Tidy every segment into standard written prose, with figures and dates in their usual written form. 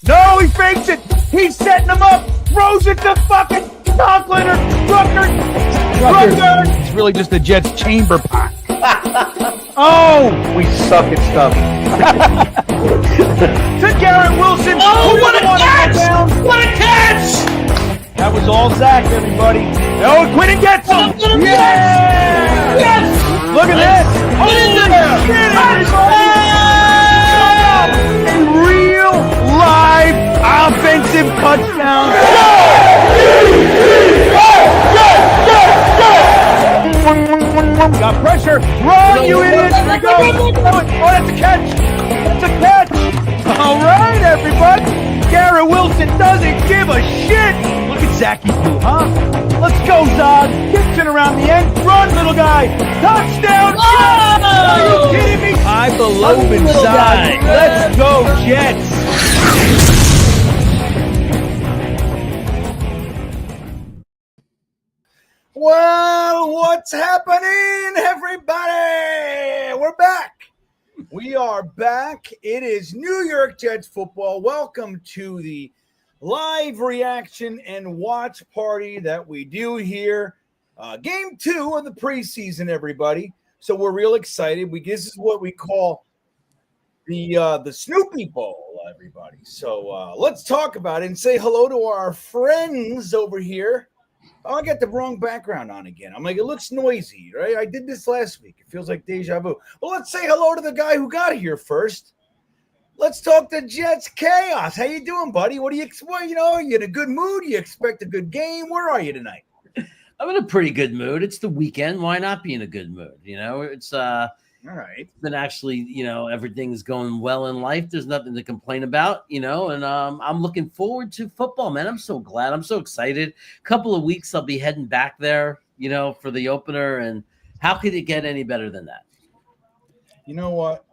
No, he fakes it. He's setting him up. Throws it to fucking Conklin or Rucker. It's really just the Jets chamber pot. Oh, we suck at stuff. To Garrett Wilson. Oh, what a catch! What a catch! That was all Zach, everybody. No, Quinn gets him. Yeah! Yes! Look at this. What is it? A real live offensive touchdown. Got pressure. Run, you idiot. Here we go. Oh, that's a catch. That's a catch. All right, everybody. Garrett Wilson doesn't give a shit. Look at Zachy Blue, huh? Let's go, Zod. Gibson around the end. Run, little guy. Touchdown. Oh! Are you kidding me? I believe in Zod. Let's go, Jets. Well, what's happening, everybody? We're back. We are back. It is New York Jets football. Welcome to the live reaction and watch party that we do here. Game 2 of the preseason, everybody. So we're real excited. This is what we call the Snoopy Bowl, everybody. So let's talk about it and say hello to our friends over here. Oh, I got the wrong background on again. I'm like, it looks noisy, right? I did this last week. It feels like deja vu. Well, let's say hello to the guy who got here first. Let's talk to Jets Chaos. How you doing, buddy? What do you expect? You know, you in a good mood? You expect a good game? Where are you tonight? I'm in a pretty good mood. It's the weekend. Why not be in a good mood? You know, it's all right. Then actually, you know, everything's going well in life. There's nothing to complain about, you know, and I'm looking forward to football, man. I'm so glad. I'm so excited. A couple of weeks I'll be heading back there, you know, for the opener. And how could it get any better than that? You know what?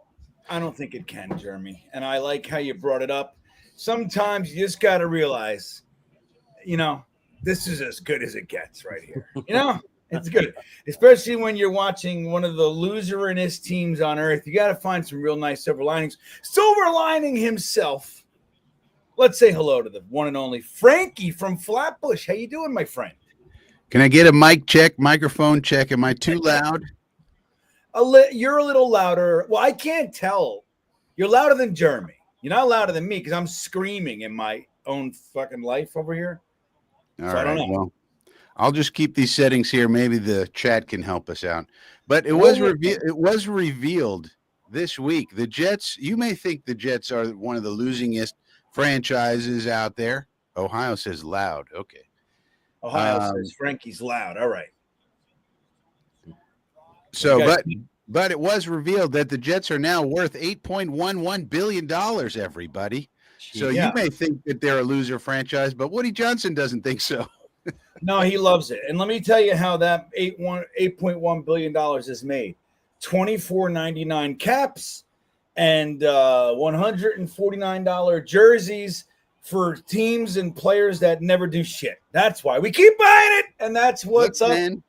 I don't think it can, Jeremy. And I like how you brought it up. Sometimes you just got to realize, you know, this is as good as it gets right here. You know? It's good, especially when you're watching one of the loserinest teams on earth. You got to find some real nice silver linings. Silver lining himself. Let's say hello to the one and only Frankie from Flatbush. How you doing, my friend? Can I get a mic check, microphone check? Am I too loud? You're a little louder. Well, I can't tell. You're louder than Jeremy. You're not louder than me because I'm screaming in my own fucking life over here. All right. I don't know. Well, I'll just keep these settings here. Maybe the chat can help us out. But it was revealed this week. The Jets, you may think the Jets are one of the losingest franchises out there. Ohio says loud. Okay. Ohio says Frankie's loud. All right. So, but it was revealed that the Jets are now worth $8.11 billion, everybody. So you may think that they're a loser franchise, but Woody Johnson doesn't think so. No, he loves it. And let me tell you how that $8.1 billion is made. $24.99 caps and $149 jerseys for teams and players that never do shit. That's why we keep buying it, and that's what's up. Man,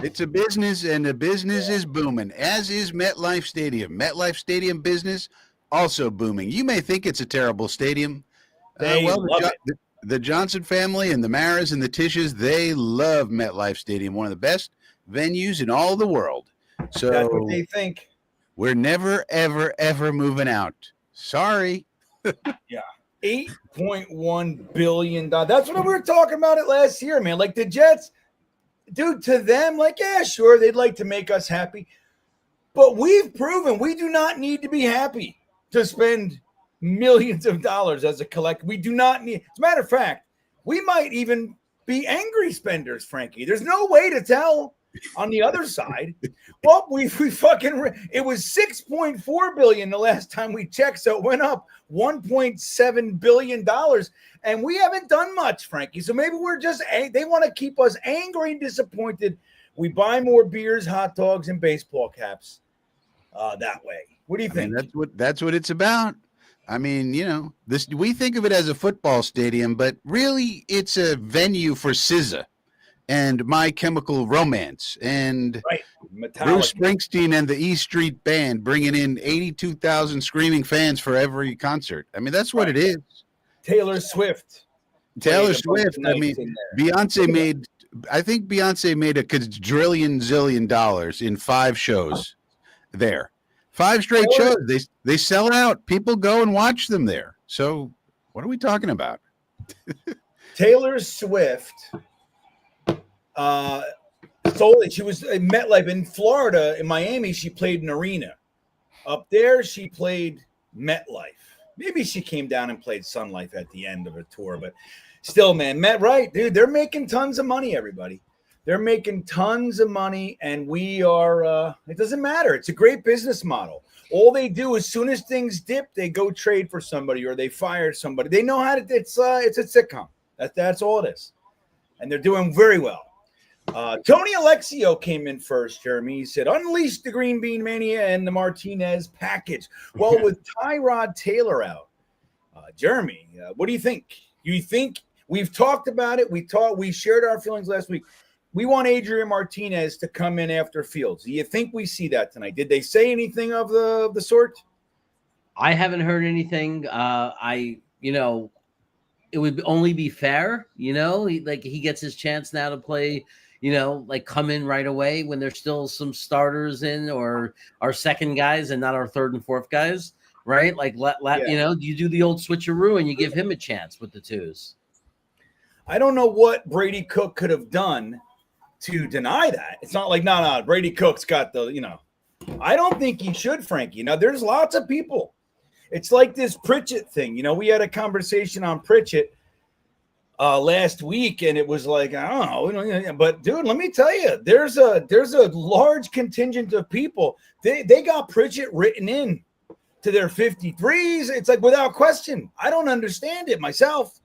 it's a business, and the business is booming, as is MetLife Stadium. MetLife Stadium business also booming. You may think it's a terrible stadium. The Johnson family and the Maras and the Tishes, they love MetLife Stadium, one of the best venues in all the world. So that's what they think. We're never, ever, ever moving out. Sorry. Yeah. $8.1 billion. That's what we were talking about it last year, man. Like the Jets, dude, to them, like, yeah, sure, they'd like to make us happy. But we've proven we do not need to be happy to spend millions of dollars as a collector. We do not need. As a matter of fact, we might even be angry spenders, Frankie. There's no way to tell on the other side. Well, we fucking it was $6.4 billion the last time we checked, so it went up $1.7 billion, and we haven't done much, Frankie. So maybe we're just they want to keep us angry and disappointed. We buy more beers, hot dogs, and baseball caps that way. What do you think? That's what it's about. I mean, you know, we think of it as a football stadium, but really it's a venue for SZA and My Chemical Romance and Bruce Springsteen and the E Street Band bringing in 82,000 screaming fans for every concert. I mean, that's what it is. Taylor Swift. Taylor Swift. I mean, I think Beyonce made a quadrillion zillion dollars in 5 shows there. 5 straight shows. They sell out. People go and watch them there. So what are we talking about? Taylor Swift sold it. She was in MetLife in Florida. In Miami, she played an arena. Up there, she played MetLife. Maybe she came down and played Sun Life at the end of a tour, but still, man, right, dude, they're making tons of money, everybody. They're making tons of money, and we are, it doesn't matter. It's a great business model. All they do, as soon as things dip, they go trade for somebody or they fire somebody. They know how to, it's a sitcom. That's all it is. And they're doing very well. Tony Alexio came in first, Jeremy. He said, unleash the Green Bean Mania and the Martinez package. Well, with Tyrod Taylor out, Jeremy, what do you think? You think we've talked about it? We shared our feelings last week. We want Adrian Martinez to come in after Fields. Do you think we see that tonight? Did they say anything of the sort? I haven't heard anything. It would only be fair, he gets his chance now to play, come in right away when there's still some starters in or our second guys and not our third and fourth guys, right? You do the old switcheroo and you give him a chance with the twos. I don't know what Brady Cook could have done to deny that. It's not like, no, Brady Cook's got I don't think he should, Frankie. Now, there's lots of people. It's like this Pritchett thing. We had a conversation on Pritchett last week, and it was like, I don't know. But, dude, let me tell you, there's a large contingent of people. They got Pritchett written in to their 53s. It's like, without question. I don't understand it myself.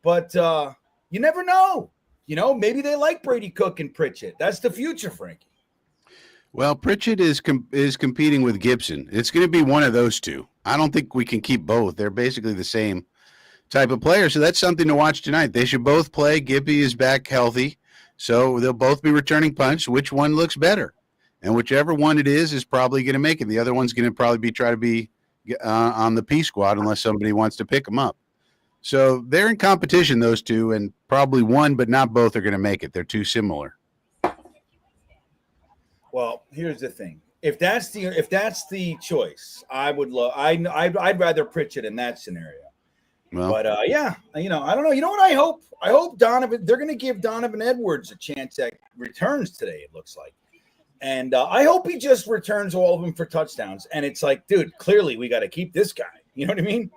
But you never know. Maybe they like Brady Cook and Pritchett. That's the future, Frankie. Well, Pritchett is competing with Gibson. It's going to be one of those two. I don't think we can keep both. They're basically the same type of player. So that's something to watch tonight. They should both play. Gibby is back healthy. So they'll both be returning punts. Which one looks better? And whichever one it is probably going to make it. The other one's going to probably try to be on the P squad unless somebody wants to pick them up. So they're in competition, those two, and probably one, but not both are going to make it. They're too similar. Well, here's the thing. If that's the choice, I'd rather Pritchett in that scenario. Well, but I don't know. You know what I hope? I hope Donovan. They're going to give Donovan Edwards a chance at returns today. It looks like, and I hope he just returns all of them for touchdowns. And it's like, dude, clearly we got to keep this guy. You know what I mean?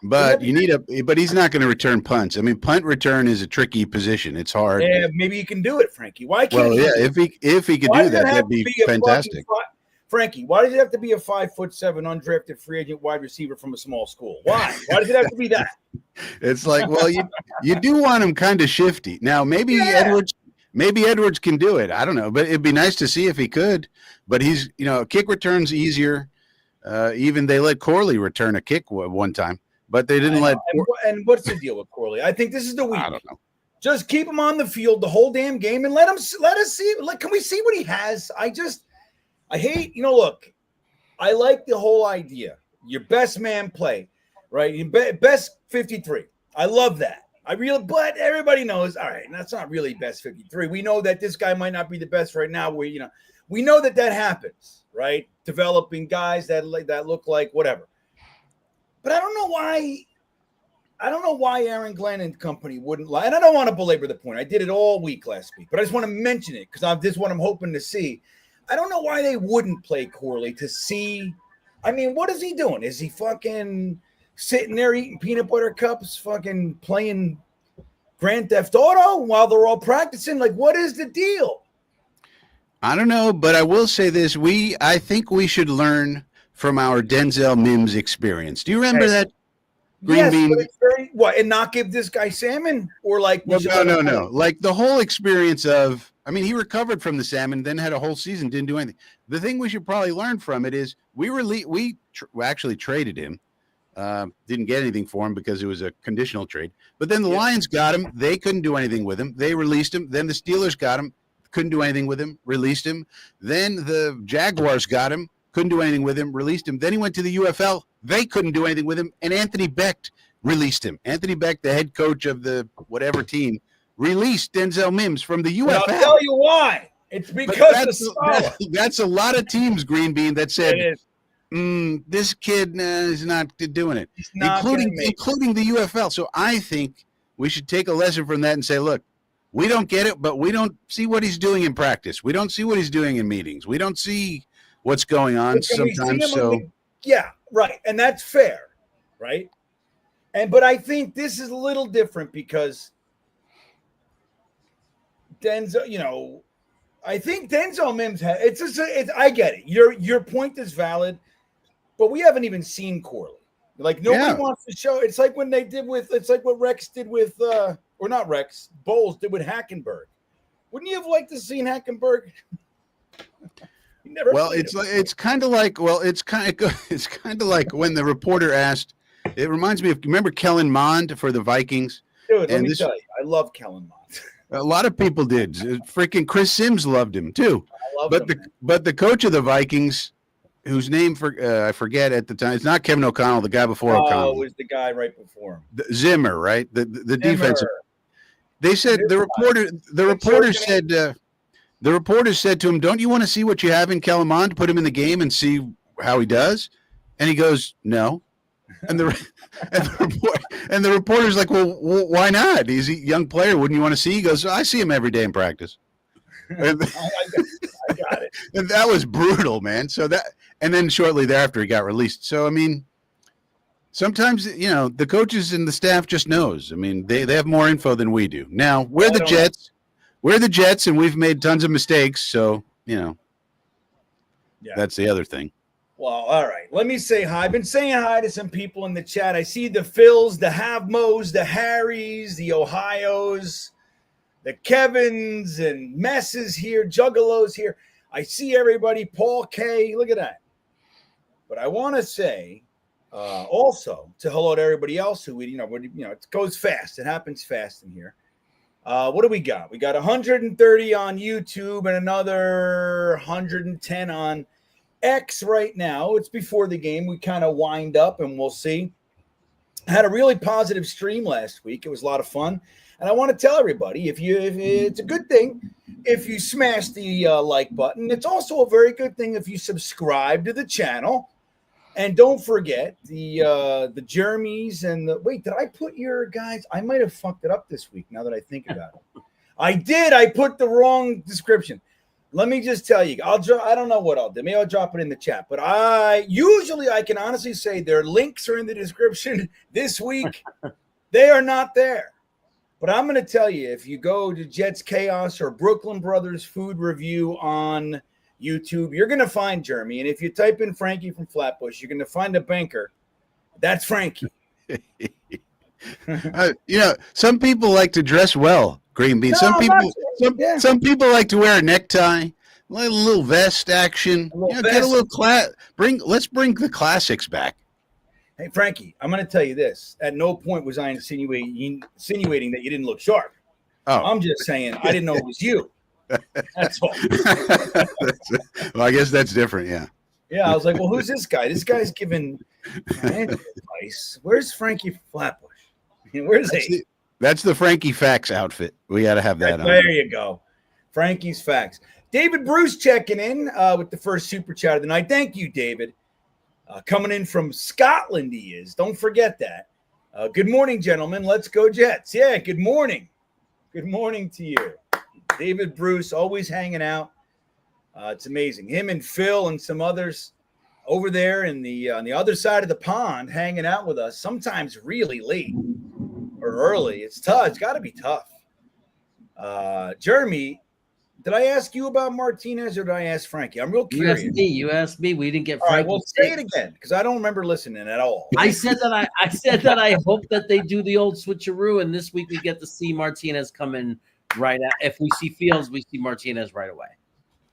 But but he's not going to return punts. I mean, punt return is a tricky position. It's hard. Yeah, maybe he can do it, Frankie. Why can't? Well, if he could do that, that'd be fantastic. Frankie, why does it have to be a 5'7" undrafted free agent wide receiver from a small school? Why? Why does it have to be that? It's like, well, you do want him kind of shifty. Now, maybe Edwards can do it. I don't know, but it'd be nice to see if he could. But he's, kick returns easier. Even they let Corley return a kick one time. But they didn't let. And what's the deal with Corley? I think this is the week. I don't know. Just keep him on the field the whole damn game and let us see. Can we see what he has? I hate. Look, I like the whole idea. Your best man play, right? Your best 53. I love that. But everybody knows. All right, that's not really best 53. We know that this guy might not be the best right now. We know that happens, right? Developing guys that look like whatever. But I don't know why Aaron Glenn and company wouldn't lie. And I don't want to belabor the point. I did it all week last week, but I just want to mention it because this is what I'm hoping to see. I don't know why they wouldn't play Corley to see. I mean, what is he doing? Is he fucking sitting there eating peanut butter cups, fucking playing Grand Theft Auto while they're all practicing? Like, what is the deal? I don't know, but I will say this. I think we should learn from our Denzel Mims experience. Do you remember that? Yes, but it's and not give this guy salmon or like? Well, no. Like the whole experience of, he recovered from the salmon, then had a whole season, didn't do anything. The thing we should probably learn from it is we actually traded him, didn't get anything for him because it was a conditional trade. But then the Lions got him. They couldn't do anything with him. They released him. Then the Steelers got him. Couldn't do anything with him. Released him. Then the Jaguars got him. Couldn't do anything with him, released him. Then he went to the UFL. They couldn't do anything with him. And Anthony Becht released him. Anthony Beck, the head coach of the whatever team, released Denzel Mims from the UFL. But I'll tell you why. It's because of Saleh. That's a lot of teams, GreenBean, that said, this kid is not doing it, including the UFL. So I think we should take a lesson from that and say, look, we don't get it, but we don't see what he's doing in practice. We don't see what he's doing in meetings. We don't see what's going on sometimes. Yeah, right. And that's fair, right? But I think this is a little different because Denzel, I think Denzel Mims I get it. Your point is valid, but we haven't even seen Corley. Like nobody wants to show. It's like when they did it's like what Rex did with or not Rex, Bowles did with Hackenberg. Wouldn't you have liked to see Hackenberg? It's kind of like when the reporter asked. It reminds me of, remember Kellen Mond for the Vikings? Dude, let me tell you, I love Kellen Mond. A lot of people did. Freaking Chris Sims loved him too. But the coach of the Vikings, whose name I forget at the time, it's not Kevin O'Connell, the guy before O'Connell. Oh, it was the guy right before him. Zimmer, right? The defensive. They said the reporter said to him, "Don't you want to see what you have in Kellen Mond? Put him in the game and see how he does." And he goes, "No." And the reporter's like, "Well, why not? He's a young player. Wouldn't you want to see?" He goes, "I see him every day in practice." And, I got it. And that was brutal, man. And then shortly thereafter, he got released. So I mean, sometimes the coaches and the staff just knows. I mean, they have more info than we do. Now we're the Jets. We're the Jets, and we've made tons of mistakes. So that's the other thing. Well, all right. Let me say hi. I've been saying hi to some people in the chat. I see the Phils, the Havmos, the Harrys, the Ohios, the Kevins, and Messes here, Juggalos here. I see everybody. Paul K. Look at that. But I want to say also to hello to everybody else who it goes fast. It happens fast in here. What do we got? We got 130 on YouTube and another 110 on X right now. It's before the game. We kind of wind up and we'll see. I had a really positive stream last week. It was a lot of fun. And I want to tell everybody, if it's a good thing if you smash the like button. It's also a very good thing if you subscribe to the channel. And don't forget the Jeremys and wait, did I put your guys? I might have fucked it up this week now that I think about it. I did. I put the wrong description. Let me just tell you, I don't know what I'll do. Maybe I'll drop it in the chat. But I can honestly say their links are in the description this week. They are not there. But I'm going to tell you, if you go to Jets Chaos or Brooklyn Brothers Food Review on YouTube, you're going to find Jeremy. And if you type in Frankie from Flatbush, you're going to find a banker. That's Frankie. Some people like to dress well. GreenBean. Some people like to wear a necktie, a little vest action. Get a little class. Let's bring the classics back. Hey Frankie, I'm going to tell you this. At no point was I insinuating that you didn't look sharp. Oh, I'm just saying I didn't know it was you. That's all. Well, I guess that's different. Yeah. Yeah, I was like, well, who's this guy? This guy's giving advice. Where's Frankie Flatbush? Where's he? That's the Frankie Facts outfit. We got to have that on. There you go. Frankie's Facts. David Bruce checking in with the first super chat of the night. Thank you, David. Coming in from Scotland, he is. Don't forget that. Good morning, gentlemen. Let's go Jets. Yeah, good morning. Good morning to you. David Bruce, always hanging out. It's amazing. Him and Phil and some others over there on the other side of the pond hanging out with us, sometimes really late. Or early. It's tough. It's got to be tough. Jeremy, did I ask you about Martinez or did I ask Frankie? I'm real curious. You asked me. We didn't get Frankie. All right, well, say it again because I don't remember listening at all. I said that I hope that they do the old switcheroo, and this week we get to see Martinez come in right at. If we see Fields, we see Martinez right away.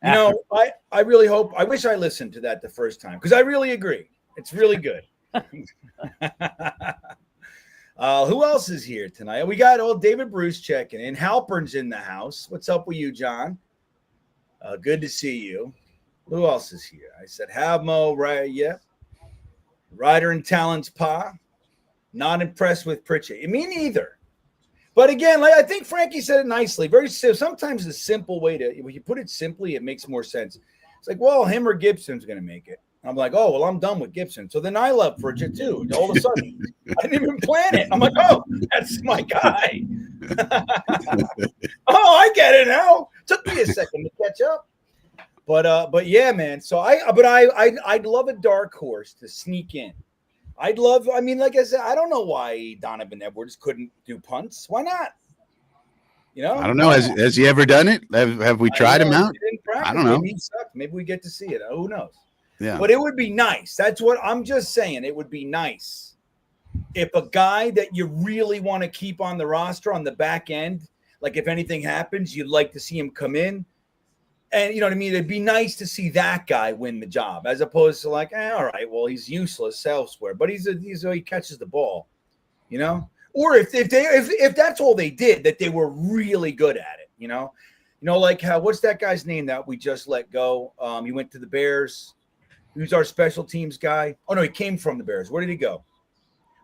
I really hope. I wish I listened to that the first time because I really agree. It's really good. Who else is here tonight? We got old David Bruce checking in. Halpern's in the house. What's up with you, John? Good to see you. Who else is here? I said Havmo, right? Yeah. Ryder and Talent's Pa. Not impressed with Pritchett. Me neither. But again, like I think Frankie said it nicely. Very simple. Sometimes the simple way to, when you put it simply, it makes more sense. It's like, well, him or Gibson's going to make it. I'm like, oh, well, I'm done with Gibson. So then I love Pritchett too. All of a sudden, I didn't even plan it. I'm like, oh, that's my guy. Oh, I get it now. Took me a second to catch up. But yeah, man. So I'd love a dark horse to sneak in. I mean, like I said, I don't know why Donovan Edwards couldn't do punts. Why not? You know, I don't know. Has he ever done it? Have we tried him out? I don't know. Maybe he sucked. Maybe we get to see it. Who knows? Yeah. But it would be nice. That's what I'm just saying. It would be nice if a guy that you really want to keep on the roster on the back end, like if anything happens, you'd like to see him come in. And you know what I mean? It'd be nice to see that guy win the job as opposed to like, all right, well, he's useless elsewhere, but he catches the ball, you know? Or if that's all they did, that they were really good at it, you know, like what's that guy's name that we just let go? He went to the Bears. He was our special teams guy. Oh no, he came from the Bears. Where did he go?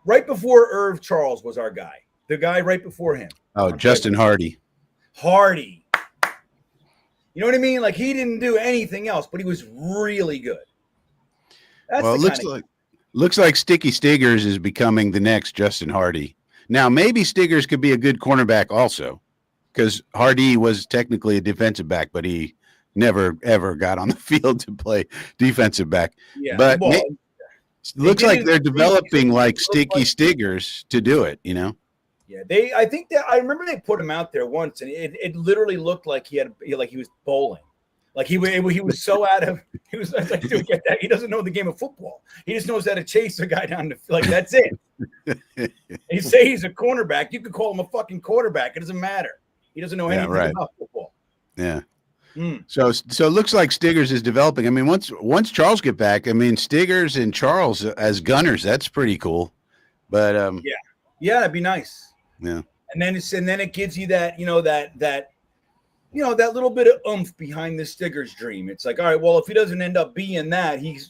Right before Irv Charles was our guy. The guy right before him. Oh, Justin Hardy. Hardy. You know what I mean? Like he didn't do anything else, but he was really good. Well, it looks like Sticky Stiggers is becoming the next Justin Hardy. Now, maybe Stiggers could be a good cornerback also, because Hardy was technically a defensive back, but he never ever got on the field to play defensive back. Yeah, but looks like they're developing like Sticky Stiggers to do it. You know. Yeah, I think that I remember they put him out there once, and it literally looked like he was bowling, like he was so out of he was like, dude, get that, he doesn't know the game of football. He just knows how to chase a guy down the that's it. You say he's a cornerback, you could call him a fucking quarterback. It doesn't matter. He doesn't know anything about football. Yeah. So it looks like Stiggers is developing. I mean, once Charles get back, I mean, Stiggers and Charles as gunners, that's pretty cool. But yeah, that'd be nice. Yeah. And then it gives you that, that little bit of oomph behind the Stiggers dream. It's like, all right, well, if he doesn't end up being that, he's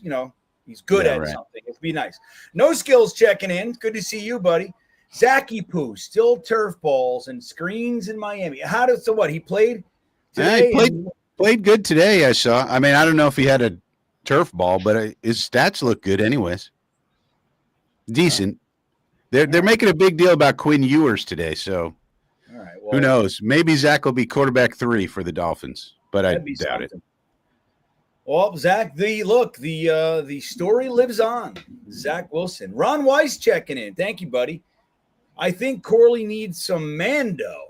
good at something. It'd be nice. No Skills checking in. Good to see you, buddy. Zachy Poo, still turf balls and screens in Miami. He played today? He played good today, I saw. I mean, I don't know if he had a turf ball, but his stats look good anyways. Decent. They're making a big deal about Quinn Ewers today, so all right, who knows? Maybe Zach will be quarterback 3 for the Dolphins, but I doubt it. Well, Zach, the story lives on. Zach Wilson. Ron Weiss checking in. Thank you, buddy. I think Corley needs some Mando.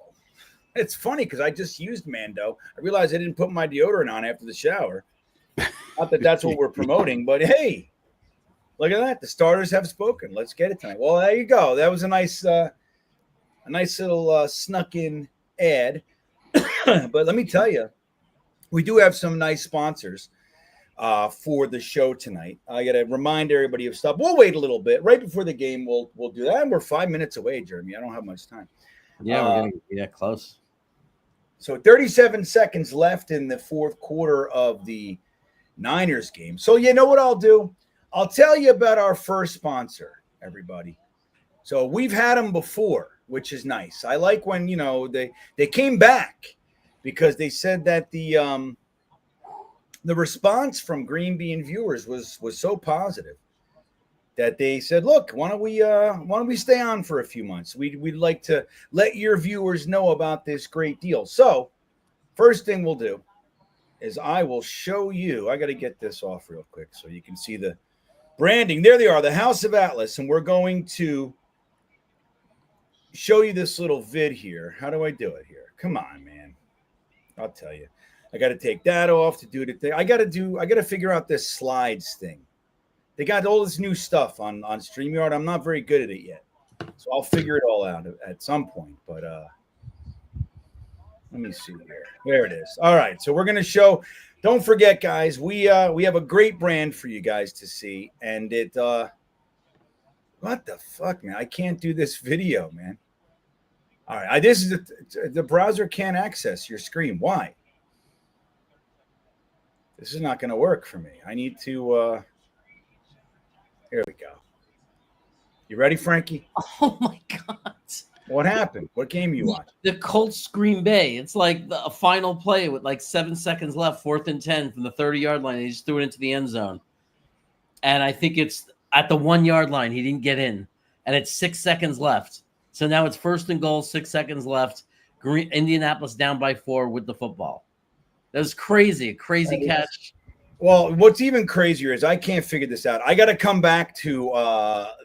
It's funny because I just used Mando. I realized I didn't put my deodorant on after the shower. Not that that's what we're promoting, but hey. Look at that. The starters have spoken. Let's get it tonight. Well, there you go. That was a nice little snuck in ad. But let me tell you, we do have some nice sponsors for the show tonight. I got to remind everybody of stuff. We'll wait a little bit. Right before the game, we'll do that. And we're 5 minutes away, Jeremy. I don't have much time. Yeah, we're going to get close. So 37 seconds left in the fourth quarter of the Niners game. So you know what I'll do? I'll tell you about our first sponsor, everybody. So we've had them before, which is nice. I like when, they came back because they said that the response from GreenBean viewers was so positive that they said, look, why don't we stay on for a few months? We'd like to let your viewers know about this great deal. So first thing we'll do is I will show you. I got to get this off real quick so you can see the branding. There they are, the House of Atlas. And we're going to show you this little vid here. How do I do it here? Come on, man. I'll tell you. I got to take that off to do the thing. I got to figure out this slides thing. They got all this new stuff on StreamYard. I'm not very good at it yet. So I'll figure it all out at some point. But let me see here. There it is. All right. So we're going to show. Don't forget, guys, we have a great brand for you guys to see. And it what the fuck, man? I can't do this video, man. All right. This is the browser can't access your screen. Why? This is not going to work for me. I need to here we go. You ready, Frankie? Oh my God. What happened? What game you watched? The Colts Green Bay. It's like a final play with like 7 seconds left, 4th and 10 from the 30-yard line. He just threw it into the end zone. And I think it's at the 1-yard line. He didn't get in. And it's 6 seconds left. So now it's 1st and goal, 6 seconds left. Indianapolis down by 4 with the football. That was crazy. A crazy catch. Well, what's even crazier is I can't figure this out. I got to come back to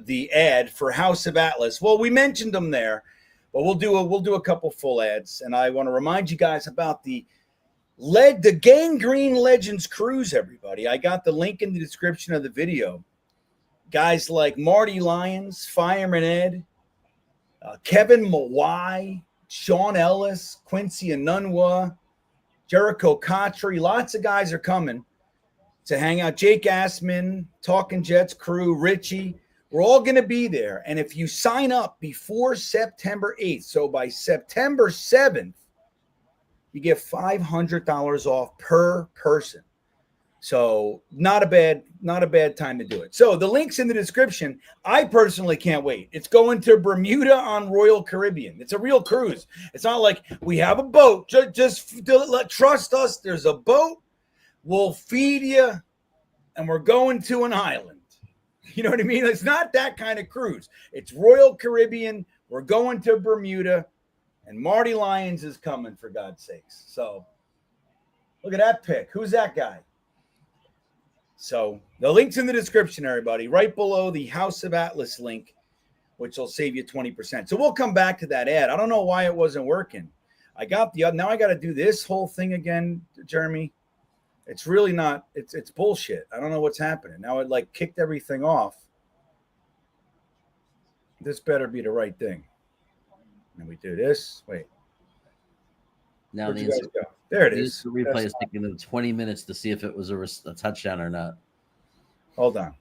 the ad for House of Atlas. Well, we mentioned them there, but we'll do a couple full ads, and I want to remind you guys about the Gang Green Legends Cruise. Everybody, I got the link in the description of the video. Guys like Marty Lyons, Fireman Ed, Kevin Mawai, Sean Ellis, Quincy Anunwa, Jericho Cotry. Lots of guys are coming to hang out. Jake Assman, Talking Jets crew, Richie. We're all going to be there. And if you sign up before September 8th, so by September 7th, you get $500 off per person. So not a bad time to do it. So the link's in the description. I personally can't wait. It's going to Bermuda on Royal Caribbean. It's a real cruise. It's not like we have a boat. Just trust us. There's a boat. We'll feed you, and we're going to an island. You know what I mean? It's not that kind of cruise. It's Royal Caribbean. We're going to Bermuda, and Marty Lyons is coming, for God's sakes. So look at that pic. Who's that guy? So the link's in the description, everybody, right below the House of Atlas link, which will save you 20%. So we'll come back to that ad. I don't know why it wasn't working. Now I got to do this whole thing again, Jeremy. It's really not, it's bullshit. I don't know what's happening. Now it like kicked everything off. This better be the right thing. And we do this. Wait. Now there it is. The replay is taking them 20 minutes to see if it was a touchdown or not. Hold on.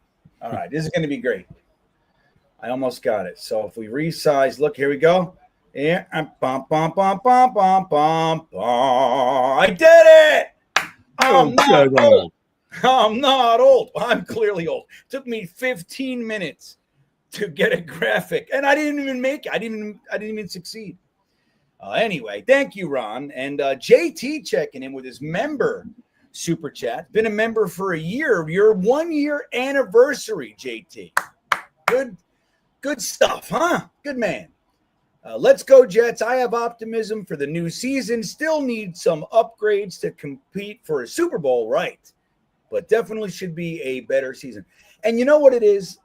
All right. This is going to be great. I almost got it. So if we resize, look, here we go. Yeah. Bum, bum, bum, bum, bum, bum, bum. I did it. I'm not old. I'm not old. I'm clearly old. It took me 15 minutes to get a graphic, and I didn't even make it. I didn't even succeed. Anyway, thank you, Ron. And JT checking in with his member super chat. Been a member for a year. Your 1-year anniversary, JT. Good stuff, huh? Good man. Let's go, Jets. I have optimism for the new season. Still need some upgrades to compete for a Super Bowl, right? But definitely should be a better season. And you know what it is?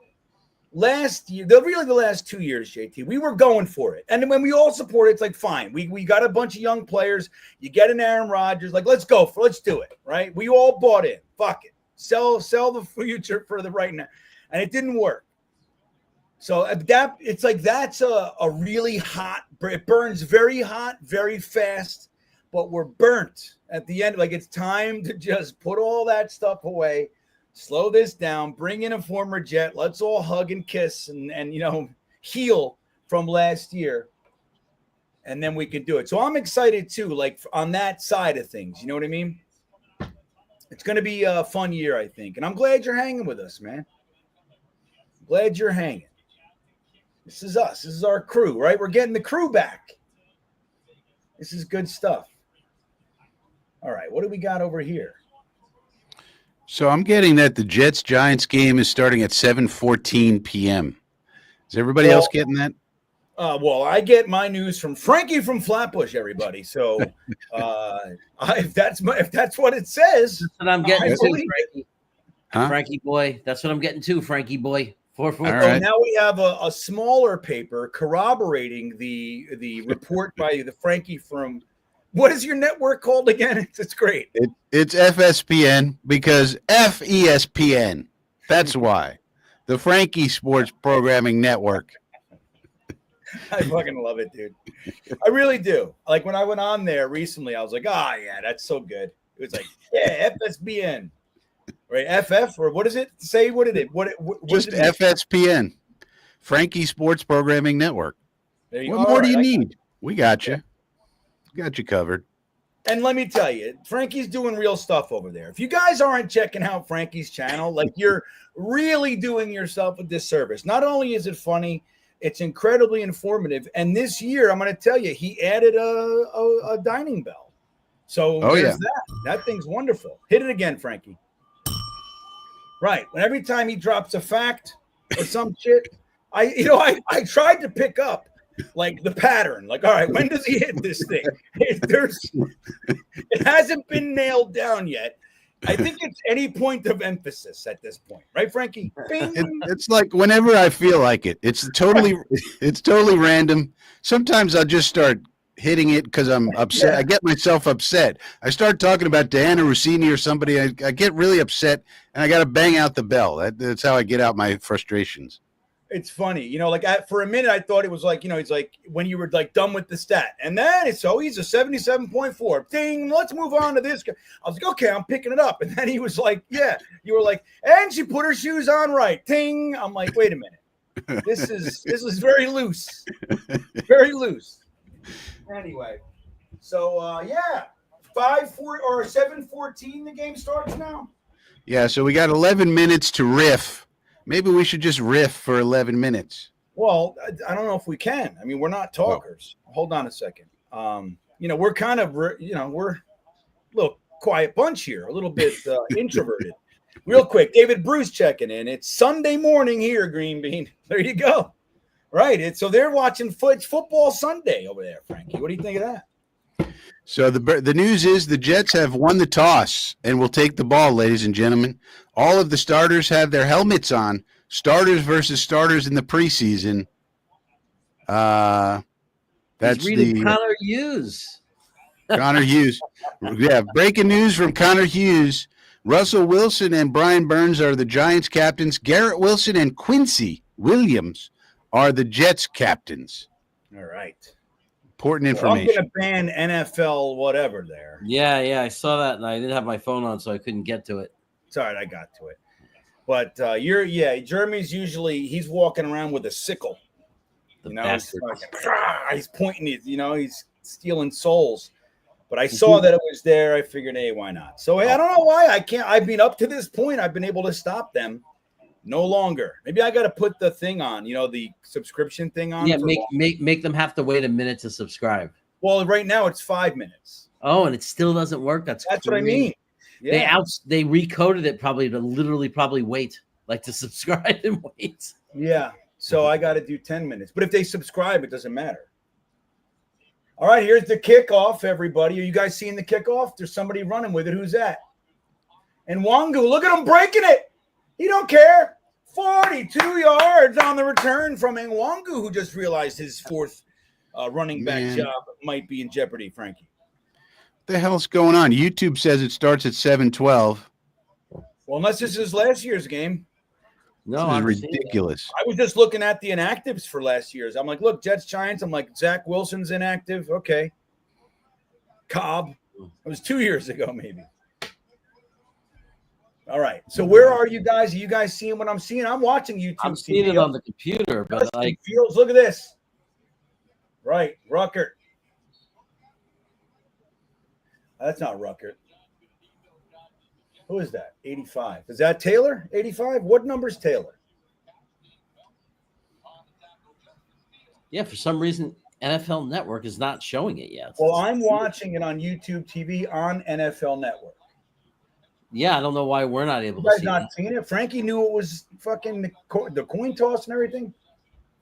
Last year, the last 2 years, JT, we were going for it. And when we all support it, it's like, fine. We got a bunch of young players. You get an Aaron Rodgers. Like, let's do it, right? We all bought in. Fuck it. Sell the future for the right now. And it didn't work. So it's like that's a really hot, it burns very hot, very fast, but we're burnt at the end. Like it's time to just put all that stuff away, slow this down, bring in a former Jet. Let's all hug and kiss and heal from last year. And then we can do it. So I'm excited too, like on that side of things. You know what I mean? It's going to be a fun year, I think. And I'm glad you're hanging with us, man. Glad you're hanging. This is us. This is our crew, right? We're getting the crew back. This is good stuff. All right, what do we got over here? So I'm getting that the Jets-Giants game is starting at 7:14 p.m. Is everybody else getting that? Well, I get my news from Frankie from Flatbush, everybody. So if that's what it says, that's what I'm getting too, Frankie. Huh? Frankie boy. That's what I'm getting too, Frankie boy. 4-4. Right. Now we have a smaller paper corroborating the report by the Frankie from, what is your network called again? It's great. It's FSPN because FESPN. That's why. The Frankie Sports Programming Network. I fucking love it, dude. I really do. Like when I went on there recently, I was like, yeah, that's so good. It was like, yeah, FSBN. Right, FF or what is it? Say what it is. What just is it? FSPN, Frankie Sports Programming Network. There you what more do you need? We got you. Got you covered. And let me tell you, Frankie's doing real stuff over there. If you guys aren't checking out Frankie's channel, like you're really doing yourself a disservice. Not only is it funny, it's incredibly informative. And this year, I'm going to tell you, he added a dining bell. So there's that. That thing's wonderful. Hit it again, Frankie. Right. When every time he drops a fact or some shit, I tried to pick up like the pattern. Like, all right, when does he hit this thing? It hasn't been nailed down yet. I think it's any point of emphasis at this point, right, Frankie? It's like whenever I feel like it. It's totally random. Sometimes I'll just start hitting it because I'm upset. Yeah. I get myself upset. I start talking about Diana Rossini or somebody. I get really upset, and I got to bang out the bell. That's how I get out my frustrations. It's funny, like for a minute I thought it was like, it's like when you were like done with the stat, and then he's a 77.4. Ding, let's move on to this guy. I was like, okay, I'm picking it up, and then he was like, yeah, you were like, and she put her shoes on right. Ding, I'm like, wait a minute, this is very loose, very loose. Anyway, so 5:4 or 7:14, the game starts now. Yeah, so we got 11 minutes to riff. Maybe we should just riff for 11 minutes. Well, I don't know if we can. I mean, we're not talkers. Oh. Hold on a second. We're kind of, we're a little quiet bunch here, a little bit introverted. Real quick, David Bruce checking in. It's Sunday morning here, GreenBean. There you go. Right. So they're watching football Sunday over there, Frankie. What do you think of that? So the news is the Jets have won the toss and will take the ball, ladies and gentlemen. All of the starters have their helmets on. Starters versus starters in the preseason. That's Connor Hughes. Connor Hughes. Yeah, breaking news from Connor Hughes. Russell Wilson and Brian Burns are the Giants captains. Garrett Wilson and Quincy Williams are the Jets captains. All right. Important information. I'm going to ban NFL whatever there. Yeah, I saw that, and I didn't have my phone on, so I couldn't get to it. It's all right, I got to it. But Jeremy's usually, he's walking around with a sickle. He's pointing it, he's stealing souls. But I saw that it was there. I figured, hey, why not? So I don't know why I can't. I mean, up to this point, I've been able to stop them. No longer. Maybe I got to put the thing on, the subscription thing on. Yeah, make them have to wait a minute to subscribe. Well, right now it's 5 minutes. Oh, and it still doesn't work. That's what I mean. Yeah. They recoded it probably wait, like to subscribe and wait. Yeah. So I got to do 10 minutes. But if they subscribe, it doesn't matter. All right, here's the kickoff, everybody. Are you guys seeing the kickoff? There's somebody running with it. Who's that? And Wangu, look at him breaking it. He don't care. 42 yards on the return from Nwangu, who just realized his fourth running back job might be in jeopardy, Frankie. What the hell's going on? YouTube says it starts at 7:12. Well, unless this is last year's game. No, this is ridiculous. I was just looking at the inactives for last year's. I'm like, look, Jets, Giants. I'm like, Zach Wilson's inactive. Okay. Cobb. It was 2 years ago, maybe. All right. So where are you guys? Are you guys seeing what I'm seeing? I'm watching YouTube. I'm seeing it on the computer, but like Fields, look at this. Right. Ruckert. That's not Ruckert. Who is that? 85. Is that Taylor? 85? What number's Taylor? Yeah, for some reason, NFL Network is not showing it yet. Well, I'm watching it on YouTube TV on NFL Network. Yeah, I don't know why we're not able to see it. You guys not seeing it? Frankie knew it was fucking the coin toss and everything?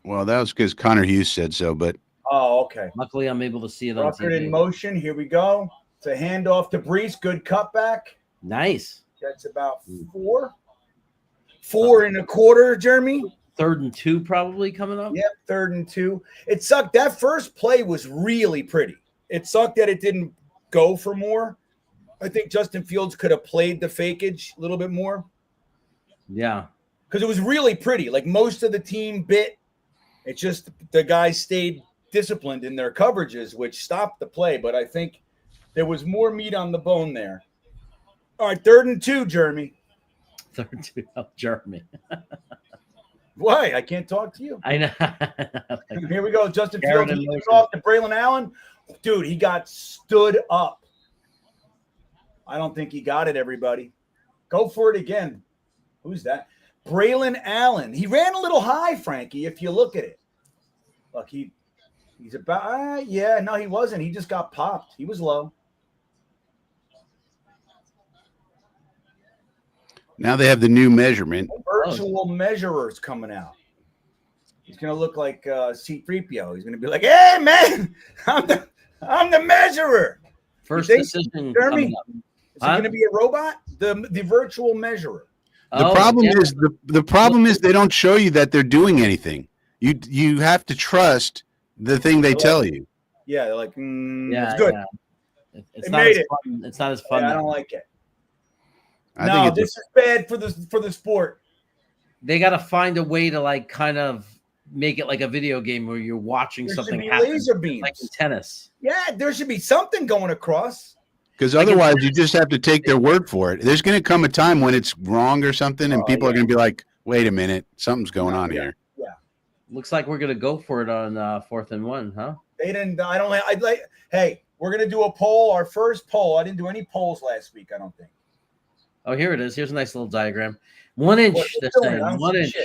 Well, that was because Connor Hughes said so, but... Oh, okay. Luckily, I'm able to see it on TV. in motion. Here we go. It's a handoff to Brees. Good cutback. Nice. That's about 4. 4 and a quarter, Jeremy. 3rd and 2 probably coming up. Yep, 3rd and 2. It sucked. That first play was really pretty. It sucked that it didn't go for more. I think Justin Fields could have played the fakeage a little bit more. Yeah. Because it was really pretty. Like most of the team bit. It's just the guys stayed disciplined in their coverages, which stopped the play. But I think there was more meat on the bone there. All right, 3rd and 2, Jeremy. 3rd and 2, Jeremy. Why? I can't talk to you. I know. Here we go. Justin Fields off to Braylon Allen. Dude, he got stood up. I don't think he got it, everybody. Go for it again. Who's that? Braylon Allen. He ran a little high, Frankie, if you look at it. Look, he's about, no, he wasn't. He just got popped. He was low. Now they have the new measurement. Virtual measurer's coming out. He's going to look like C-3PO. He's going to be like, hey, man, I'm the measurer. First decision. Jeremy, is it going to be a robot? The virtual measurer. The problem is they don't show you that they're doing anything. You have to trust the thing they tell you. Yeah, they're like, it's good. Yeah. It's not as fun. It's not as fun. Yeah, I don't like it. This is bad for the sport. They got to find a way to like kind of make it like a video game where you're watching something happen, laser beams, like in tennis. Yeah, there should be something going across. Because otherwise, you just have to take their word for it. There's going to come a time when it's wrong or something, and people are going to be like, "Wait a minute, something's going on here." Yeah, looks like we're going to go for it on 4th and 1, huh? They didn't. Hey, we're going to do a poll. Our first poll. I didn't do any polls last week. I don't think. Oh, here it is. Here's a nice little diagram. 1 inch. They're saying 1 inch.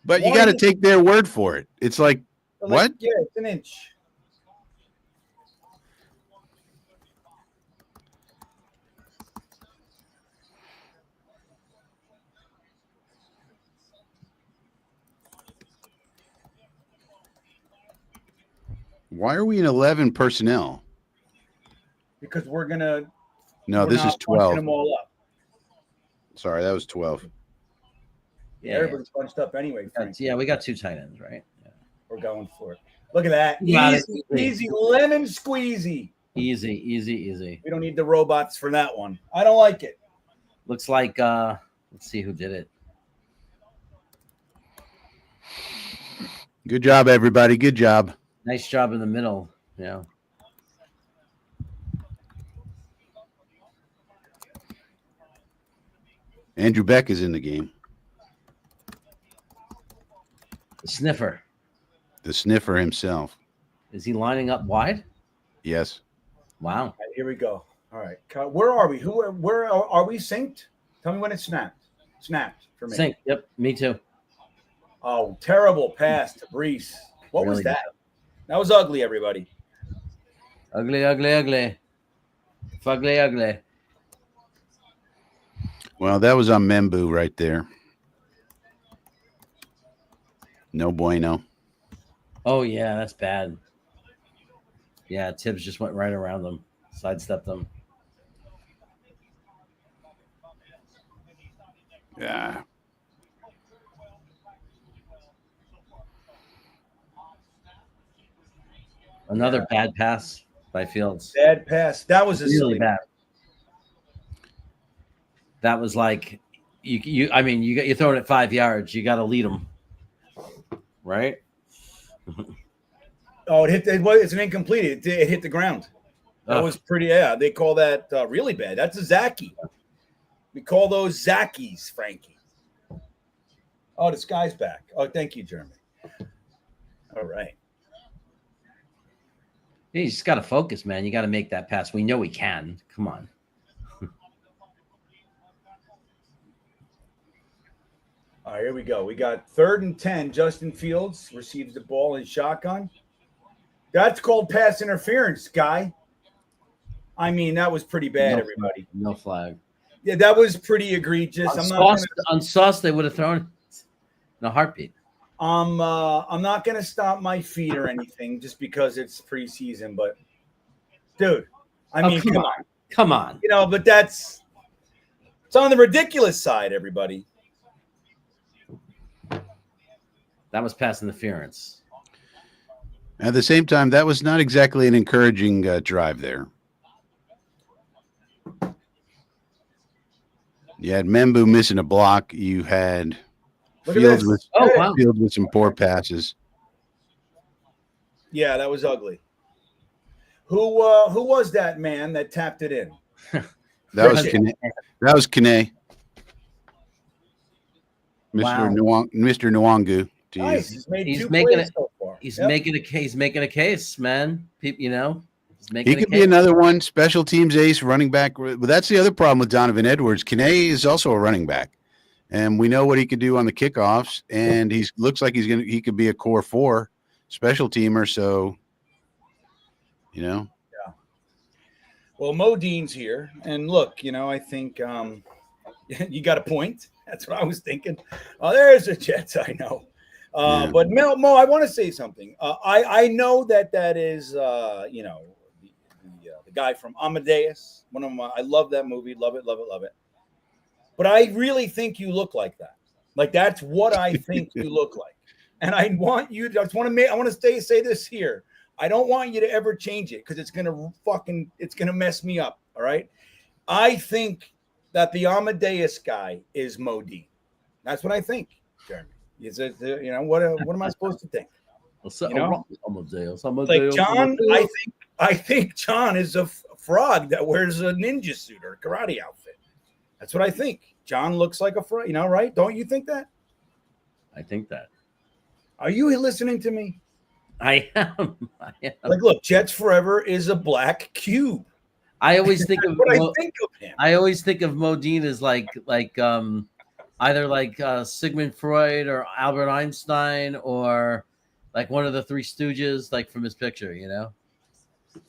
But you got to take their word for it. It's like what? Yeah, it's an inch. Why are we in 11 personnel? Because we're gonna. No, this is 12. Them all up. Sorry, that was 12. Yeah, everybody's bunched up anyway. Yeah, we got 2 tight ends, right? Yeah. We're going for it. Look at that. Easy lemon squeezy. Easy. We don't need the robots for that one. I don't like it. Looks like let's see who did it. Good job, everybody. Good job. Nice job in the middle. Yeah. Andrew Beck is in the game. The sniffer. The sniffer himself. Is he lining up wide? Yes. Wow. Right, here we go. All right. Where are we? Where are we synced? Tell me when it snapped. Snapped for me. Synced. Yep. Me too. Oh, terrible pass to Brees. What was that? That was ugly, everybody. Ugly. Fugly. Well, that was on Membu right there. No bueno. Oh, yeah, that's bad. Yeah, Tibbs just went right around them, sidestepped them. Yeah. Another bad pass by Fields. Bad pass. That was really bad. That was like you're throwing it 5 yards. You got to lead them, right? Oh, it's an incomplete. It hit the ground. That was pretty. Yeah, they call that really bad. That's a Zacky. We call those Zackies, Frankie. Oh, this guy's back. Oh, thank you, Jeremy. All right. You just got to focus, man. You got to make that pass. We know we can. Come on. All right, here we go. We got 3rd and 10. Justin Fields receives the ball in shotgun. That's called pass interference, guy. I mean, that was pretty bad, everybody. No flag. Yeah, that was pretty egregious. On Sauce, they would have thrown it in a heartbeat. I'm not going to stop my feet or anything just because it's preseason, but dude, I mean, come on. You know, but it's on the ridiculous side, everybody. That was pass interference. At the same time, that was not exactly an encouraging drive there. You had Membu missing a block. You had Fields with some poor passes. Yeah, that was ugly. Who was that man that tapped it in? That was Kane. That was Kane. Mr. Nwangu. Nice. He's making a case, man. You know, He could be another one, special teams ace, running back. But that's the other problem with Donovan Edwards. Kene is also a running back, and we know what he could do on the kickoffs. And he looks like he could be a core 4 special teamer. So, Yeah. Well, Mo Dean's here, and look, I think you got a point. That's what I was thinking. There's the Jets. I know. But Mo, I want to say something. I know that is, the guy from Amadeus. I love that movie. Love it. But I really think you look like that. Like, that's what I think you look like. And I want you to, I want to say this here. I don't want you to ever change it because it's going to mess me up. All right. I think that the Amadeus guy is Mo Dean. That's what I think, Jeremy. What am I supposed to think? Amadeus. Like John, I think John is a frog that wears a ninja suit or a karate outfit. That's what I think. John looks like a frog, right? Don't you think that? I think that. Are you listening to me? I am. Like, look, Jets Forever is a black cube. I always think of what I think of him. I always think of Mo Dean as like either like Sigmund Freud or Albert Einstein or like one of the Three Stooges, like from his picture,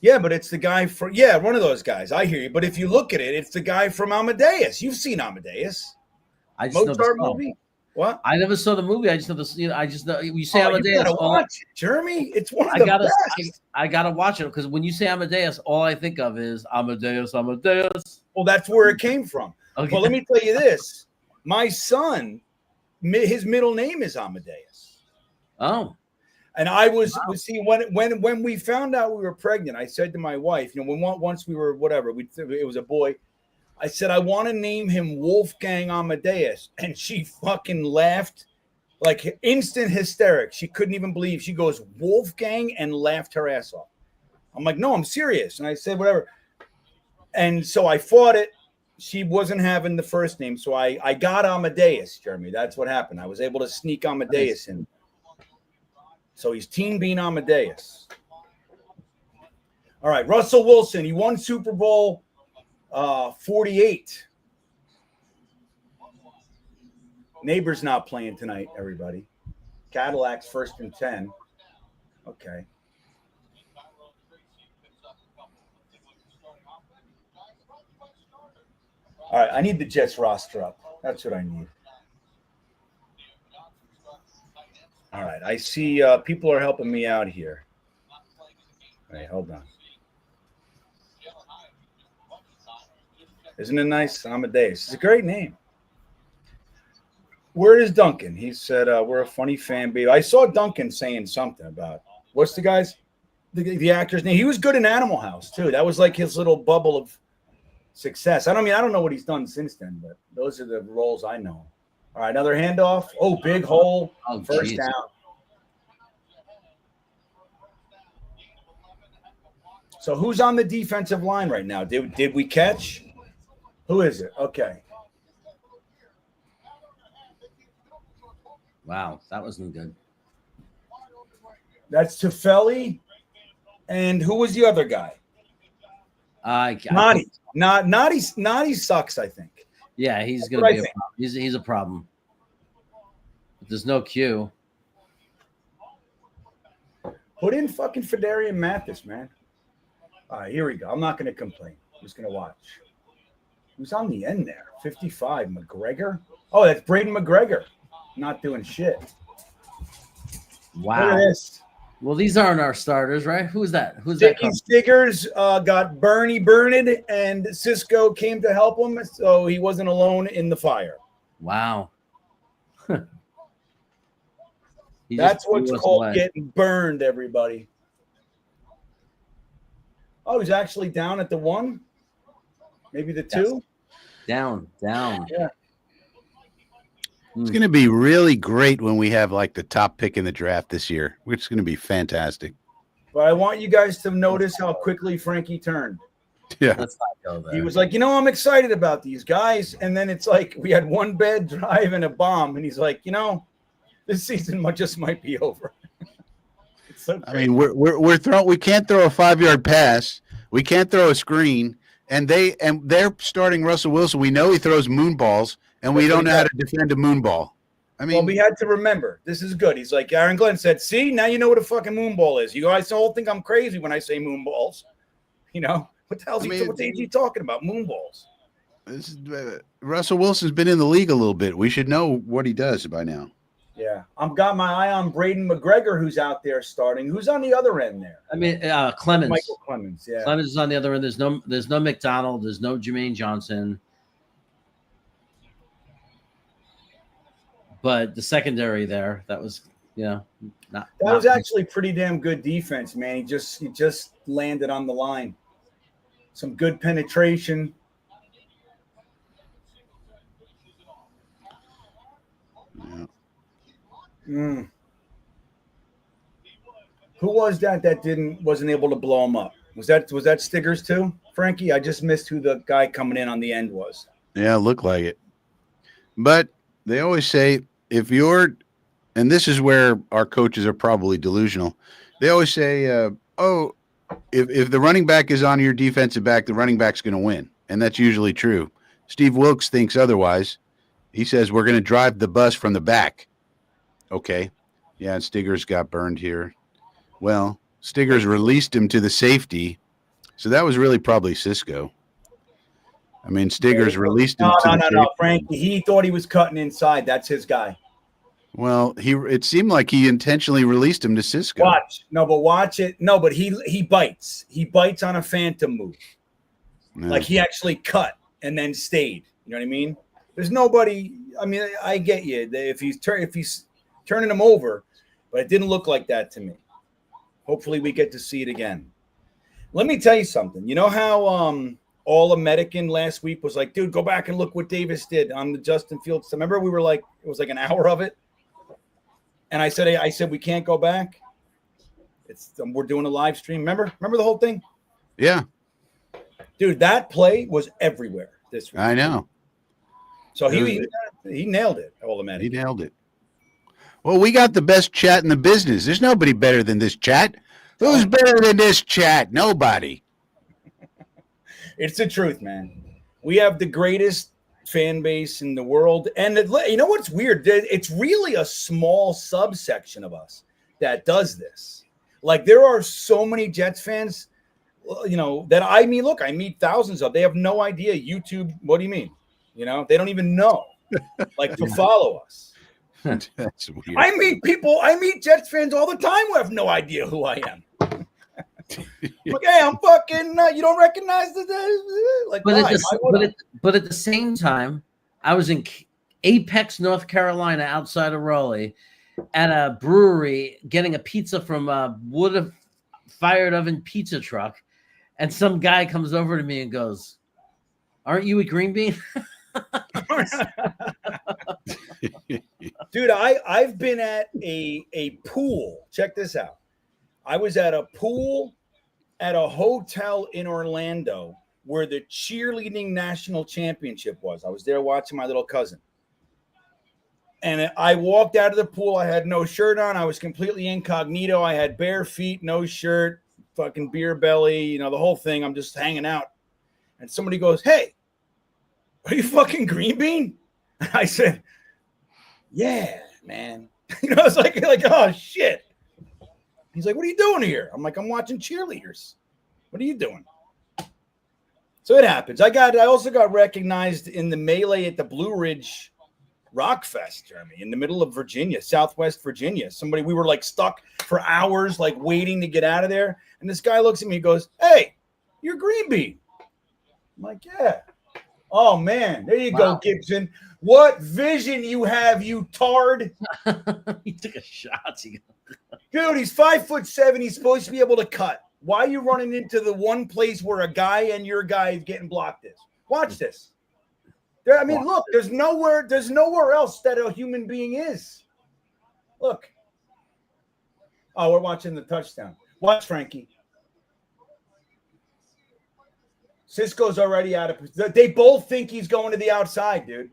Yeah, but it's the guy one of those guys. I hear you. But if you look at it, it's the guy from Amadeus. You've seen Amadeus. I just Mozart movie. What? I never saw the movie. I just know this. I just know you say Amadeus. You gotta watch it, Jeremy. It's one of the best. I gotta watch it because when you say Amadeus, all I think of is Amadeus. Well, that's where it came from. Okay. Well, let me tell you this. My son, his middle name is Amadeus. Oh. And I was see when we found out we were pregnant, I said to my wife, once we were whatever, it was a boy. I said, I want to name him Wolfgang Amadeus. And she fucking laughed, like instant hysterics. She couldn't even believe. She goes, Wolfgang, and laughed her ass off. I'm like, no, I'm serious. And I said, whatever. And so I fought it. She wasn't having the first name. So I got Amadeus, Jeremy. That's what happened. I was able to sneak Amadeus in. So he's Teen Bean Amadeus. All right, Russell Wilson. He won Super Bowl 48. Neighbors not playing tonight, everybody. Cadillac's 1st and 10. Okay. All right, I need the Jets roster up. That's what I need. All right, I see people are helping me out here. All right, hold on. Isn't it nice? Amadeus. It's a great name. Where is Duncan? He said, we're a funny fan, baby. I saw Duncan saying something about, what's the guy's, the actor's name? He was good in Animal House, too. That was like his little bubble of success. I don't know what he's done since then, but those are the roles I know. All right, another handoff. Oh, big hole. First down. So who's on the defensive line right now? Did we catch? Who is it? Okay. Wow, that wasn't good. That's Tefeli. And who was the other guy? Nadi. Nadi sucks, I think. Yeah, he's going to be a problem. He's a problem. But there's no Q. Put in fucking Fedarian Mathis, man. All right, here we go. I'm not going to complain. I'm just going to watch. Who's on the end there? 55. McGregor? Oh, that's Braden McGregor. Not doing shit. Wow. Look at this. Well, these aren't our starters, right? Who's that? Stiggers got Bernie burned, and Cisco came to help him, so he wasn't alone in the fire. Wow. That's what's called getting burned, everybody. Oh, he's actually down at the 1? Maybe the 2? Down. Yeah. It's going to be really great when we have like the top pick in the draft this year, which is going to be fantastic. But I want you guys to notice how quickly Frankie turned. Yeah. Let's not go there. He was like, I'm excited about these guys. And then it's like we had one bad drive and a bomb. And he's like, this season just might be over. I mean, we can't throw a 5-yard pass. We can't throw a screen, and they're starting Russell Wilson. We know he throws moon balls, and we don't know how to defend a moon ball. I mean, well, we had to remember this is good. He's like Aaron Glenn said. See, now you know what a fucking moon ball is. You guys all think I'm crazy when I say moon balls. You know what the hell's he talking about? Moon balls. Russell Wilson's been in the league a little bit. We should know what he does by now. Yeah, I've got my eye on Braden McGregor, who's out there starting. Who's on the other end there? I mean, Clemens. Michael Clemens. Yeah, Clemens is on the other end. There's no McDonald. There's no Jermaine Johnson. But the secondary there, that was, that was actually pretty damn good defense, man. He just landed on the line. Some good penetration. Yeah. Who was that wasn't able to blow him up? Was that Stiggers too, Frankie? I just missed who the guy coming in on the end was. Yeah, looked like it. But they always say, and this is where our coaches are probably delusional. They always say, if the running back is on your defensive back, the running back's going to win. And that's usually true. Steve Wilkes thinks otherwise. He says, we're going to drive the bus from the back. Okay. Yeah, and Stiggers got burned here. Well, Stiggers released him to the safety. So that was really probably Cisco. I mean, Stiggers released him. No, Frankie. He thought he was cutting inside. That's his guy. Well, it seemed like he intentionally released him to Cisco. Watch it. No, but he bites. He bites on a phantom move. Yeah. Like he actually cut and then stayed. You know what I mean? There's nobody. I mean, I get you. If he's turning him over, but it didn't look like that to me. Hopefully, we get to see it again. Let me tell you something. You know how All-American last week was like, dude, go back and look what Davis did on the Justin Fields. Remember, we were like, it was like an hour of it. And I said, we can't go back. We're doing a live stream. Remember the whole thing? Yeah. Dude, that play was everywhere this week. I know. So he nailed it, All-American. He nailed it. Well, we got the best chat in the business. There's nobody better than this chat. Who's better than this chat? Nobody. It's the truth, man. We have the greatest fan base in the world. And you know what's weird? It's really a small subsection of us that does this. Like there are so many Jets fans, that I meet thousands of. They have no idea YouTube. What do you mean? They don't even know, to follow us. That's weird. I meet Jets fans all the time who have no idea who I am. Like, hey, I'm fucking. You don't recognize the like. But at the same time, I was in Apex, North Carolina, outside of Raleigh, at a brewery getting a pizza from a fired oven pizza truck, and some guy comes over to me and goes, "Aren't you a GreenBean?" Dude, I've been at a pool. Check this out. I was at a pool at a hotel in Orlando where the cheerleading national championship was. I was there watching my little cousin. And I walked out of the pool. I had no shirt on. I was completely incognito. I had bare feet, no shirt, fucking beer belly, the whole thing. I'm just hanging out. And somebody goes, "Hey, are you fucking GreenBean?" And I said, "Yeah, man." It's like, oh, shit. He's like, "What are you doing here?" I'm like, "I'm watching cheerleaders." "What are you doing?" So it happens. I also got recognized in the melee at the Blue Ridge Rock Fest, Jeremy, in the middle of Virginia, Southwest Virginia. We were stuck for hours, waiting to get out of there. And this guy looks at me and goes, "Hey, you're GreenBean." I'm like, "Yeah." "Oh, man, there you go, Gibson. What vision you have, you tard." He took a shot. Dude, he's 5'7". He's supposed to be able to cut. Why are you running into the one place where a guy and your guy is getting blocked is? Watch this. Look, there's nowhere else that a human being is. Look. Oh, we're watching the touchdown. Watch, Frankie. Cisco's already out of. They both think he's going to the outside, dude.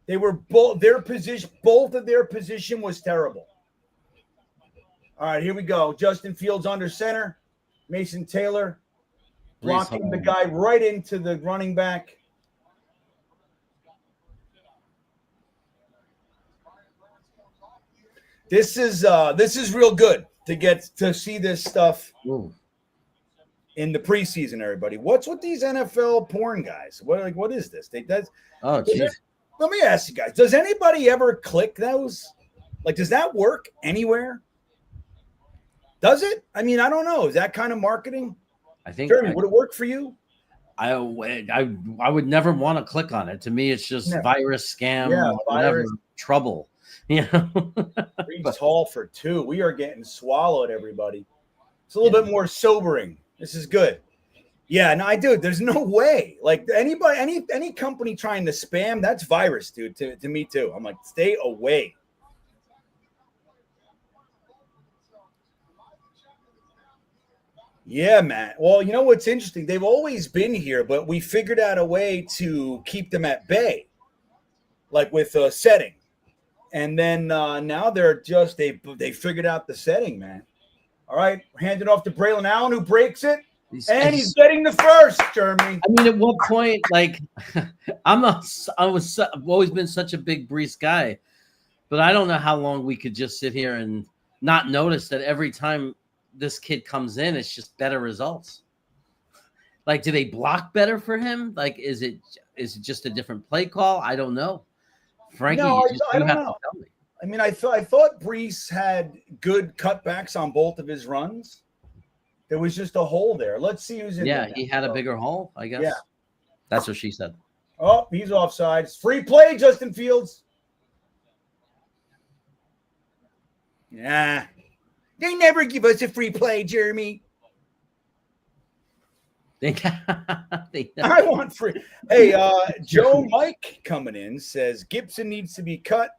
They were both their position. Both of their position was terrible. All right, here we go. Justin Fields under center. Mason Taylor blocking the guy right into the running back. This is real good to get to see this stuff in the preseason. Everybody, what's with these NFL porn guys? What is this? Oh, jeez. Let me ask you guys: does anybody ever click those? Like, does that work anywhere? Does it? I mean, I don't know. Is that kind of marketing? I think. Jeremy, would it work for you? I would never want to click on it. To me, it's just virus, scam, whatever, trouble. Brees Hall for 2. We are getting swallowed, everybody. It's a little bit more sobering. This is good. Yeah, no, dude, there's no way. Like anybody, any company trying to spam, that's virus, dude. To me too. I'm like, stay away. Yeah, man. Well, you know what's interesting? They've always been here, but we figured out a way to keep them at bay, like with a setting. And then now they're just they figured out the setting, man. All right, hand it off to Braylon Allen, who breaks it, and he's getting the first, Jeremy. I mean, at what point, like, I've always been such a big Brees guy, but I don't know how long we could just sit here and not notice that every time this kid comes in, it's just better results. Like, do they block better for him? Like, is it just a different play call? I don't know. Frankie, no, I don't know. Tell me. I mean, I thought Brees had good cutbacks on both of his runs. There was just a hole there. Let's see who's in there. Yeah, he had a bigger hole, I guess. Yeah. That's what she said. Oh, he's offside. Free play, Justin Fields. Yeah. They never give us a free play, Jeremy. I want free. Hey, Joe Mike coming in says Gibson needs to be cut.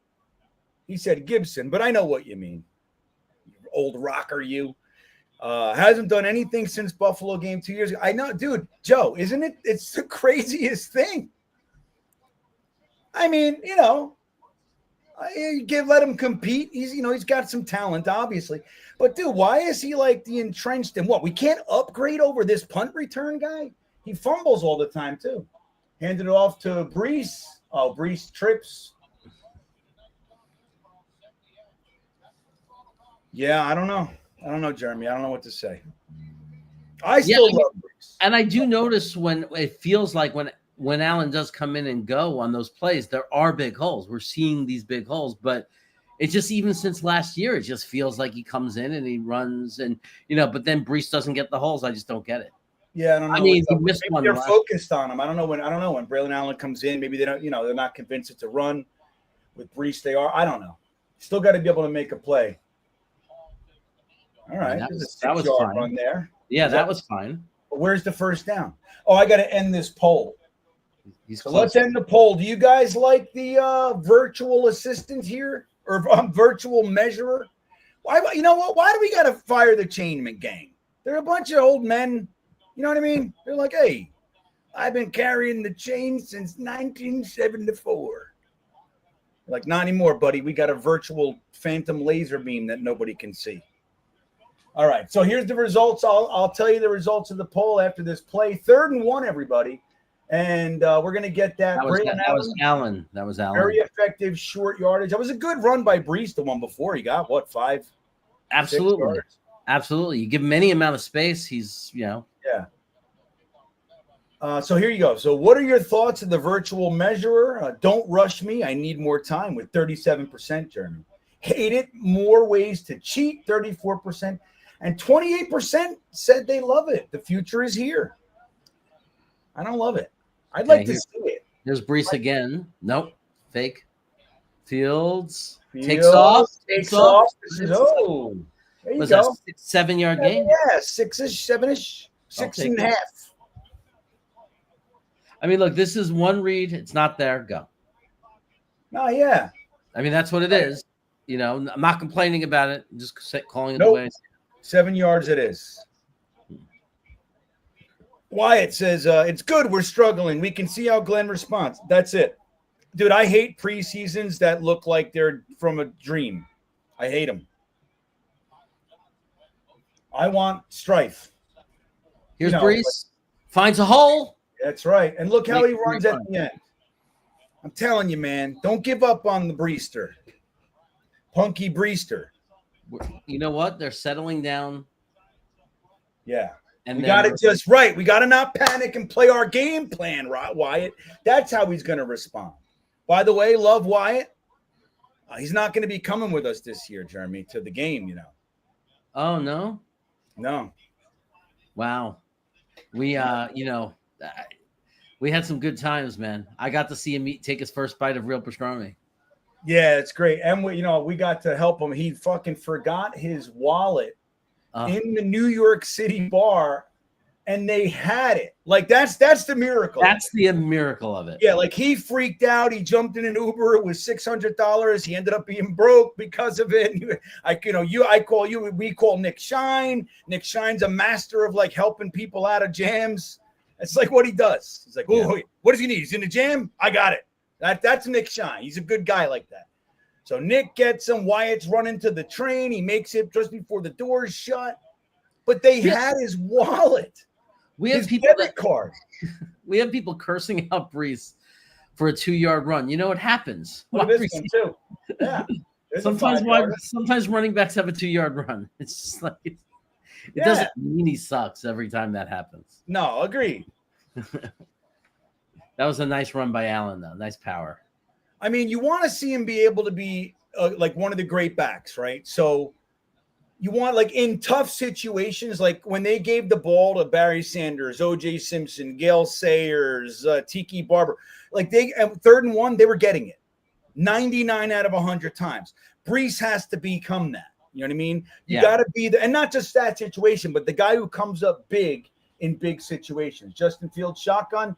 He said Gibson, but I know what you mean. Old rocker, you. Hasn't done anything since Buffalo game 2 years ago. I know, dude. Joe, isn't it? It's the craziest thing. I mean, let him compete. He's got some talent, obviously. But dude, why is he like the entrenched in what? We can't upgrade over this punt return guy. He fumbles all the time too. Handed it off to Brees. Oh, Brees trips. Yeah, I don't know, Jeremy. I don't know what to say. I still love Brees. And I do notice when it feels like when Allen does come in and go on those plays, there are big holes. We're seeing these big holes, but it's just even since last year, it just feels like he comes in and he runs and, but then Brees doesn't get the holes. I just don't get it. Yeah, I don't know. I mean, he missed one. They're focused on him. I don't know when Braylon Allen comes in, maybe they don't, they're not convinced it's a run. With Brees, they are. I don't know. Still got to be able to make a play. All right. That was fine. Run there. Yeah, that was fine. But where's the first down? Oh, I got to end this poll. So let's end the poll. Do you guys like the virtual assistant here or virtual measurer? Why? You know what? Why do we got to fire the chainment gang? They're a bunch of old men. You know what I mean? They're like, hey, I've been carrying the chain since 1974. Like, not anymore, buddy. We got a virtual phantom laser beam that nobody can see. All right. So here's the results. I'll tell you the results of the poll after this play. 3rd and 1, everybody. And we're going to get that. That was Allen. That was Allen. Very effective short yardage. That was a good run by Brees, the one before. He got, 5? Absolutely. Absolutely. You give him any amount of space, he's, Yeah. So here you go. So what are your thoughts of the virtual measurer? Don't rush me. I need more time with 37%, Jeremy. Hate it. More ways to cheat, 34%. And 28% said they love it. The future is here. I don't love it. I'd like to see it. Here's Brees again. Nope. Fake. Fields. Takes off. Oh, there you was go. That 7-yard gain? Yeah, 6-ish, 7-ish, 6.5. I mean, look, this is one read. It's not there. Go. Oh, yeah. I mean, that's what it is. I'm not complaining about it. I'm just calling it the way. 7 yards it is. Wyatt says, it's good. We're struggling. We can see how Glenn responds. That's it. Dude, I hate preseasons that look like they're from a dream. I hate them. I want strife. Here's Brees. Finds a hole. That's right. And look how he runs at the end. I'm telling you, man, don't give up on the Breester. Punky Breester. You know what? They're settling down. Yeah. And we got it just right. We got to not panic and play our game plan, right, Wyatt? That's how he's going to respond. By the way, love Wyatt. He's not going to be coming with us this year, Jeremy, to the game, you know. Oh, no? No. Wow. We, we had some good times, man. I got to see him take his first bite of real pastrami. Yeah, it's great. And we got to help him. He fucking forgot his wallet in the New York City bar, and they had it. Like that's the miracle. That's the miracle of it. Yeah, like he freaked out. He jumped in an Uber. It was $600. He ended up being broke because of it. I call you. We call Nick Shine. Nick Shine's a master of like helping people out of jams. It's like what he does. He's like, oh, wait, what does he need? He's in the jam. I got it. That's Nick Shine. He's a good guy like that. So Nick gets him. Wyatt's running to the train. He makes it just before the doors shut. But they had his wallet. We have people debit card. We have people cursing out Brees for a 2-yard run. You know, it happens. Well, this one too. Yeah. Sometimes running backs have a 2-yard run. It's just like it doesn't mean he sucks every time that happens. No, agreed. That was a nice run by Allen, though. Nice power. I mean, you want to see him be able to be like one of the great backs, right? So you want, like, in tough situations, like when they gave the ball to Barry Sanders, O.J. Simpson, Gale Sayers, Tiki Barber, like at 3rd and 1, they were getting it 99 out of 100 times. Brees has to become that. You know what I mean? You got to be and not just that situation, but the guy who comes up big in big situations. Justin Fields shotgun.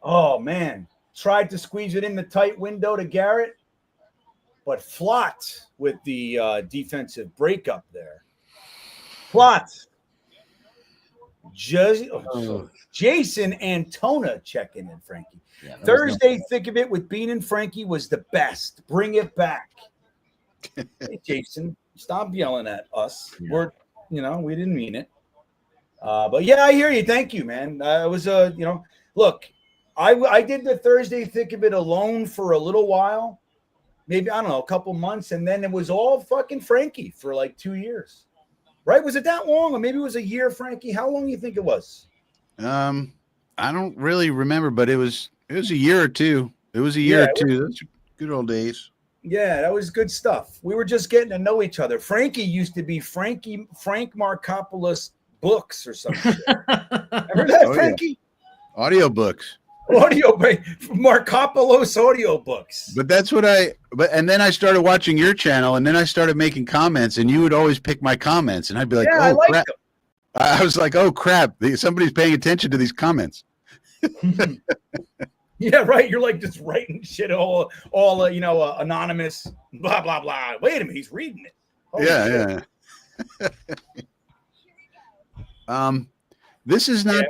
Oh, man. Tried to squeeze it in the tight window to Garrett, but flopped with the defensive breakup there. Flopped. Jason Antona checking in, Frankie. Yeah, Thursday, thick of it with Bean and Frankie was the best. Bring it back. Hey, Jason, stop yelling at us. Yeah. We didn't mean it. But yeah, I hear you. Thank you, man. It was look, I did the Thursday thick of it alone for a little while, maybe, I don't know, a couple months. And then it was all fucking Frankie for like 2 years, right? Was it that long? Or maybe it was a year, Frankie. How long do you think it was? I don't really remember, but it was a year or two. It was a year or two. Those good old days. Yeah, that was good stuff. We were just getting to know each other. Frankie used to be Frank Markopoulos Books or something. Remember that, Frankie? Yeah. Audiobooks. Markopoulos audiobooks. But that's what and then I started watching your channel, and then I started making comments, and you would always pick my comments, and I'd be like, oh, crap. I was like, oh, crap. Somebody's paying attention to these comments. Yeah, right. You're like just writing shit all anonymous, blah, blah, blah. Wait a minute. He's reading it. Holy shit. This has not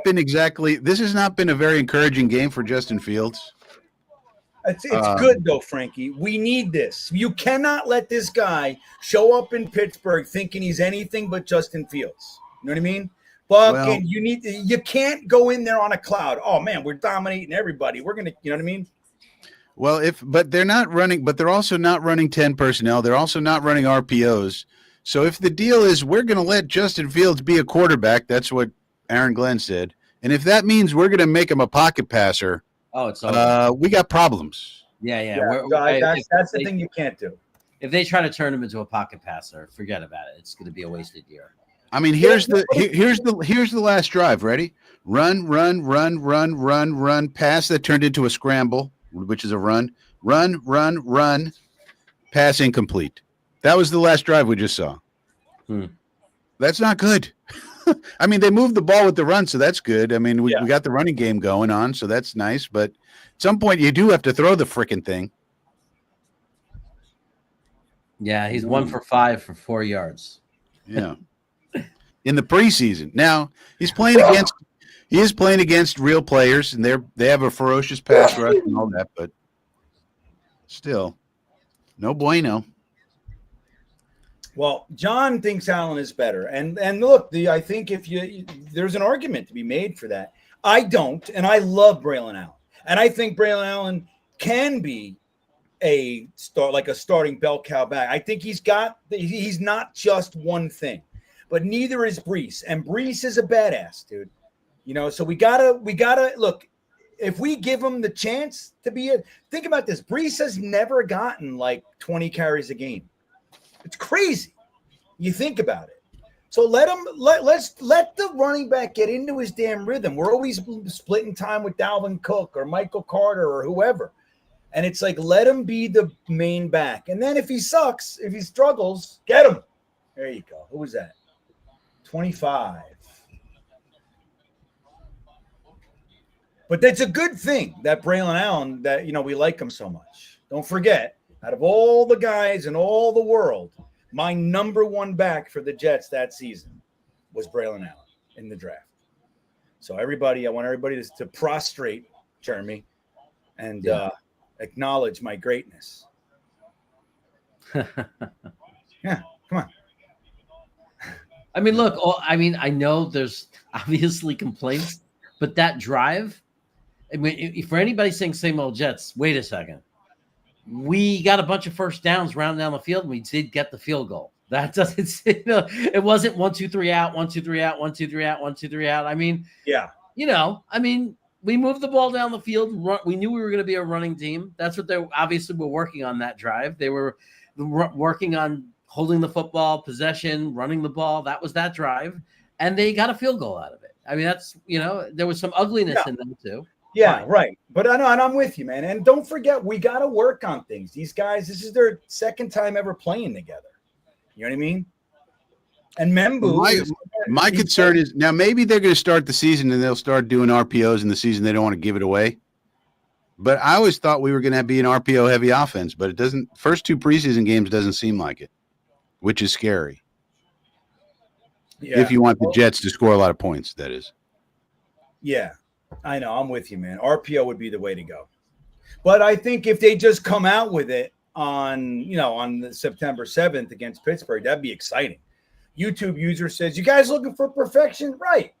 been a very encouraging game for Justin Fields. It's good, though, Frankie. We need this. You cannot let this guy show up in Pittsburgh thinking he's anything but Justin Fields. You know what I mean? But you can't go in there on a cloud. Oh, man, we're dominating everybody. We're going to, you know what I mean? Well, they're also not running 10 personnel. They're also not running RPOs. So if the deal is we're going to let Justin Fields be a quarterback, that's what Aaron Glenn said. And if that means we're going to make him a pocket passer, we got problems. Yeah. That's the thing you can't do. If they try to turn him into a pocket passer, forget about it. It's going to be a wasted year. I mean, here's the last drive. Ready? Run, pass that turned into a scramble, which is a run. Run, pass incomplete. That was the last drive we just saw. That's not good. I mean, they moved the ball with the run, so that's good. I mean, we got the running game going on, so that's nice. But at some point, you do have to throw the freaking thing. Yeah, he's 1 for 5 for 4 yards. Yeah. In the preseason. Now, he is playing against real players, and they have a ferocious pass rush and all that, but still, no bueno. Well, John thinks Allen is better, and look, I think there's an argument to be made for that. I don't, and I love Braylon Allen. And I think Braylon Allen can be a starting bell cow back. I think he's not just one thing, but neither is Breece. And Breece is a badass, dude. So we gotta look. If we give him the chance to be think about this. Breece has never gotten like 20 carries a game. It's crazy. You think about it. So let's let the running back get into his damn rhythm. We're always splitting time with Dalvin Cook or Michael Carter or whoever. And it's like, let him be the main back. And then if he sucks, if he struggles, get him. There you go. Who was that? 25. But that's a good thing that Braylon Allen, that, we like him so much. Don't forget, out of all the guys in all the world, my number one back for the Jets that season was Braylon Allen in the draft. So I want everybody to prostrate, Jeremy, and acknowledge my greatness. Yeah, come on. I mean, look, I know there's obviously complaints, but that drive, I mean, for anybody saying same old Jets, wait a second. We got a bunch of first downs rounding down the field, and we did get the field goal. That doesn't, it wasn't 1, 2, 3 out, 1, 2, 3 out, 1, 2, 3 out, 1, 2, 3 out. I mean, yeah, we moved the ball down the field. We knew we were going to be a running team. That's what they obviously were working on that drive. They were working on holding the football, possession, running the ball. That was that drive. And they got a field goal out of it. I mean, that's, there was some ugliness in them too. Yeah, fine. Right. But I know, and I'm with you, man. And don't forget, we got to work on things. These guys, this is their second time ever playing together. You know what I mean? And Membu. My concern is now maybe they're going to start the season and they'll start doing RPOs in the season. They don't want to give it away. But I always thought we were going to be an RPO heavy offense, but it doesn't. First 2 preseason games doesn't seem like it, which is scary. Yeah. If you want the Jets to score a lot of points, that is. Yeah, I know. I'm with you, man. RPO would be the way to go. But I think if they just come out with it on the September 7th against Pittsburgh, that'd be exciting. YouTube user says, you guys looking for perfection? Right.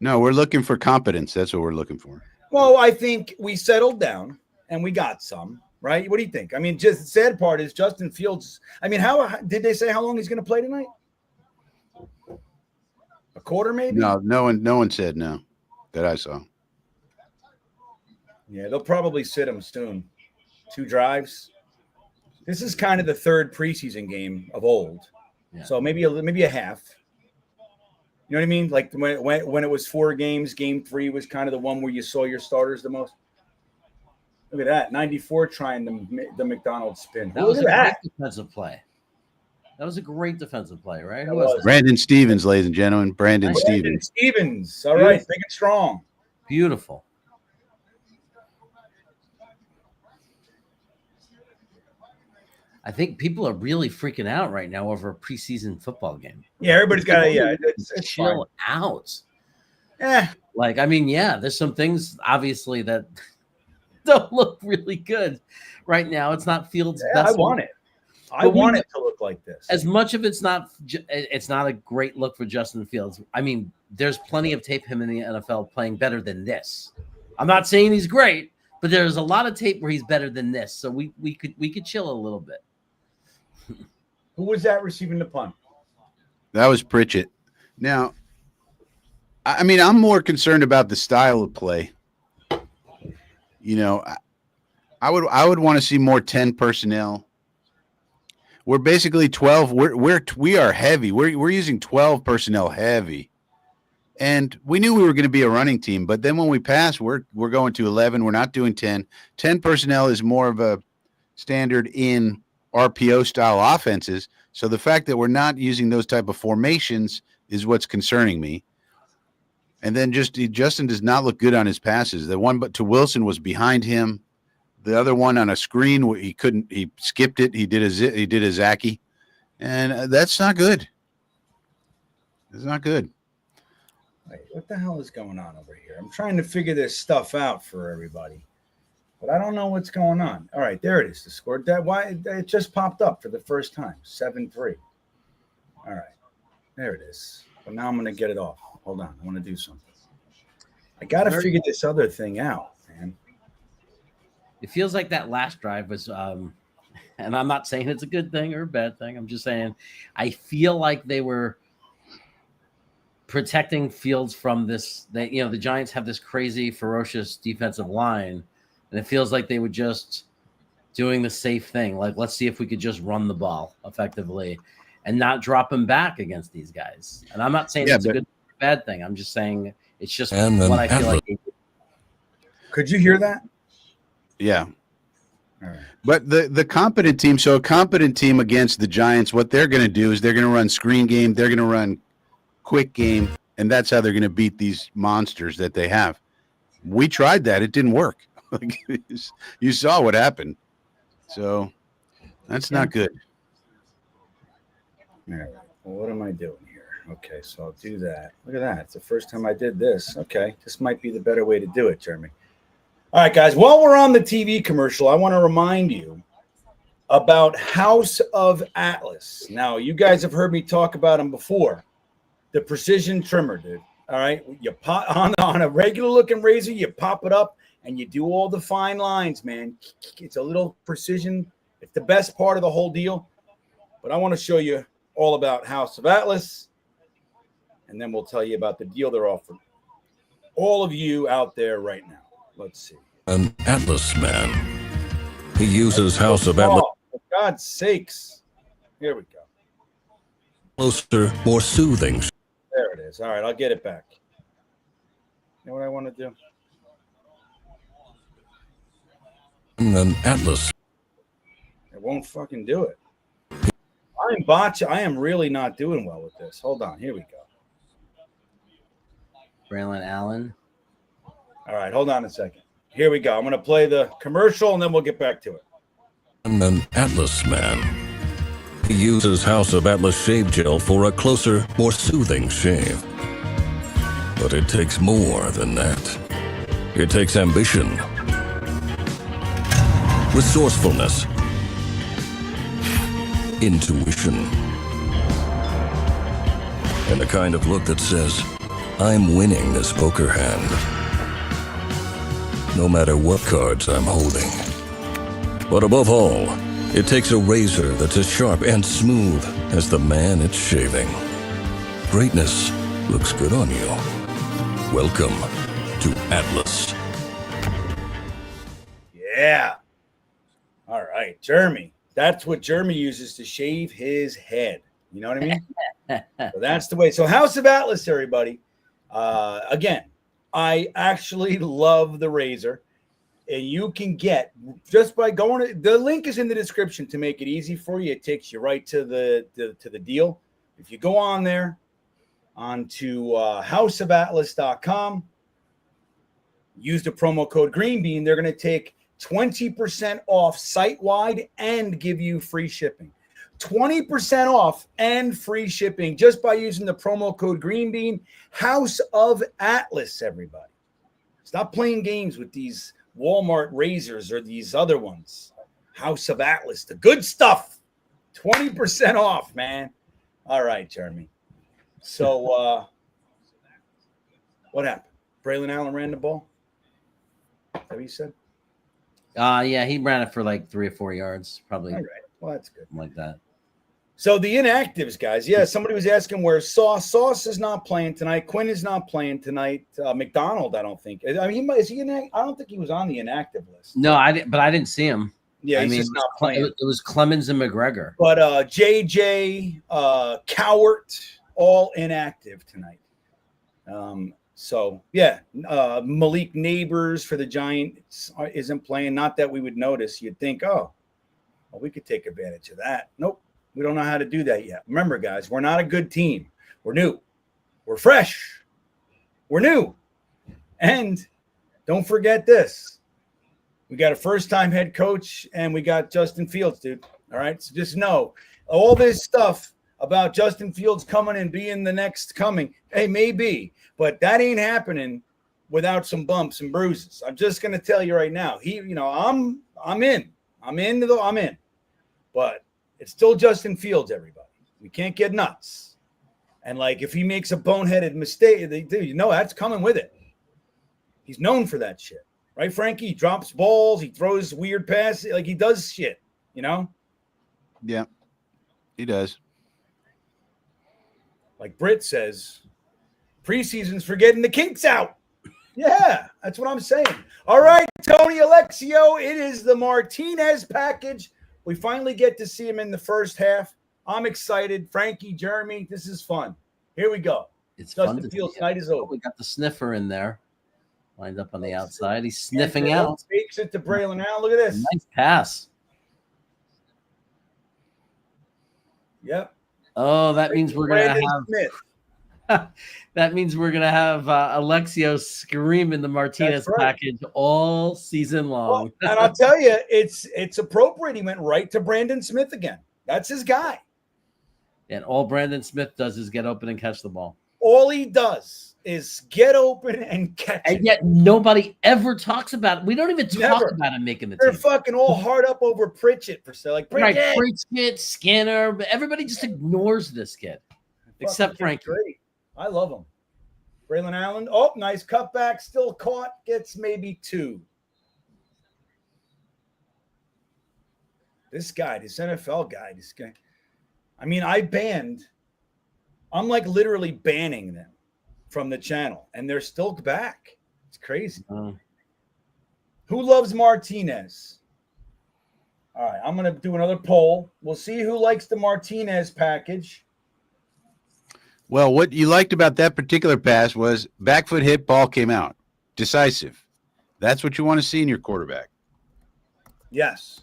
No, we're looking for competence. That's what we're looking for. Well, I think we settled down and we got some, right? What do you think? I mean, just the sad part is Justin Fields. I mean, how did they say how long he's going to play tonight? A quarter, maybe? No one said no that I saw. Yeah, they'll probably sit him soon. 2 drives. This is kind of the third preseason game of old. Yeah. So maybe a half. You know what I mean? Like when it was 4 games, game 3 was kind of the one where you saw your starters the most. Look at that. 94 trying the McDonald's spin. That was a great defensive play. That was a great defensive play, right? Who was Brandon Stevens, ladies and gentlemen. Brandon Stevens. All right. Big and strong. Beautiful. I think people are really freaking out right now over a preseason football game. Yeah, everybody's got to, it's chill out. Yeah. There's some things obviously that don't look really good right now. It's not Fields' best. I want it. I want it to look like this. As much of it's not a great look for Justin Fields. I mean, there's plenty of tape him in the NFL playing better than this. I'm not saying he's great, but there's a lot of tape where he's better than this. So we could chill a little bit. Who was that receiving the punt? That was Pritchett. Now, I mean, I'm more concerned about the style of play. I would want to see more 10 personnel. We're basically 12. We are heavy. We're using 12 personnel heavy, and we knew we were going to be a running team. But then when we pass, we're going to 11. We're not doing 10. 10 personnel is more of a standard in RPO style offenses. So the fact that we're not using those type of formations is what's concerning me. And then Justin does not look good on his passes. The one to Wilson was behind him. The other one on a screen where he skipped it. He did a Zachy, and that's not good. It's not good. Wait, what the hell is going on over here? I'm trying to figure this stuff out for everybody, but I don't know what's going on. All right, there it is. The score. It just popped up for the first time. 7-3. All right, there it is. But now I'm going to get it off. Hold on. I want to do something. I got to figure this other thing out, man. It feels like that last drive was, and I'm not saying it's a good thing or a bad thing. I'm just saying I feel like they were protecting Fields from this. That the Giants have this crazy, ferocious defensive line, and it feels like they were just doing the safe thing. Like, let's see if we could just run the ball effectively and not drop him back against these guys. And I'm not saying it's a good or bad thing. I'm just saying it's just what I feel like. Could you hear that? Yeah. All right. But the competent team, so a competent team against the Giants, what they're going to do is they're going to run screen game, they're going to run quick game, and that's how they're going to beat these monsters that they have. We tried that. It didn't work. You saw what happened. So that's not good. All right. Well, what am I doing here? Okay, so I'll do that. Look at that. It's the first time I did this. Okay, this might be the better way to do it, Jeremy. All right, guys, while we're on the TV commercial, I want to remind you about House of Atlas. Now, you guys have heard me talk about them before. The precision trimmer, dude. All right, you pop on a regular-looking razor, you pop it up, and you do all the fine lines, man. It's a little precision. It's the best part of the whole deal. But I want to show you all about House of Atlas, and then we'll tell you about the deal they're offering. All of you out there right now. Let's see. An Atlas man. He uses House of Atlas. For God's sakes. Here we go. Closer, more soothing. There it is. All right, I'll get it back. You know what I want to do? An Atlas. It won't fucking do it. I am really not doing well with this. Hold on. Here we go. Braylon Allen. All right, hold on a second. Here we go. I'm going to play the commercial, and then we'll get back to it. An Atlas man. He uses House of Atlas shave gel for a closer, more soothing shave. But it takes more than that. It takes ambition, resourcefulness, intuition, and a kind of look that says, I'm winning this poker hand. No matter what cards I'm holding. But above all, it takes a razor that's as sharp and smooth as the man it's shaving. Greatness looks good on you. Welcome to Atlas. Yeah. All right, Jeremy. That's what Jeremy uses to shave his head. You know what I mean? So that's the way. So House of Atlas, everybody. Again, I actually love the razor, and you can get just by going to the link is in the description to make it easy for you. It takes you right to the deal. If you go on there onto houseofatlas.com, use the promo code GreenBean, they're going to take 20% off site-wide and give you free shipping. 20% off and free shipping just by using the promo code GreenBean. House of Atlas, everybody. Stop playing games with these Walmart razors or these other ones. House of Atlas, the good stuff. 20% off, man. All right, Jeremy. So what happened? Braylon Allen ran the ball? Is that what you said? Yeah, he ran it for like 3 or 4 yards, probably. All right. Well, that's good. Like that. So the inactives, guys. Yeah, somebody was asking where Sauce. Sauce is not playing tonight. Quinn is not playing tonight. McDonald, I don't think. I mean, is he inactive? I don't think he was on the inactive list. No, I didn't. But I didn't see him. Yeah, he's just not playing. It was Clemens and McGregor. But JJ, Cowart, all inactive tonight. So yeah, Malik Neighbors for the Giants isn't playing. Not that we would notice. You'd think, oh, well, we could take advantage of that. Nope. We don't know how to do that yet. Remember, guys, we're not a good team. We're new. We're fresh. We're new. And don't forget this. We got a first-time head coach, and we got Justin Fields, dude. All right? So just know, all this stuff about Justin Fields coming and being the next coming, hey, maybe. But that ain't happening without some bumps and bruises. I'm just going to tell you right now. I'm in. I'm in. But it's still Justin Fields, everybody. We can't get nuts. And like, if he makes a boneheaded mistake, that's coming with it. He's known for that shit, right, Frankie? He drops balls, he throws weird passes, like he does shit, Yeah, he does. Like Britt says, preseason's for getting the kinks out. Yeah, that's what I'm saying. All right, Tony Alexio, it is the Martinez package. We finally get to see him in the first half. I'm excited. Frankie, Jeremy, this is fun. Here we go. It's Justin fun. Fields' night is over. We got the sniffer in there, lined up on the outside. He's sniffing out. Takes it to Braylon Allen. Look at this. Nice pass. Yep. Oh, that means we're gonna have Smith. that means we're gonna have Alexio screaming the Martinez package all season long. Well, and I'll tell you, it's appropriate. He went right to Brandon Smith again. That's his guy. And all Brandon Smith does is get open and catch the ball. All he does is get open and catch it. And yet nobody ever talks about it. We don't even talk about him making the They're team. fucking all hard up over Pritchett for so like Pritchett. Right, Pritchett, Skinner, but everybody just ignores this kid. Except Frankie. Great. I love him. Braylon Allen. Oh, nice cutback. Still caught. Gets maybe 2. This NFL guy, I mean, I'm like literally banning them from the channel, and they're still back. It's crazy. Who loves Martinez? All right, I'm going to do another poll. We'll see who likes the Martinez package. Well, what you liked about that particular pass was back foot hit, ball came out. Decisive. That's what you want to see in your quarterback. Yes.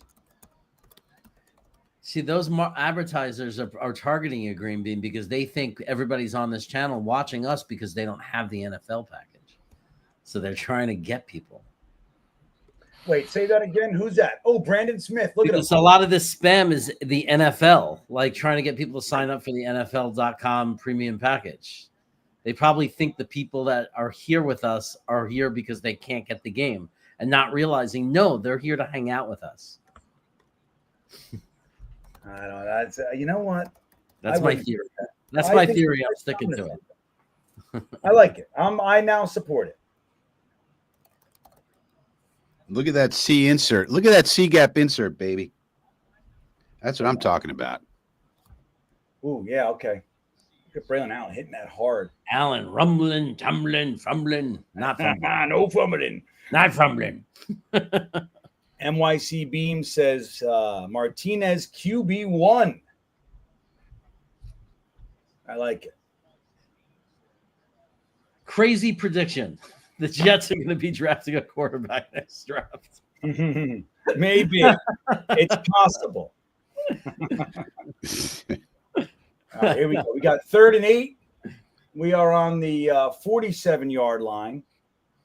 See, those advertisers are targeting you, GreenBean, because they think everybody's on this channel watching us because they don't have the NFL package. So they're trying to get people. Wait, say that again. Who's that? Oh, Brandon Smith. Look at him. So a lot of this spam is the NFL, like trying to get people to sign up for the NFL.com premium package. They probably think the people that are here with us are here because they can't get the game and not realizing, no, they're here to hang out with us. I don't know. That's you know what? That's my theory. That's my theory. I'm sticking to it. I like it. I now support it. Look at that C insert. Look at that C gap insert, baby. That's what I'm talking about. Ooh, yeah, okay. Look at Braylon Allen hitting that hard. Allen rumbling, tumbling, fumbling, not fumbling. No fumbling. Not fumbling. NYC Beam says Martinez QB1. I like it. Crazy prediction. The Jets are going to be drafting a quarterback next draft. Maybe. It's possible. All right, here we go. We got 3rd and 8. We are on the 47-yard line.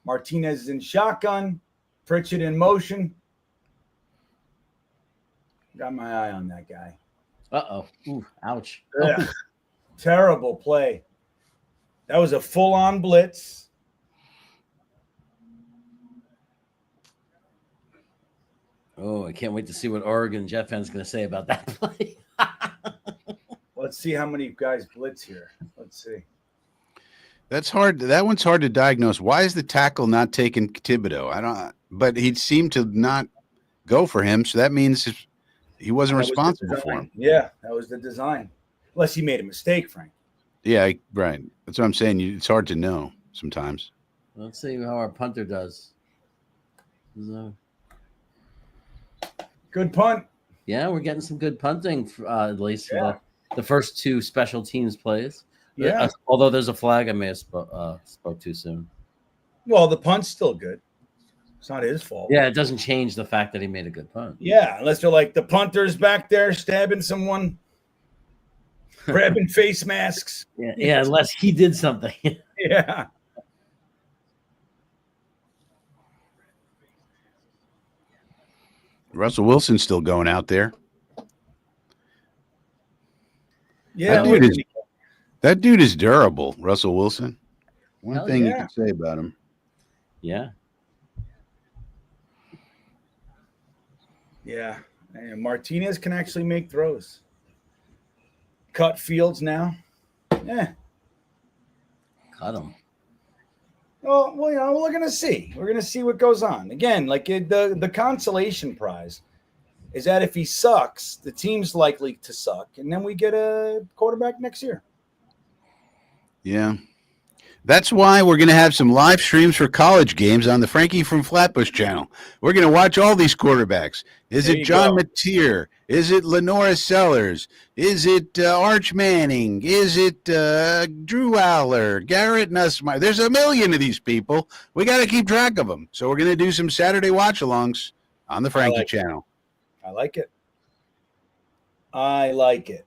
Martinez is in shotgun. Pritchett in motion. Got my eye on that guy. Uh-oh. Ooh, ouch. Ugh. Terrible play. That was a full-on blitz. Oh, I can't wait to see what Oregon Jetsfan's going to say about that play. Let's see how many guys blitz here. Let's see. That's hard. That one's hard to diagnose. Why is the tackle not taking Thibodeau? But he seemed to not go for him, so that means he wasn't responsible for him. Yeah, that was the design. Unless he made a mistake, Frank. Yeah, right. That's what I'm saying. It's hard to know sometimes. Let's see how our punter does. Good punt. Yeah, we're getting some good punting, at least for the first 2 special teams plays. Yeah. Although there's a flag, I may have spoke too soon. Well, the punt's still good. It's not his fault. Yeah, it doesn't change the fact that he made a good punt. Yeah, unless they're like the punter's back there stabbing someone, grabbing face masks. Yeah, unless he did something. Yeah. Russell Wilson's still going out there. Yeah, that dude is durable, Russell Wilson. One thing you can say about him. Yeah. Yeah. And Martinez can actually make throws. Cut fields now. Yeah. cut him. Well, we're gonna see. We're gonna see what goes on. Again, like the consolation prize is that if he sucks, the team's likely to suck, and then we get a quarterback next year. Yeah. That's why we're going to have some live streams for college games on the Frankie from Flatbush channel. We're going to watch all these quarterbacks. Is it John Mateer? Is it Lenora Sellers? Is it Arch Manning? Is it Drew Aller? Garrett Nussmeier? There's a million of these people. We got to keep track of them. So we're going to do some Saturday watch-alongs on the Frankie channel. I like it. I like it.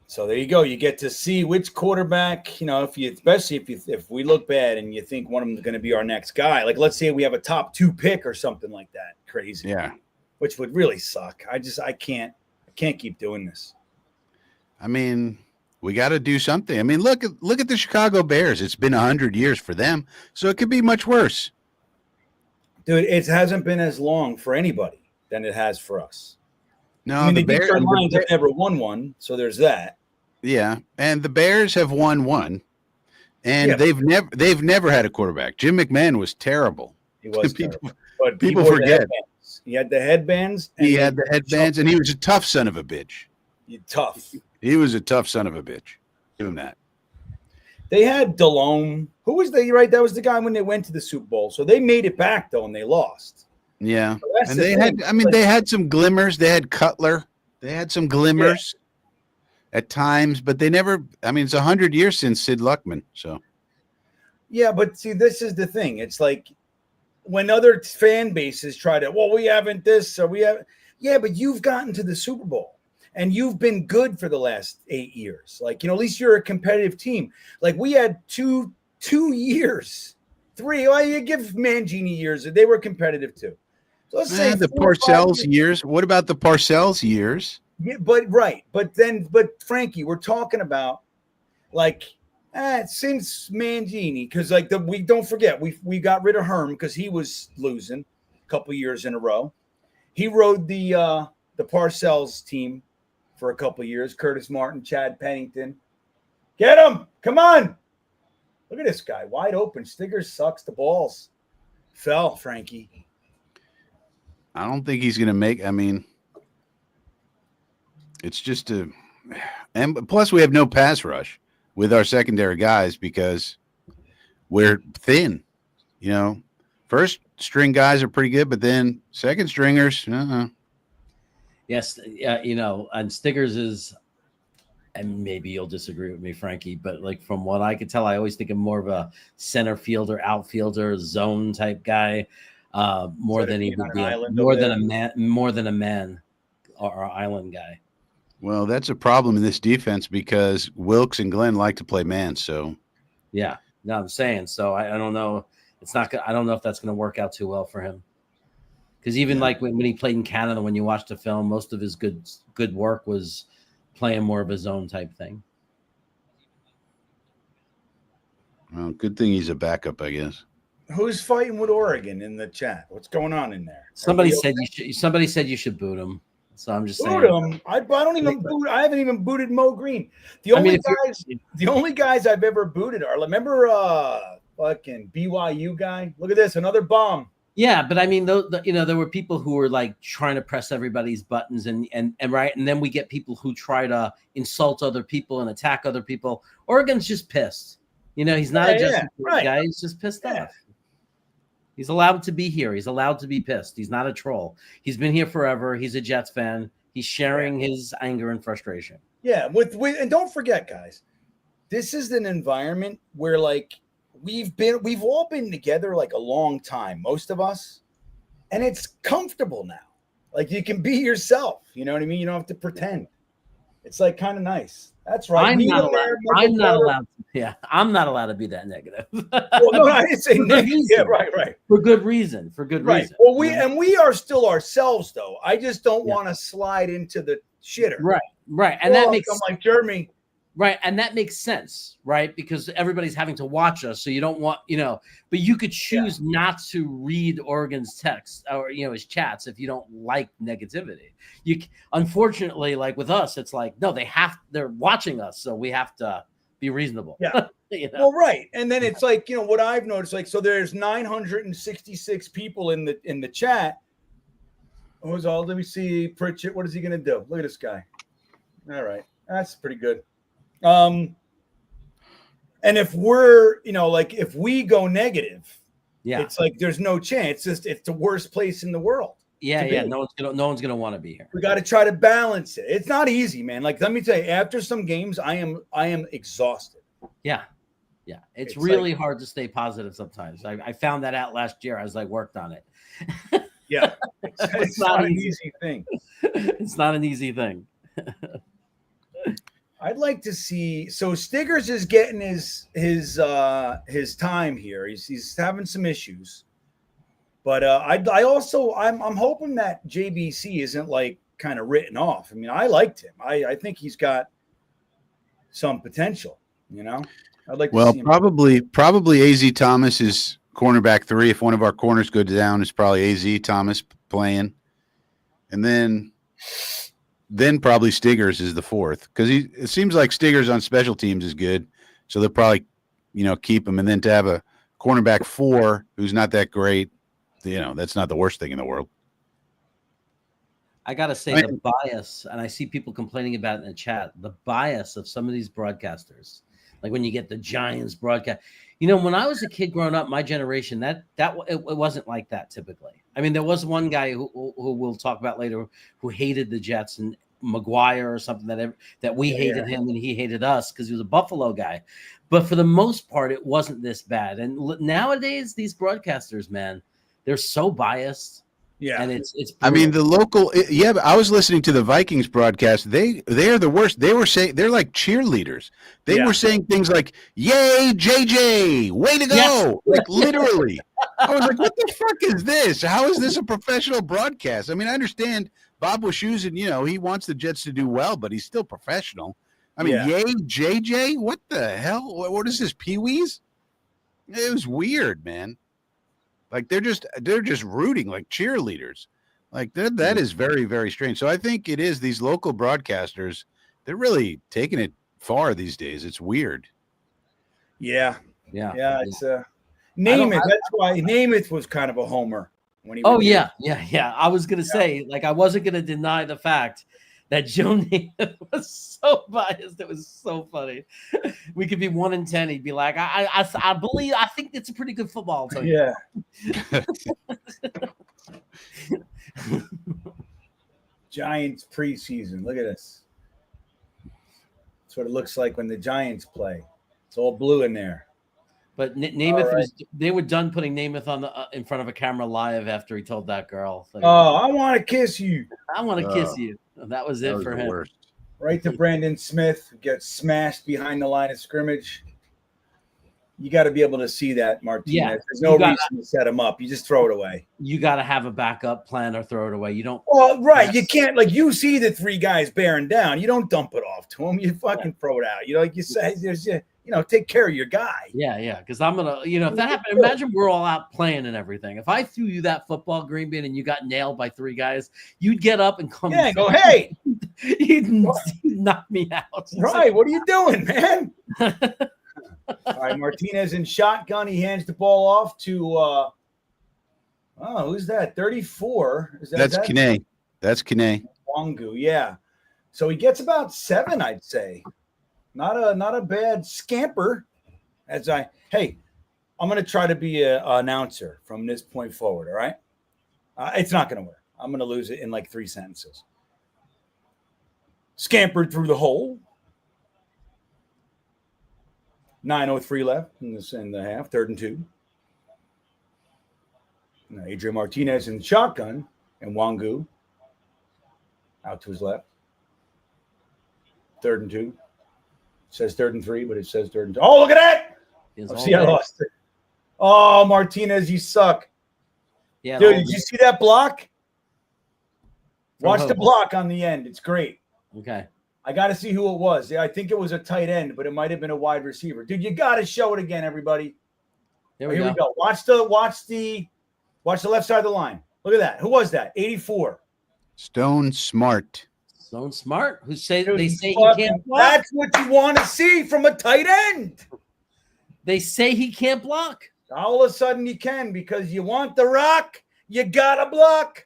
So there you go. You get to see which quarterback, especially if we look bad and you think one of them is going to be our next guy. Like, let's say we have a top 2 pick or something like that. Crazy. Yeah. Which would really suck. I can't keep doing this. I mean, we got to do something. I mean, look at the Chicago Bears. It's been 100 years for them, so it could be much worse. Dude, it hasn't been as long for anybody than it has for us. No, the Bears have never won one, so there's that. Yeah, and the Bears have won one, and they've never had a quarterback. Jim McMahon was terrible. He was terrible. But people forget. He had the headbands. And he was a tough son of a bitch. Tough. He was a tough son of a bitch. Give him that. They had Delhomme. Who was right? That was the guy when they went to the Super Bowl. So they made it back though, and they lost. Yeah, so and they had some glimmers. They had Cutler. They had some glimmers at times, but they never. I mean, it's 100 years since Sid Luckman. So. Yeah, but see, this is the thing. It's like when other fan bases try to, we haven't this or we haven't. Yeah, but you've gotten to the Super Bowl and you've been good for the last 8 years. Like, at least you're a competitive team. Like we had two years, 3. Well, you give Mangini years. They were competitive too. So let's say the Parcells years. What about the Parcells years? Yeah, but Frankie, we're talking about like since Mangini, because we don't forget we got rid of Herm because he was losing a couple years in a row. He rode the Parcells team for a couple years. Curtis Martin, Chad Pennington, get him! Come on! Look at this guy, wide open. Stiggers sucks the balls. Fell, Frankie. I don't think he's going to make. I mean, it's just and plus we have no pass rush with our secondary guys because we're thin. First string guys are pretty good, but then second stringers. Yes, and Stiggers is, and maybe you'll disagree with me, Frankie, but like from what I could tell, I always think of more of a center fielder, outfielder, zone type guy. More than he would be more than a man or island guy. Well, that's a problem in this defense because Wilkes and Glenn like to play man. So, yeah, no, I'm saying so. I don't know. It's not. I don't know if that's going to work out too well for him. Because even like when he played in Canada, when you watch the film, most of his good work was playing more of a zone type thing. Well, good thing he's a backup, I guess. Who's fighting with Oregon in the chat? What's going on in there? Somebody said you should boot him. So I'm just saying. Boot him. I don't even boot. I haven't even booted Mo Green. The only guys I've ever booted are, remember fucking BYU guy? Look at this, another bomb. Yeah, but I mean, there were people who were like trying to press everybody's buttons and right, and then we get people who try to insult other people and attack other people. Oregon's just pissed. He's not a Justin guy. He's just pissed off. He's allowed to be here. He's allowed to be pissed. He's not a troll. He's been here forever. He's a Jets fan. He's sharing his anger and frustration. Yeah, and don't forget, guys, this is an environment where like we've all been together like a long time, most of us, and it's comfortable now. Like you can be yourself. You know what I mean? You don't have to pretend. It's like kind of nice. That's right. I'm not allowed. Yeah, I'm not allowed to be that negative. Well, no, I didn't say negative. Yeah, right. For good reason. Right. Well, we are still ourselves, though. I just don't want to slide into the shitter. Right. And that makes I'm like Jeremy. Right. And that makes sense, right? Because everybody's having to watch us. So you don't want, but you could choose not to read Oregon's text or, his chats if you don't like negativity. Unfortunately, like with us, it's like, no, they're watching us. So we have to Be reasonable. Yeah. You know? Well, right. And then it's like, what I've noticed, like, so there's 966 people in the chat. Let me see. Pritchett, what is he going to do? Look at this guy. All right. That's pretty good. And if we're, if we go negative, it's like there's no chance. It's the worst place in the world. Yeah. No one's gonna want to be here. We got to try to balance it. It's not easy, man. Like, let me tell you, after some games, I am exhausted. Yeah. It's really hard to stay positive sometimes. I found that out last year as I worked on it. Yeah. It's not an easy thing. It's not an easy thing. I'd like to see. So Stiggers is getting his time here. He's having some issues, but I'm hoping that JBC isn't like kind of written off. I mean, I liked him. I think he's got some potential. I'd like. To see him. Probably AZ Thomas is cornerback 3. If one of our corners goes down, it's probably AZ Thomas playing, and then probably Stiggers is the 4th, because it seems like Stiggers on special teams is good, so they'll probably keep him, and then to have a cornerback 4 who's not that great, that's not the worst thing in the world. I gotta say, the bias, and I see people complaining about it in the chat, the bias of some of these broadcasters, like when you get the Giants broadcast. When I was a kid growing up, my generation, it wasn't like that typically. I mean, there was one guy who we'll talk about later who hated the Jets, and McGuire or something that we hated him and he hated us because he was a Buffalo guy. But for the most part, it wasn't this bad. And nowadays, these broadcasters, man, they're so biased. Yeah, and it's. I mean, the local. Yeah, but I was listening to the Vikings broadcast. They are the worst. They were saying they're like cheerleaders. They were saying things like "Yay, JJ! Way to go!" Yes. Like literally. I was like, "What the fuck is this? How is this a professional broadcast?" I mean, I understand Bob Wischusen, and he wants the Jets to do well, but he's still professional. I mean, yay, JJ! What the hell? What is this, Pee-wees? It was weird, man. Like they're just rooting like cheerleaders. Like that is very, very strange. So I think it is these local broadcasters. They're really taking it far these days. It's weird. Yeah. It's Namath. That's why Namath was kind of a homer when he. Yeah. I was gonna say, like, I wasn't gonna deny the fact that Joe Namath was so biased. It was so funny. We could be 1-10. He'd be like, I think it's a pretty good football team. Yeah. Giants preseason. Look at this. That's what it looks like when the Giants play. It's all blue in there. But Namath they were done putting Namath on in front of a camera live after he told that girl. Like, I want to kiss you. I want to kiss you. That was it for him. Worst. Right to Brandon Smith, who gets smashed behind the line of scrimmage. You got to be able to see that, Martinez. Yeah, there's no reason to set him up. You just throw it away. You got to have a backup plan or throw it away. You don't. Well, right. You can't, like, you see the 3 guys bearing down. You don't dump it off to him. You fucking throw it out. Like you say, there's take care of your guy. Yeah. Because I'm going to, if that happened, imagine we're all out playing and everything. If I threw you that football, GreenBean, and you got nailed by 3 guys, you'd get up and come. Yeah, and go, hey. You'd knock me out. Right. What are you doing, man? All right, Martinez in shotgun. He hands the ball off to, who's that? 34. That's Kine. That's Kine. Wangu, yeah. So he gets about 7, I'd say. Not a bad scamper. I'm going to try to be an announcer from this point forward, all right? It's not going to work. I'm going to lose it in like 3 sentences. Scampered through the hole. 9:03 left in the half, 3rd and 2. Now Adrian Martinez in shotgun and Wangu out to his left. 3rd and 2. It says 3rd and 3, but it says 3rd and 2. Oh, look at that! I lost it. Oh, Martinez, you suck. Yeah, dude, did you see that block? Watch the block on the end. It's great. Okay. I got to see who it was. Yeah, I think it was a tight end, but it might have been a wide receiver. Dude, you got to show it again, everybody. Here we go. Watch the left side of the line. Look at that. Who was that? 84. Stone Smart. Stone Smart, who say Dude, they say he fucking, can't block. that's what you want to see from a tight end. They say he can't block. All of a sudden you can because you want the rock, you gotta block.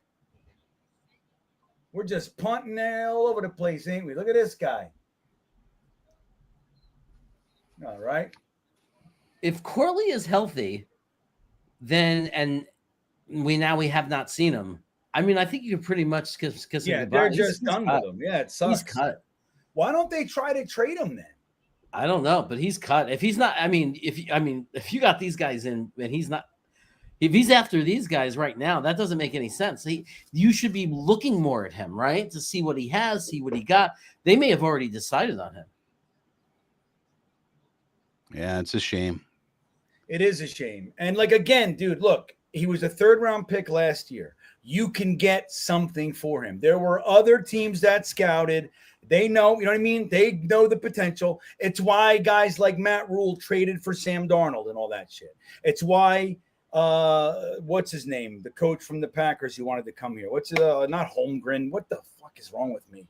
We're just punting all over the place, ain't we? Look at this guy. All right. If Corley is healthy, then and we have not seen him. I mean, I think you can pretty much kiss him Yeah, goodbye. they're just done with him. Yeah, it sucks. He's cut. Why don't they try to trade him then? I don't know, but he's cut. If he's not, if you got these guys in and he's not, if he's after these guys right now, that doesn't make any sense. You should be looking more at him, right? To see what he has, see what he got. They may have already decided on him. Yeah, it's a shame. It is a shame. And like, again, dude, look, he was a 3rd-round pick last year. You can get something for him. There were other teams that scouted. They know, you know what I mean? They know the potential. It's why guys like Matt Rule traded for Sam Darnold and all that shit. It's why, what's his name? The coach from the Packers who wanted to come here. Not Holmgren. What the fuck is wrong with me?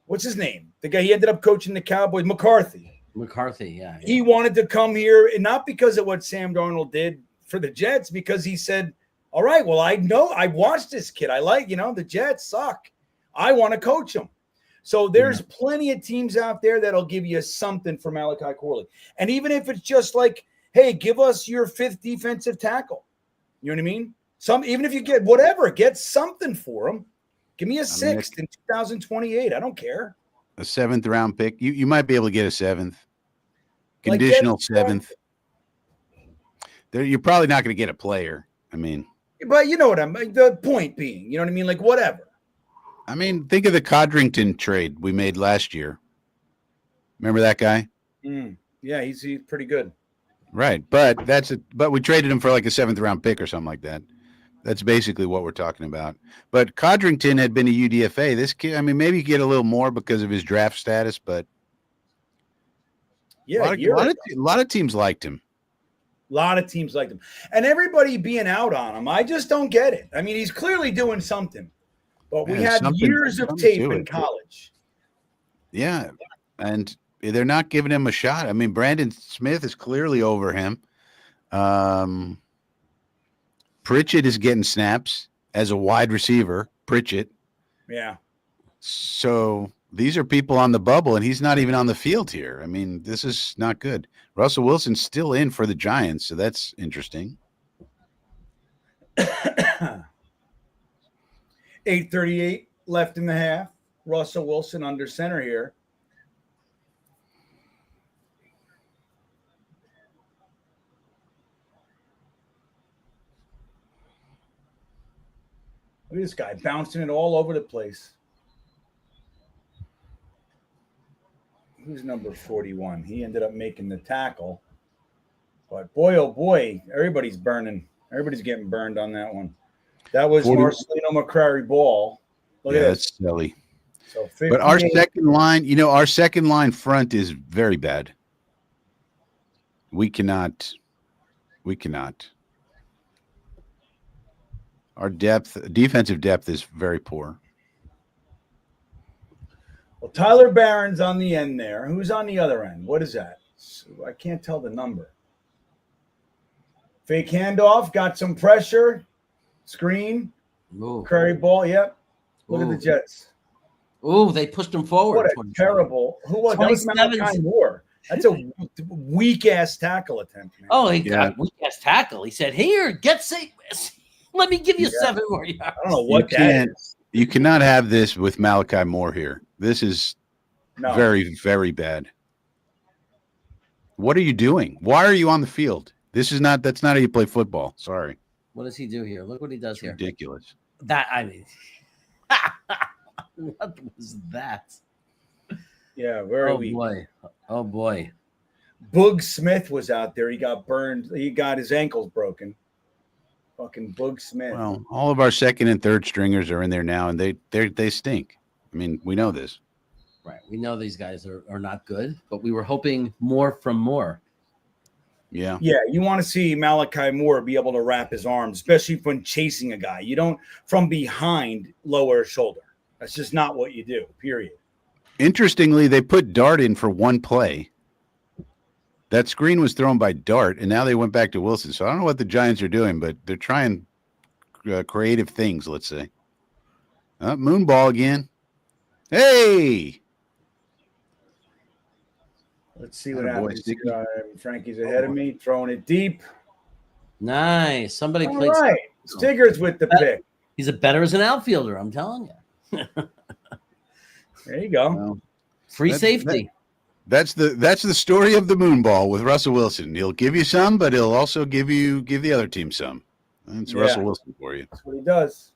What's his name? The guy, he ended up coaching the Cowboys, McCarthy. Yeah. He wanted to come here, and not because of what Sam Darnold did for the Jets, because he said, all right, well, I know I watched this kid. I like, the Jets suck. I want to coach him. So there's plenty of teams out there that'll give you something for Malachi Corley. And even if it's just like, hey, give us your 5th defensive tackle. You know what I mean? Even if you get something for him. Give me a 6th in 2028. I don't care. A 7th-round pick. You might be able to get a 7th. Conditional 7th. You're probably not going to get a player. I mean. But you know what the point being, you know what I mean? Like, whatever. I mean, think of the Codrington trade we made last year. Remember that guy? Yeah, he's pretty good. Right, but we traded him for like a 7th-round pick or something like that. That's basically what we're talking about. But Codrington had been a UDFA. This kid, I mean, maybe you get a little more because of his draft status, but yeah, a lot of teams liked him. A lot of teams liked him. And everybody being out on him, I just don't get it. I mean, he's clearly doing something. But we had years of tape in college. Yeah, and they're not giving him a shot. I mean, Brandon Smith is clearly over him. Pritchett is getting snaps as a wide receiver. Pritchett. Yeah. So these are people on the bubble, and he's not even on the field here. I mean, this is not good. Russell Wilson's still in for the Giants, so that's interesting. 8:38 left in the half. Russell Wilson under center here. Look at this guy bouncing it all over the place. Who's number 41? He ended up making the tackle. But boy, oh boy, everybody's burning. Everybody's getting burned on that one. That was Marcelino McCrary ball. Look at that's silly. So but our second line front is very bad. We cannot. Our defensive depth is very poor. Well, Tyler Barron's on the end there. Who's on the other end? What is that? I can't tell the number. Fake handoff, got some pressure. Screen. Curry ball, yep. Look at the Jets. Oh, they pushed him forward. What a terrible. Who was that? Was Malachi Moore. That's a weak-ass tackle attempt, man. Oh, he got weak-ass tackle. He said, here, get safe. Let me give you 7 more yards. I don't know what that is. You cannot have this with Malachi Moore here. This is very, very bad. What are you doing? Why are you on the field? That's not how you play football. Sorry. What does he do here? Look what he does here. Ridiculous. What was that? Yeah, very weak. Oh boy. Boog Smith was out there. He got burned. He got his ankles broken. Fucking Boog Smith. Well, all of our second and third stringers are in there now, and they stink. I mean, we know this. Right. We know these guys are not good, but we were hoping more from Moore. Yeah. Yeah, you want to see Malachi Moore be able to wrap his arms, especially when chasing a guy. You don't, from behind, lower his shoulder. That's just not what you do, period. Interestingly, they put Dart in for one play. That screen was thrown by Dart, and now they went back to Wilson. So I don't know what the Giants are doing, but they're trying creative things, let's say. Moonball again. Hey! Let's see what happens. Frankie's ahead of me, throwing it deep. Nice. Somebody All played. right. Stigger's with the pick. He's better as an outfielder, I'm telling you. There you go. Well, Free safety. That's the story of the Moonball with Russell Wilson. He'll give you some, but he'll also give the other team some. That's Russell Wilson for you. That's what he does.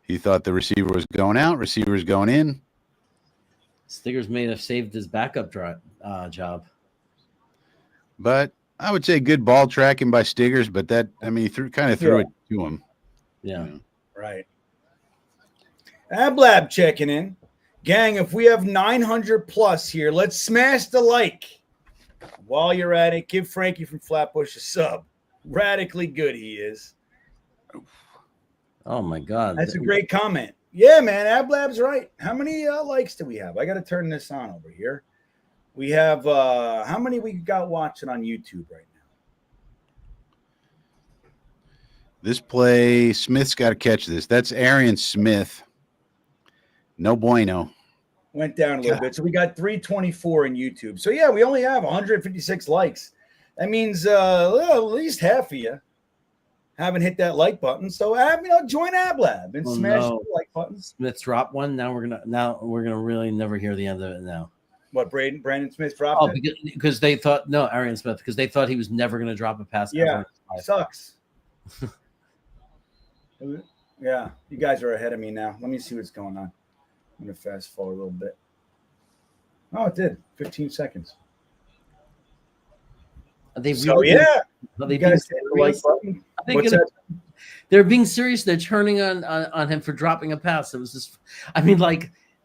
He thought the receiver was going out, receiver's going in. Stiggers may have saved his backup job. But I would say good ball tracking by Stiggers, but he threw it to him. Yeah. You know. Right. Ablab checking in. Gang, if we have 900 plus here, let's smash the like. While you're at it, give Frankie from Flatbush a sub. Radically good he is. Oh, my God. That's a great comment. Yeah, man, Ablab's right. How many likes do we have? I got to turn this on over here. We have, how many we got watching on YouTube right now? This play, Smith's got to catch this. That's Arian Smith. No bueno. Went down a little bit. So we got 324 in YouTube. So, yeah, we only have 156 likes. That means at least half of you haven't hit that like button. So, join Ablab and smash the like button. Smith dropped one. Now we're gonna really never hear the end of it now. What, Brandon Smith dropped it? Because they thought Arian Smith, because they thought he was never going to drop a pass. Yeah, sucks. Yeah, you guys are ahead of me now. Let me see what's going on. I'm going to fast forward a little bit. Oh, it did. 15 seconds. Are they really? So, yeah. You guys hit the like button. They're being serious. They're turning on him for dropping a pass. It was just,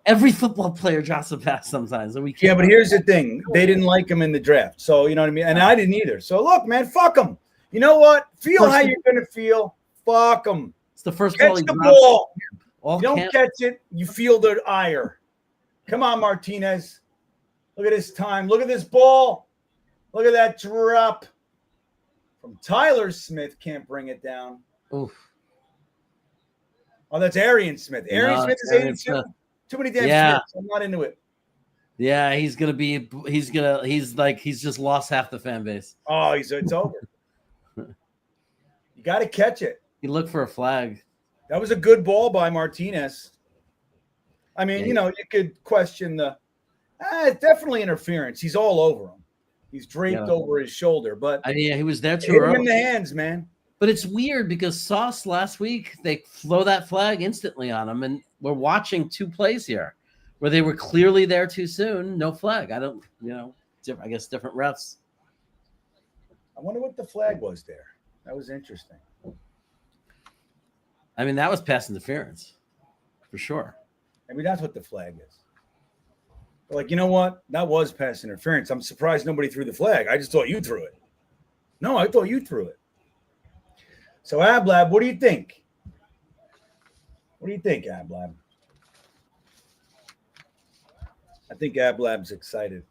every football player drops a pass sometimes. And yeah, but here's the thing. They didn't like him in the draft. So, you know what I mean? And I didn't either. So, look, man, fuck him. You know what? Feel how you're going to feel. Fuck him. It's the first ball he drops. Ball. You don't catch it. You feel the ire. Come on, Martinez. Look at his time. Look at this ball. Look at that drop. From Tyler Smith. Can't bring it down. Oof. Oh, that's Arian Smith. Arian Smith is 82. Too many damn Smiths. I'm not into it. Yeah, he's just lost half the fan base. Oh, it's over. You got to catch it. You look for a flag. That was a good ball by Martinez. I mean, you could question definitely interference. He's all over him. He's draped over his shoulder, but he was there too early. Hit him in the hands, man. But it's weird because Sauce last week, they throw that flag instantly on him, and we're watching two plays here where they were clearly there too soon. No flag. I guess different refs. I wonder what the flag was there. That was interesting. I mean, that was pass interference for sure. I mean, that's what the flag is. But you know what? That was pass interference. I'm surprised nobody threw the flag. I just thought you threw it. No, I thought you threw it. So, Ablab, what do you think? What do you think, Ablab? I think Ablab's excited.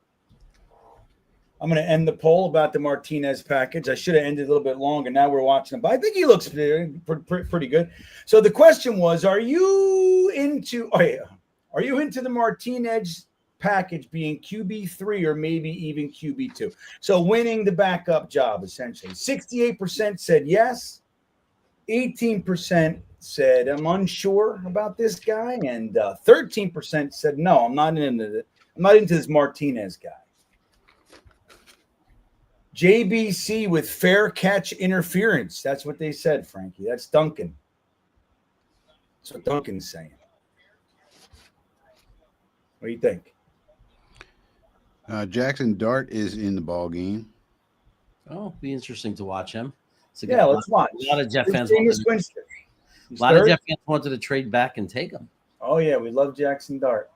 I'm going to end the poll about the Martinez package. I should have ended a little bit longer. Now we're watching him, but I think he looks pretty good. So the question was, are you into the Martinez package being QB3 or maybe even QB2? So winning the backup job, essentially. 68% said yes. 18% said I'm unsure about this guy, and 13% said no, I'm not into this Martinez guy. JBC with fair catch interference. That's what they said, Frankie. That's Duncan. That's what Duncan's saying. What do you think? Jackson Dart is in the ball game. Oh, it'll be interesting to watch him. Let's watch. A lot of Jet fans wanted to trade back and take him. Oh, yeah, we love Jackson Dart.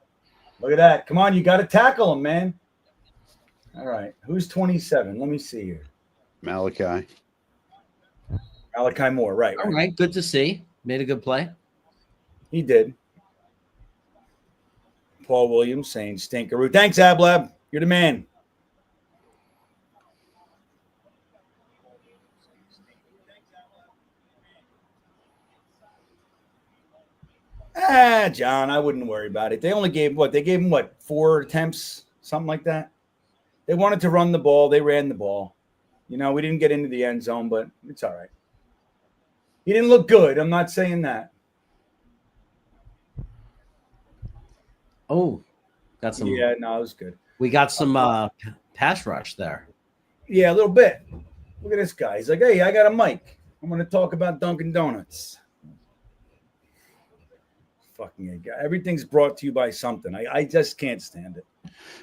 Look at that. Come on, you got to tackle him, man. All right. Who's 27? Let me see here. Malachi Moore, right. All right, good to see. Made a good play. He did. Paul Williams saying stinkeroo. Thanks, Ablab. You're the man. John, I wouldn't worry about it. They only gave what? They gave him what? 4 attempts, something like that. They wanted to run the ball. They ran the ball. We didn't get into the end zone, but it's all right. He didn't look good. I'm not saying that. Oh, got some. Yeah, no, it was good. We got some pass rush there. Yeah, a little bit. Look at this guy. He's like, hey, I got a mic. I'm going to talk about Dunkin' Donuts. Fucking A guy. Everything's brought to you by something. I just can't stand it.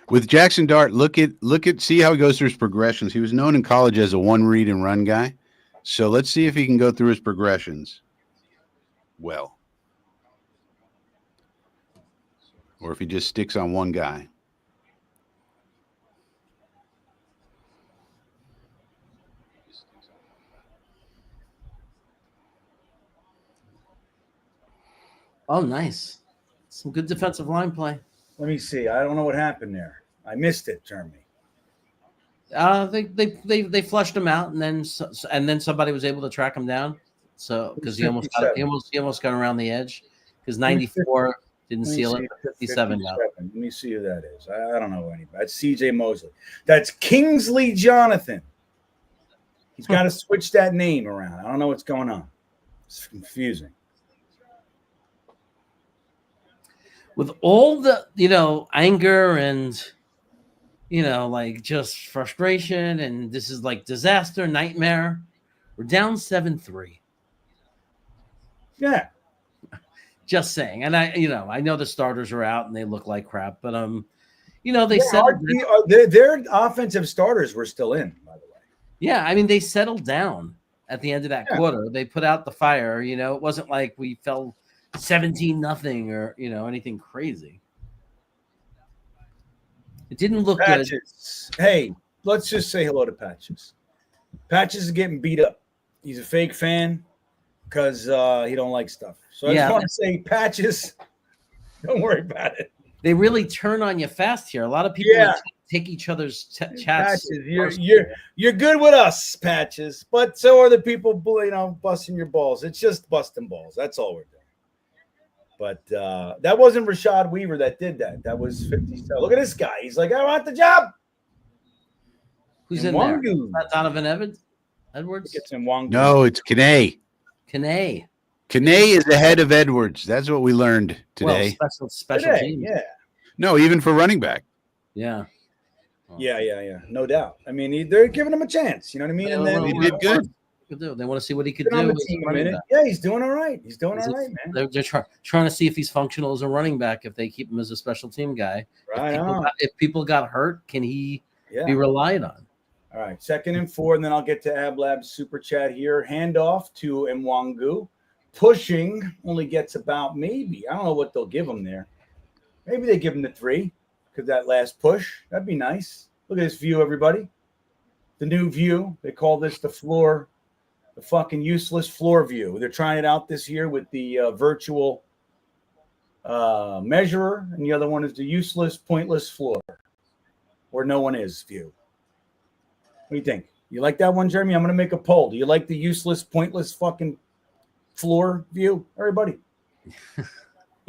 With Jackson Dart, see how he goes through his progressions. He was known in college as a one read and run guy. So let's see if he can go through his progressions well. Or if he just sticks on one guy. Oh, nice. Some good defensive line play. Let me see. I don't know what happened there. I missed it, Jeremy. They flushed him out, and then somebody was able to track him down. So because he almost got around the edge because 94 didn't seal it. 57 now. Let me see who that is. I don't know anybody. That's CJ Mosley. That's Kingsley Jonathan. He's got to switch that name around. I don't know what's going on. It's confusing. With all the anger and like just frustration, and this is like disaster, nightmare. We're down 7-3. Yeah. Just saying. And I know the starters are out and they look like crap, but they said their offensive starters were still in, by the way. Yeah, I mean they settled down at the end of that quarter. They put out the fire, it wasn't like we fell 17-0 or anything crazy. It didn't look Patches. Good. Hey, let's just say hello to Patches. Patches is getting beat up. He's a fake fan because he don't like stuff. So I just want to say, Patches, don't worry about it. They really turn on you fast here. A lot of people take each other's chats. Patches, you're good with us, Patches, but so are the people busting your balls. It's just busting balls. That's all we're doing. But that wasn't Rashad Weaver that did that. That was 50. Look at this guy. He's like, I want the job. Who's in there? Not Donovan Edwards? It's in Wangu. No, it's Kane. Kane is ahead of Edwards. That's what we learned today. Well, special teams. Yeah. No, even for running back. Yeah. Yeah. No doubt. I mean, they're giving him a chance. You know what I mean? And then he did good. They want to see what he could do. Yeah, he's doing all right. He's doing all right, man. They're trying to see if he's functional as a running back, if they keep him as a special team guy. Right. If people got hurt, can he be relied on? All right, 2nd and 4, and then I'll get to Ablab's super chat here. Handoff to Mwangu. Pushing only gets about maybe. I don't know what they'll give him there. Maybe they give him the 3 because that last push. That'd be nice. Look at this view, everybody. The new view. They call this the floor. The fucking useless floor view. They're trying it out this year with the virtual measurer, and the other one is the useless, pointless floor, where no one is view. What do you think? You like that one, Jeremy? I'm going to make a poll. Do you like the useless, pointless fucking floor view, everybody?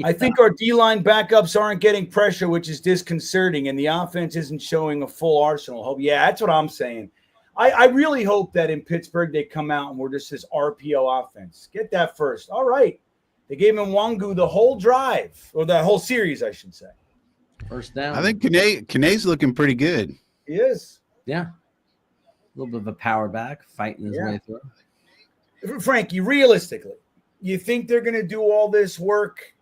I think our D-line backups aren't getting pressure, which is disconcerting, and the offense isn't showing a full arsenal. Yeah, that's what I'm saying. I really hope that in Pittsburgh they come out and we're just this RPO offense. Get that first. All right. They gave him Wangu the whole drive, or the whole series, I should say. First down. I think Kane's looking pretty good. He is. Yeah. A little bit of a power back, fighting his way through. Frankie, realistically, you think they're going to do all this work,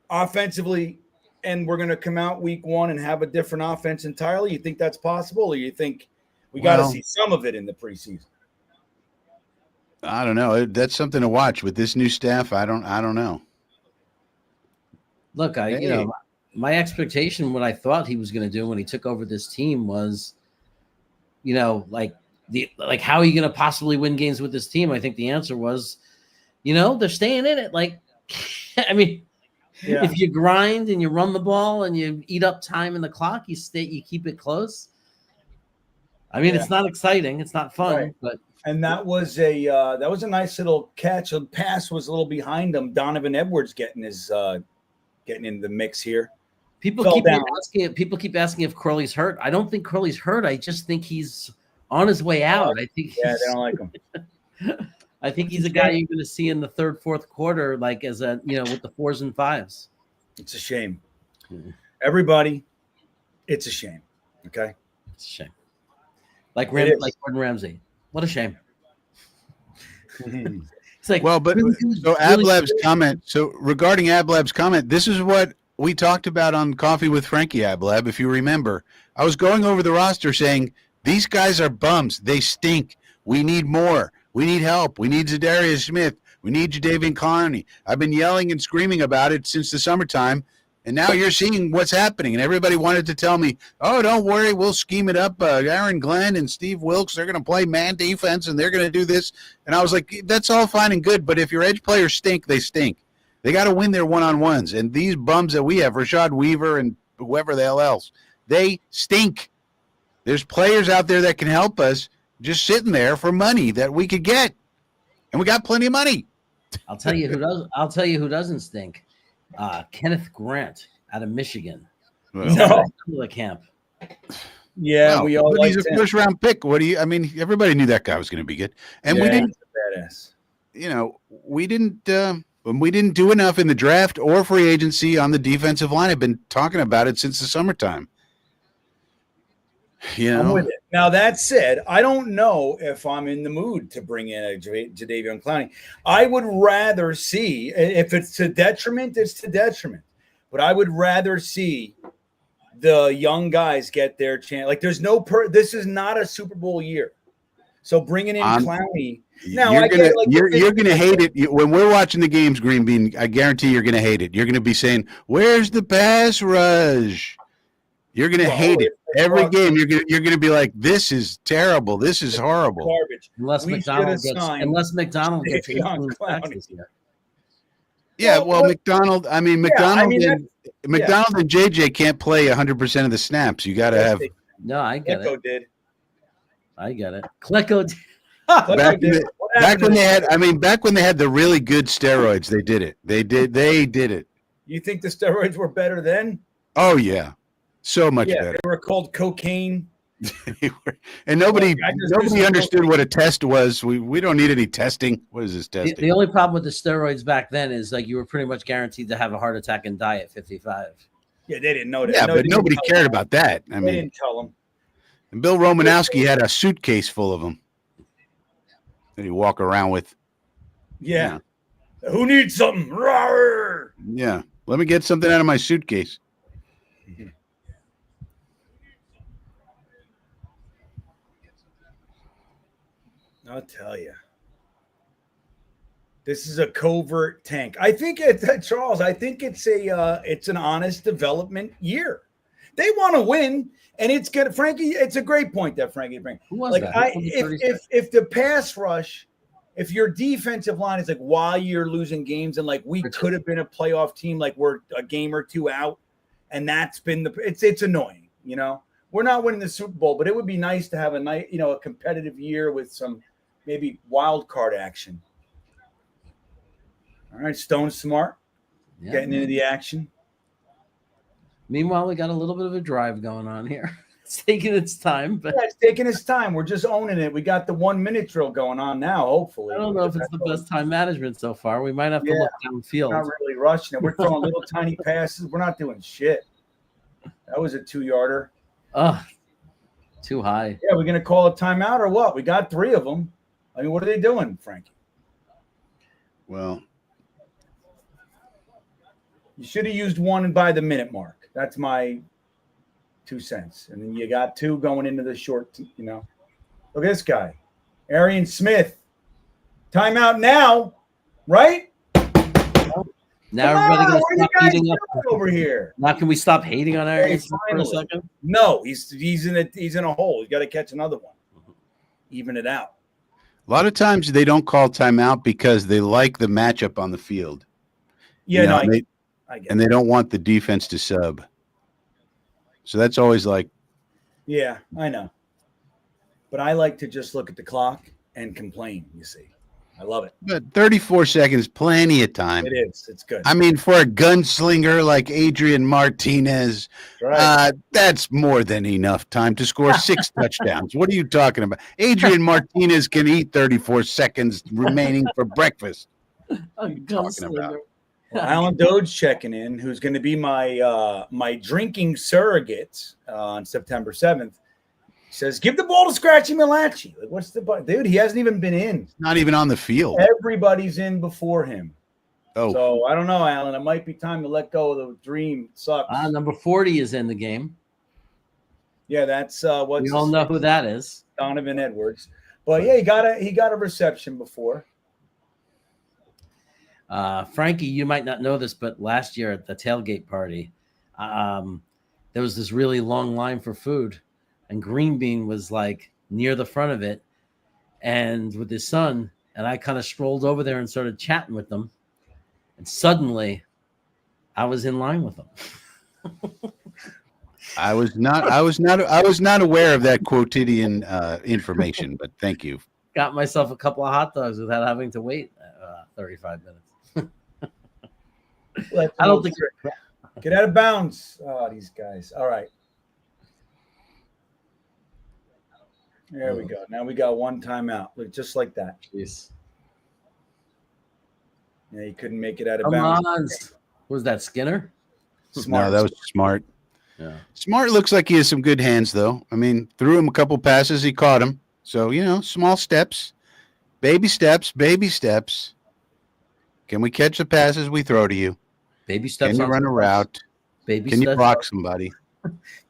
offensively, and we're going to come out week 1 and have a different offense entirely? You think that's possible, or you think we got to see some of it in the preseason? I don't know. That's something to watch with this new staff. I don't know. Look, my expectation, what I thought he was going to do when he took over this team was, how are you going to possibly win games with this team? I think the answer was, they're staying in it. Like, I mean, if you grind and you run the ball and you eat up time in the clock, you keep it close. I mean, it's not exciting, it's not fun, but that was a nice little catch. The pass was a little behind him. Donovan Edwards getting in the mix here. People keep asking if Curly's hurt. I don't think Curly's hurt. I just think he's on his way out. I think they don't like him. I think he's a guy you're going to see in the third, fourth quarter, like as with the 4s and 5s. It's a shame. Everybody, it's a shame. Okay, it's a shame. Like Gordon Ramsay. What a shame. It's like, well, but so Ablab's comment. So regarding Ablab's comment, this is what we talked about on Coffee with Frankie Ablab. If you remember, I was going over the roster saying these guys are bums. They stink. We need more. We need help. We need Zadarius Smith. We need Jadeveon Clowney. I've been yelling and screaming about it since the summertime. And now you're seeing what's happening. And everybody wanted to tell me, oh, don't worry, we'll scheme it up. Aaron Glenn and Steve Wilkes, they're going to play man defense, and they're going to do this. And I was like, that's all fine and good, but if your edge players stink, they stink. They got to win their one-on-ones. And these bums that we have, Rashad Weaver and whoever the hell else, they stink. There's players out there that can help us just sitting there for money that we could get. And we got plenty of money. I'll tell you who doesn't stink. Kenneth Grant out of Michigan. No. Camp. Yeah, wow. We all. But he's a first-round pick. Everybody knew that guy was going to be good, and we didn't. Badass. We didn't do enough in the draft or free agency on the defensive line. I've been talking about it since the summertime. I'm with it. Now, that said, I don't know if I'm in the mood to bring in a Jadeveon Clowney. I would rather see, if it's to detriment, it's to detriment. But I would rather see the young guys get their chance. Like, there's this is not a Super Bowl year. So bringing in Clowney. Now, you're gonna hate it when we're watching the games, GreenBean. I guarantee you're gonna hate it. You're gonna be saying, "Where's the pass rush?" You're gonna hate it every game. You're gonna be like, "This is terrible. This is horrible." Garbage. Unless McDonald gets 18 sacks this year. Yeah, well, McDonald. McDonald and JJ can't play 100% of the snaps. You got to have. No, I get Klecko it. did. I get it. Klecko did. Back when they had the really good steroids, they did it. They did it. You think the steroids were better then? Oh yeah, so much better. They were called cocaine. And nobody understood what a test was. We don't need any testing. What is this testing? The only problem with the steroids back then is like you were pretty much guaranteed to have a heart attack and die at 55. Yeah, they didn't know that. Yeah, but nobody cared about that. They didn't tell them. And Bill Romanowski had a suitcase full of them that he walk around with. Yeah. Who needs something? Rawr! Yeah. Let me get something out of my suitcase. I'll tell you. This is a covert tank. I think Charles, I think it's an honest development year. They want to win, and it's good. Frankie, it's a great point that Frankie brings. If the pass rush, if your defensive line is like while you're losing games and like we could have been a playoff team, like we're a game or two out, and that's been it's annoying, We're not winning the Super Bowl, but it would be nice to have a competitive year with some maybe wild card action. All right, Stone Smart getting into the action. Meanwhile, we got a little bit of a drive going on here. It's taking its time, but it's taking its time. We're just owning it. We got the 1 minute drill going on now. Hopefully, I don't know if it's the best time management so far. We might have to look downfield. We're not really rushing it. We're throwing little tiny passes. We're not doing shit. That was a 2-yarder. Too high. Yeah, we're gonna call a timeout or what? We got 3 of them. I mean, what are they doing, Frankie? Well, you should have used 1 by the minute mark. That's my 2 cents. And then you got 2 going into the short, Look at this guy. Arian Smith. Timeout now, right? Now everybody gonna stop beating up over here. Now can we stop hating on Arian for a second? No, he's in a hole. He's got to catch another one. even it out. A lot of times they don't call timeout because they like the matchup on the field. Yeah, I get and they don't want the defense to sub. So that's always like. Yeah, I know. But I like to just look at the clock and complain, you see. I love it. But 34 seconds, plenty of time. It is. It's good. I mean, for a gunslinger like Adrian Martinez, Right. that's more than enough time to score 6 touchdowns. What are you talking about? Adrian Martinez can eat 34 seconds remaining for breakfast. Talking about. Well, Alan Doge checking in, who's going to be my drinking surrogate on September 7th. Says, give the ball to Scratchy Malachi. Like, what's the dude? He hasn't even been in. Not even on the field. Everybody's in before him. Oh, so I don't know, Alan. It might be time to let go of the dream. It sucks. Number 40 is in the game. Yeah, that's we all know who that is. Donovan Edwards. But yeah, he got a reception before. Frankie, you might not know this, but last year at the tailgate party, there was this really long line for food. And GreenBean was like near the front of it and with his son. And I kind of strolled over there and started chatting with them. And suddenly I was in line with them. I was not aware of that quotidian information, but thank you. Got myself a couple of hot dogs without having to wait 35 minutes. I don't think get out of bounds. Oh, these guys. All right. There we go. Now we got one timeout. Look, just like that. Jeez. Yeah, he couldn't make it out of bounds. Was that Skinner? Smart. No, that was Smart. Yeah. Smart looks like he has some good hands, though. I mean, threw him a couple passes, he caught him. So, small steps, baby steps, baby steps. Can we catch the passes we throw to you? Baby steps. Can you run a route? Baby Can steps you block somebody?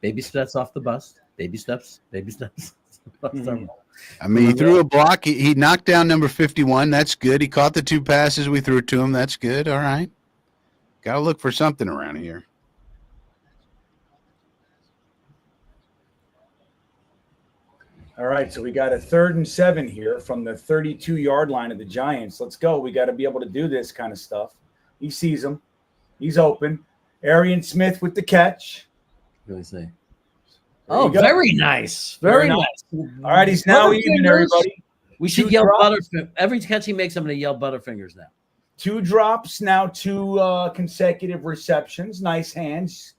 Baby steps off the bus. Baby steps. Baby steps. Mm-hmm. I mean, he threw a block. He knocked down number 51. That's good. He caught the 2 passes we threw to him. That's good. All right. Got to look for something around here. All right, so we got a 3rd and 7 here from the 32-yard line of the Giants. Let's go. We got to be able to do this kind of stuff. He sees him. He's open. Arian Smith with the catch. Really say. Oh, very nice. Very nice. All right, he's now even, everybody. We should yell Butterfingers. Every catch he makes, I'm going to yell Butterfingers now. 2 drops, now 2 consecutive receptions. Nice hands.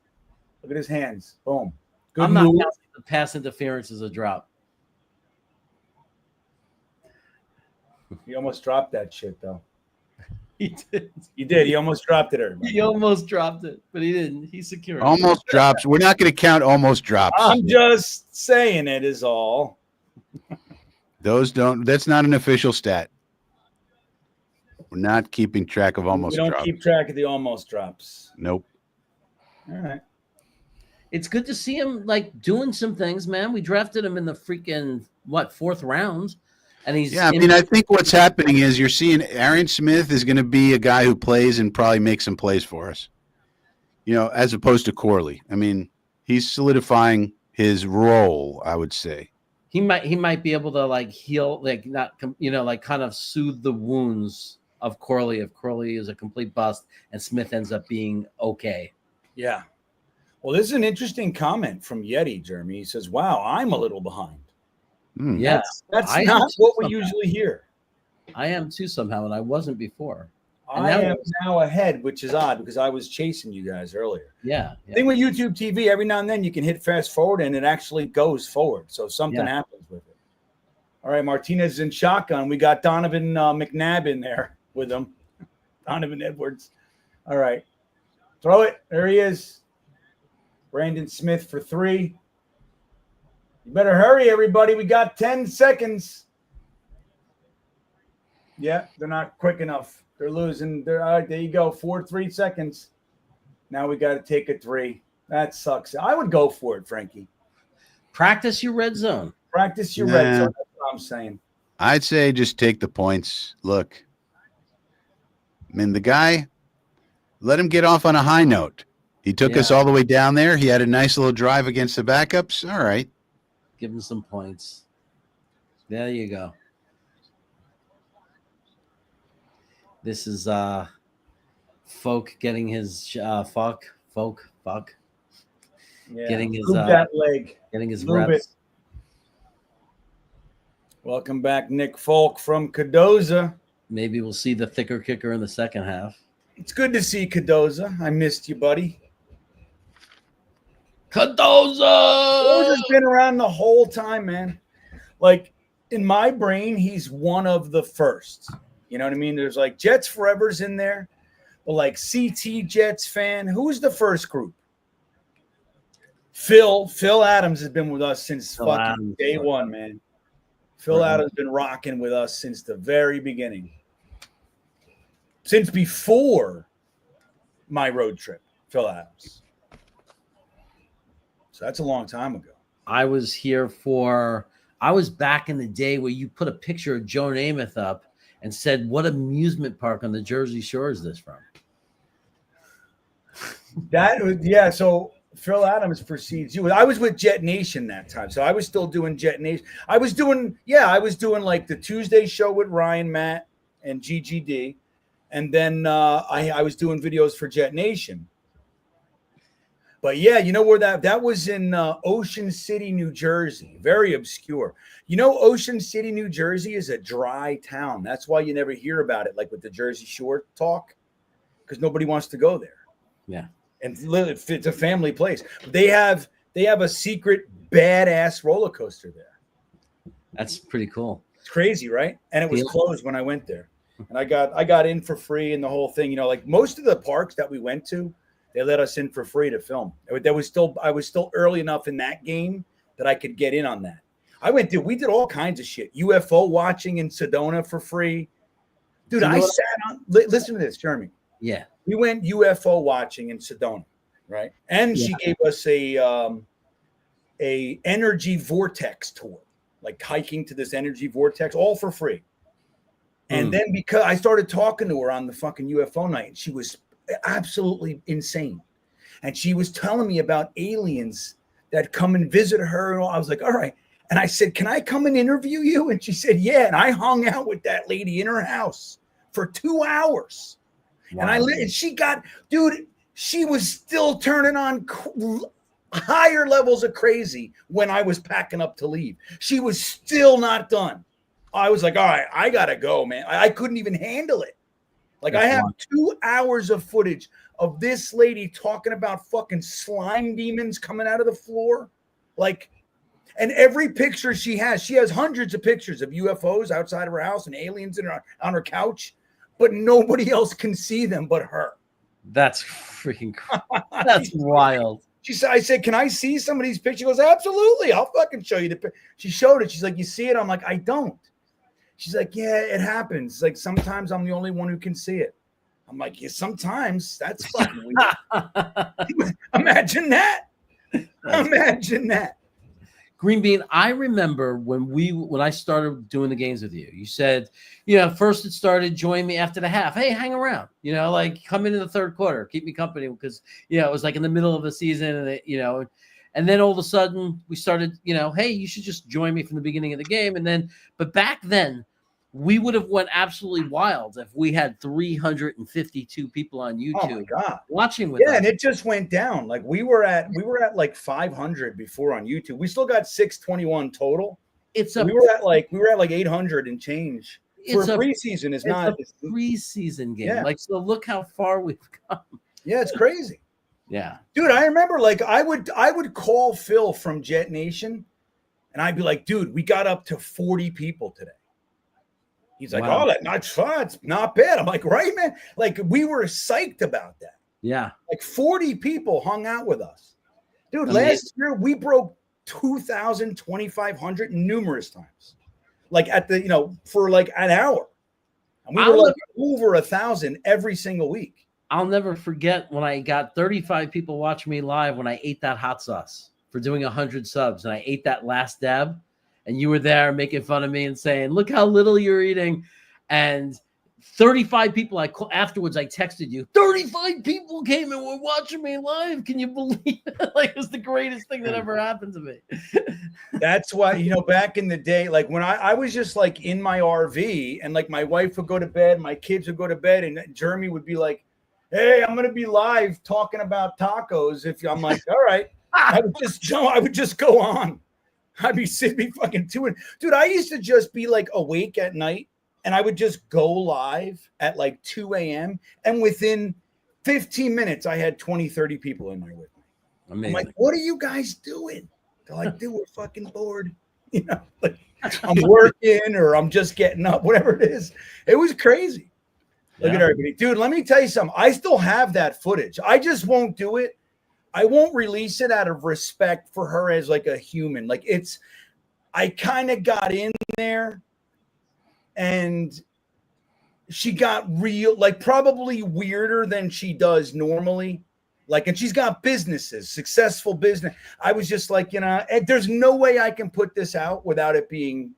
Look at his hands. Boom. Good I'm move. not counting the pass interference as a drop. He almost dropped that shit, though. He did. He did. He almost dropped it, everybody. He almost dropped it, but he didn't. He secured it. Almost drops. We're not going to count almost drops. I'm just saying it is all. That's not an official stat. We're not keeping track of almost drops. We don't keep track of the almost drops. Nope. All right. It's good to see him doing some things, man. We drafted him in the freaking 4th round. And he's I think what's happening is you're seeing Arian Smith is going to be a guy who plays and probably makes some plays for us, as opposed to Corley. I mean, he's solidifying his role, I would say. He might be able to heal, kind of soothe the wounds of Corley if Corley is a complete bust and Smith ends up being okay. Yeah. Well, this is an interesting comment from Yeti, Jeremy. He says, wow, I'm a little behind. Yeah, that's not what we usually hear. I am too somehow, and I wasn't before. I am now ahead, which is odd because I was chasing you guys earlier. Yeah. The thing with YouTube TV, every now and then you can hit fast forward and it actually goes forward. So something happens with it. All right, Martinez is in shotgun. We got Donovan McNabb in there with him. Donovan Edwards. All right. Throw it. There he is. Brandon Smith for 3. You better hurry, everybody. We got 10 seconds. Yeah, they're not quick enough. They're losing. All right, there you go. 3 seconds. Now we got to take a 3. That sucks. I would go for it, Frankie. Practice your red zone. Practice your red zone. That's what I'm saying. I'd say just take the points. Look, I mean, the guy, let him get off on a high note. He took us all the way down there. He had a nice little drive against the backups. All right. Give him some points. There you go. This is Folk getting his fuck. Yeah. Getting his Move that leg. Getting his Move reps. it. Welcome back, Nick Folk from Cadoza. Maybe we'll see the thicker kicker in the second half. It's good to see Cadoza. I missed you, buddy. Cadoza's been around the whole time, man. Like, in my brain, he's one of the first. You know what I mean? There's like Jets Forever's in there, but like CT Jets fan. Who's the first group? Phil Adams has been with us since fucking day one, man. Phil Adams been rocking with us since the very beginning. Since before my road trip, Phil Adams. So that's a long time ago. I was back in the day where you put a picture of Joe Namath up and said, what amusement park on the Jersey Shore is this from? So Phil Adams precedes you. I was with Jet Nation that time. So I was still doing Jet Nation. I was doing like the Tuesday show with Ryan, Matt, and GGD. And then I was doing videos for Jet Nation. But yeah, you know where that was in Ocean City, New Jersey. Very obscure. You know, Ocean City, New Jersey is a dry town. That's why you never hear about it, like with the Jersey Shore talk, because nobody wants to go there. Yeah. And it's a family place. They have a secret badass roller coaster there. That's pretty cool. It's crazy, right? And it was closed when I went there. And I got in for free and the whole thing. You know, like most of the parks that we went to, they let us in for free to film. I was still early enough in that game that I could get in on that. We did all kinds of shit. UFO watching in Sedona for free. Dude, listen to this, Jeremy. Yeah. We went UFO watching in Sedona, right? And she gave us a energy vortex tour, like hiking to this energy vortex, all for free. And then because I started talking to her on the fucking UFO night, and she was absolutely insane. And she was telling me about aliens that come and visit her. And I was like, all right. And I said, can I come and interview you? And she said, yeah. And I hung out with that lady in her house for 2 hours. Wow. And she was still turning on higher levels of crazy when I was packing up to leave. She was still not done. I was like, all right, I got to go, man. I couldn't even handle it. Like, I have 2 hours of footage of this lady talking about fucking slime demons coming out of the floor. Like, and every picture she has hundreds of pictures of UFOs outside of her house and aliens on her couch, but nobody else can see them but her. That's freaking that's wild. I said, can I see some of these pictures? She goes, absolutely. I'll fucking show you the picture. She showed it. She's like, you see it? I'm like, I don't. She's like, yeah, it happens. Like, sometimes I'm the only one who can see it. I'm like, yeah, sometimes. That's fucking weird. Imagine that. Imagine that. GreenBean, I remember when I started doing the games with you, you said, first it started, join me after the half. Hey, hang around, like come into the third quarter, keep me company, because, it was like in the middle of the season and, and then all of a sudden we started, hey, you should just join me from the beginning of the game. And then, but back then we would have went absolutely wild if we had 352 people on YouTube watching with us. Yeah, and it just went down. Like we were at like 500 before on YouTube. We still got 621 total. We were at like 800 and change. For a preseason, it's not a preseason game. Yeah. Like, so look how far we've come. Yeah, it's crazy. Yeah. Dude, I remember like I would call Phil from Jet Nation and I'd be like, dude, we got up to 40 people today. He's like, wow. Oh, that's fun. It's not bad. I'm like, right, man? Like, we were psyched about that. Yeah. Like 40 people hung out with us. Dude, last year we broke 2,000, 2,500 numerous times. Like at the, for like an hour. And we were like over 1,000 every single week. I'll never forget when I got 35 people watching me live when I ate that hot sauce for doing 100 subs. And I ate that last dab. And you were there making fun of me and saying, look how little you're eating. And 35 people. Afterwards, I texted you. 35 people came and were watching me live. Can you believe it? Like, it was the greatest thing that ever happened to me. That's why, back in the day, like when I was just like in my RV and like my wife would go to bed, my kids would go to bed, and Jeremy would be like, hey, I'm going to be live talking about tacos. If I'm like, all right, I would just go on. I'd be sitting fucking doing, dude, I used to just be like awake at night and I would just go live at like 2 a.m. And within 15 minutes, I had 20, 30 people in there with me. Amazing. I'm like, what are you guys doing? They're like, dude, we're fucking bored. Like I'm working or I'm just getting up, whatever it is. It was crazy. Look at everybody. Dude, let me tell you something. I still have that footage. I just won't do it. I won't release it out of respect for her as like a human. Like I kind of got in there and she got real, like probably weirder than she does normally. Like, and she's got businesses, successful business. I was just like, there's no way I can put this out without it being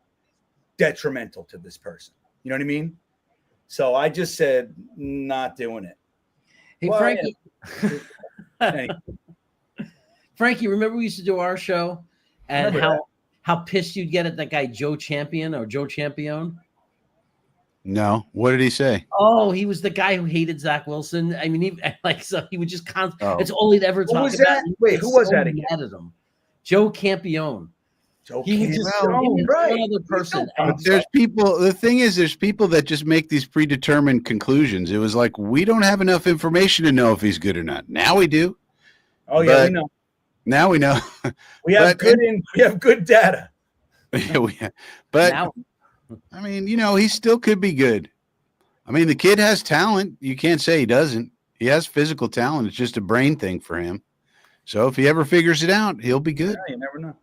detrimental to this person. You know what I mean? So I just said, not doing it. Hey, well, Frankie. Frankie, remember we used to do our show and how pissed you'd get at that guy Joe Champion or Joe Champion? No. What did he say? Oh, he was the guy who hated Zach Wilson. I mean, he would just constantly. It's all he'd ever talk about. That? Wait, who was that again? Mad at him. Joe Campione. He was just right. Another person. But there's people. The thing is, there's people that just make these predetermined conclusions. It was like, we don't have enough information to know if he's good or not. Now we do. Oh yeah, we know. Now we know. We have good data. Yeah, but now, I mean, he still could be good. I mean, the kid has talent. You can't say he doesn't. He has physical talent. It's just a brain thing for him. So if he ever figures it out, he'll be good. Yeah, you never know.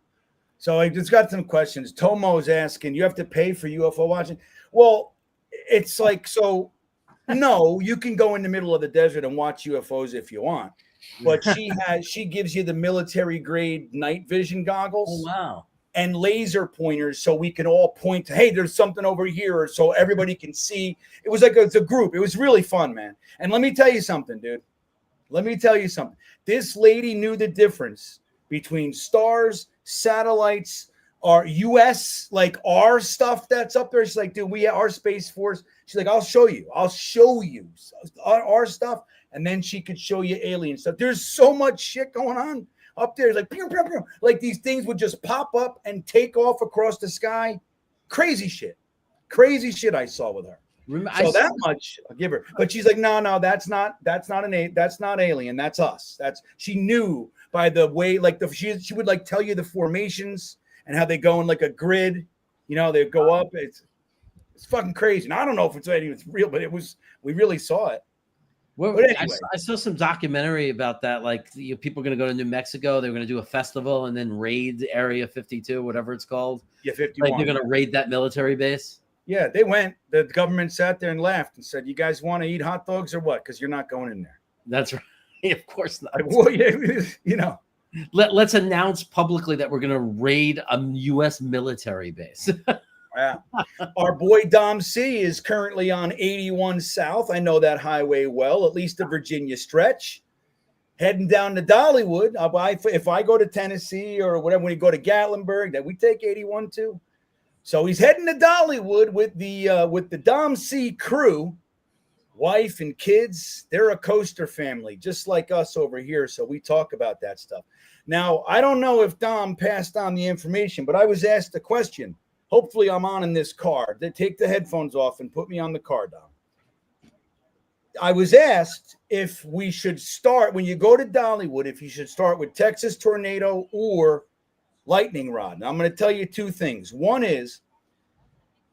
So I just got some questions. Tomo is asking, you have to pay for UFO watching? Well, it's like, so no, you can go in the middle of the desert and watch UFOs if you want. But she gives you the military grade night vision goggles. Oh, wow. And laser pointers so we can all point to, hey, there's something over here, so everybody can see. It was like it's a group. It was really fun, man. And let me tell you something, dude. Let me tell you something. This lady knew the difference between stars, satellites, our U.S., like our stuff that's up there. She's like, dude, our Space Force. She's like, I'll show you our stuff. And then she could show you alien stuff. There's so much shit going on up there. Like, pew, pew, pew. Like these things would just pop up and take off across the sky. Crazy shit I saw with her. That much I'll give her. But she's like, no, that's not alien. That's us. She knew by the way, like she would like tell you the formations and how they go in like a grid. They go up. It's fucking crazy. And I don't know if it's real, but we really saw it. Well, anyway. I saw some documentary about that. Like people are going to go to New Mexico. They're going to do a festival and then raid Area 52, whatever it's called. Yeah, 51. Like they're going to raid that military base. Yeah, they went. The government sat there and laughed and said, "You guys want to eat hot dogs or what? Because you're not going in there." That's right. Of course not. Well, yeah, Let's announce publicly that we're going to raid a U.S. military base. Yeah. Our boy Dom C is currently on 81 South. I know that highway well, at least the Virginia stretch. Heading down to Dollywood. If I go to Tennessee or whatever, when you go to Gatlinburg, that we take 81 too. So he's heading to Dollywood with the Dom C crew, wife and kids. They're a coaster family, just like us over here. So we talk about that stuff. Now, I don't know if Dom passed on the information, but I was asked a question. Hopefully I'm on in this car. They take the headphones off and put me on the car, Dom. I was asked if we should start, when you go to Dollywood, if you should start with Texas Tornado or Lightning Rod. Now, I'm going to tell you two things. One is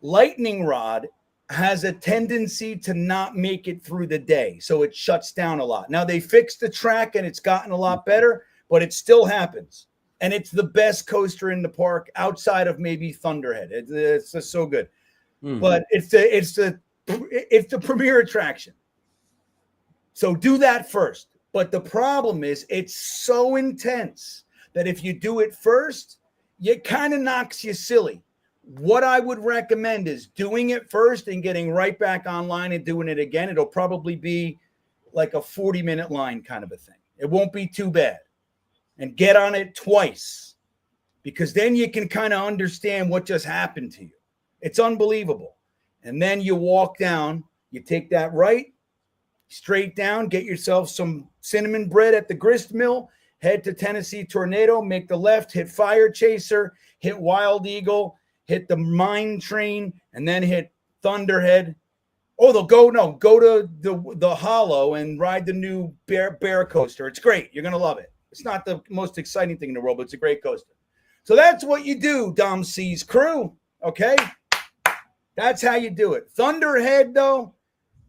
Lightning Rod has a tendency to not make it through the day, so it shuts down a lot. Now, they fixed the track and it's gotten a lot better, but it still happens. And it's the best coaster in the park outside of maybe Thunderhead. It's just so good. But it's the premier attraction. So do that first. But the problem is it's so intense that if you do it first, it kind of knocks you silly. What I would recommend is doing it first and getting right back online and doing it again. It'll probably be like a 40-minute line kind of a thing. It won't be too bad. And get on it twice, because then you can kind of understand what just happened to you. It's unbelievable. And then you walk down, you take that right, straight down, get yourself some cinnamon bread at the grist mill, head to Tennessee Tornado, make the left, hit Fire Chaser, hit Wild Eagle, hit the Mine Train, and then hit Thunderhead. Oh, go to the Hollow and ride the new Bear Coaster. It's great. You're going to love it. It's not the most exciting thing in the world, but it's a great coaster. So that's what you do, Dom C's crew, okay? That's how you do it. Thunderhead, though,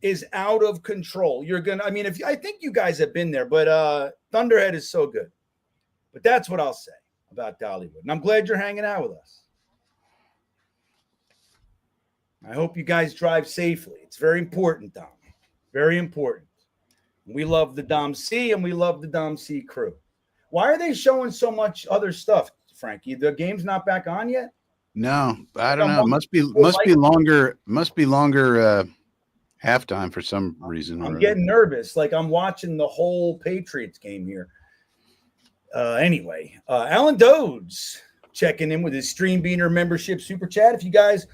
is out of control. I think you guys have been there, but Thunderhead is so good. But that's what I'll say about Dollywood. And I'm glad you're hanging out with us. I hope you guys drive safely. It's very important, Dom. Very important. We love the Dom C and we love the Dom C crew. Why are they showing so much other stuff, Frankie? The game's not back on yet? No, I don't know. Must be longer halftime for some reason. I'm getting nervous. Like I'm watching the whole Patriots game here. Anyway, Alan Dodes checking in with his Stream Beaner membership super chat. If you guys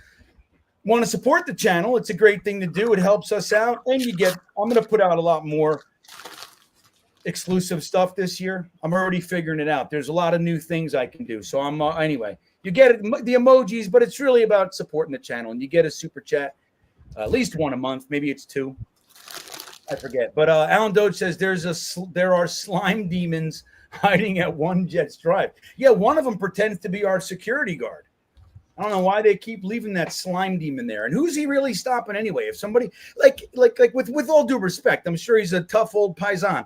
want to support the channel, it's a great thing to do. It helps us out, and I'm going to put out a lot more exclusive stuff this year. I'm already figuring it out. There's a lot of new things I can do. So I'm anyway. You get the emojis, but it's really about supporting the channel, and you get a super chat, at least one a month. Maybe it's two. I forget. But Alan Doge says there are slime demons hiding at One Jets Drive. Yeah, one of them pretends to be our security guard. I don't know why they keep leaving that slime demon there. And who's he really stopping anyway? If somebody like with all due respect, I'm sure he's a tough old paisan.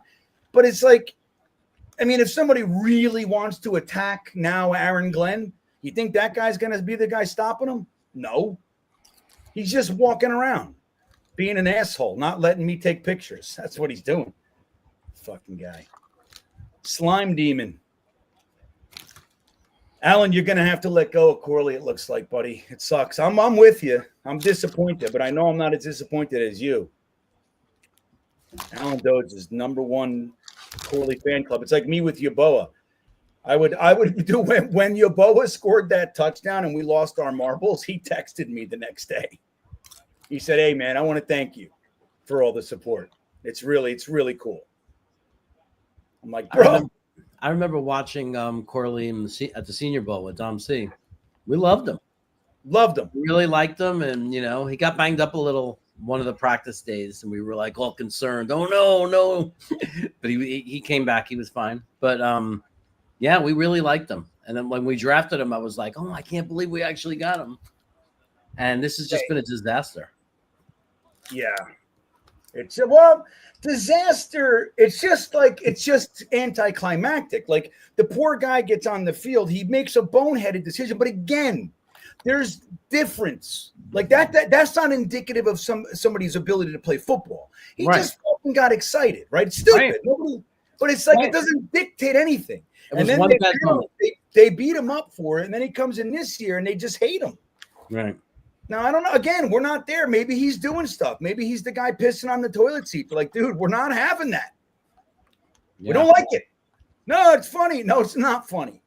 But it's like, I mean, if somebody really wants to attack now Aaron Glenn, you think that guy's going to be the guy stopping him? No. He's just walking around, being an asshole, not letting me take pictures. That's what he's doing. Fucking guy. Slime demon. Alan, you're going to have to let go of Corley, it looks like, buddy. It sucks. I'm with you. I'm disappointed, but I know I'm not as disappointed as you. Alan Doge is #1 Corley fan club. It's like me with Yaboa. I would do when Yaboa scored that touchdown and we lost our marbles, he texted me the next day. He said, "Hey, man, I want to thank you for all the support. It's really cool." I'm like, bro. I remember watching Corley at the Senior Bowl with Dom C. We loved him. We really liked him, and he got banged up a little one of the practice days, and we were like all concerned. Oh no! But he came back. He was fine. But yeah, we really liked him. And then when we drafted him, I was like, oh, I can't believe we actually got him. And this has just been a disaster. Yeah. It's disaster. It's just anticlimactic. Like the poor guy gets on the field, he makes a boneheaded decision. But again, there's difference. Like that's not indicative of somebody's ability to play football. He just fucking got excited, right? It's stupid. But it's like it doesn't dictate anything. And then they beat him up for it, and then he comes in this year and they just hate him. Right. Now, I don't know. Again, we're not there. Maybe he's doing stuff. Maybe he's the guy pissing on the toilet seat. But like, dude, we're not having that. Yeah. We don't like it. No, it's funny. No, it's not funny.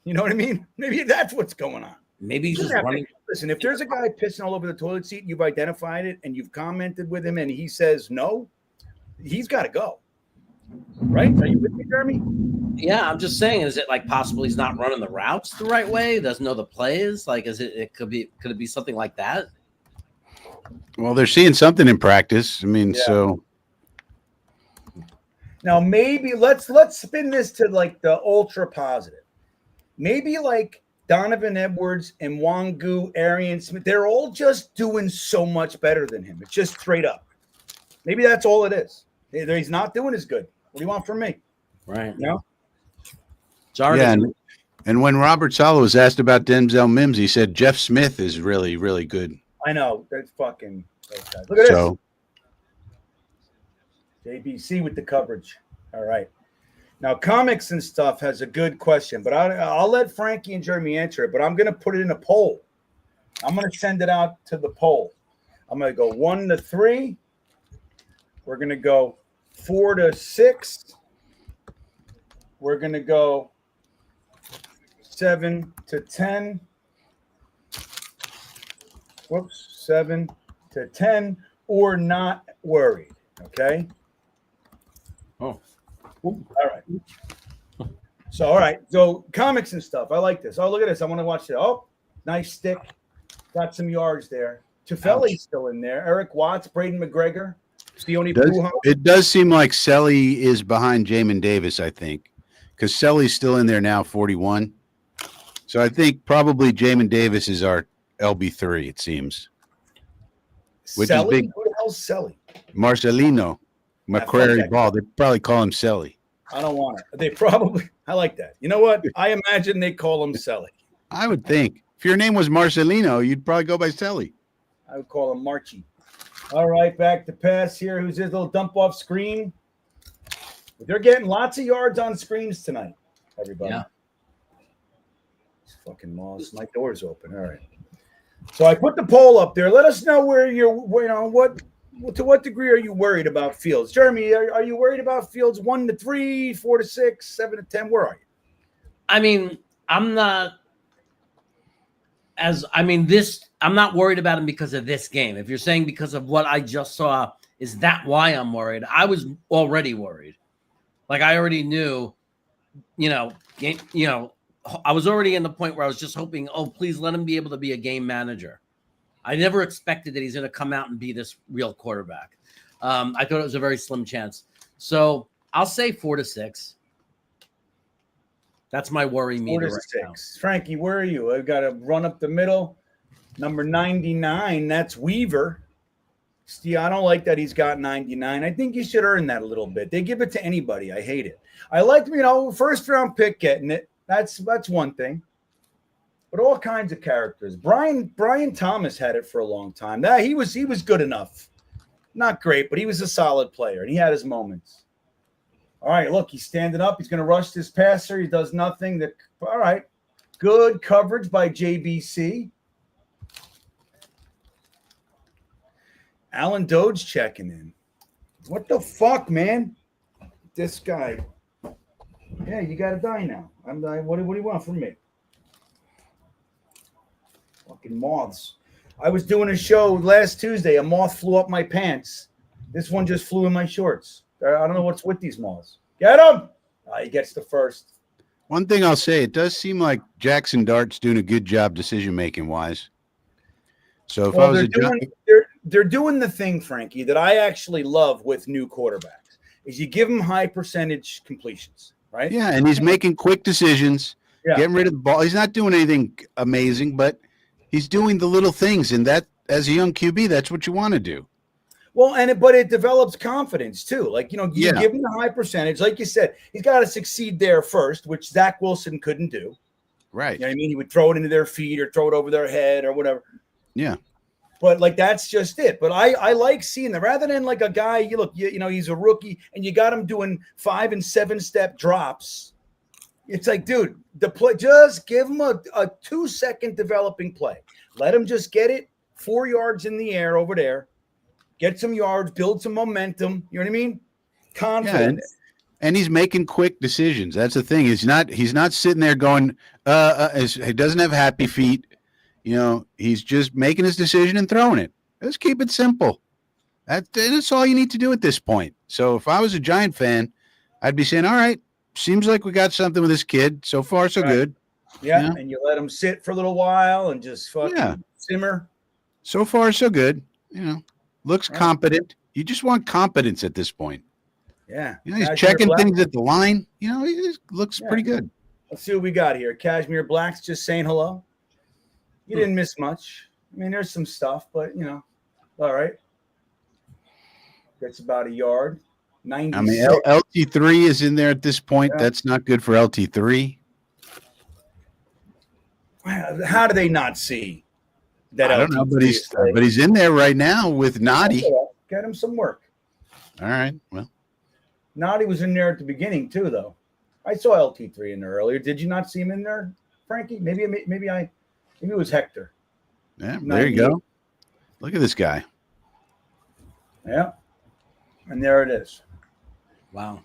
You know what I mean? Maybe that's what's going on. Maybe he's just running. Listen, if there's a guy pissing all over the toilet seat, you've identified it, and you've commented with him, and he says no, he's got to go. Right? Are you with me, Jeremy? Yeah, I'm just saying, is it like possible he's not running the routes the right way? Doesn't know the plays? Like, could it be something like that? Well, they're seeing something in practice. I mean, so now maybe let's spin this to like the ultra positive. Maybe like Donovan Edwards and Wangu, Arian Smith, they're all just doing so much better than him. It's just straight up. Maybe that's all it is. He's not doing as good. What do you want from me? Right. No. Yeah, and when Robert Saleh was asked about Denzel Mims, he said Jeff Smith is really, really good. I know. That's fucking look at this. JBC with the coverage. All right. Now, Comics and Stuff has a good question, but I'll let Frankie and Jeremy answer it, but I'm going to put it in a poll. I'm going to send it out to the poll. I'm going to go 1 to 3. We're going to go 4 to 6. We're going to go 7 to 10. Whoops, 7 to 10, or not worried. Okay. Oh. All right. So, all right. So, Comics and Stuff. I like this. Oh, look at this. I want to watch it. Oh, nice stick. Got some yards there. Tufeli's still in there. Eric Watts, Braden McGregor. It does seem like Selly is behind Jamin Davis, I think, because Selly's still in there now, 41. So I think probably Jamin Davis is our LB3, it seems. Which Selly? is big. Who the hell's Selly? Marcelino. McQuarrie Ball. They probably call him Selly. I don't want it. They probably – I like that. You know what? I imagine they call him Selly. I would think. If your name was Marcelino, you'd probably go by Selly. I would call him Marchie. All right, back to pass here. Who's his little dump-off screen? They're getting lots of yards on screens tonight, everybody. Yeah. These fucking moths. My door's open. All right. So I put the poll up there. Let us know to what degree are you worried about Fields? Jeremy, are you worried about Fields 1 to 3, 4 to 6, 7 to 10? Where are you? I mean, I'm not worried about him because of this game. If you're saying because of what I just saw, is that why I'm worried? I was already worried. Like I already knew, I was already in the point where I was just hoping, oh, please let him be able to be a game manager. I never expected that he's going to come out and be this real quarterback. I thought it was a very slim chance. So I'll say 4 to 6. That's my worry meter 4 to 6. Right now. Frankie, where are you? I've got to run up the middle. Number 99, that's Weaver. See, I don't like that he's got 99. I think you should earn that a little bit. They give it to anybody. I hate it. I like, first round pick getting it. That's one thing. But all kinds of characters. Brian Thomas had it for a long time. He was good enough. Not great, but he was a solid player, and he had his moments. All right, look, he's standing up. He's going to rush this passer. He does nothing. All right. Good coverage by JBC. Alan Doge checking in. What the fuck, man? This guy. Yeah, you got to die now. What do you want from me? Fucking moths. I was doing a show last Tuesday. A moth flew up my pants. This one just flew in my shorts. I don't know what's with these moths. Get him! He gets the first. One thing I'll say, it does seem like Jackson Dart's doing a good job decision-making wise. So if I was they're doing the thing, Frankie, that I actually love with new quarterbacks, is you give them high percentage completions, right? Yeah, and he's making quick decisions, getting rid of the ball. He's not doing anything amazing, but he's doing the little things, and that, as a young QB, that's what you want to do. Well, but it develops confidence too. Like, you give him a high percentage. Like you said, he's got to succeed there first, which Zach Wilson couldn't do. Right. You know what I mean? He would throw it into their feet or throw it over their head or whatever. Yeah. But that's just it. But I like seeing that rather than like a guy, he's a rookie and you got him doing 5 and 7 step drops. It's like, dude, the play, just give him a 2-second developing play. Let him just get it 4 yards in the air over there, get some yards, build some momentum. You know what I mean? Confidence. Yeah, and he's making quick decisions. That's the thing. He's not sitting there going, he doesn't have happy feet. He's just making his decision and throwing it. Let's keep it simple. That's all you need to do at this point. So if I was a Giant fan, I'd be saying, all right, seems like we got something with this kid. So far, so good. Yeah, and you let him sit for a little while and just fucking simmer. So far, so good. Looks competent. You just want competence at this point. Yeah. He's checking things at the line. He looks pretty good. Let's see what we got here. Cashmere Black's just saying hello. You didn't miss much. I mean, there's some stuff, but, all right. That's about a yard. 96. I mean, LT3 is in there at this point. Yeah. That's not good for LT3. How do they not see that? I don't know, but he's in there right now with Noddy. Get him some work. All right. Well, Noddy was in there at the beginning too, though. I saw LT3 in there earlier. Did you not see him in there, Frankie? Maybe it was Hector. Yeah, there you go. Look at this guy. Yeah. And there it is. Wow.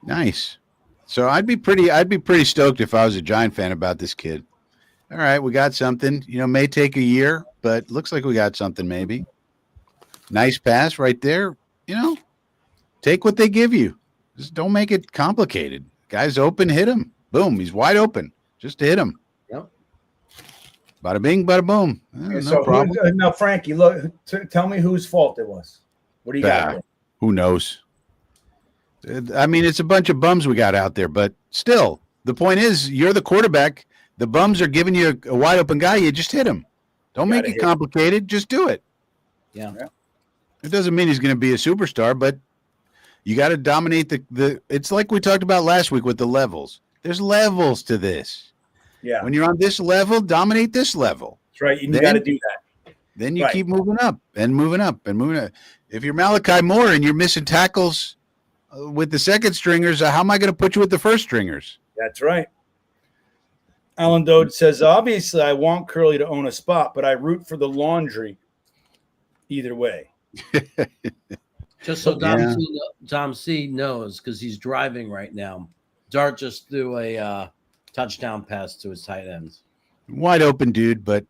Nice. So I'd be pretty stoked if I was a Giant fan about this kid. All right, we got something. May take a year, but looks like we got something maybe. Nice pass right there. Take what they give you. Just don't make it complicated. Guy's open, hit him. Boom, he's wide open. Just to hit him. Yep. Bada bing, bada boom. No problem. Now, Frankie, look, tell me whose fault it was. What do you got? Who knows? I mean, it's a bunch of bums we got out there, but still, the point is, you're the quarterback. The bums are giving you a wide open guy. You just hit him. Don't make it complicated. Just do it. Yeah. It doesn't mean he's going to be a superstar, but you got to dominate the. It's like we talked about last week with the levels. There's levels to this. Yeah. When you're on this level, dominate this level. That's right. And you got to do that. Then you keep moving up and moving up and moving up. If you're Malachi Moore and you're missing tackles with the second stringers, how am I going to put you with the first stringers? That's right. Alan Dode says, obviously, I want Curly to own a spot, but I root for the laundry either way. Just so Dom C knows, because he's driving right now, Dart just threw a touchdown pass to his tight ends. Wide open dude, but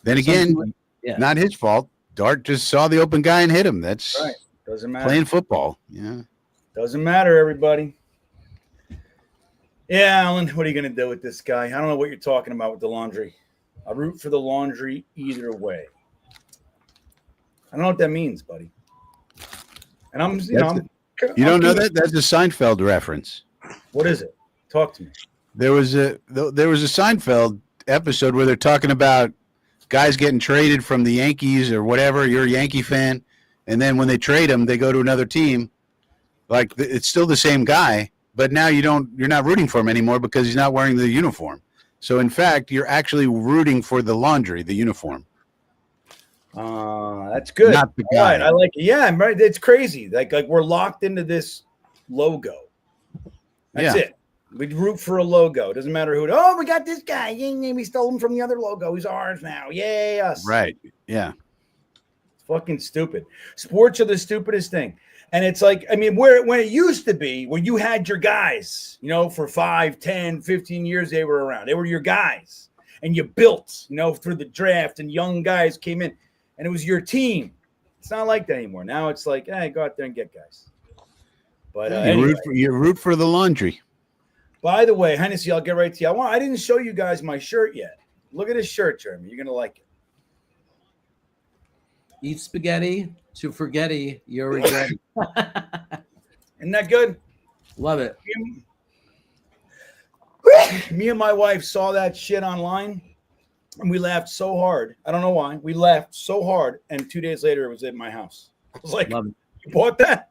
then again, not his fault. Dart just saw the open guy and hit him. That's right. Doesn't matter. Playing football. Yeah. Doesn't matter, everybody. Yeah, Alan, what are you going to do with this guy? I don't know what you're talking about with the laundry. I root for the laundry either way. I don't know what that means, buddy. And I'm, you don't know that? That's a Seinfeld reference. What is it? Talk to me. There was a Seinfeld episode where they're talking about guys getting traded from the Yankees or whatever. You're a Yankee fan, and then when they trade him, they go to another team. Like it's still the same guy, but now you're not rooting for him anymore because he's not wearing the uniform. So in fact, you're actually rooting for the laundry, the uniform. That's good. Not the guy. Right, I like it. Yeah, right. It's crazy. Like we're locked into this logo. That's it. We root for a logo. It doesn't matter who. Oh, we got this guy. Yay, we stole him from the other logo. He's ours now. Yay, us. Right. Yeah. It's fucking stupid. Sports are the stupidest thing. And it's like, I mean, when it used to be, where you had your guys, for 5, 10, 15 years, they were around. They were your guys. And you built, through the draft, and young guys came in. And it was your team. It's not like that anymore. Now it's like, hey, go out there and get guys. But you root for the laundry. By the way, Hennessy, I'll get right to you. I didn't show you guys my shirt yet. Look at this shirt, Jeremy. You're going to like it. Eat spaghetti to forgetty your regret. Isn't that good? Love it. Me and my wife saw that shit online, and we laughed so hard. I don't know why. We laughed so hard, and 2 days later, it was at my house. I was like, you bought that?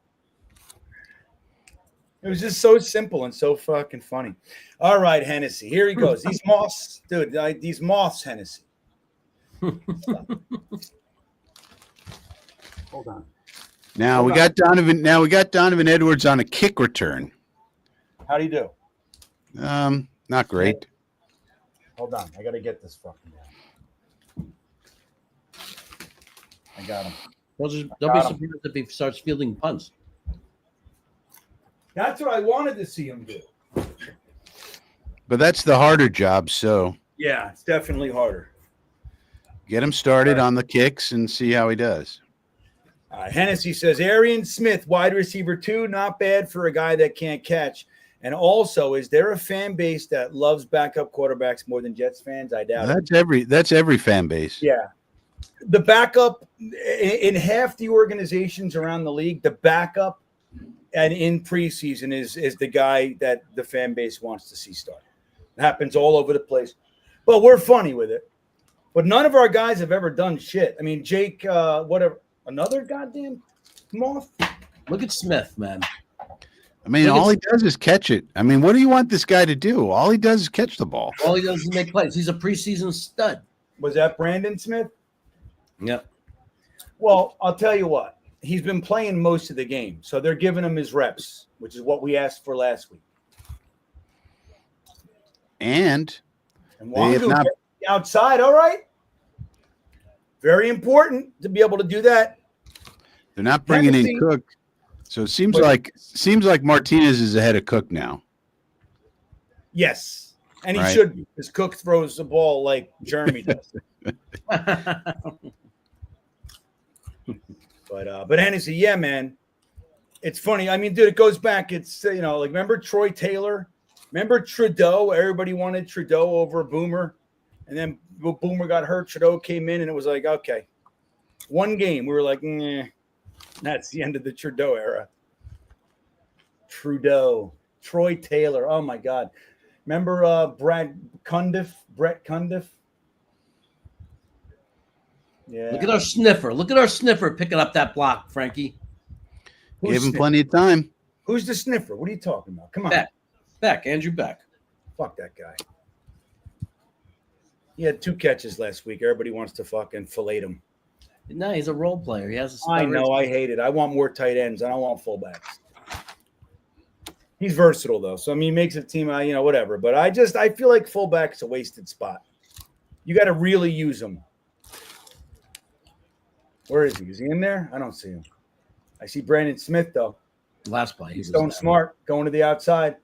It was just so simple and so fucking funny. All right, Hennessy. Here he goes. These moths, dude. These moths, Hennessy. Hold on. Now we got Donovan Edwards on a kick return. How do you do? Not great. Hold on. I got to get this fucking guy. I got him. Don't be surprised if he starts fielding punts. That's what I wanted to see him do. But that's the harder job, so. Yeah, it's definitely harder. Get him started on the kicks and see how he does. Hennessy says, Arian Smith, wide receiver 2, not bad for a guy that can't catch. And also, is there a fan base that loves backup quarterbacks more than Jets fans? I doubt it. That's every fan base. Yeah. The backup, in half the organizations around the league, the backup and in preseason is the guy that the fan base wants to see start. It happens all over the place. But we're funny with it. But none of our guys have ever done shit. I mean, Jake, whatever. Another goddamn moth. Look at Smith, man. I mean, all he does is catch it. I mean, what do you want this guy to do? All he does is catch the ball. All he does is make plays. He's a preseason stud. Was that Brandon Smith? Yep. Well, I'll tell you what. he's been playing most of the game. So they're giving him his reps, which is what we asked for last week. And they have not outside. All right. Very important to be able to do that. They're not bringing in Cook. So it seems like Martinez is ahead of Cook now. Yes. And he should be, because Cook throws the ball like Jeremy does. But Hennessy, yeah, man. It's funny. I mean, dude, it goes back. It's, like, remember Troy Taylor? Remember Trudeau? Everybody wanted Trudeau over Boomer. And then Boomer got hurt. Trudeau came in, and it was like, okay. One game, we were like, that's the end of the Trudeau era. Trudeau. Troy Taylor. Oh, my God. Remember Brett Cundiff? Yeah. Look at our sniffer. Look at our sniffer picking up that block, Frankie. Gave him plenty of time. Who's the sniffer? What are you talking about? Come on. Beck. Andrew Beck. Fuck that guy. He had 2 catches last week. Everybody wants to fucking fillet him. No, he's a role player. He has I know. I hate it. I want more tight ends. I don't want fullbacks. He's versatile, though. So, I mean, he makes a team, whatever. But I feel like fullback's a wasted spot. You got to really use him. Where is he? Is he in there? I don't see him. I see Brandon Smith, though. Last play. He's going smart, going to the outside.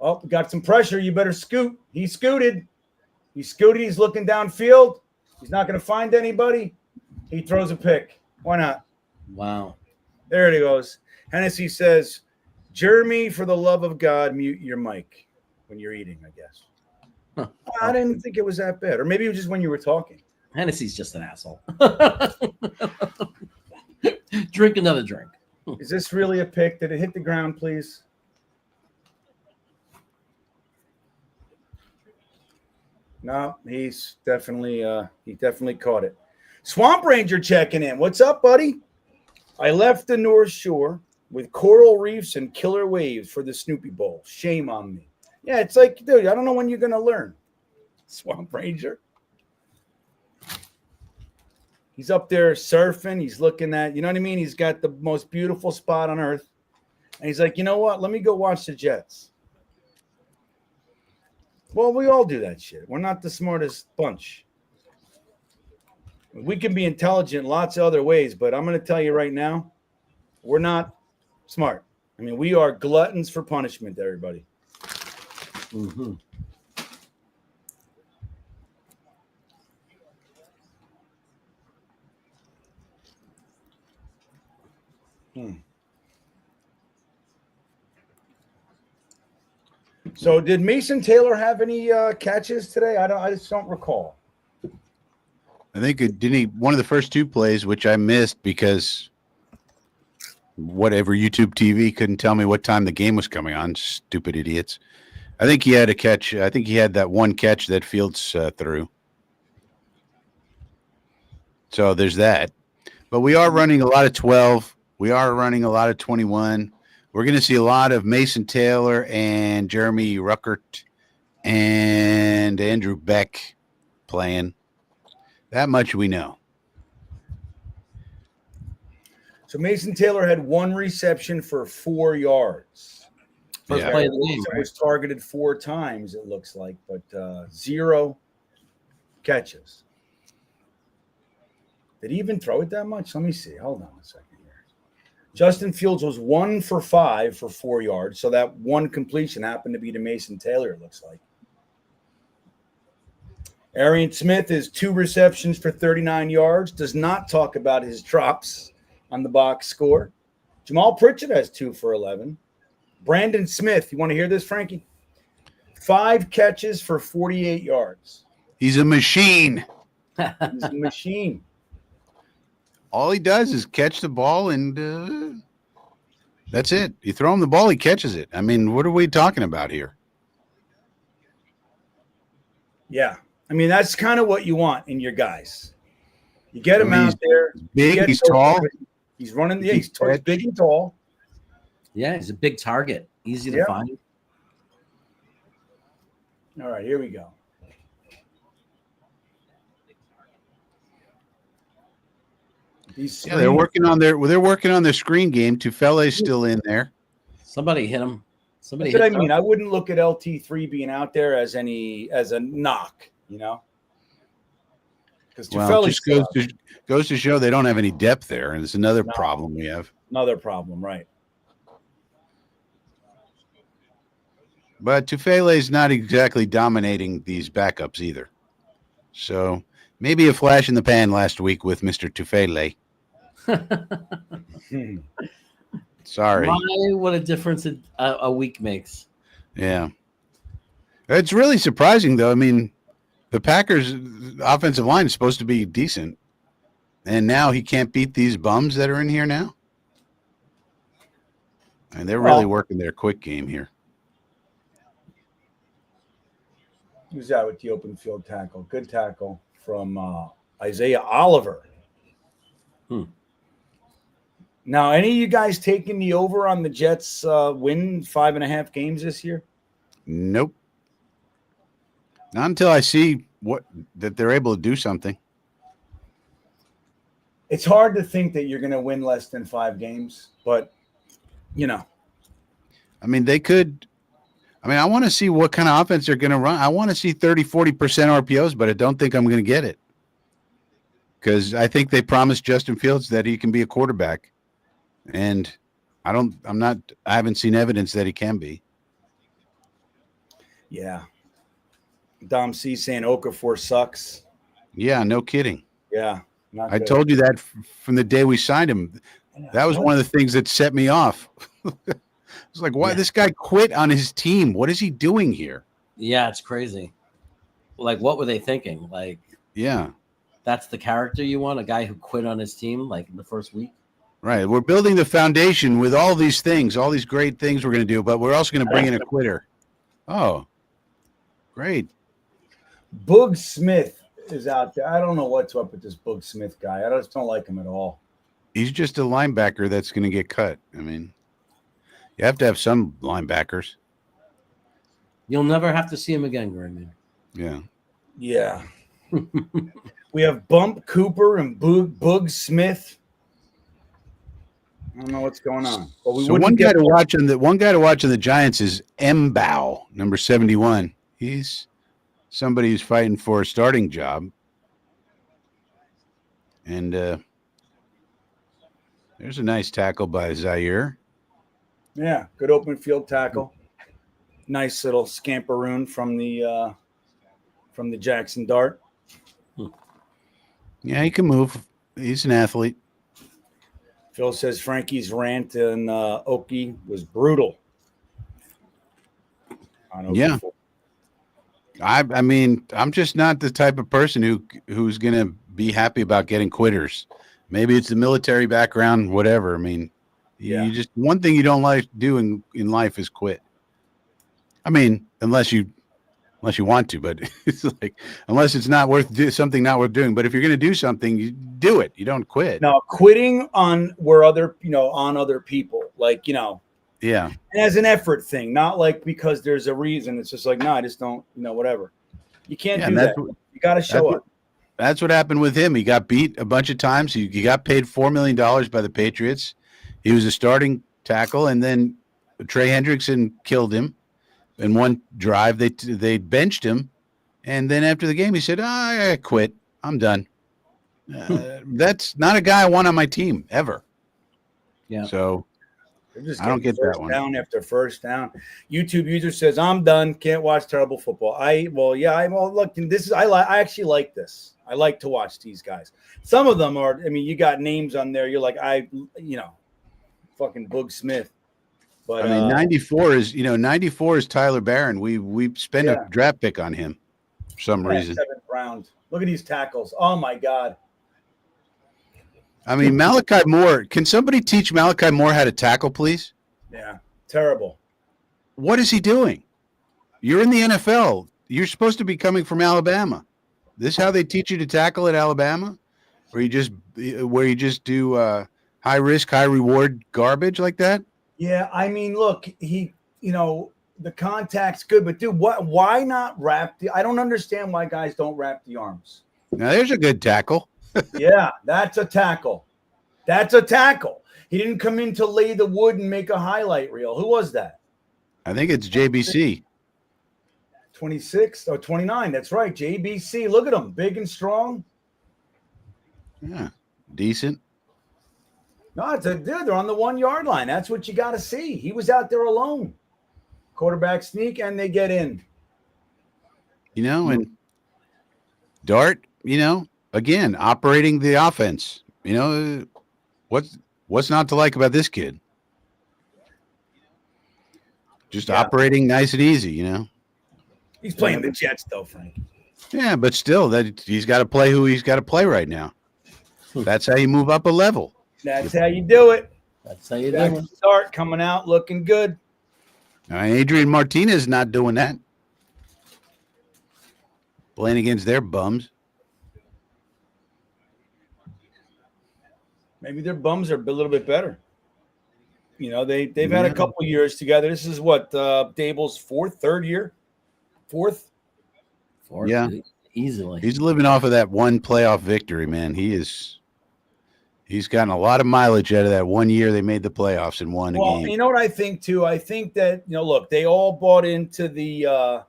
Oh, got some pressure. You better scoot. He scooted. He's looking downfield. He's not going to find anybody. He throws a pick. Why not? Wow. There it goes. Hennessy says, Jeremy, for the love of God, mute your mic when you're eating, I guess. Huh. I didn't think it was that bad. Or maybe it was just when you were talking. Hennessy's just an asshole. Drink another drink. Is this really a pick? Did it hit the ground, please? No, he's definitely he definitely caught it. Swamp Ranger checking in. What's up, buddy? I left the North Shore with coral reefs and killer waves for the Snoopy Bowl. Shame on me. Yeah, it's like, dude, I don't know when you're gonna learn. Swamp Ranger. He's up there surfing. He's looking at, you know what I mean? He's got the most beautiful spot on earth. And he's like, you know what? Let me go watch the Jets. Well, we all do that shit. We're not the smartest bunch. We can be intelligent lots of other ways, but I'm going to tell you right now, we're not smart. I mean, we are gluttons for punishment, everybody. Mm-hmm. So did Mason Taylor have any catches today? I just don't recall. I think didn't he one of the first 2 plays, which I missed because whatever YouTube TV couldn't tell me what time the game was coming on. Stupid idiots. I think he had a catch. I think he had that one catch that Fields threw. So there's that. But we are running a lot of 12. We are running a lot of 21. We're going to see a lot of Mason Taylor and Jeremy Ruckert and Andrew Beck playing. That much we know. So Mason Taylor had 1 reception for 4 yards. First play of the game, right? Was targeted 4 times, it looks like, but 0 catches. Did he even throw it that much? Let me see. Hold on a second here. Justin Fields was 1 for 5 for 4 yards. So that 1 completion happened to be to Mason Taylor, it looks like. Arian Smith is 2 receptions for 39 yards. Does not talk about his drops on the box score. Jamal Pritchett has 2 for 11. Brandon Smith, you want to hear this, Frankie? 5 catches for 48 yards. He's a machine. He's a machine. All he does is catch the ball, and that's it. You throw him the ball, he catches it. I mean, what are we talking about here? Yeah. I mean, that's kind of what you want in your guys. You get him out there. He's big, he's tall. He's running the he's big and tall. Yeah, he's a big target. Easy to find. All right, here we go. Yeah, they're working on their screen game. Tufele's still in there. Somebody hit him. That's what I mean. I wouldn't look at LT3 being out there as a knock, because Tufele goes to show they don't have any depth there, and it's another problem we have. Another problem, right? But Tufele's not exactly dominating these backups either. So maybe a flash in the pan last week with Mr. Tufele. Sorry. What a difference a week makes. Yeah. It's really surprising, though. I mean, the Packers' offensive line is supposed to be decent, and now he can't beat these bums that are in here now. And they're really working their quick game here. Who's out with the open field tackle? Good tackle from Isaiah Oliver. Now, any of you guys taking the over on the Jets win 5.5 games this year? Nope. Not until I see that they're able to do something. It's hard to think that you're going to win less than 5 games, but, I mean, they could. I mean, I want to see what kind of offense they're going to run. I want to see 30-40% RPOs, but I don't think I'm going to get it. Because I think they promised Justin Fields that he can be a quarterback. And I haven't seen evidence that he can be. Yeah. Dom C saying Okafor sucks. Yeah, no kidding. Yeah. I told you that from the day we signed him. That was one of the things that set me off. It's like, why this guy quit on his team? What is he doing here? Yeah, it's crazy. Like, what were they thinking? Like, yeah, that's the character you want? A guy who quit on his team, like, in the first week? Right. We're building the foundation with all these things, all these great things we're going to do, but we're also going to bring in a quitter. Oh, great. Boog Smith is out there. I don't know what's up with this Boog Smith guy. I just don't like him at all. He's just a linebacker that's going to get cut. I mean, you have to have some linebackers. You'll never have to see him again, GreenBean. Yeah. Yeah. We have Bump Cooper and Boog Smith. I don't know what's going on. But one guy to watch on the Giants is Mbow, number 71. He's somebody who's fighting for a starting job. And there's a nice tackle by Zaire. Yeah, good open field tackle. Nice little scamperoon from the Jackson Dart. Yeah, he can move. He's an athlete. Phil says Frankie's rant and Okie was brutal. Yeah. I mean, I'm just not the type of person who's going to be happy about getting quitters. Maybe it's the military background, whatever. I mean, you just one thing you don't like doing in life is quit. I mean, unless you want to, but it's like unless it's not something not worth doing. But if you're going to do something, you do it. You don't quit. Now, quitting on on other people, like yeah, as an effort thing, not like because there's a reason. It's just like no, I just don't, whatever. You can't do that. You got to show up. That's what happened with him. He got beat a bunch of times. He got paid $4 million by the Patriots. He was a starting tackle, and then Trey Hendrickson killed him. In one drive, they benched him, and then after the game, he said, I quit. I'm done. That's not a guy I want on my team, ever. Yeah. So I don't get that one. Down after first down. YouTube user says, I'm done. Can't watch terrible football. Look, I actually like this. I like to watch these guys. Some of them are, you got names on there. You're like, fucking Boog Smith. But 94 is Tyler Barron. We spent a draft pick on him for some reason. 7th round. Look at these tackles. Oh my God. I mean, Malachi Moore. Can somebody teach Malachi Moore how to tackle, please? Yeah, terrible. What is he doing? You're in the NFL. You're supposed to be coming from Alabama. This how they teach you to tackle at Alabama? Where you just do high risk, high reward garbage like that? Yeah, look, he, the contact's good, but dude, why not wrap I don't understand why guys don't wrap the arms. Now there's a good tackle. Yeah, that's a tackle. That's a tackle. He didn't come in to lay the wood and make a highlight reel. Who was that? I think it's JBC. 26 or 29. That's right. JBC. Look at him. Big and strong. Yeah. Decent. No, it's a dude. They're on the 1 yard line. That's what you got to see. He was out there alone. Quarterback sneak, and they get in. And Dart, again, operating the offense. What's not to like about this kid? Just operating nice and easy, He's playing the Jets, though, Frank. Yeah, but still, that he's got to play who he's got to play right now. That's how you move up a level. That's how you do it. That's how you do it. Start coming out looking good. Adrian Martinez is not doing that. Playing against their bums. Maybe their bums are a little bit better. They've had a couple years together. This is what Dable's third year. Fourth. Yeah, easily. He's living off of that one playoff victory, man. He's gotten a lot of mileage out of that 1 year they made the playoffs and won a game. You know what I think too? I think that look, they all bought into the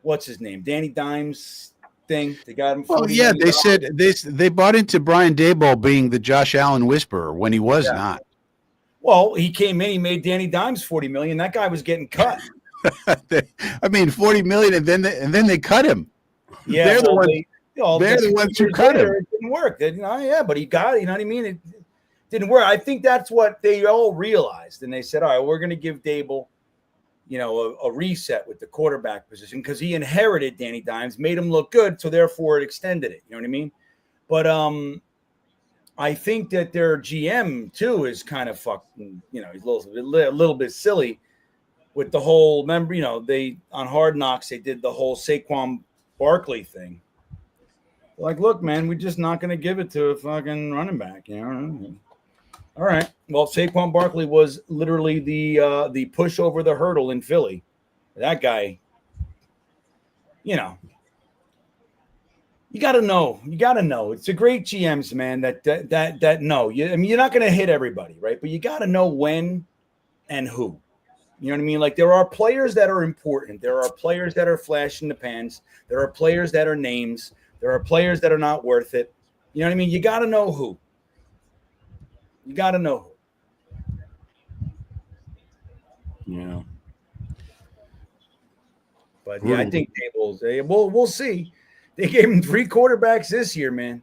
what's his name, Danny Dimes thing. They got him. Well, yeah, they said they bought into Brian Daboll being the Josh Allen whisperer when he was not. Well, he came in, he made Danny Dimes $40 million. That guy was getting cut. $40 million, and then they cut him. Yeah, they're the ones who cut him. It didn't work. But he got it. You know what I mean? It didn't work. I think that's what they all realized, and they said, "All right, we're going to give Dable, a reset with the quarterback position because he inherited Danny Dimes, made him look good, so therefore it extended it." You know what I mean? But I think that their GM too is kind of fucking. He's a little bit silly. With the whole, remember, they on Hard Knocks, they did the whole Saquon Barkley thing. Like, look, man, we're just not going to give it to a fucking running back. All right. Well, Saquon Barkley was literally the push over the hurdle in Philly. That guy, you got to know. You got to know. It's a great GMs, man. That know. You're not going to hit everybody, right? But you got to know when and who. You know what I mean? Like, there are players that are important. There are players that are flash in the pans. There are players that are names. There are players that are not worth it. You know what I mean? You got to know who. You got to know who. Yeah. But, yeah, I think Dable's – we'll see. They gave him 3 quarterbacks this year, man.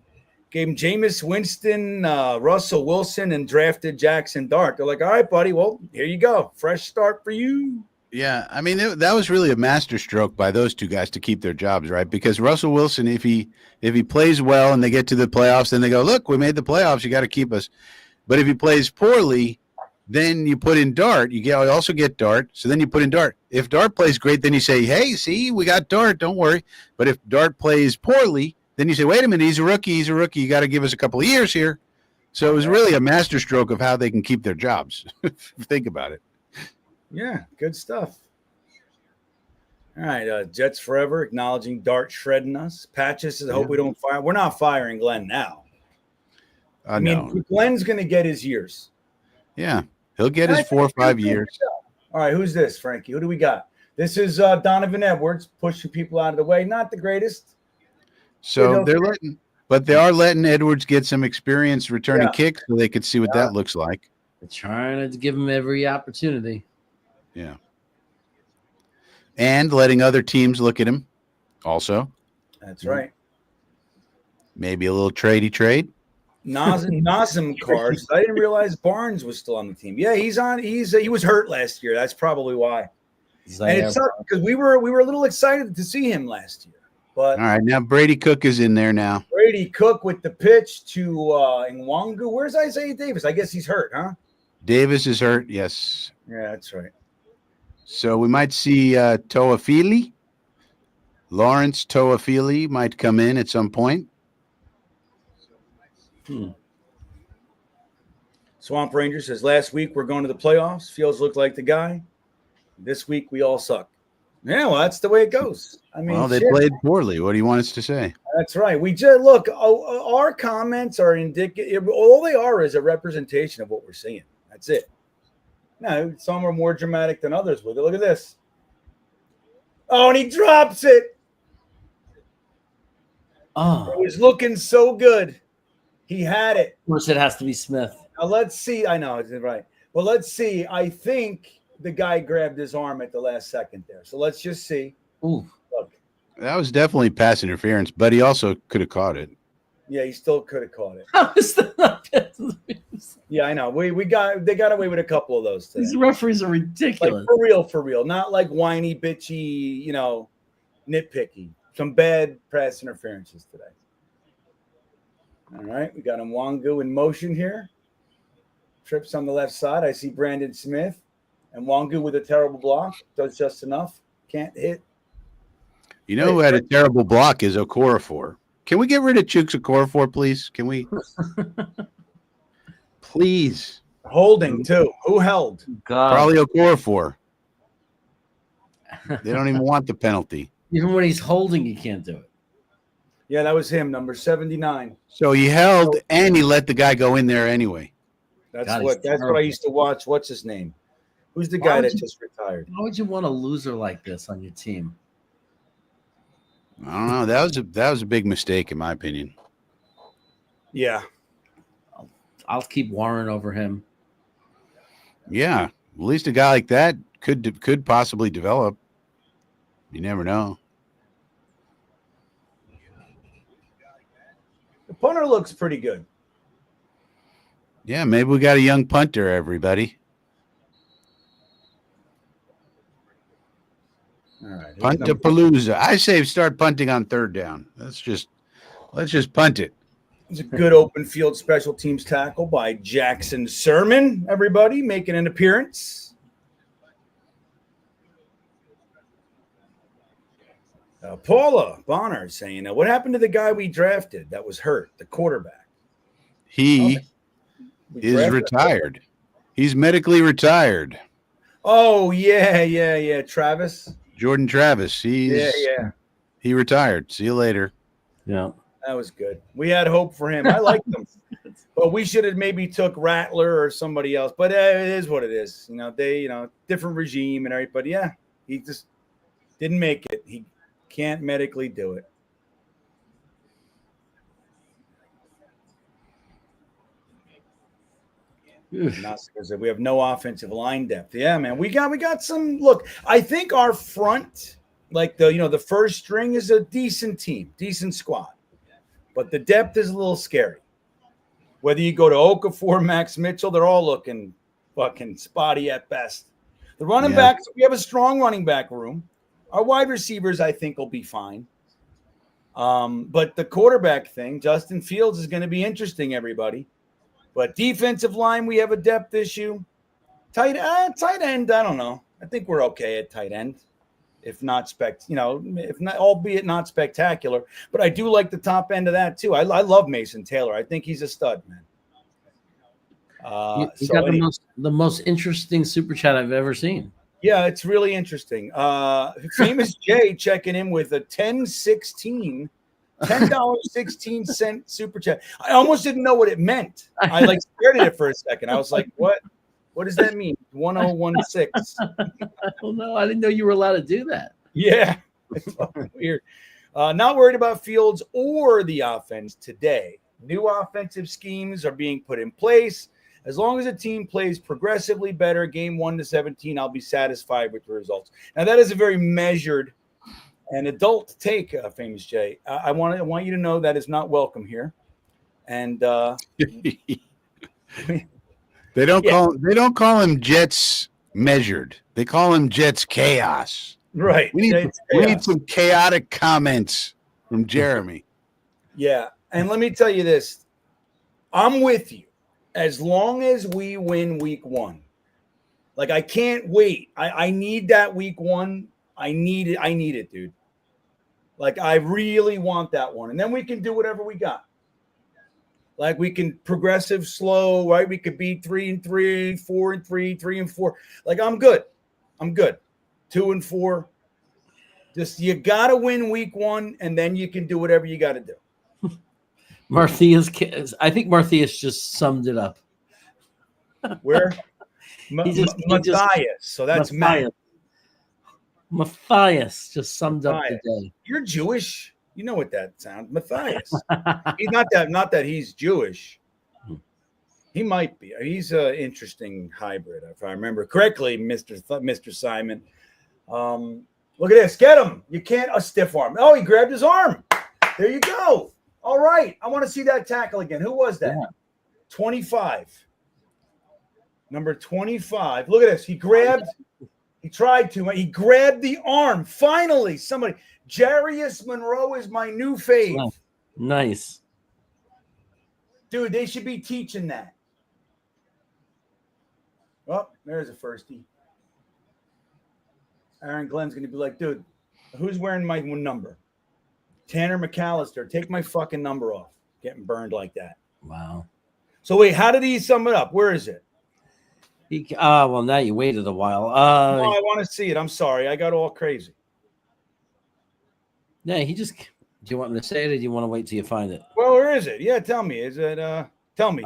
Gave him Jameis Winston, Russell Wilson, and drafted Jackson Dart. They're like, all right, buddy, well, here you go. Fresh start for you. Yeah, I mean, that was really a masterstroke by those two guys to keep their jobs, right? Because Russell Wilson, if he plays well and they get to the playoffs, then they go, look, we made the playoffs. You got to keep us. But if he plays poorly, then you put in Dart. You also get Dart. So then you put in Dart. If Dart plays great, then you say, hey, see, we got Dart. Don't worry. But if Dart plays poorly, then you say, wait a minute, he's a rookie. You got to give us a couple of years here. So it was really a masterstroke of how they can keep their jobs. Think about it. Yeah, good stuff. All right, Jets forever, acknowledging Dart shredding us. Patches says, I hope we don't fire. We're not firing Glenn now. I mean, Glenn's going to get his years. Yeah, he'll get his 4 or 5 years. All right, who's this, Frankie? Who do we got? This is Donovan Edwards pushing people out of the way. Not the greatest. So they are letting Edwards get some experience returning kicks so they could see what that looks like. They're trying to give him every opportunity. Yeah. And letting other teams look at him also. That's right. Maybe a little trade. Nazem cards. I didn't realize Barnes was still on the team. Yeah, he's on. He was hurt last year. That's probably why. And it sucked because we were a little excited to see him last year. But all right, now Brady Cook is in there now. Brady Cook with the pitch to Nwangu. Where's Isaiah Davis? I guess he's hurt, huh? Davis is hurt, yes. Yeah, that's right. So we might see Toafili. Lawrence Toafili might come in at some point. Swamp Ranger says, last week we're going to the playoffs. Fields looked like the guy. This week we all suck. Yeah, well, that's the way it goes. I mean, well, they played poorly. What do you want us to say? That's right. We just look. Our comments are indicative. All they are is a representation of what we're seeing. That's it. No, some are more dramatic than others with it. Look at this. Oh, and he drops it. Oh, it was looking so good. He had it. Of course, it has to be Smith. Now let's see. I know it's right. Well, let's see. I think the guy grabbed his arm at the last second there. So let's just see. Ooh. Look. That was definitely pass interference, but he also could have caught it. Yeah, he still could have caught it. How is that not Yeah, I know. They got away with a couple of those today. These referees are ridiculous. Like for real. Not like whiny, bitchy, nitpicky. Some bad pass interferences today. All right, we got Nwangu in motion here. Trips on the left side. I see Brandon Smith. And Nwangu with a terrible block. Does just enough. Can't hit. You know who had a terrible block is Okorafor. Can we get rid of Chooks Okorafor, please? Can we? Please. Holding, too. Who held? God. Probably Okorafor. They don't even want the penalty. Even when he's holding, he can't do it. Yeah, that was him, number 79. So he held and he let the guy go in there anyway. That's what I used to watch. What's his name? Who's the guy that just retired? Why would you want a loser like this on your team? I don't know. That was a big mistake in my opinion. Yeah. I'll keep Warren over him. Yeah. At least a guy like that could possibly develop. You never know. The punter looks pretty good. Yeah, maybe we got a young punter, everybody. All right. Punt-a-palooza. I say start punting on third down. Let's just punt it. It's a good open field special teams tackle by Jackson Sermon, everybody, making an appearance. Paula Bonner saying, what happened to the guy we drafted that was hurt, the quarterback? He is retired. He's medically retired. Oh, yeah. Travis. Jordan Travis. He retired. See you later. Yeah. That was good. We had hope for him. I liked him. But we should have maybe took Rattler or somebody else. But it is what it is. Different regime and everything. But yeah, he just didn't make it. He can't medically do it. We have no offensive line depth. Yeah, man. We got some. Look, I think our front, like the first string, is a decent team, decent squad. But the depth is a little scary. Whether you go to Okafor, Max Mitchell, they're all looking fucking spotty at best. The running backs, we have a strong running back room. Our wide receivers, I think, will be fine. But the quarterback thing, Justin Fields, is going to be interesting, everybody. But defensive line, we have a depth issue. Tight end, I don't know. I think we're okay at tight end, if not albeit not spectacular. But I do like the top end of that too. I love Mason Taylor. I think he's a stud, man. You got the most interesting super chat I've ever seen. Yeah, it's really interesting. Famous Jay checking in with a $10.16 super chat. I almost didn't know what it meant. I stared at it for a second. I was like, what? What does that mean? 1016. I don't know. I didn't know you were allowed to do that. Yeah. It's fucking weird. Not worried about Fields or the offense today. New offensive schemes are being put in place. As long as a team plays progressively better, game 1-17, I'll be satisfied with the results. Now, that is a very measured and adult take, Famous Jay. I want you to know that is not welcome here. And they don't call him Jets measured. They call him Jets chaos. Right. We need some chaotic comments from Jeremy. Yeah. And let me tell you this. I'm with you. As long as we win week 1. Like, I can't wait. I need that week 1. I need it, dude. Like, I really want that one. And then we can do whatever we got. Like, we can progressive slow, right? We could be 3-3, 4-3, 3-4. Like, I'm good. 2-4. Just you got to win week 1, and then you can do whatever you got to do. I think Martinez just summed it up. Where? Matthias. So that's Matthias. Matthias just summed up Matthias. the day. You're Jewish. You know what that sounds. Matthias. He's not that he's Jewish. He might be. He's an interesting hybrid, if I remember correctly, Mr. Simon. Look at this. Get him. You can't a stiff arm. Oh, he grabbed his arm. There you go. All right. I want to see that tackle again. Who was that? Yeah. 25. Number 25. Look at this. He grabbed. He tried to. He grabbed the arm. Finally, somebody. Jarius Monroe is my new fave. Oh, nice. Dude, they should be teaching that. Oh, there's a firstie. Aaron Glenn's going to be like, dude, who's wearing my number? Tanner McAllister. Take my fucking number off. Getting burned like that. Wow. So, wait, how did he sum it up? Where is it? Well, now you waited a while. No, I want to see it. I'm sorry. I got all crazy. Yeah, do you want me to say it or do you want to wait till you find it? Well, where is it? Yeah, tell me. Is it, tell me.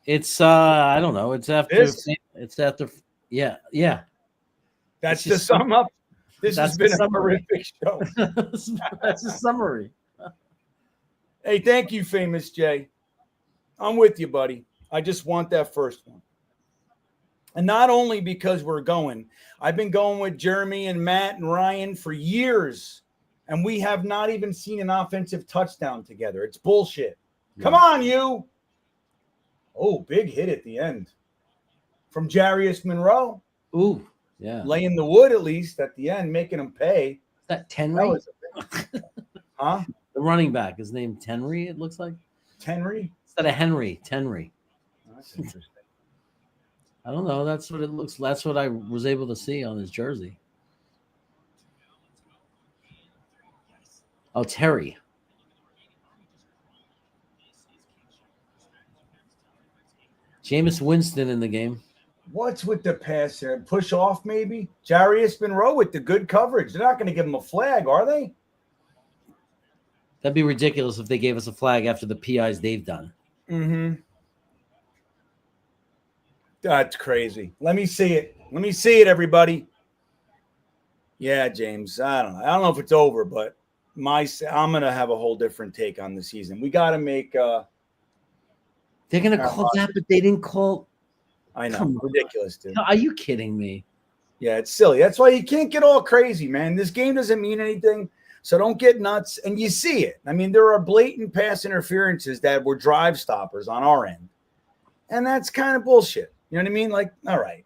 It's, I don't know. It's after, yeah. That's the sum up. This has been a horrific show. That's a summary. Hey, thank you, Famous Jay. I'm with you, buddy. I just want that first one. And not only because we're going. I've been going with Jeremy and Matt and Ryan for years, and we have not even seen an offensive touchdown together. It's bullshit. Yeah. Come on, you. Oh, big hit at the end from Jarius Monroe. Ooh, yeah. Laying the wood at least at the end, making him pay. Is that Tenry? Huh? The running back. His name Tenry, it looks like. Tenry? Instead of Henry, Tenry. Oh, that's interesting. I don't know. That's what it looks. That's what I was able to see on his jersey. Oh, Terry. Jameis Winston in the game. What's with the pass here? Push off, maybe? Jarius Monroe with the good coverage. They're not going to give him a flag, are they? That'd be ridiculous if they gave us a flag after the PIs they've done. Mm-hmm. That's crazy. Let me see it. Let me see it, everybody. Yeah, James. I don't know. I don't know if it's over, but I'm going to have a whole different take on the season. We got to make they're going to call that, but they didn't call. I know. Ridiculous, dude. Are you kidding me? Yeah, it's silly. That's why you can't get all crazy, man. This game doesn't mean anything, so don't get nuts. And you see it. I mean, there are blatant pass interferences that were drive stoppers on our end, and that's kind of bullshit. You know what I mean? Like, all right.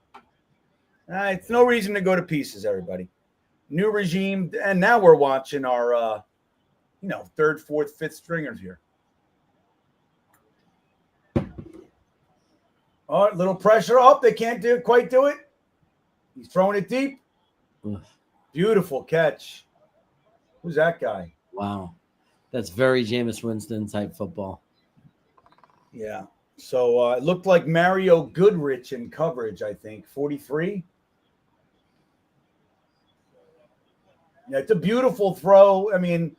It's no reason to go to pieces, everybody. New regime, and now we're watching our, third, fourth, fifth stringers here. Oh, a little pressure. Oh, they can't quite do it. He's throwing it deep. Ugh. Beautiful catch. Who's that guy? Wow. That's very Jameis Winston type football. Yeah. So it looked like Mario Goodrich in coverage, I think. 43. Yeah, it's a beautiful throw. I mean,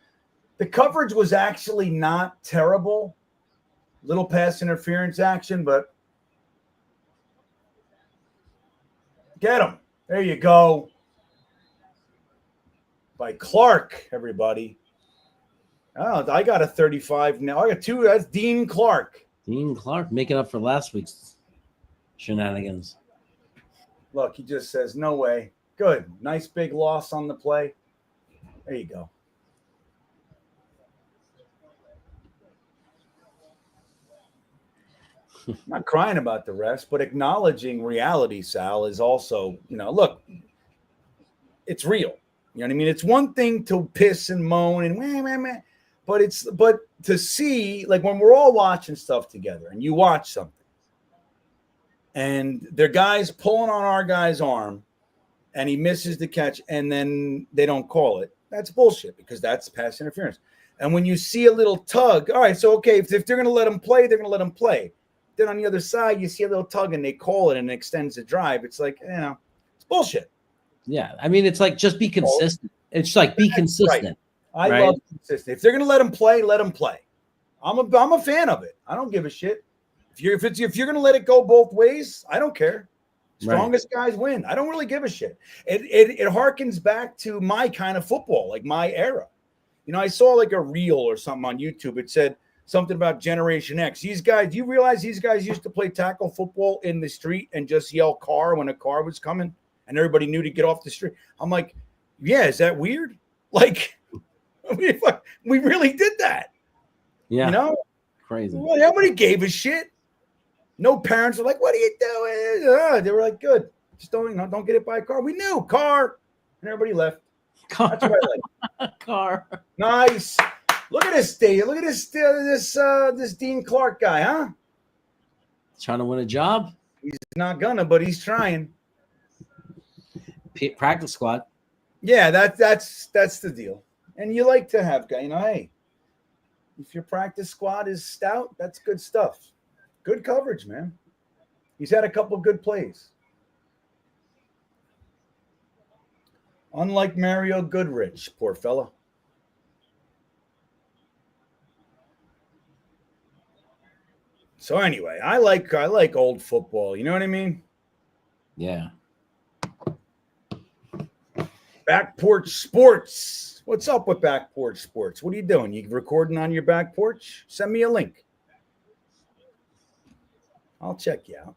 the coverage was actually not terrible. Little pass interference action, but get him. There you go. By Clark, everybody. Oh, I got a 35 now. I got 2. That's Dean Clark. Dean Clark making up for last week's shenanigans. Look, he just says, no way. Good. Nice big loss on the play. There you go. I'm not crying about the refs, but acknowledging reality, Sal, is also, look, it's real. You know what I mean? It's one thing to piss and moan and but to see, like when we're all watching stuff together and you watch something and their guy's pulling on our guy's arm and he misses the catch and then they don't call it, that's bullshit because that's pass interference. And when you see a little tug, all right, so, okay, if they're going to let him play, they're going to let him play. Then on the other side, you see a little tug and they call it and it extends the drive. It's like, it's bullshit. Yeah, I mean, it's like just be consistent. It's like be consistent. Right. I love consistent. If they're gonna let them play, let them play. I'm a fan of it. I don't give a shit. If you're gonna let it go both ways, I don't care. Strongest guys win. I don't really give a shit. It harkens back to my kind of football, like my era. I saw like a reel or something on YouTube. It said something about Generation X. These guys, do you realize these guys used to play tackle football in the street and just yell car when a car was coming and everybody knew to get off the street? I'm like, yeah, is that weird? Like, we really did that. Yeah. Crazy. Well, nobody gave a shit. No parents were like, what are you doing? They were like, good. Just don't get hit by a car. We knew car. And everybody left. Car. That's what I like. Car. Nice. Look at this day. Look at this Dean Clark guy, huh? Trying to win a job. He's not gonna, but he's trying. Practice squad. Yeah, that's the deal. And you like to have guys, hey, if your practice squad is stout, that's good stuff. Good coverage, man. He's had a couple good plays. Unlike Mario Goodrich, poor fella. So anyway, I like old football. You know what I mean? Yeah. Back Porch Sports. What's up with Back Porch Sports? What are you doing? You recording on your back porch? Send me a link. I'll check you out.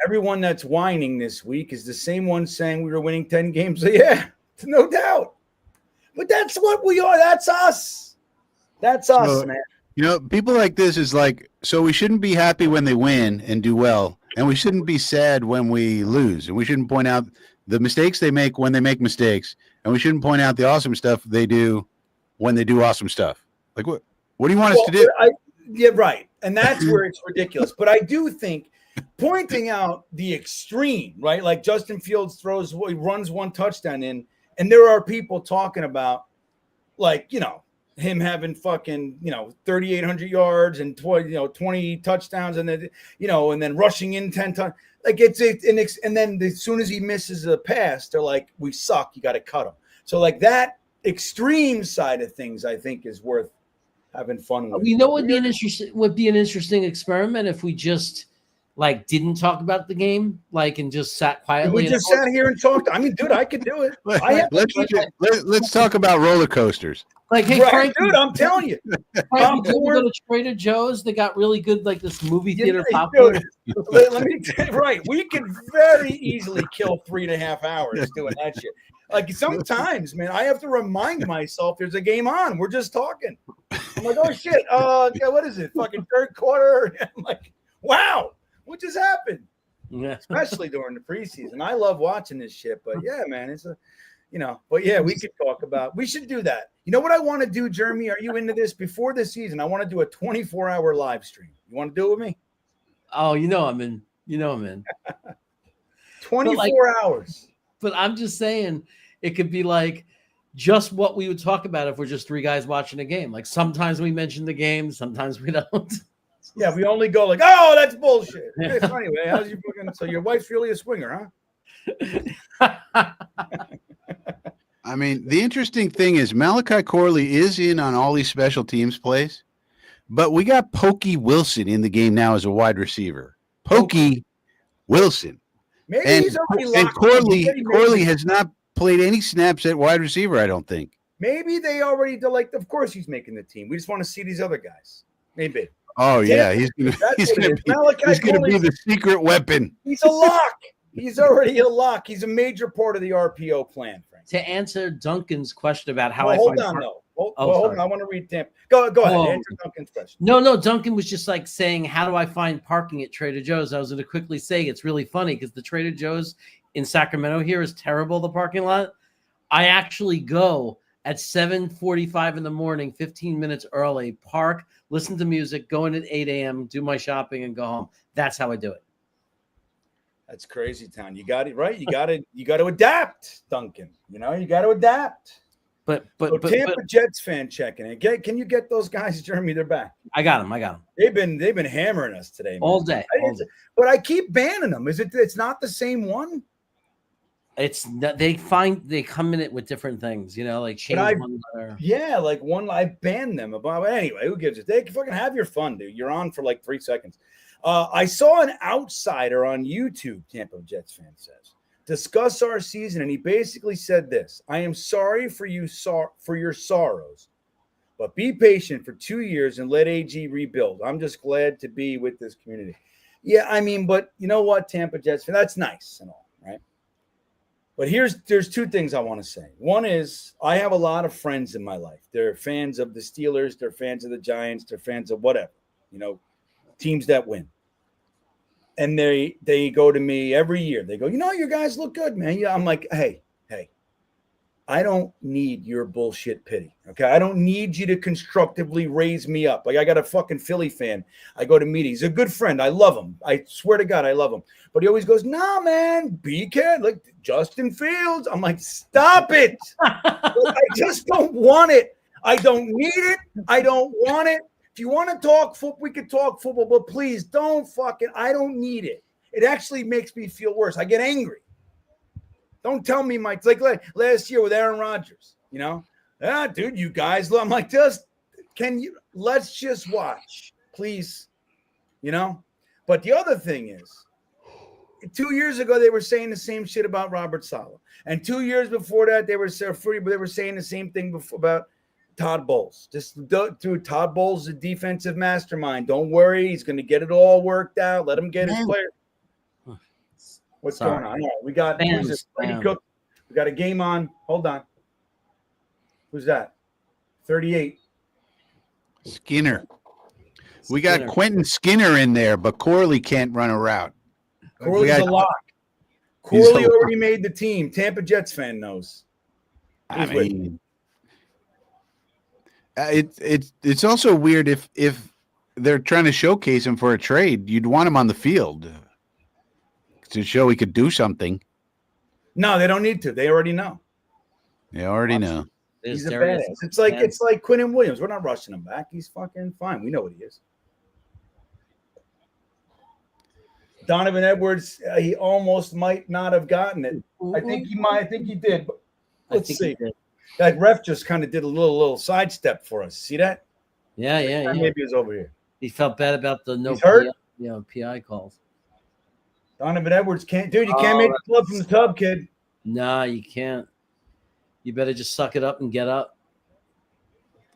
Everyone that's whining this week is the same one saying we were winning 10 games. So yeah, no doubt. But that's what we are. That's us. That's us, man. People like this is like, so we shouldn't be happy when they win and do well, and we shouldn't be sad when we lose, and we shouldn't point out the mistakes they make when they make mistakes, and we shouldn't point out the awesome stuff they do when they do awesome stuff. Like, what do you want us to do? Yeah, right. And that's where it's ridiculous. But I do think pointing out the extreme, right? Like Justin Fields runs one touchdown in, and there are people talking about, like, him having fucking, 3,800 yards and 20 touchdowns, and then, and then rushing in 10 times. Like and then as soon as he misses a pass, they're like, we suck. You got to cut him. So like that extreme side of things, I think, is worth having fun with. You know what would be an interesting experiment if we just like didn't talk about the game, like, and just sat quietly. We just sat here and talked. I mean, dude, I could do it. Let's talk about roller coasters. Like, hey, right, Frank, dude, I'm telling you. Frank, we go to Trader Joe's. They got really good, like this movie theater popcorn. Let me tell you, right. We could very easily kill 3.5 hours doing that shit. Like sometimes, man, I have to remind myself there's a game on. We're just talking. I'm like, oh shit. What is it? Fucking third quarter. I'm like, wow, what just happened? Yeah. Especially during the preseason. I love watching this shit, but yeah, man, it's but yeah, we could talk about. We should do that. You know what I want to do, Jeremy? Are you into this? Before the season, I want to do a 24-hour live stream. You want to do it with me? Oh, I'm in. I'm in. 24 hours. But I'm just saying, it could be like just what we would talk about if we're just three guys watching a game. Like sometimes we mention the game, sometimes we don't. Yeah, we only go like, oh, that's bullshit. Yeah. So anyway, how's your fucking? So your wife's really a swinger, huh? I mean, the interesting thing is Malachi Corley is in on all these special teams plays, but we got Pokey Wilson in the game now as a wide receiver. Pokey Wilson. Maybe he's already locked. And Corley has not played any snaps at wide receiver, I don't think. Maybe they already of course he's making the team. We just want to see these other guys. Maybe. Oh yeah, he's gonna be the secret weapon. He's a lock. He's already a lock. He's a major part of the RPO plan, Frank. To answer Duncan's question about how hold on. I want to read Tampa. Go ahead. Answer Duncan's question. No. Duncan was just like saying, how do I find parking at Trader Joe's? I was going to quickly say it's really funny because the Trader Joe's in Sacramento here is terrible, the parking lot. I actually go at 7:45 in the morning, 15 minutes early, park, listen to music, go in at 8 a.m., do my shopping, and go home. That's how I do it. That's crazy town. You got it right. You got to adapt, Duncan. You got to adapt. But Tampa Jets fan checking it. Can you get those guys, Jeremy? They're back. I got them. They've been hammering us today, man. All day. But I keep banning them. It's not the same one? they come in it with different things, like change one letter. Yeah, like I banned them about. Anyway, who gives it? They can fucking have your fun, dude. You're on for like 3 seconds. I saw an outsider on YouTube, Tampa Jets fan says, discuss our season, and he basically said this: I am sorry for your sorrows, but be patient for 2 years and let AG rebuild. I'm just glad to be with this community. Yeah, I mean, but you know what, Tampa Jets fan, that's nice and all, right? But there's 2 things I want to say. One is I have a lot of friends in my life. They're fans of the Steelers. They're fans of the Giants. They're fans of whatever, teams that win. And they go to me every year. They go, you guys look good, man. Yeah, I'm like, hey, I don't need your bullshit pity, okay? I don't need you to constructively raise me up. Like, I got a fucking Philly fan. I go to meetings. He's a good friend. I love him. I swear to God, I love him. But he always goes, nah, man, be careful. Like, Justin Fields. I'm like, stop it. I just don't want it. I don't need it. I don't want it. If you want to talk football, we could talk football, but please don't I don't need it. It actually makes me feel worse. I get angry. Don't tell me it's like last year with Aaron Rodgers, dude, you guys, I'm like, let's just watch, please, But the other thing is, 2 years ago, they were saying the same shit about Robert Saleh. And 2 years before that, they were saying the same thing about Todd Bowles. Dude, Todd Bowles is a defensive mastermind. Don't worry. He's going to get it all worked out. Let him get his player. What's going on? All right, we got Brady Cook. We got a game on. Hold on. Who's that? 38. Skinner. We got Quentin Skinner in there, but Corley can't run a route. Corley's a lock. Corley already made the team. Tampa Jets fan knows. It's also weird if they're trying to showcase him for a trade. You'd want him on the field to show he could do something. No, they don't need to. They already know. They already know. He's a badass. It's like Quinnen Williams. We're not rushing him back. He's fucking fine. We know what he is. Donovan Edwards, he almost might not have gotten it. I think he might. I think he did. But let's see. That ref just kind of did a little sidestep for us. See that? Yeah. Maybe he was over here. He felt bad about the PI calls. Donovan Edwards can't, dude. You can't make the club from the tub, kid. Nah, you can't. You better just suck it up and get up.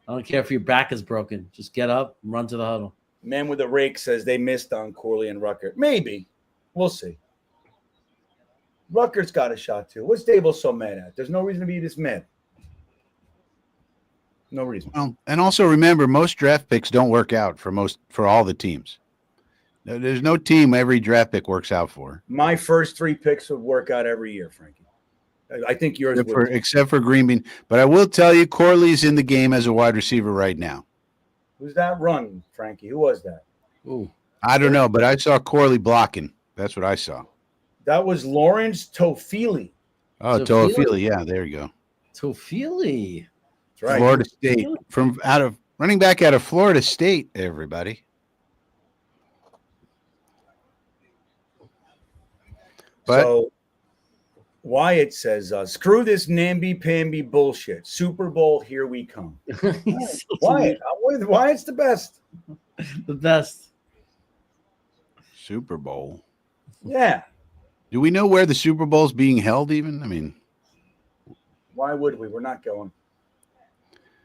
I don't care if your back is broken. Just get up and run to the huddle. Man with a rake says they missed on Corley and Rucker. Maybe. We'll see. Rucker's got a shot too. What's Dable so mad at? There's no reason to be this mad. No reason. Well, and also remember, most draft picks don't work out for all the teams. There's no team every draft pick works out for. My first 3 picks would work out every year, Frankie. I think yours would. Except for GreenBean. But I will tell you, Corley's in the game as a wide receiver right now. Who's that run, Frankie? Who was that? Ooh. I don't know, but I saw Corley blocking. That's what I saw. That was Lawrence Toafili. Oh, Toafili. Yeah, there you go. Toafili. That's right. Florida State. Running back out of Florida State, everybody. But, so Wyatt says, screw this namby-pamby bullshit. Super Bowl, here we come. Wyatt's the best. The best. Super Bowl. Yeah. Do we know where the Super Bowl is being held even? I mean. Why would we? We're not going.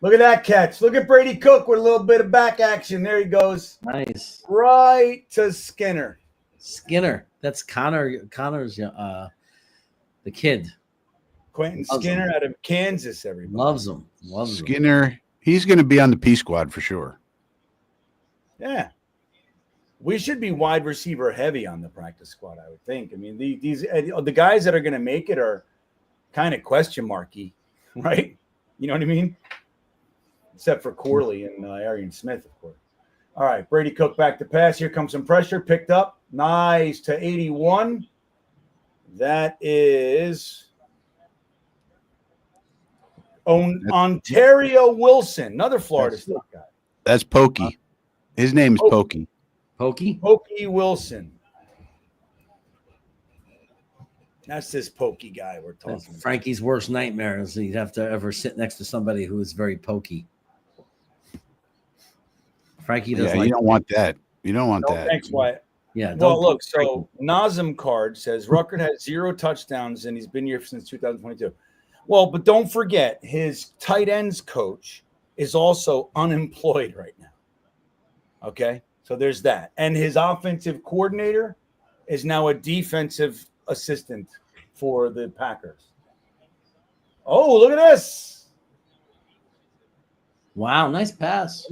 Look at that catch. Look at Brady Cook with a little bit of back action. There he goes. Nice. Right to Skinner. That's Connor's the kid. Quentin Skinner out of Kansas, everybody. Loves him. Skinner, he's going to be on the P squad for sure. Yeah. We should be wide receiver heavy on the practice squad, I would think. I mean, the guys that are going to make it are kind of question marky, right? You know what I mean? Except for Corley and Arian Smith, of course. All right, Brady Cook back to pass. Here comes some pressure. Picked up. Nice to 81. That is Ontario Wilson, another Florida State guy. That's Pokey. His name's Pokey. Pokey Wilson. That's this pokey guy we're talking about. Frankie's worst nightmare is he'd have to ever sit next to somebody who is very pokey. Frankie doesn't. You don't want that. You don't want that. Thanks, Wyatt. Yeah. Well, look. So Nazem Card says Ruckert has 0 touchdowns and he's been here since 2022. Well, but don't forget his tight ends coach is also unemployed right now. Okay, so there's that, and his offensive coordinator is now a defensive assistant for the Packers. Oh, look at this! Wow, nice pass.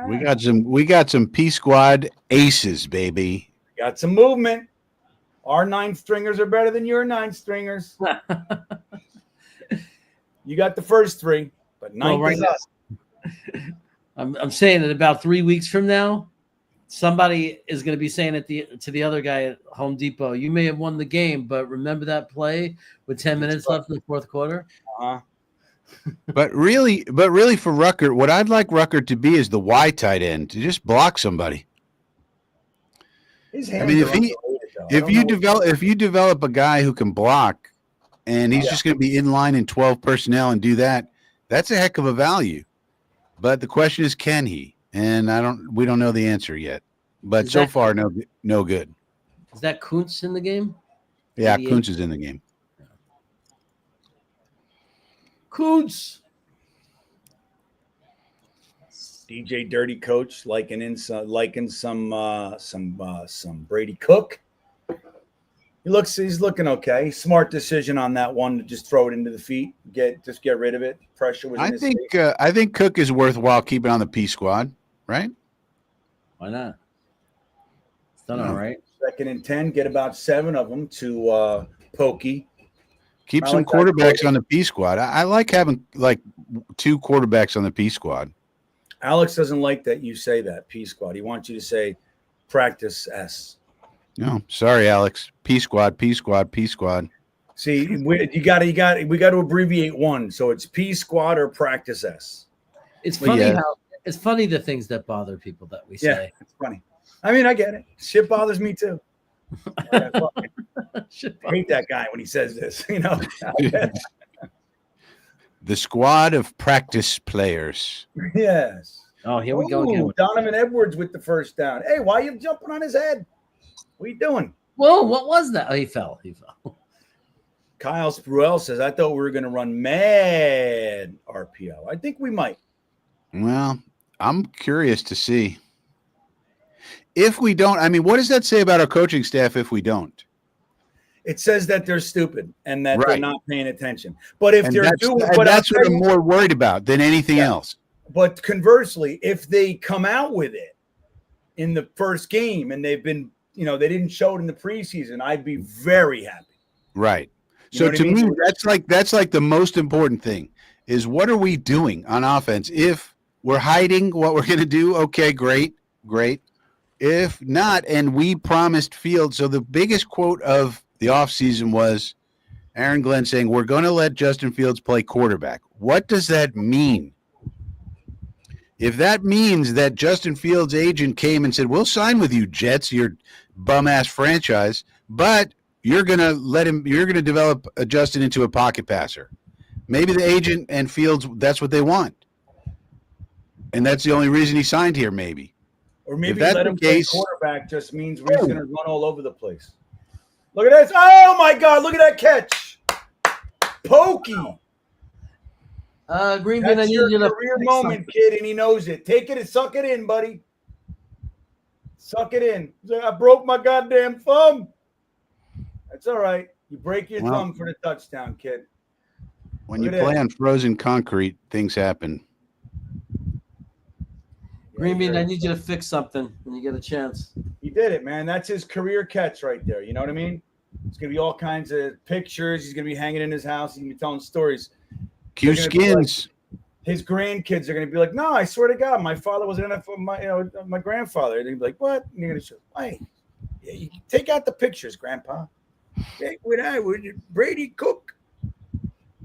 We got some P squad aces, baby. Got some movement. Our 9 stringers are better than your 9 stringers. You got the first 3, but 9 is us. I'm saying that about 3 weeks from now, somebody is going to be saying to the other guy at Home Depot, "You may have won the game, but remember that play with 10 minutes left in the fourth quarter?" But really for Ruckert, what I'd like Ruckert to be is the Y tight end, to just block somebody. I mean, if you develop a guy who can block and he's just going to be in line in 12 personnel and do that, that's a heck of a value. But the question is, can he? And we don't know the answer yet. But so far, no good. Is that Kuntz in the game? Yeah, Kuntz is in the game. Kuntz. DJ Dirty Coach liking some Brady Cook. He's looking okay. Smart decision on that one to just throw it into the feet. Get rid of it. Pressure was in his face. I think Cook is worthwhile keeping on the P squad, right? Why not? It's done all right. 2nd and 10, get about 7 of them to Pokey. Keep some quarterbacks on the P squad. I like having like 2 quarterbacks on the P squad. Alex doesn't like that you say that, P squad. He wants you to say practice S. No, sorry, Alex. P squad, P squad, P squad. See, we got to abbreviate one, so it's P squad or practice S. It's funny the things that bother people that we say. Yeah, it's funny. I mean, I get it. Shit bothers me too. I hate that guy when he says this. The squad of practice players. Yes. Oh, here we go again. Donovan Edwards with the first down. Hey, why are you jumping on his head? What are you doing? Whoa, what was that? Oh, he fell. Kyle Spruell says, I thought we were going to run mad RPO. I think we might. Well, I'm curious to see. If we don't, I mean, what does that say about our coaching staff if we don't? It says that they're stupid and that they're not paying attention. But if they're doing, that's what I'm more worried about than anything else. But conversely, if they come out with it in the first game and they've been, they didn't show it in the preseason, I'd be very happy. Right. So to me, that's like the most important thing is what are we doing on offense? If we're hiding what we're going to do, okay, great. If not, and we promised Fields. So the biggest quote of the offseason was Aaron Glenn saying, we're going to let Justin Fields play quarterback. What does that mean? If that means that Justin Fields' agent came and said, we'll sign with you, Jets, your bum-ass franchise, but you're going to develop Justin into a pocket passer. Maybe the agent and Fields, that's what they want. And that's the only reason he signed here, maybe. Or maybe let him play quarterback just means we're just going to run all over the place. Look at this. Oh, my God. Look at that catch. Pokey. GreenBean, that's your career moment, kid, and he knows it. Take it and suck it in, buddy. Suck it in. I broke my goddamn thumb. That's all right. You break your thumb for the touchdown, kid. When you play on frozen concrete, things happen. GreenBean, I need you to fix something when you get a chance. He did it, man. That's his career catch right there. You know what I mean? It's going to be all kinds of pictures. He's going to be hanging in his house. He's going to be telling stories. Q Skins. His grandkids are going to be like, no, I swear to God, my father was an NFL, my grandfather. And they'll be like, what? And you're going to show, hey, you take out the pictures, Grandpa. When I was Brady Cook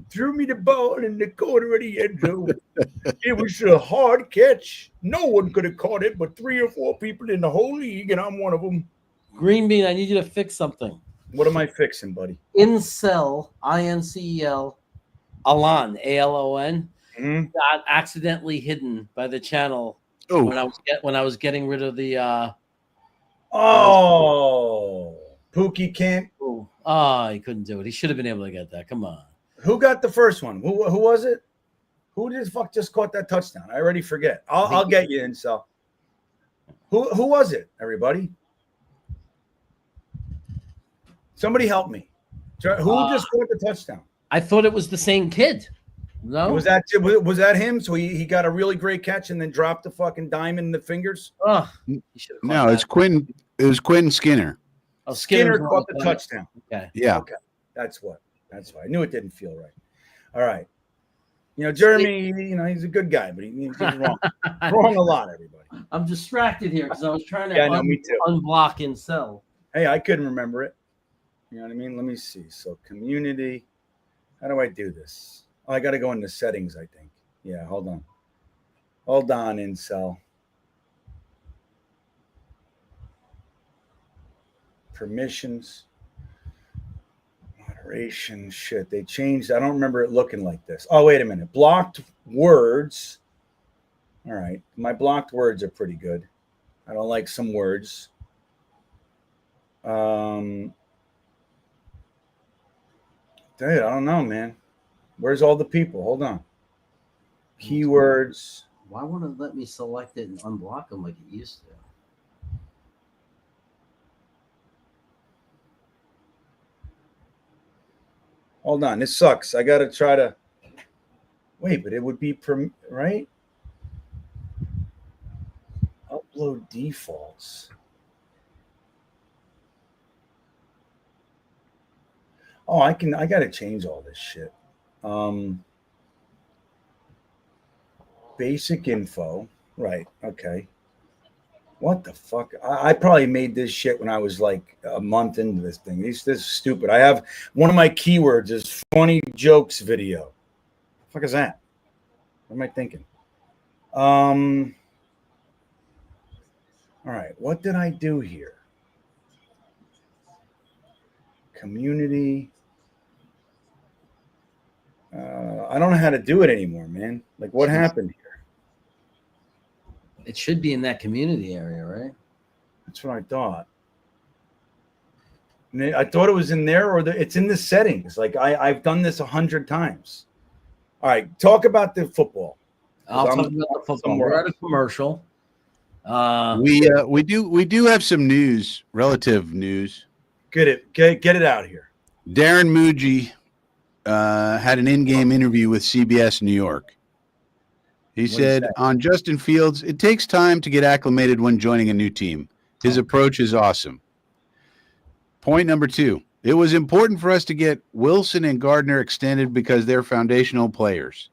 threw me the ball in the corner of the end zone. It was a hard catch. No one could have caught it, but 3 or 4 people in the whole league, and I'm one of them. GreenBean, I need you to fix something. What am I fixing, buddy? Incel, INCEL, Alon, ALON, got accidentally hidden by the channel when I was getting rid of the. Pookie can't. He couldn't do it. He should have been able to get that. Come on. Who got the first one? Who was it? Who the fuck just caught that touchdown? I already forget. I'll get you, Incel. Who was it, everybody? Somebody help me. Who just caught the touchdown? I thought it was the same kid. No? Was that him? So he got a really great catch and then dropped the fucking dime in the fingers? No, it's Quinn. It was Quinn Skinner. Oh, Skinner caught the touchdown. Okay. Yeah. Okay. That's why. I knew it didn't feel right. All right. Jeremy, he's a good guy, but he's wrong. Wrong a lot, everybody. I'm distracted here because I was trying to unblock Incel. Hey, I couldn't remember it. You know what I mean? Let me see. So community. How do I do this? Oh, I got to go into settings, I think. Yeah, hold on. Hold on, Incel. Permissions. Moderation. Shit, they changed. I don't remember it looking like this. Oh, wait a minute. Blocked words. All right. My blocked words are pretty good. I don't like some words. Dude, I don't know, man. Where's all the people? Hold on. Keywords. Why won't it let me select it and unblock them like it used to? Hold on. This sucks. I got to try to. Wait, but it would be right? Upload defaults. Oh, I got to change all this shit. Basic info. Right. Okay. What the fuck? I probably made this shit when I was like a month into this thing. This is stupid. I have one of my keywords is funny jokes video. What the fuck is that? What am I thinking? All right. What did I do here? Community. I don't know how to do it anymore, man. Like, what happened here? It should be in that community area, right? That's what I thought. And I thought it was in there, or it's in the settings. Like, I've done this 100 times. All right, talk about the football. I'll talk about the football. We're at a commercial. We do have some news, relative news. Get it out here. Darren Muji had an in-game interview with CBS New York. He said on Justin Fields, it takes time to get acclimated when joining a new team. His approach is awesome. Point number 2, it was important for us to get Wilson and Gardner extended because they're foundational players.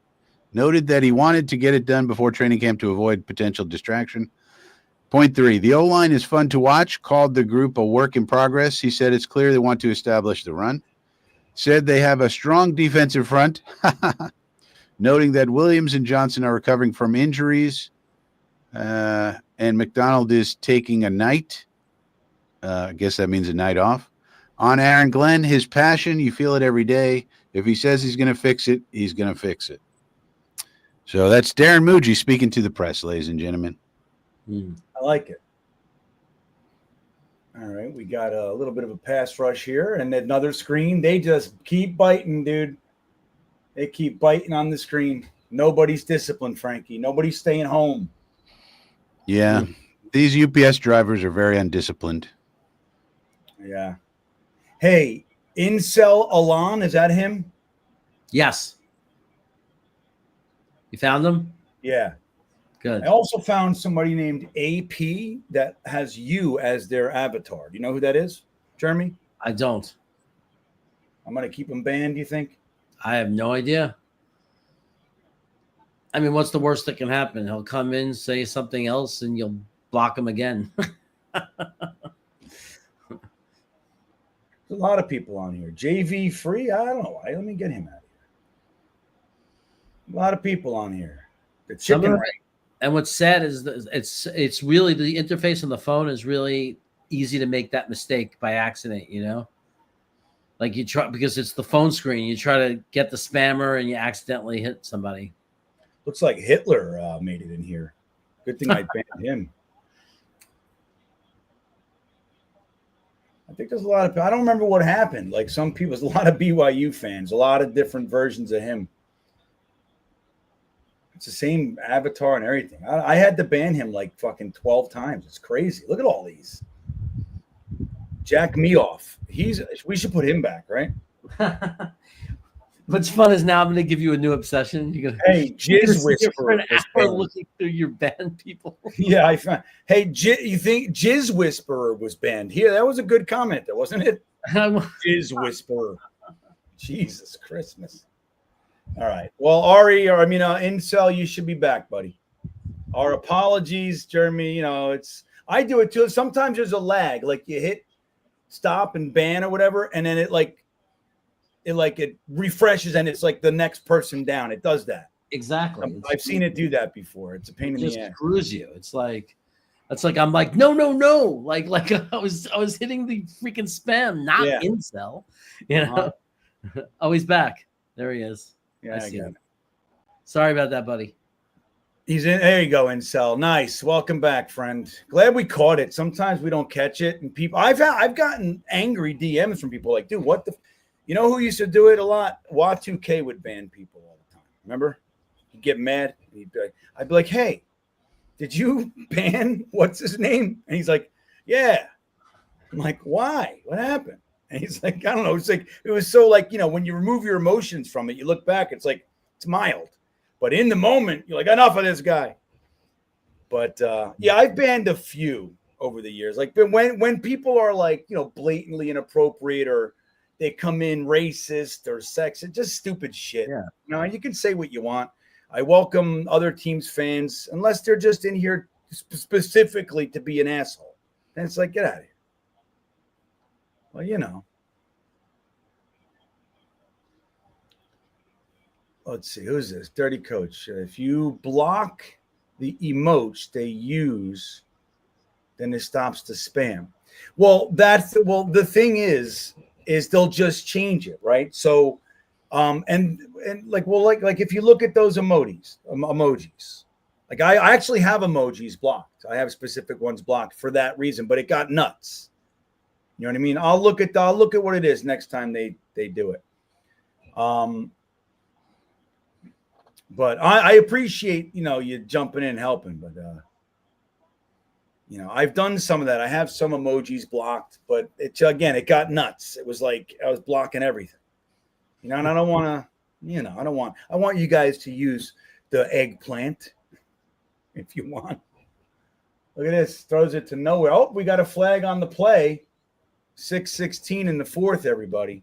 Noted that he wanted to get it done before training camp to avoid potential distraction. Point 3, the O-line is fun to watch, called the group a work in progress. He said it's clear they want to establish the run. Said they have a strong defensive front, noting that Williams and Johnson are recovering from injuries, and McDonald is taking a night. I guess that means a night off. On Aaron Glenn, his passion, you feel it every day. If he says he's going to fix it, he's going to fix it. So that's Darren Muji speaking to the press, ladies and gentlemen. I like it. All right, we got a little bit of a pass rush here and another screen. They just keep biting, dude. They keep biting on the screen. Nobody's disciplined, Frankie. Nobody's staying home. Yeah, these UPS drivers are very undisciplined. Yeah. Hey, Incel Alon, is that him? Yes. You found him? Yeah. Good. I also found somebody named AP that has you as their avatar. Do you know who that is, Jeremy? I don't. I'm going to keep him banned, do you think? I have no idea. I mean, what's the worst that can happen? He'll come in, say something else, and you'll block him again. There's a lot of people on here. JV Free? I don't know why. Let me get him out of here. A lot of people on here. The chicken. And what's sad is it's really the interface on the phone is really easy to make that mistake by accident, you know? Like you try because it's the phone screen. You try to get the spammer and you accidentally hit somebody. Looks like Hitler made it in here. Good thing I banned him. I think there's a lot of. I don't remember what happened. Like some people, there's a lot of BYU fans, a lot of different versions of him. It's the same avatar and everything. I had to ban him like fucking 12 times. It's crazy. Look at all these. Jack me off. We should put him back, right? What's fun is now I'm going to give you a new obsession. You're gonna, hey, Jizz Whisperer. For an hour looking through your banned people. Yeah, I found. Hey, you think Jizz Whisperer was banned? Here, that was a good comment, there wasn't it? Jizz Whisperer. Jesus Christmas. All right. Well, Ari, Incel, you should be back, buddy. Our apologies, Jeremy. I do it too. Sometimes there's a lag, like you hit stop and ban or whatever, and then it refreshes and it's like the next person down. It does that. Exactly. I've seen it do that before. It's a pain in the ass. It screws you. It's like I'm like, no. Like I was hitting the freaking spam, not incel. Oh, he's back. There he is. Yeah, I got it. Sorry about that, buddy. He's in. There you go, Incel. Nice. Welcome back, friend. Glad we caught it. Sometimes we don't catch it, and people. I've gotten angry DMs from people like, dude, what the. You know who used to do it a lot? Wa2K would ban people all the time. Remember? He'd get mad. I'd be like, hey, did you ban what's his name? And he's like, yeah. I'm like, why? What happened? And he's like, I don't know. It's like, it was so like, when you remove your emotions from it, you look back, it's like, it's mild. But in the moment, you're like, enough of this guy. But I've banned a few over the years. Like when people are like, blatantly inappropriate or they come in racist or sexist, just stupid shit. Yeah. You can say what you want. I welcome other teams' fans, unless they're just in here specifically to be an asshole. And it's like, get out of here. Well, Let's see. Who's this? Dirty Coach. If you block the emotes they use, then it stops the spam. Well, the thing is they'll just change it, right? So, and like if you look at those emojis, like I actually have emojis blocked. I have specific ones blocked for that reason, but it got nuts. You know what I mean? I'll look at what it is next time they do it. But I appreciate, you jumping in and helping, but I've done some of that. I have some emojis blocked, but it got nuts. It was like I was blocking everything. And I don't want to, I want you guys to use the eggplant if you want. Look at this, throws it to nowhere. Oh, we got a flag on the play. 6-16 in the fourth, everybody.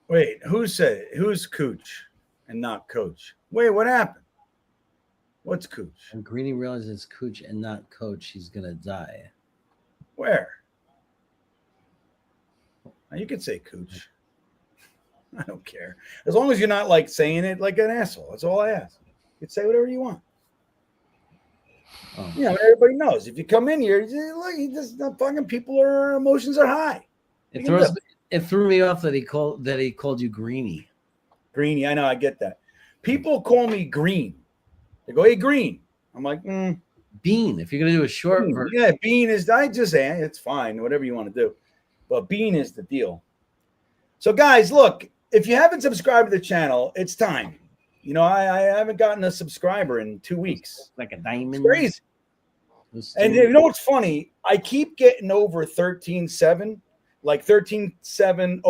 Wait, who said it? Who's Cooch and not Coach? Wait, what happened? What's Cooch? When Greeny realizes it's Cooch and not Coach, he's going to die. Where? Now, you could say Cooch. I don't care. As long as you're not like saying it like an asshole. That's all I ask. You can say whatever you want. Oh. Everybody knows. If you come in here, the fucking emotions are high. It threw me off that he called you Greeny. Greeny, I know, I get that. People call me Green. They go, hey, Green. I'm like, Bean. If you're gonna do a short Bean. version. Yeah, Bean is. I just say it's fine, whatever you want to do. But Bean is the deal. So, guys, look, if you haven't subscribed to the channel, it's time. I haven't gotten a subscriber in 2 weeks. Like a diamond. It's crazy. And you know what's funny? I keep getting over 13.7. Like 13.702,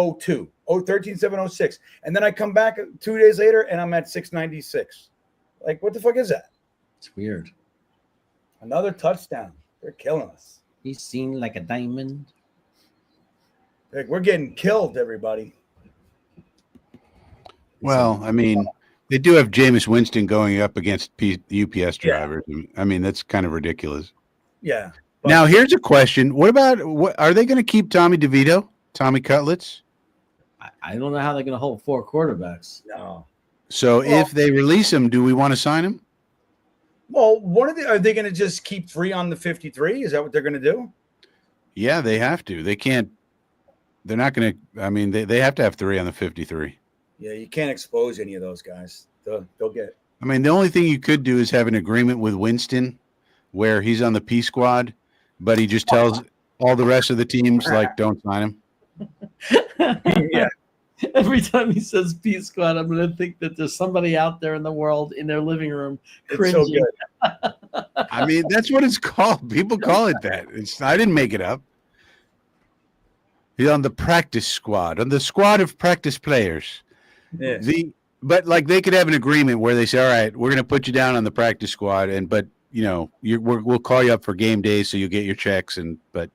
13.706. And then I come back 2 days later and I'm at 696. Like, what the fuck is that? It's weird. Another touchdown. They're killing us. He's seen like a diamond. Like, we're getting killed, everybody. Well, I mean, they do have Jameis Winston going up against UPS drivers. Yeah. I mean, that's kind of ridiculous. Yeah. Now, here's a question. What are they going to keep Tommy DeVito, Tommy Cutlets? I don't know how they're going to hold 4 quarterbacks. No. So if they release him, do we want to sign him? Well, are they going to just keep 3 on the 53? Is that what they're going to do? Yeah, they have to. They can't. They're not going to. I mean, they have to have 3 on the 53. Yeah, you can't expose any of those guys. They'll get. I mean, the only thing you could do is have an agreement with Winston where he's on the P squad, but he just tells all the rest of the teams, like, don't sign him. Yeah. Every time he says P squad, I'm going to think that there's somebody out there in the world in their living room cringing. It's so good. I mean, that's what it's called. People call it that. I didn't make it up. He's on the practice squad, on the squad of practice players. Yes. But like they could have an agreement where they say, all right, we're going to put you down on the practice squad, but we'll call you up for game day so you'll get your checks, but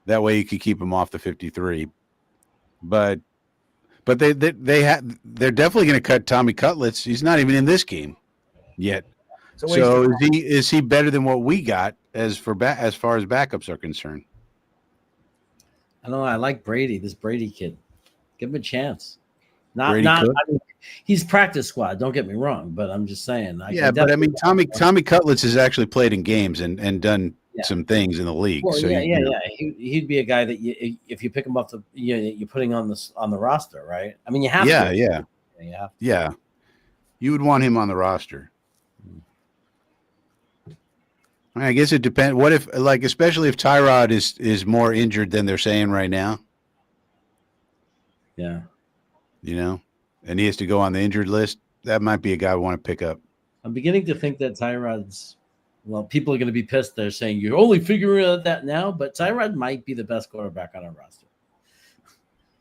that way you could keep him off the 53. But they're definitely going to cut Tommy Cutlets. He's not even in this game yet. So is he better than what we got as far as backups are concerned? I don't know. I like Brady, this Brady kid. Give him a chance. He's practice squad. Don't get me wrong, but I'm just saying. But I mean, Tommy Cutlets has actually played in games and done some things in the league. Well, so he'd be a guy that if you pick him up, you're putting on the roster, right? I mean, you have to. Yeah. You would want him on the roster. I guess it depends. What if, like, especially if Tyrod is more injured than they're saying right now? Yeah. And he has to go on the injured list. That might be a guy I want to pick up. I'm beginning to think that Tyrod's. Well, people are going to be pissed. They're saying you're only figuring out that now, but Tyrod might be the best quarterback on our roster.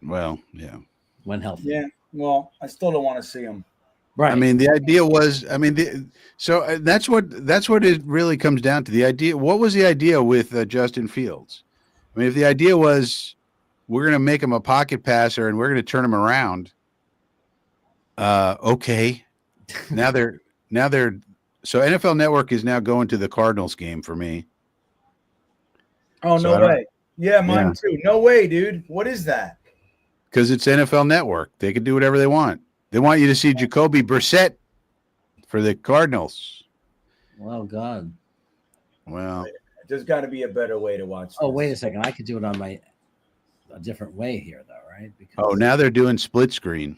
Well, yeah. When healthy. Yeah. Well, I still don't want to see him. Right. I mean, the idea was, so that's what it really comes down to. The idea. What was the idea with Justin Fields? I mean, if the idea was we're going to make him a pocket passer and we're going to turn him around, okay. Now they're so NFL Network is now going to the Cardinals game for me. Oh, no way. Yeah, mine too. No way, dude. What is that? Because it's NFL Network. They can do whatever they want. They want you to see Jacoby Brissett for the Cardinals. Oh, God. Well, there's got to be a better way to watch this. Oh, wait a second. I could do it on a different way here, though, right? Now they're doing split screen.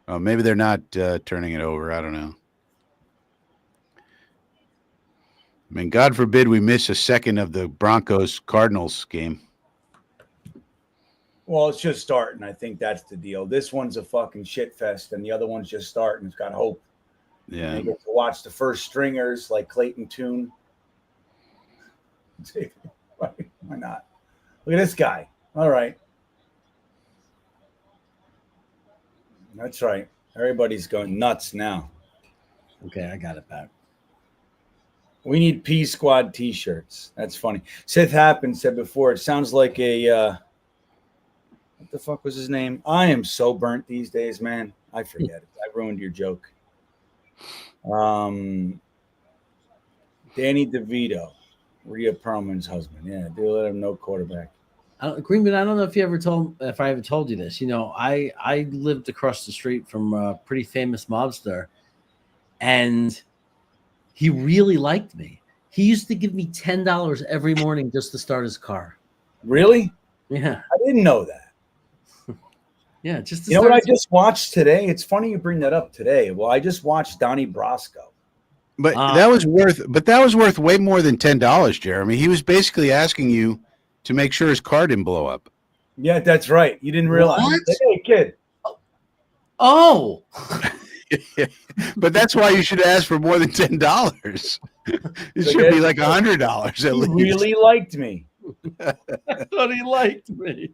Oh, maybe they're not turning it over. I don't know. I mean, God forbid we miss a second of the Broncos-Cardinals game. Well, it's just starting. I think that's the deal. This one's a fucking shit fest, and the other one's just starting. It's got hope. Yeah. And you get to watch the first stringers like Clayton Tune. Why not? Look at this guy. All right. That's right. Everybody's going nuts now. Okay, I got it back. We need P Squad T-shirts. That's funny. Sith Happen said before, it sounds like a what the fuck was his name? I am so burnt these days, man. I forget it. I ruined your joke. Danny DeVito, Rhea Perlman's husband. Yeah, do let him know quarterback. GreenBean, I don't know if I ever told you this. I lived across the street from a pretty famous mobster, and he really liked me. He used to give me $10 every morning just to start his car. Really? Yeah. I didn't know that. Yeah, just you know what I just watched today? It's funny you bring that up today. Well, I just watched Donnie Brasco. But that was worth way more than $10, Jeremy. He was basically asking you to make sure his car didn't blow up. Yeah, that's right. You didn't realize. What? Hey, kid. Oh. But that's why you should ask for more than $10. It should be like $100 at least. He really liked me. I thought he liked me.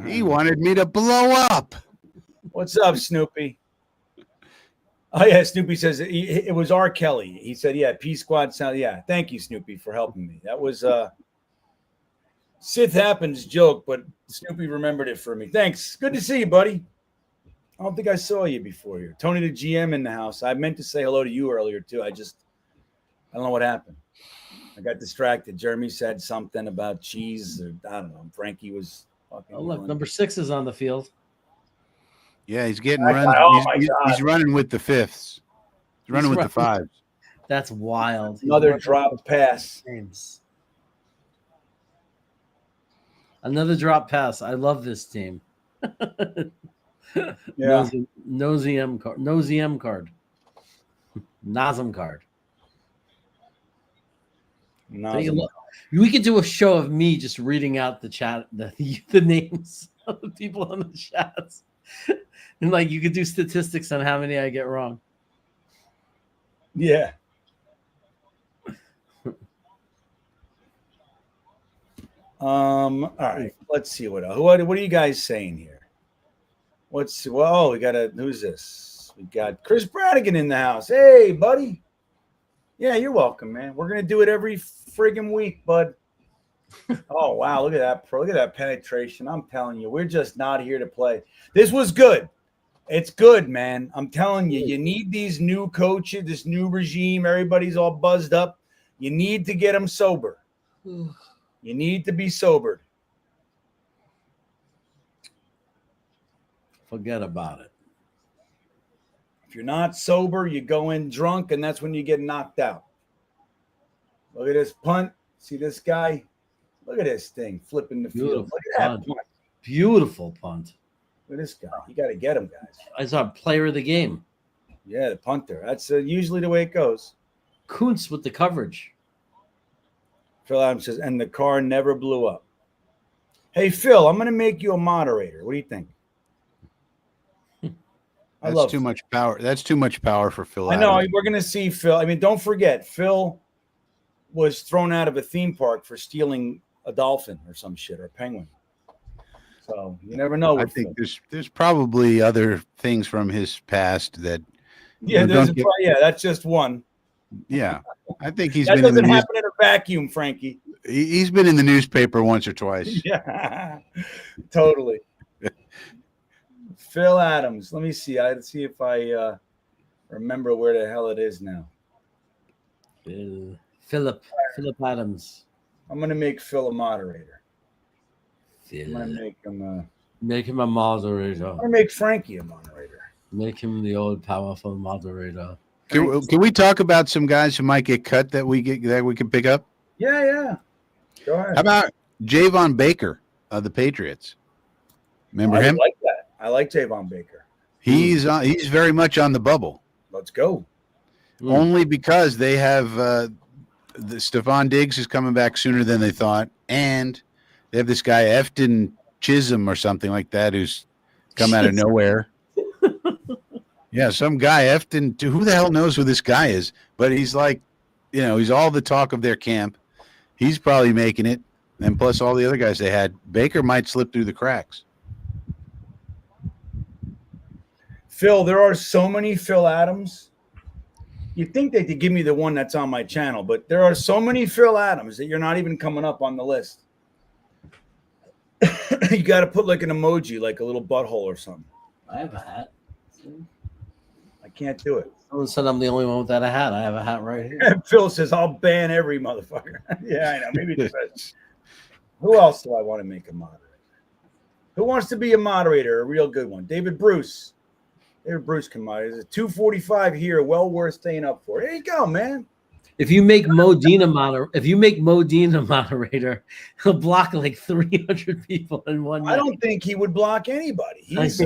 He wanted me to blow up. What's up, Snoopy? Oh, yeah, Snoopy says it was R. Kelly. He said, yeah, P Squad sound. Yeah, thank you, Snoopy, for helping me. That was Sith Happens joke, but Snoopy remembered it for me. Thanks. Good to see you, buddy. I don't think I saw you before here. Tony the GM in the house. I meant to say hello to you earlier, too. I don't know what happened. I got distracted. Jeremy said something about cheese. Or, I don't know. Frankie was fucking. Oh, look, number 6 is on the field. Yeah, he's getting run. He's running with the fifths. He's running with the fives. That's wild. Another drop pass. Another drop pass. I love this team. Yeah. No ZM card. No ZM card. Nazem card. We could do a show of me just reading out the chat, the names of the people on the chats. And like you could do statistics on how many I get wrong. Yeah. All right. Let's see what else. What are you guys saying here? We got who's this? We got Chris Bradigan in the house. Hey, buddy. Yeah, you're welcome, man. We're gonna do it every friggin' week, bud. Oh wow, look at that look at that penetration. I'm telling you, we're just not here to play. This was good. It's good, man. I'm telling you, you need these new coaches, this new regime. Everybody's all buzzed up. You need to get them sober. You need to be sobered. Forget about it. If you're not sober, you go in drunk, and that's when you get knocked out. Look at this punt. See this guy? Look at this thing flipping the field. Look at that punt. Beautiful punt. Look at this guy. You got to get him, guys. I saw player of the game. Yeah, the punter. That's usually the way it goes. Kuntz with the coverage. Phil Adams says, and the car never blew up. Hey, Phil, I'm going to make you a moderator. What do you think? That's too much power. That's too much power for Phil Adams. I know. We're going to see Phil. I mean, don't forget, Phil was thrown out of a theme park for stealing a dolphin or some shit, or a penguin. So you never know. I think there's probably other things from his past that. Yeah, that's just one. Yeah, I think he's that been in the happen in a vacuum, Frankie. He's been in the newspaper once or twice. Yeah, totally. Phil Adams. Let me see. Let's see if I remember where the hell it is now. Philip Adams. I'm gonna make Phil a moderator. Phil. I'm gonna make him a moderator. I'm gonna make Frankie a moderator. Make him the old powerful moderator. Can we talk about some guys who might get cut that we can pick up? Yeah. Go ahead. How about Javon Baker of the Patriots? Remember him? I like that. I like Javon Baker. He's very much on the bubble. Let's go. Only because they have the Stephon Diggs is coming back sooner than they thought, and they have this guy Efton Chisholm or something like that who's come out of nowhere. Yeah, some guy Efton. Who the hell knows who this guy is? But he's like, he's all the talk of their camp. He's probably making it, and plus all the other guys they had. Baker might slip through the cracks. Phil, there are so many Phil Adams. You'd think they could give me the one that's on my channel, but there are so many Phil Adams that you're not even coming up on the list. You got to put like an emoji, like a little butthole or something. I have a hat. I can't do it. Someone said I'm the only one without a hat. I have a hat right here. Phil says, I'll ban every motherfucker. Yeah, I know. Maybe it's best. Who else do I want to make a moderator? Who wants to be a moderator? A real good one. David Bruce. David Bruce can moderate. It's a 245 here. Well worth staying up for. There you go, man. If you make Modena moderator, he'll block like 300 people in one night. I don't think he would block anybody. He's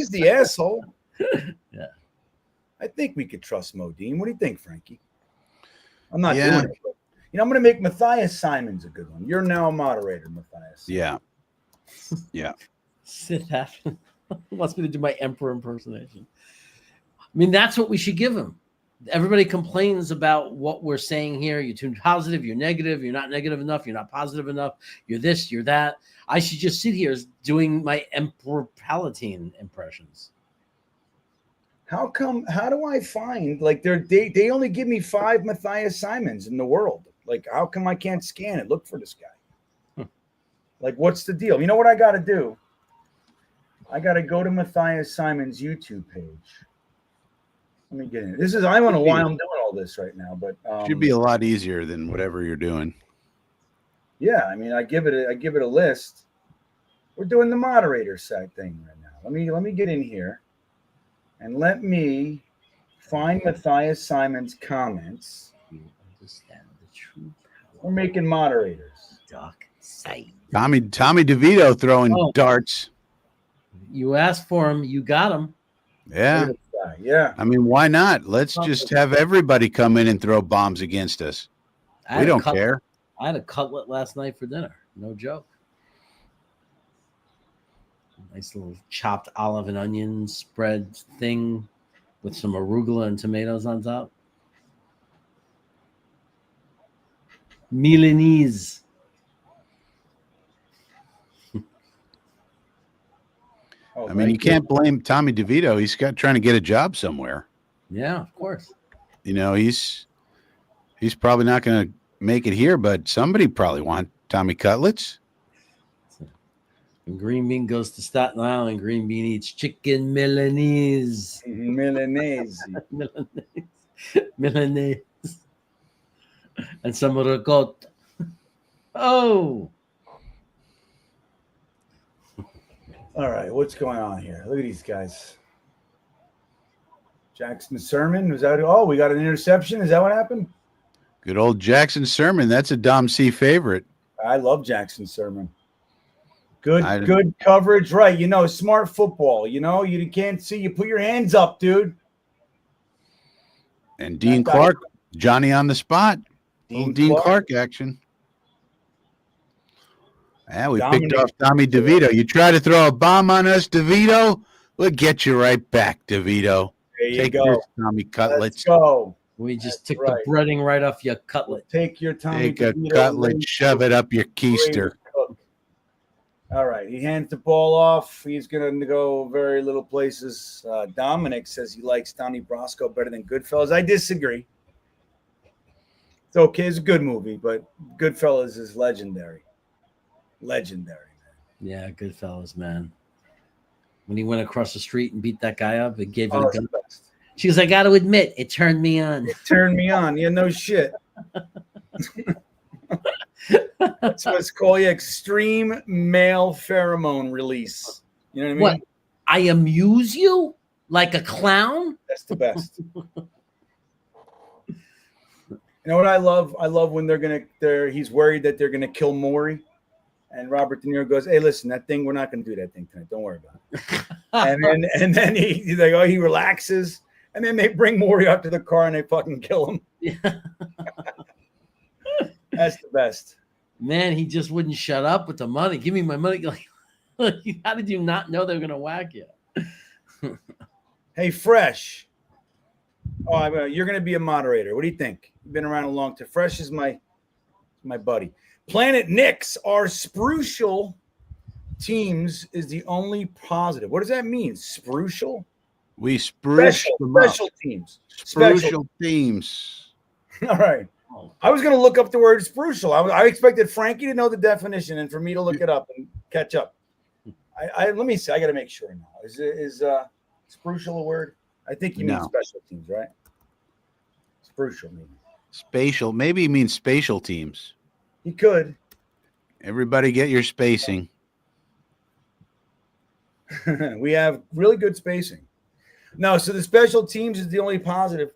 the asshole. Yeah. I think we could trust Modine. What do you think, Frankie? I'm not doing it. But, I'm going to make Matthias Simons a good one. You're now a moderator, Matthias. Yeah. Sit that. He wants me to do my emperor impersonation. I mean, that's what we should give him. Everybody complains about what we're saying here. You're too positive. You're negative. You're not negative enough. You're not positive enough. You're this. You're that. I should just sit here doing my Emperor Palatine impressions. How do I find they only give me 5 Matthias Simons in the world? Like, how come I can't scan it? Look for this guy. Like, what's the deal? You know what I got to do? I got to go to Matthias Simon's YouTube page. Let me get in. I don't know why I'm doing all this right now, but should be a lot easier than whatever you're doing. Yeah, I mean, I give it a list. We're doing the moderator side thing right now. Let me get in here, and let me find Matthias Simon's comments. You understand the true We're making moderators. dark side. Tommy DeVito throwing darts. You asked for him, you got him. Yeah. Yeah. I mean, why not? Let's just have everybody come in and throw bombs against us. We don't care. I had a cutlet last night for dinner. No joke. Nice little chopped olive and onion spread thing with some arugula and tomatoes on top. Milanese. I mean, you can't blame Tommy DeVito. He's trying to get a job somewhere. Yeah, of course. You know, he's probably not going to make it here, but somebody probably want Tommy cutlets. When GreenBean goes to Staten Island, GreenBean eats chicken Milanese. Milanese. Milanese. And some ricotta. Oh. All right, what's going on here? Look at these guys. Jackson Sermon, was that? Oh, we got an interception. Is that what happened? Good old Jackson Sermon. That's a Dom C favorite. I love Jackson Sermon. Good coverage, right? You know, smart football. You know, you can't see. You put your hands up, dude. And Dean Clark, Johnny on the spot. Dean Clark action. Yeah, we picked off Tommy DeVito. You try to throw a bomb on us, DeVito? We'll get you right back, DeVito. There you Take go. your Tommy cutlets. Let's go. We just took the breading right off your cutlet. Take your Tommy Take a DeVito cutlet, shove it up your keister. All right, he hands the ball off. He's going to go very little places. Dominic says he likes Donnie Brasco better than Goodfellas. I disagree. It's okay. It's a good movie, but Goodfellas is legendary. Legendary, man. Yeah, Goodfellas, man. When he went across the street and beat that guy up, it gave him a gun. She was like, I got to admit, it turned me on. It turned me on. Yeah, no shit. That's what's called extreme male pheromone release. You know what I mean? What? I amuse you like a clown? That's the best. You know what I love? I love when he's worried that they're gonna kill Maury. And Robert De Niro goes, hey, listen, we're not gonna do that thing tonight. Don't worry about it. and then he's like, he relaxes. And then they bring Maury up to the car and they fucking kill him. Yeah. That's the best. Man, he just wouldn't shut up with the money. Give me my money. Like, how did you not know they were gonna whack you? Hey, Fresh. Oh, you're gonna be a moderator. What do you think? You've been around a long time. Fresh is my buddy. Planet Knicks, our sprucial teams is the only positive. What does that mean? Sprucial? We spruce special teams. Sprucial teams. All right. I was going to look up the word sprucial. I expected Frankie to know the definition and for me to look it up and catch up. Let me see. I got to make sure now. Is sprucial a word? I think you mean special teams, right? Sprucial, maybe. Spatial. Maybe he means spatial teams. He could. Everybody get your spacing. We have really good spacing. No, so the special teams is the only positive.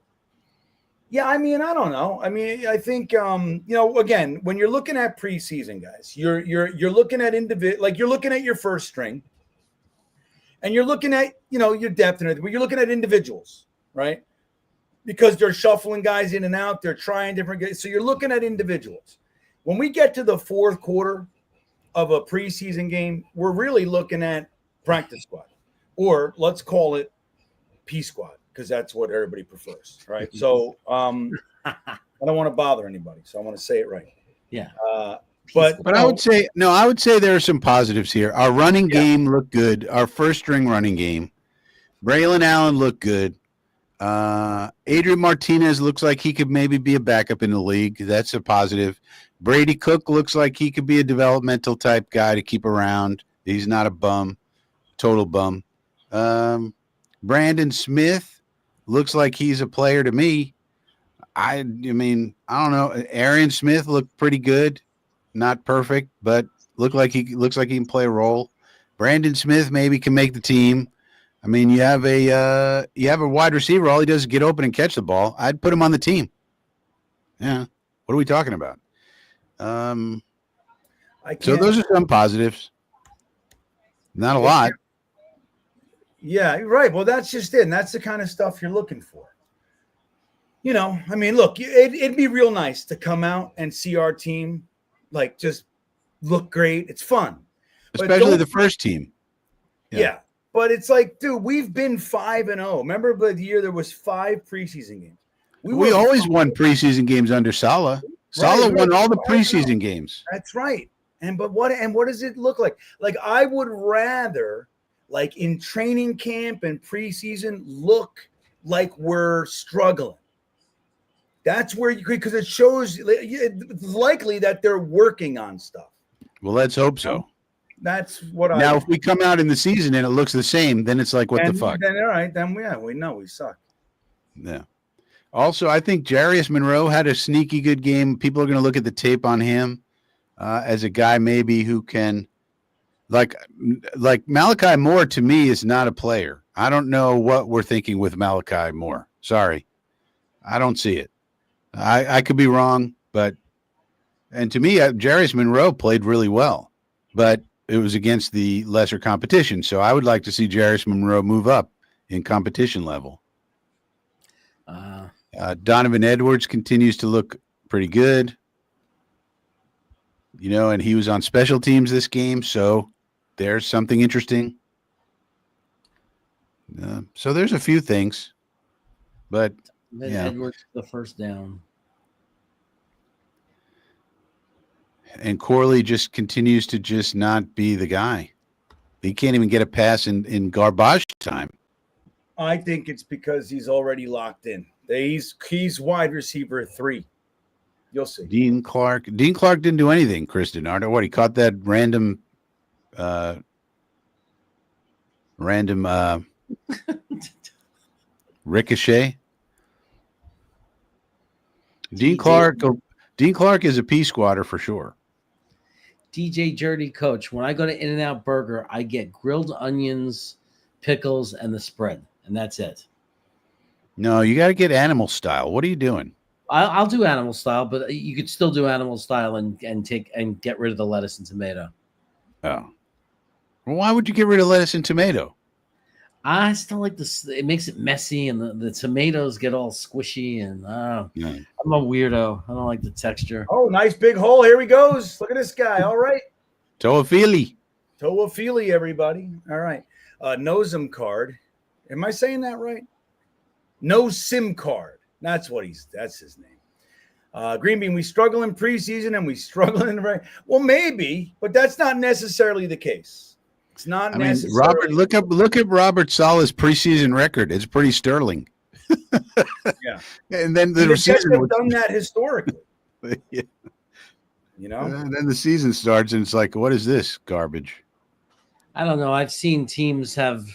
Yeah, I mean, I don't know. I mean, I think again, when you're looking at preseason, guys, you're looking at you're looking at your first string, and you're looking at your depth and everything, but you're looking at individuals, right? Because they're shuffling guys in and out, they're trying different guys. So you're looking at individuals. When we get to the fourth quarter of a preseason game, we're really looking at practice squad, or let's call it P squad, because that's what everybody prefers, right? So I don't want to bother anybody, so I want to say it right. Yeah. But I would say there are some positives here. Our running game looked good. Our first string running game. Braylon Allen looked good. Adrian Martinez looks like he could maybe be a backup in the league. That's a positive. Brady Cook looks like he could be a developmental type guy to keep around. He's not a bum, total bum. Brandon Smith looks like he's a player to me. I mean, I don't know. Arian Smith looked pretty good. Not perfect, but looks like he can play a role. Brandon Smith maybe can make the team. I mean, you have a wide receiver. All he does is get open and catch the ball. I'd put him on the team. Yeah. What are we talking about? So those are some positives. Not a lot. Yeah, right. Well, that's just it. And that's the kind of stuff you're looking for. You know, I mean, look, it'd be real nice to come out and see our team like just look great. It's fun. Especially the first team. Yeah. But it's like, dude, we've been 5-0. Remember the year there was 5 preseason games? We always won preseason games under Saleh. Saleh won all the preseason games. That's right. But what does it look like? Like, I would rather, like, in training camp and preseason, look like we're struggling. That's where because it shows it's likely that they're working on stuff. Well, let's hope so. That's what I. Now, if we come out in the season and it looks the same, then it's like, what the fuck? Then all right, then we know we suck. Yeah. Also, I think Jarius Monroe had a sneaky good game. People are going to look at the tape on him as a guy maybe who can, like Malachi Moore to me is not a player. I don't know what we're thinking with Malachi Moore. Sorry, I don't see it. I could be wrong, and to me, Jarius Monroe played really well, but it was against the lesser competition. So I would like to see Jarius Monroe move up in competition level. Donovan Edwards continues to look pretty good, and he was on special teams this game. So there's something interesting. So there's a few things, but Edwards the first down. And Corley just continues to just not be the guy. He can't even get a pass in garbage time. I think it's because he's already locked in. He's wide receiver 3. You'll see. Dean Clark didn't do anything, Chris DiNardo. What, he caught that random ricochet? Dean Clark is a P squatter for sure. DJ Journey Coach, when I go to In-N-Out Burger, I get grilled onions, pickles, and the spread, and that's it. No, you got to get animal style. What are you doing? I'll do animal style, but you could still do animal style and get rid of the lettuce and tomato. Oh, well, why would you get rid of lettuce and tomato? I still like this. It makes it messy, and the tomatoes get all squishy. And I'm a weirdo. I don't like the texture. Oh, nice big hole. Here he goes. Look at this guy. All right. Toafili, everybody. All right. No SIM card. Am I saying that right? No SIM card. That's his name. GreenBean, we struggle in preseason and we struggle in well, maybe, but that's not necessarily the case. It's not necessary. Robert, look at Robert Saleh's preseason record. It's pretty sterling. Yeah, and then the season have done that historically. Yeah. And then the season starts, and it's like, what is this garbage? I don't know. I've seen teams have,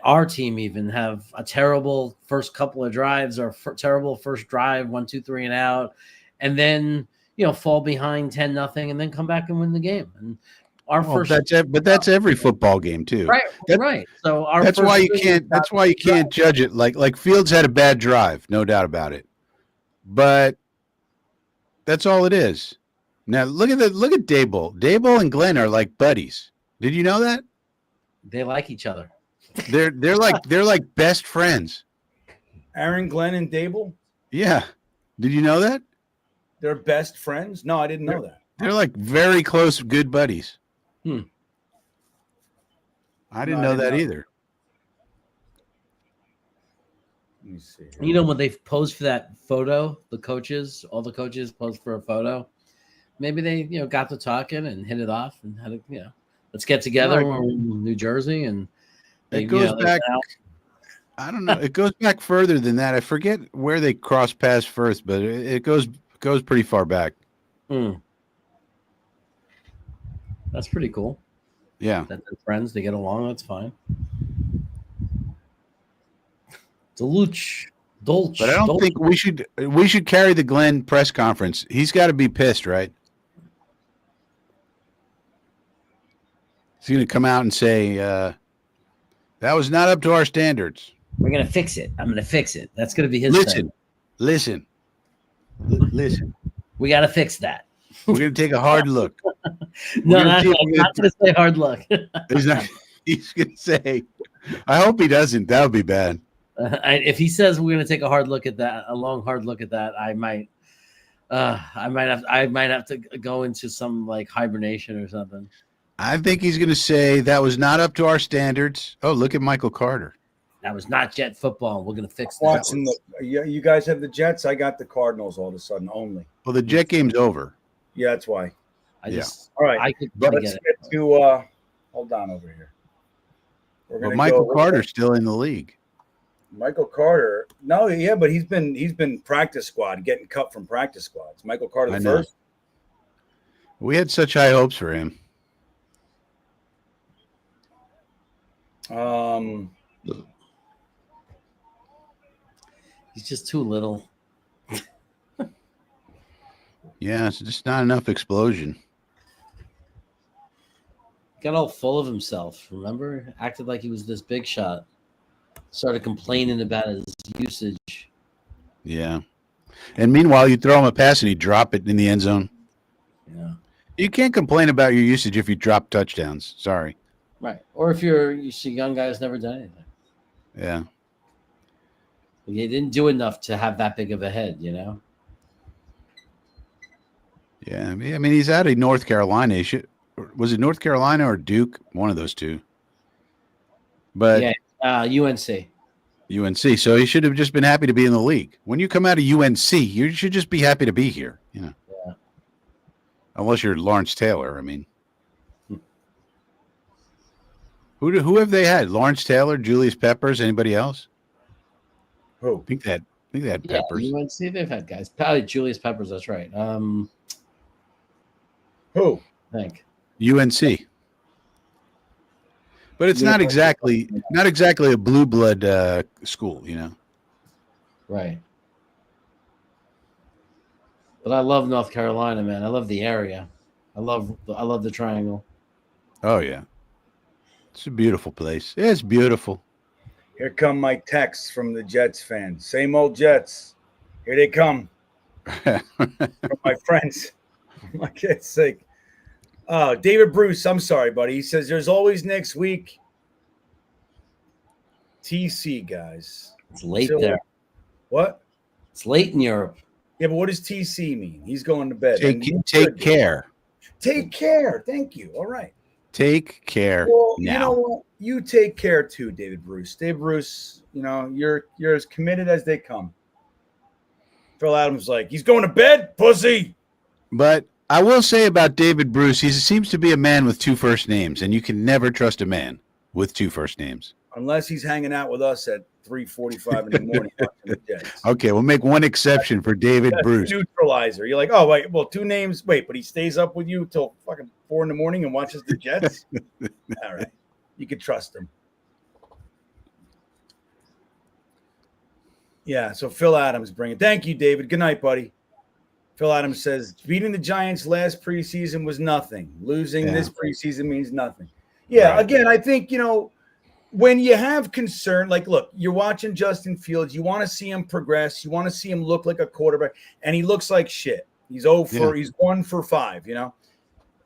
our team even have a terrible first couple of drives or terrible first drive, 1, 2, 3 and out, and then fall behind 10-0, and then come back and win the game. And that's every football game too. Right. So that's why you can't judge it. Like Fields had a bad drive, no doubt about it. But that's all it is. Now look at Daboll. Daboll and Glenn are like buddies. Did you know that? They like each other. They're like best friends. Aaron Glenn and Daboll? Yeah. Did you know that? They're best friends? No, I didn't know that. They're like very close, good buddies. I didn't know that either. Let me see. When they posed for that photo, all the coaches posed for a photo. Maybe they, got to talking and hit it off and had a, let's get together in New Jersey. And it goes back. I don't know. It goes back further than that. I forget where they crossed paths first, but it goes pretty far back. That's pretty cool. Yeah. That they're friends, they get along, that's fine. Dolce. But I don't think we should carry the Glenn press conference. He's got to be pissed, right? He's going to come out and say That was not up to our standards. We're going to fix it. I'm going to fix it. That's going to be his thing. Listen. We got to fix that. We're going to take a hard look. No, I'm not going to say hard look. He's going to say, I hope he doesn't. That would be bad. If he says we're going to take a hard look at that, a long, hard look at that, I might have to go into some like hibernation or something. I think he's going to say that was not up to our standards. Oh, look at Michael Carter. That was not Jet football. We're going to fix that. Watson, you guys have the Jets. I got the Cardinals all of a sudden only. Well, the Jet game's over. Yeah, that's why. All right. Let's get to hold on over here. But Michael Carter's still in the league. Michael Carter. No, yeah, but he's been practice squad, getting cut from practice squads. Michael Carter the first. We had such high hopes for him. He's just too little. Yeah, it's just not enough explosion. Got all full of himself, remember? Acted like he was this big shot. Started complaining about his usage. Yeah. And meanwhile, you throw him a pass and he drop it in the end zone. Yeah. You can't complain about your usage if you drop touchdowns. Sorry. Right. Or if you're a young guy who's never done anything. Yeah. He didn't do enough to have that big of a head, you know? Yeah. I mean, he's out of North Carolina. Was it North Carolina or Duke? One of those two. But yeah, UNC. UNC. So he should have just been happy to be in the league. When you come out of UNC, you should just be happy to be here. You know. Yeah. Unless you're Lawrence Taylor. I mean. Who have they had? Lawrence Taylor, Julius Peppers, anybody else? Who? I think they had Peppers. UNC, they've had guys. Probably Julius Peppers, that's right. Who? I think. UNC. But it's not exactly a blue blood school, you know. Right. But I love North Carolina, man. I love the area. I love the triangle. Oh yeah. It's a beautiful place. It's beautiful. Here come my texts from the Jets fans. Same old Jets. Here they come. From my friends. For my kid's sake. David Bruce, I'm sorry, buddy. He says there's always next week. TC, guys. It's late there. What? It's late in Europe. Yeah, but what does TC mean? He's going to bed. Take care. Take care. Thank you. All right. Take care. Well, now. You know what? You take care too, David Bruce. Dave Bruce, you know, you're as committed as they come. Phil Adams like, he's going to bed, pussy. But I will say about David Bruce, he seems to be a man with two first names, and you can never trust a man with two first names. Unless he's hanging out with us at 3:45 in the morning watching the Jets. Okay, we'll make one exception for David Bruce. Neutralizer. You're like, oh, wait, well, two names. Wait, but he stays up with you till fucking 4 a.m. and watches the Jets? All right. You can trust him. Yeah, so Phil Adams bringing. Thank you, David. Good night, buddy. Phil Adams says, beating the Giants last preseason was nothing. Losing this preseason means nothing. Yeah, right. Again, I think, you know, when you have concern, like, look, you're watching Justin Fields, you want to see him progress, you want to see him look like a quarterback, and he looks like shit. He's 1 for 5, you know.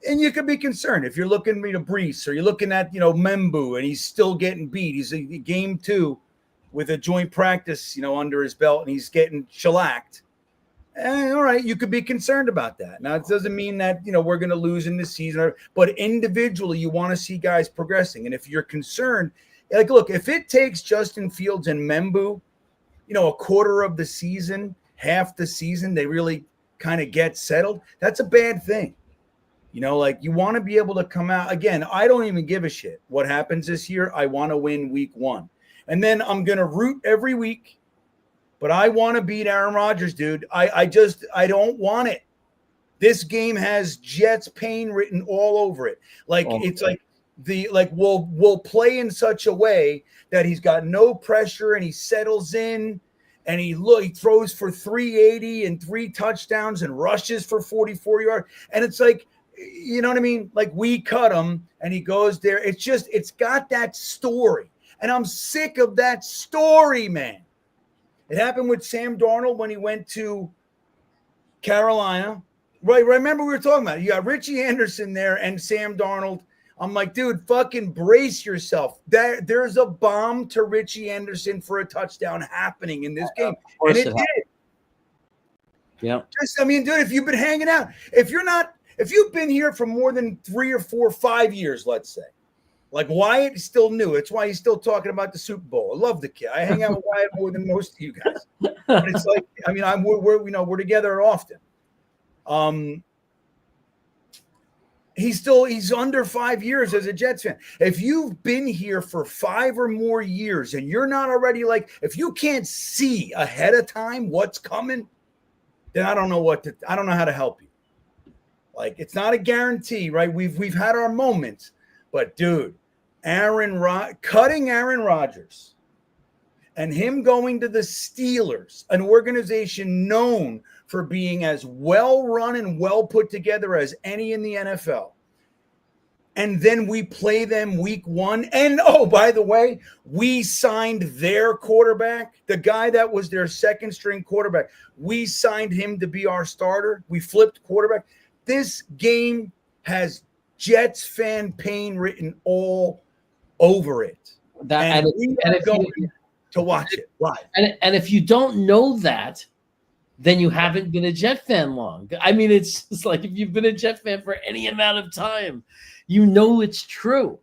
And you could be concerned if you're looking at Brees or you're looking at, you know, Membu, and he's still getting beat. He's in game 2 with a joint practice, you know, under his belt, and he's getting shellacked. All right, you could be concerned about that. Now, it doesn't mean that, you know, we're going to lose in this season, but individually, you want to see guys progressing. And if you're concerned, like, look, if it takes Justin Fields and Membu, you know, a quarter of the season, half the season, they really kind of get settled, that's a bad thing. You know, like, you want to be able to come out. Again, I don't even give a shit what happens this year. I want to win week 1. And then I'm going to root every week. But I want to beat Aaron Rodgers, dude. I don't want it. This game has Jets pain written all over it. Like, it's like we'll play in such a way that he's got no pressure and he settles in and he throws for 380 and 3 touchdowns and rushes for 44 yards. And it's like, you know what I mean? Like, we cut him and he goes there. It's got that story. And I'm sick of that story, man. It happened with Sam Darnold when he went to Carolina. Right, remember we were talking about it. You got Richie Anderson there and Sam Darnold. I'm like, dude, fucking brace yourself. There's a bomb to Richie Anderson for a touchdown happening in this game. And it did. Yeah. I mean, dude, if you've been hanging out, if you've been here for more than 3 or 4 or 5 years, let's say, like Wyatt is still new. It's why he's still talking about the Super Bowl. I love the kid. I hang out with Wyatt more than most of you guys. But it's like, I mean, we're together often. He's under 5 years as a Jets fan. If you've been here for 5 or more years and you're not already like, if you can't see ahead of time what's coming, then I don't know how to help you. Like, it's not a guarantee, right? We've had our moments, but dude, cutting Aaron Rodgers and him going to the Steelers, an organization known for being as well run and well put together as any in the NFL. And then we play them week 1. And oh, by the way, we signed their quarterback, the guy that was their second string quarterback. We signed him to be our starter. We flipped quarterback. This game has Jets fan pain written all over it. And we are going to watch it live. And if you don't know that, then you haven't been a Jet fan long. I mean, it's just like if you've been a Jet fan for any amount of time, you know it's true.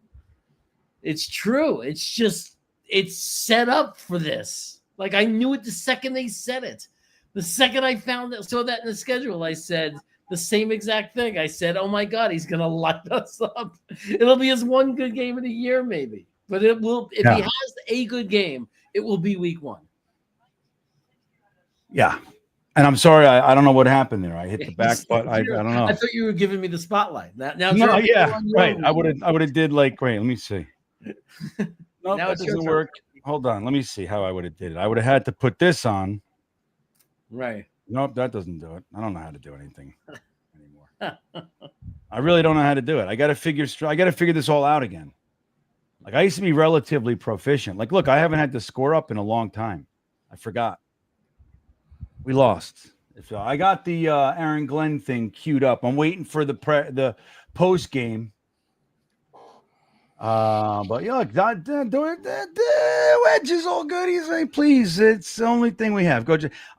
It's true. It's just, it's set up for this. Like, I knew it the second they said it. The second I saw that in the schedule, I said the same exact thing. I said, oh my God, he's going to light us up. It'll be his one good game of the year, maybe. But it will, if he has a good game, it will be week 1. Yeah. And I'm sorry, I don't know what happened there. I hit the back, but I don't know. I thought you were giving me the spotlight. Now no, yeah, right. I would have did like, wait, let me see. No, that doesn't work. Hold on, let me see how I would have did it. I would have had to put this on. Right. Nope, that doesn't do it. I don't know how to do anything anymore. I really don't know how to do it. I got to figure this all out again. Like, I used to be relatively proficient. Like, look, I haven't had to score up in a long time. I forgot. We lost. So I got the Aaron Glenn thing queued up. I'm waiting for the post game. But yeah, the wedge is all good. He's like, please, it's the only thing we have.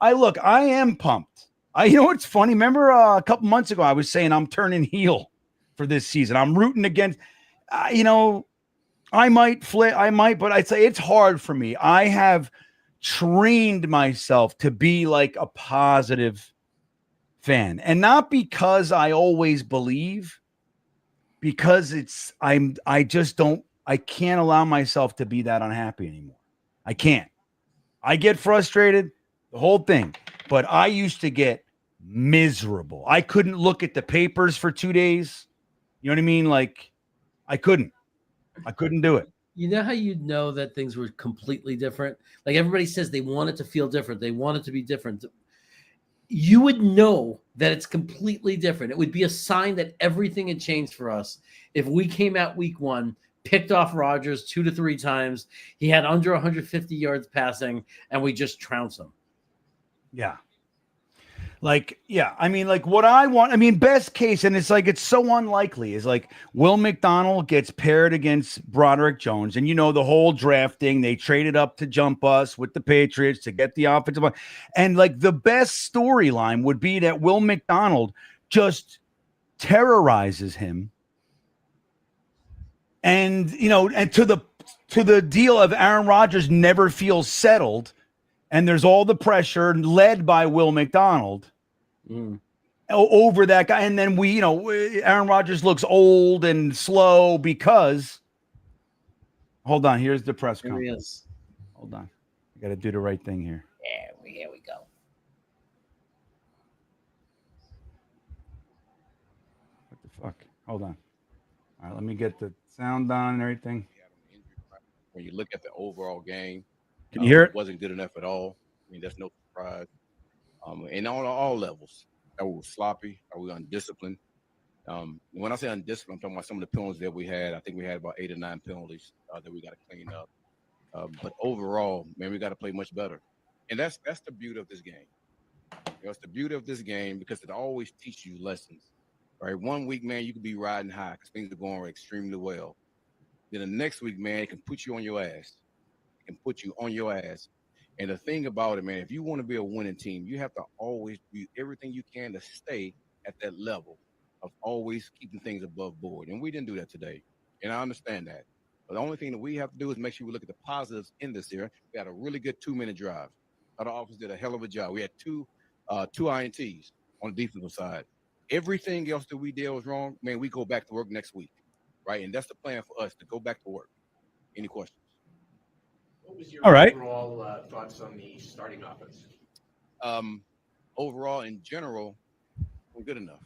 I am pumped. You know what's funny? Remember a couple months ago, I was saying I'm turning heel for this season. I'm rooting against. I might flip. But I'd say it's hard for me. I have trained myself to be like a positive fan, and not because I always believe, because I can't allow myself to be that unhappy anymore. I can't. I get frustrated, the whole thing, but I used to get miserable. I couldn't look at the papers for 2 days. You know what I mean? Like, I couldn't do it. You know how you know that things were completely different? Like, everybody says they want it to feel different. They want it to be different. You would know that it's completely different. It would be a sign that everything had changed for us if we came out week 1, picked off Rodgers 2 to 3 times. He had under 150 yards passing, and we just trounced him. Yeah. Like, yeah, I mean, like what I want, I mean, best case, and it's like, it's so unlikely, is like Will McDonald gets paired against Broderick Jones. And, the whole drafting, they traded up to jump us with the Patriots to get the offensive line. And like the best storyline would be that Will McDonald just terrorizes him. And, and to the deal of Aaron Rodgers never feels settled. And there's all the pressure led by Will McDonald over that guy. And then Aaron Rodgers looks old and slow because, hold on, here's the press conference. Here he is. Hold on. I got to do the right thing here. Yeah, here we go. What the fuck? Hold on. All right, let me get the sound on and everything. When you look at the overall game, can you hear it? Wasn't good enough at all. I mean, that's no surprise. And on all levels, are we sloppy? Are we undisciplined? When I say undisciplined, I'm talking about some of the penalties that we had. I think we had about 8 or 9 penalties that we got to clean up. But overall, man, we got to play much better. And that's the beauty of this game. It's the beauty of this game because it always teaches you lessons. Right? 1 week, man, you could be riding high because things are going extremely well. Then the next week, man, it can put you on your ass. It can put you on your ass. And the thing about it, man, if you want to be a winning team, you have to always do everything you can to stay at that level of always keeping things above board. And we didn't do that today. And I understand that. But the only thing that we have to do is make sure we look at the positives in this here. We had a really good 2-minute drive. Our offense did a hell of a job. We had two INTs on the defensive side. Everything else that we did was wrong. Man, we go back to work next week, right? And that's the plan for us, to go back to work. Any questions? What was your All right. overall thoughts on the starting offense? Overall, in general, we're good enough.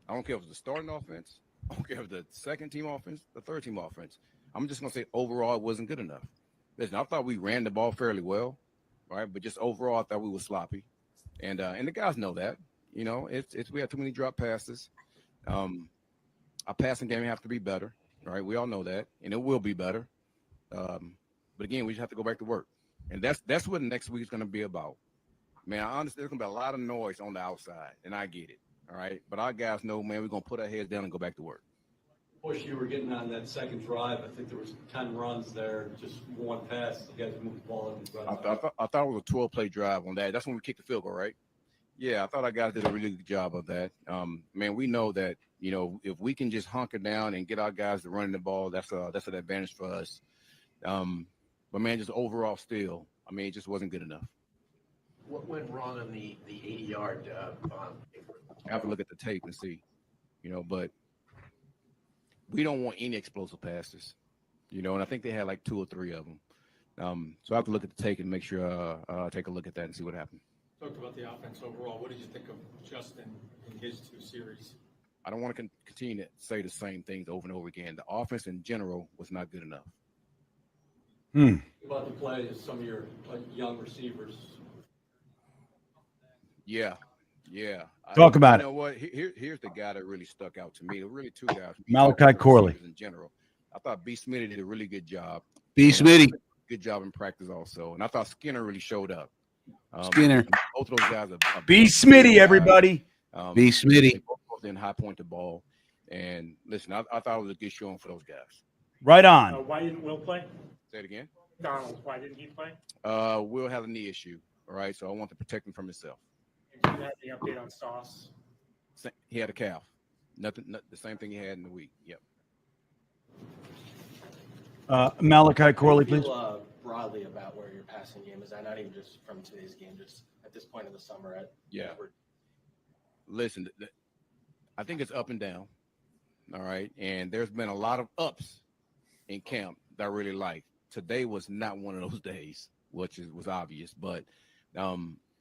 I don't care if it's the starting offense. I don't care if the second team offense, the third team offense. I'm just going to say overall it wasn't good enough. Listen, I thought we ran the ball fairly well, right? But just overall, I thought we were sloppy. And the guys know that. You know, we had too many drop passes. Our passing game have to be better, right? We all know that, and it will be better. But again, we just have to go back to work, and that's what next week is going to be about. Man, I understand there's going to be a lot of noise on the outside, and I get it, all right? But our guys know, man, we're going to put our heads down and go back to work. Push you were getting on that second drive. I think there was 10 runs there, just one pass. You guys moved the ball and I thought it was a 12-play drive on that. That's when we kicked the field goal, right? Yeah, I thought our guys did a really good job of that. Man, we know that, you know, if we can just hunker down and get our guys to running the ball, that's an advantage for us. But, man, just overall still, I mean, it just wasn't good enough. What went wrong on the 80-yard bomb? I have to look at the tape and see, you know, but we don't want any explosive passes, you know, and I think they had like 2 or 3 of them. So I have to look at the tape and make sure take a look at that and see what happened. Talked about the offense overall. What did you think of Justin in his 2 series? I don't want to continue to say the same things over and over again. The offense in general was not good enough. About the play of some of your young receivers. Yeah. Talk about it. You know what? Here's the guy that really stuck out to me. There were really 2 guys. Malachi Corley. In general, I thought B. Smitty did a really good job. B. Smitty. Good job in practice also. And I thought Skinner really showed up. Skinner. Both of those guys are B. Smitty, everybody. B. Smitty. They both didn't high point the ball. And listen, I thought it was a good showing for those guys. Right on. Why didn't Will play? Say it again. Donald, why didn't he play? Will had a knee issue. All right. So I want to protect him from himself. And you had the update on Sauce. He had a calf. Nothing. The same thing he had in the week. Yep. Malachi Corley, please. Broadly about where your passing game is at, not even just from today's game, just at this point of the summer. Listen, I think it's up and down. All right. And there's been a lot of ups in camp that I really like. Today was not one of those days, which was obvious. But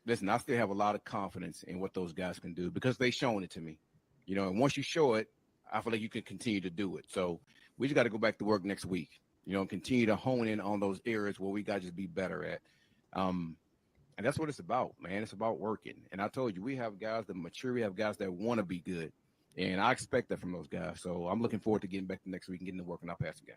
listen, I still have a lot of confidence in what those guys can do because they've shown it to me. You know, and once you show it, I feel like you can continue to do it. So we just got to go back to work next week, you know, and continue to hone in on those areas where we got to just be better at. And that's what it's about, man. It's about working. And I told you, we have guys that mature. We have guys that want to be good. And I expect that from those guys. So I'm looking forward to getting back to next week and getting to work on our passing game.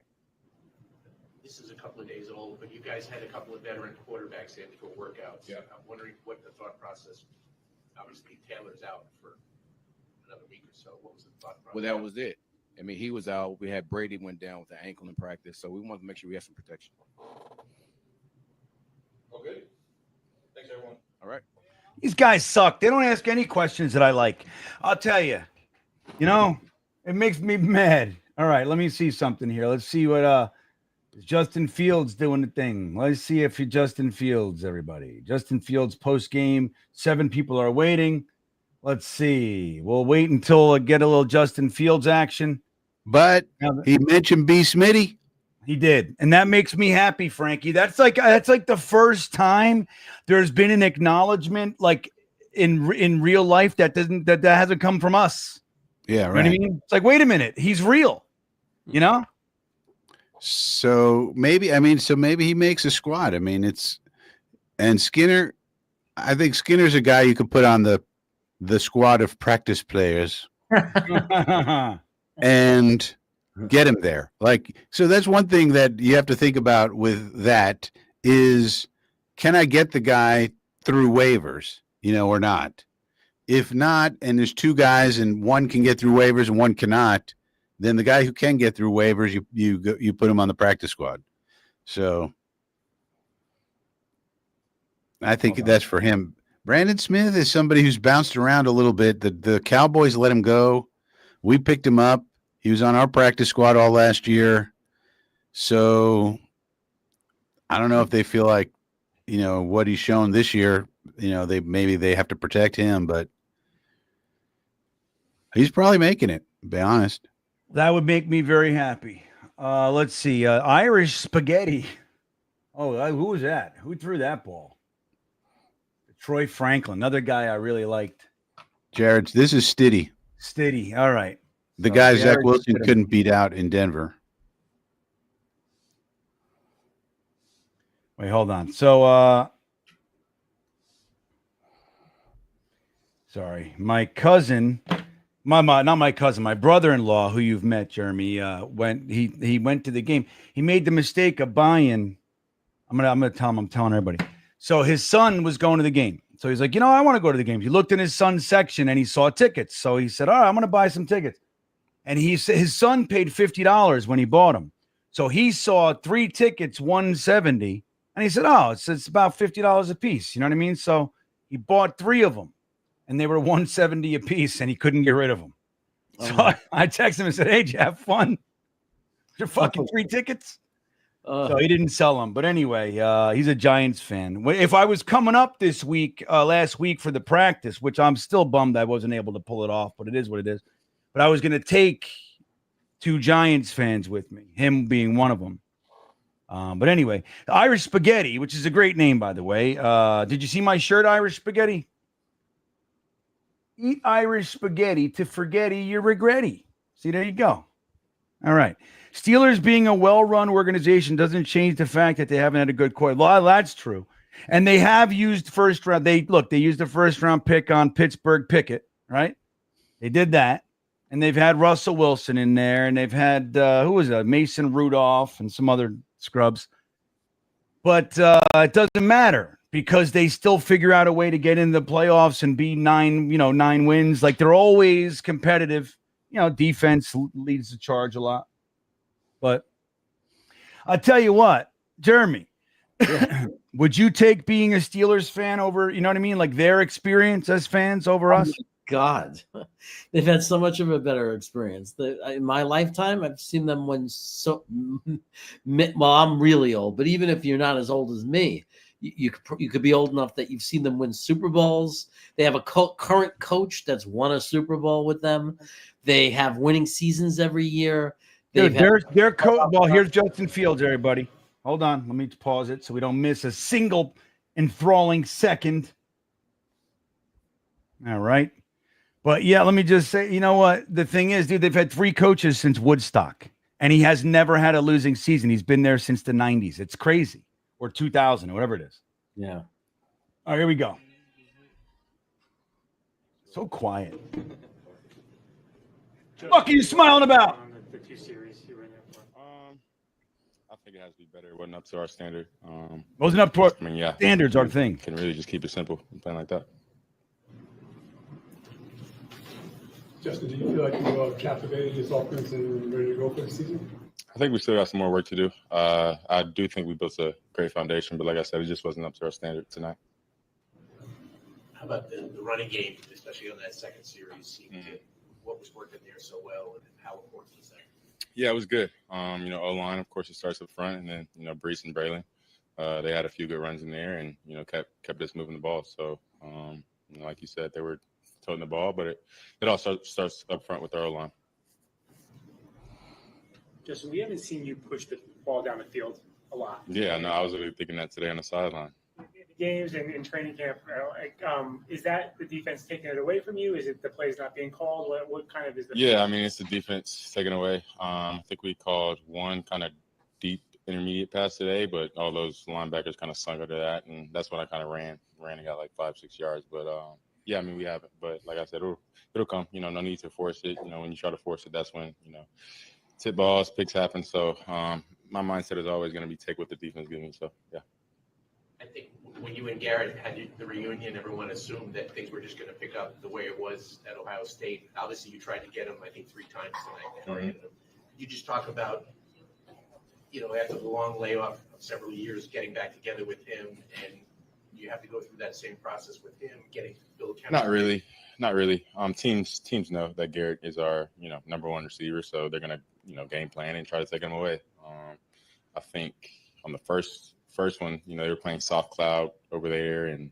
This is a couple of days old, but you guys had a couple of veteran quarterbacks in for workouts. Yeah. I'm wondering what the thought process. Obviously, Taylor's out for another week or so. What was the thought process? Well, that was it. I mean, he was out. We had Brady went down with the ankle in practice, so we wanted to make sure we had some protection. Okay. Thanks, everyone. All right. These guys suck. They don't ask any questions that I like. I'll tell you. You know, it makes me mad. All right, let me see something here. Let's see what is Justin Fields doing the thing. Let's see if Justin Fields, everybody. Justin Fields post-game. 7 people are waiting. Let's see. We'll wait until I get a little Justin Fields action. But he mentioned B. Smitty. He did, and that makes me happy, Frankie. That's like the first time there's been an acknowledgement, like in real life, that hasn't come from us. Yeah, right. You know what I mean? It's like, wait a minute, he's real. You know? So maybe he makes a squad. I mean, and Skinner. I think Skinner's a guy you could put on the squad of practice players. And get him there. Like, so that's one thing that you have to think about with that is, can I get the guy through waivers, or not? If not, and there's two guys and one can get through waivers and one cannot, then the guy who can get through waivers, you put him on the practice squad. So I think that's for him. Brandon Smith is somebody who's bounced around a little bit. The Cowboys let him go. We picked him up. He was on our practice squad all last year. So I don't know if they feel like, what he's shown this year, they have to protect him, but he's probably making it, to be honest. That would make me very happy. Let's see. Irish Spaghetti. Oh, who was that? Who threw that ball? Troy Franklin, another guy I really liked. Jared, this is Stiddy. Stiddy. All right. The guy Zach Wilson couldn't beat out in Denver. Wait, hold on. So, sorry, my cousin, not my cousin, my brother-in-law, who you've met, Jeremy, he went to the game. He made the mistake of buying. I'm gonna tell him. I'm telling everybody. So his son was going to the game. So he's like, I want to go to the game. He looked in his son's section and he saw tickets. So he said, all right, I'm going to buy some tickets. And his son paid $50 when he bought them. So he saw 3 tickets, $170. And he said, oh, it's about $50 a piece. You know what I mean? So he bought 3 of them and they were $170 a piece and he couldn't get rid of them. So I texted him and said, hey, did you have fun? Your fucking 3 tickets? So he didn't sell them. But anyway, he's a Giants fan. If I was coming up this week, last week for the practice, which I'm still bummed I wasn't able to pull it off, but it is what it is. But I was going to take 2 Giants fans with me, him being one of them. But anyway, the Irish Spaghetti, which is a great name, by the way. Did you see my shirt, Irish Spaghetti? Eat Irish spaghetti to forgetty your regretty. See, there you go. All right. Steelers being a well-run organization doesn't change the fact that they haven't had a good quarterback. Well, that's true. And they have used first round. They used a first-round pick on Pittsburgh Pickett, right? They did that. And they've had Russell Wilson in there. And they've had, Mason Rudolph and some other scrubs. But it doesn't matter because they still figure out a way to get in the playoffs and be 9 wins. Like they're always competitive. Defense leads the charge a lot. But I'll tell you what, Jeremy, would you take being a Steelers fan over, you know what I mean? Like their experience as fans over us? God, they've had so much of a better experience. In my lifetime, I've seen them win so. Well, I'm really old, but even if you're not as old as me, you could be old enough that you've seen them win Super Bowls. They have a current coach that's won a Super Bowl with them. They have winning seasons every year. Dude, their coach. Well, here's Justin Fields, everybody. Hold on. Let me pause it so we don't miss a single enthralling second. All right. But yeah, let me just say, you know what? The thing is, dude, they've had 3 coaches since Woodstock, and he has never had a losing season. He's been there since the 90s. It's crazy. Or 2000, or whatever it is. Yeah. All right, here we go. So quiet. What are you smiling about? The 2 series you were in there for. I think it has to be better. It wasn't up to our standard. Wasn't up to our yeah. standards, our thing. Can really just keep it simple and playing like that. Justin, do you feel like you captivated this offense and ready to go for the season? I think we still got some more work to do. I do think we built a great foundation, but like I said, it just wasn't up to our standard tonight. How about the running game, especially on that second series? What was working there so well, and how important is that? Yeah, it was good. O-line, of course, it starts up front, and then Brees and Braylon, they had a few good runs in there, and kept us moving the ball. So, like you said, they were toting the ball, but it all starts up front with our O-line. Justin, we haven't seen you push the ball down the field a lot. Yeah, no, I was really thinking that today on the sideline. Games and in training camp, is that the defense taking it away from you? Is it the plays not being called? What kind of is the? Yeah, I mean, it's the defense taking away. I think we called one kind of deep intermediate pass today, but all those linebackers kind of sunk under that, and that's when I kind of ran and got like 5-6 yards. But yeah, I mean, we haven't. But like I said, it'll come. No need to force it. When you try to force it, that's when tip balls, picks happen. So my mindset is always going to be take what the defense gives me. So, yeah. I think when you and Garrett had the reunion, everyone assumed that things were just going to pick up the way it was at Ohio State. Obviously, you tried to get him, I think, 3 times tonight. You just talk about, after the long layoff of several years, getting back together with him, and you have to go through that same process with him, getting to build chemistry. Not really. Teams know that Garrett is our, number one receiver, so they're going to, game plan and try to take him away. I think on the first one, they were playing soft cloud over there and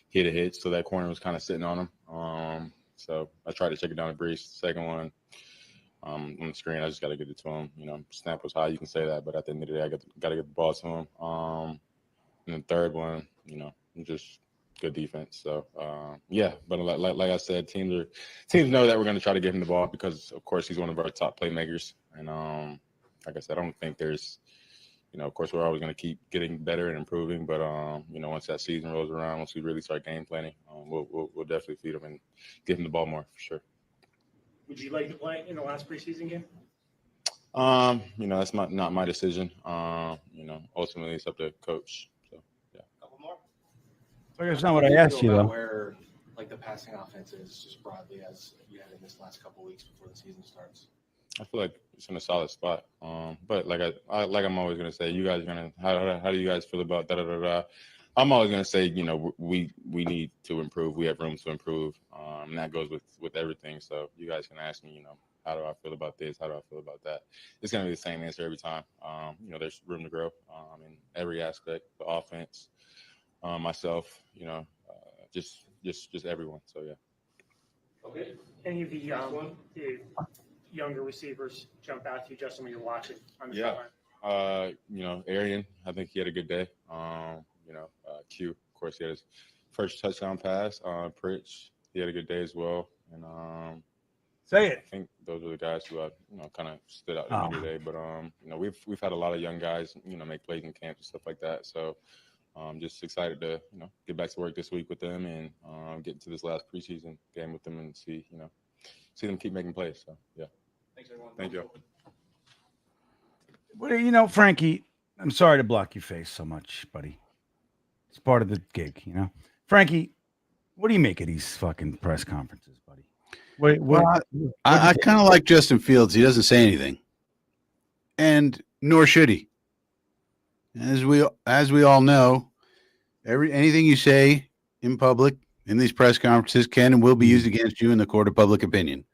hit a hit, so that corner was kind of sitting on him. So I tried to check it down to Brees. Second one, on the screen, I just got to get it to him. Snap was high, you can say that, but at the end of the day, I got to get the ball to him. And the third one, just good defense. So but like I said, teams know that we're going to try to give him the ball because, of course, he's one of our top playmakers. And like I said, I don't think there's. Of course, we're always going to keep getting better and improving. But, once that season rolls around, once we really start game planning, we'll definitely feed him and give him the ball more for sure. Would you like to play in the last preseason game? That's not my decision. Ultimately, it's up to coach. So, yeah. Couple more. That's not what I asked you, though. Where, the passing offense is just broadly as you had in this last couple weeks before the season starts. I feel like it's in a solid spot. But like I'm always gonna say, you guys are gonna how do you guys feel about da. I'm always gonna say, we need to improve. We have room to improve. And that goes with everything. So you guys can ask me, how do I feel about this? How do I feel about that? It's gonna be the same answer every time. There's room to grow in every aspect, the offense, myself, just everyone. So yeah. Okay. Any of the younger receivers jump out to you, Justin, when you're watching on the sideline? Arian, I think he had a good day. Q, of course, he had his first touchdown pass. Pritch, he had a good day as well. And say it. I think those are the guys who kind of stood out to me today. But we've had a lot of young guys, make plays in camp and stuff like that. So just excited to get back to work this week with them and get into this last preseason game with them and see them keep making plays. So yeah. Thanks, everyone. Thank you. Well, Frankie, I'm sorry to block your face so much, buddy. It's part of the gig, Frankie, what do you make of these fucking press conferences, buddy? I kind of like Justin Fields. He doesn't say anything, and nor should he. As we all know, anything you say in public in these press conferences can and will be used against you in the court of public opinion.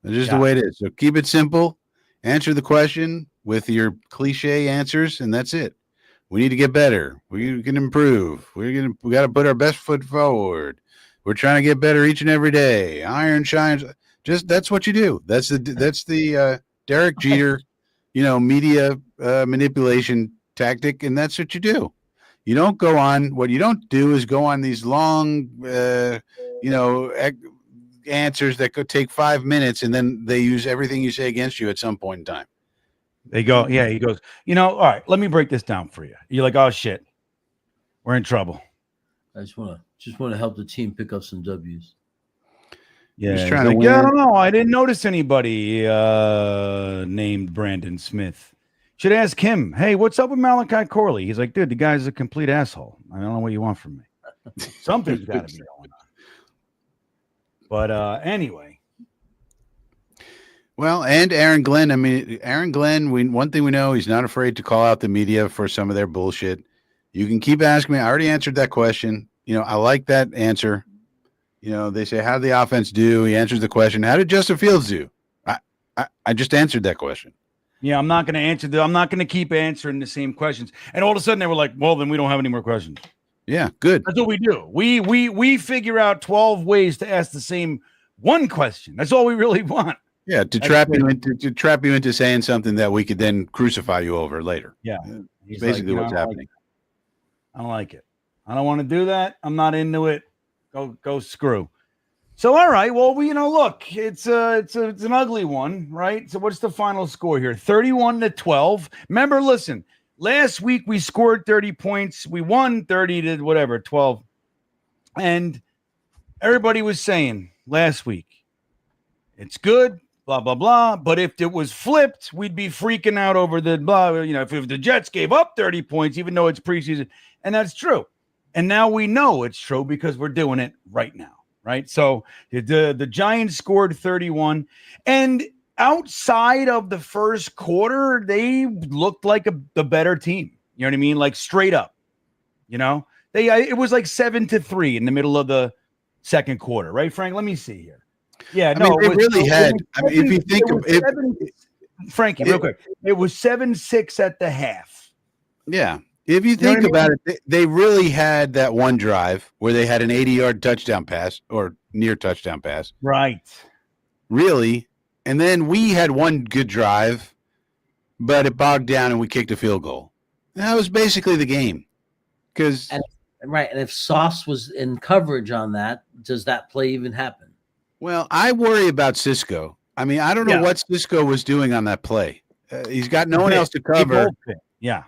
That's just the way it is. So keep it simple. Answer the question with your cliche answers, and that's it. We need to get better. We can improve. We got to put our best foot forward. We're trying to get better each and every day. Iron shines. That's what you do. That's the Derek Jeter, media manipulation tactic, and that's what you do. You don't go on. What you don't do is go on these long, answers that could take 5 minutes, and then they use everything you say against you at some point in time. They go, yeah. He goes, all right. Let me break this down for you. You're like, oh shit, we're in trouble. I just want to help the team pick up some W's. Yeah, he's trying to win. Yeah, I don't know. I didn't notice anybody named Brandon Smith. Should ask him. Hey, what's up with Malachi Corley? He's like, dude, the guy's a complete asshole. I don't know what you want from me. Something's got to be going on. But anyway. Well, and Aaron Glenn. I mean, Aaron Glenn, one thing we know, he's not afraid to call out the media for some of their bullshit. You can keep asking me. I already answered that question. I like that answer. They say, how did the offense do? He answers the question. How did Justin Fields do? I just answered that question. Yeah, I'm not going to answer I'm not going to keep answering the same questions. And all of a sudden they were like, well, then we don't have any more questions. Yeah, good. That's what we do. We figure out 12 ways to ask the same one question. That's all we really want. Yeah, to trap you into saying something that we could then crucify you over later. Yeah. It's basically what's happening. I don't like it. I don't want to do that. I'm not into it. Go screw. So, all right. Well, look, it's an ugly one, right? So what's the final score here? 31-12. Remember, listen, last week we scored 30 points. We won 30-12. And everybody was saying last week, it's good, blah, blah, blah. But if it was flipped, we'd be freaking out over the blah. If the Jets gave up 30 points, even though it's preseason. And that's true. And now we know it's true because we're doing it right now. Right. So the Giants scored 31. And outside of the first quarter, they looked like the better team. You know what I mean? Like straight up. It was like 7-3 in the middle of the second quarter. Right, Frank? Let me see here. Yeah, they really had. If you think of it, Frankie, real quick, it was 7-6 at the half. Yeah. If you think about it, they really had that one drive where they had an 80-yard touchdown pass or near touchdown pass. Right. Really. And then we had one good drive, but it bogged down and we kicked a field goal. That was basically the game. And if Sauce was in coverage on that, does that play even happen? Well, I worry about Cisco. I don't know what Cisco was doing on that play. He's got no one else to cover. Yeah.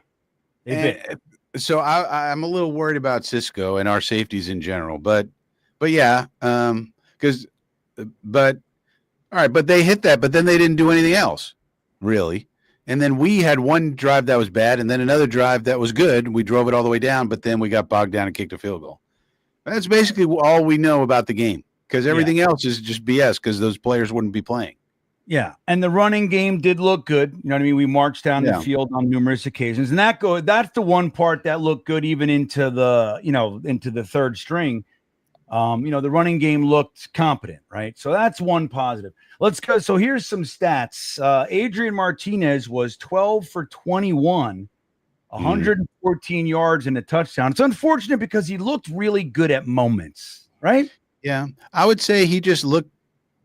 So I'm a little worried about Cisco and our safeties in general, but yeah, all right, but they hit that, but then they didn't do anything else really. And then we had one drive that was bad and then another drive that was good. We drove it all the way down, but then we got bogged down and kicked a field goal. That's basically all we know about the game because everything else is just BS because those players wouldn't be playing. Yeah, and the running game did look good. You know what I mean? We marched down the field on numerous occasions, and that's the one part that looked good even into the third string. The running game looked competent, right? So that's one positive. Let's go. So here's some stats. Adrian Martinez was 12 for 21, 114 yards and a touchdown. It's unfortunate because he looked really good at moments, right? Yeah, I would say he just looked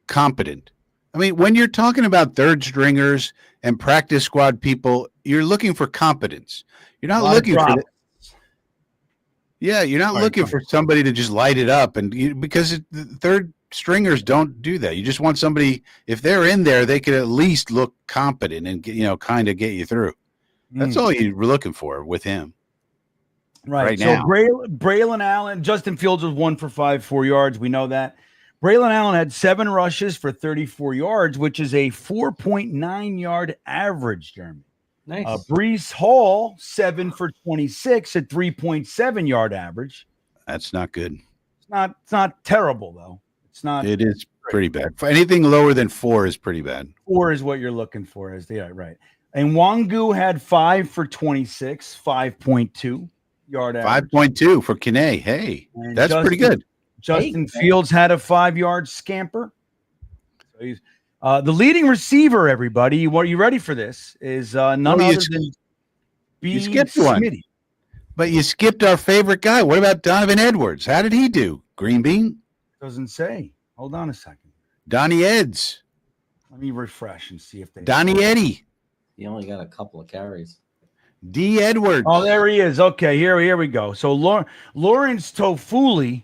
competent. When you're talking about third stringers and practice squad people, you're looking for competence. You're not looking for you're not looking for somebody to just light it up because the third stringers don't do that. You just want somebody, if they're in there, they could at least look competent and kind of get you through. That's all you were looking for with him. Right now. So Braylon Allen, Justin Fields was 1 for 5, 4 yards. We know that. Braylon Allen had 7 rushes for 34 yards, which is a 4.9 yard average, Jeremy. Nice. Breece Hall, 7 for 26 at 3.7 yard average. That's not good. It's not terrible, though. It's not. It is pretty bad. For anything lower than 4 is pretty bad. 4 is what you're looking for. Right. And Wangu had 5 for 26, 5.2 yard average. 5.2 for Kine. Hey, and that's pretty good. Justin Fields had a 5-yard scamper. So he's the leading receiver, everybody. What are you ready for this? Is none other than you skipped one. Smitty. But you skipped our favorite guy. What about Donovan Edwards? How did he do? GreenBean? Doesn't say. Hold on a second. Donnie Eds. Let me refresh and see if they. Donnie Eddie. He only got a couple of carries. D. Edwards. Oh, there he is. Okay, here we go. So Lawrence Toffoli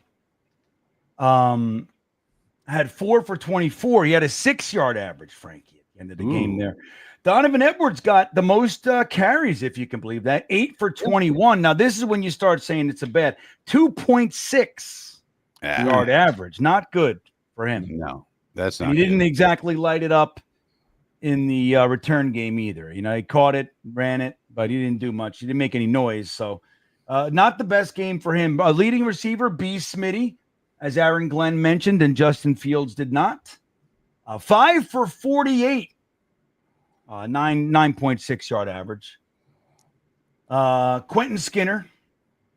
had 4 for 24. He had a 6-yard average, Frankie, at the end of the game there. Donovan Edwards got the most carries, if you can believe that, 8 for 21. Now, this is when you start saying it's a bad 2.6 yard average. Not good for him. No, that's not. He didn't exactly light it up in the return game either. He caught it, ran it, but he didn't do much. He didn't make any noise. So not the best game for him. Leading receiver, B. Smitty, as Aaron Glenn mentioned, and Justin Fields did not. 5 for 48, 9.6 yard average. Quentin Skinner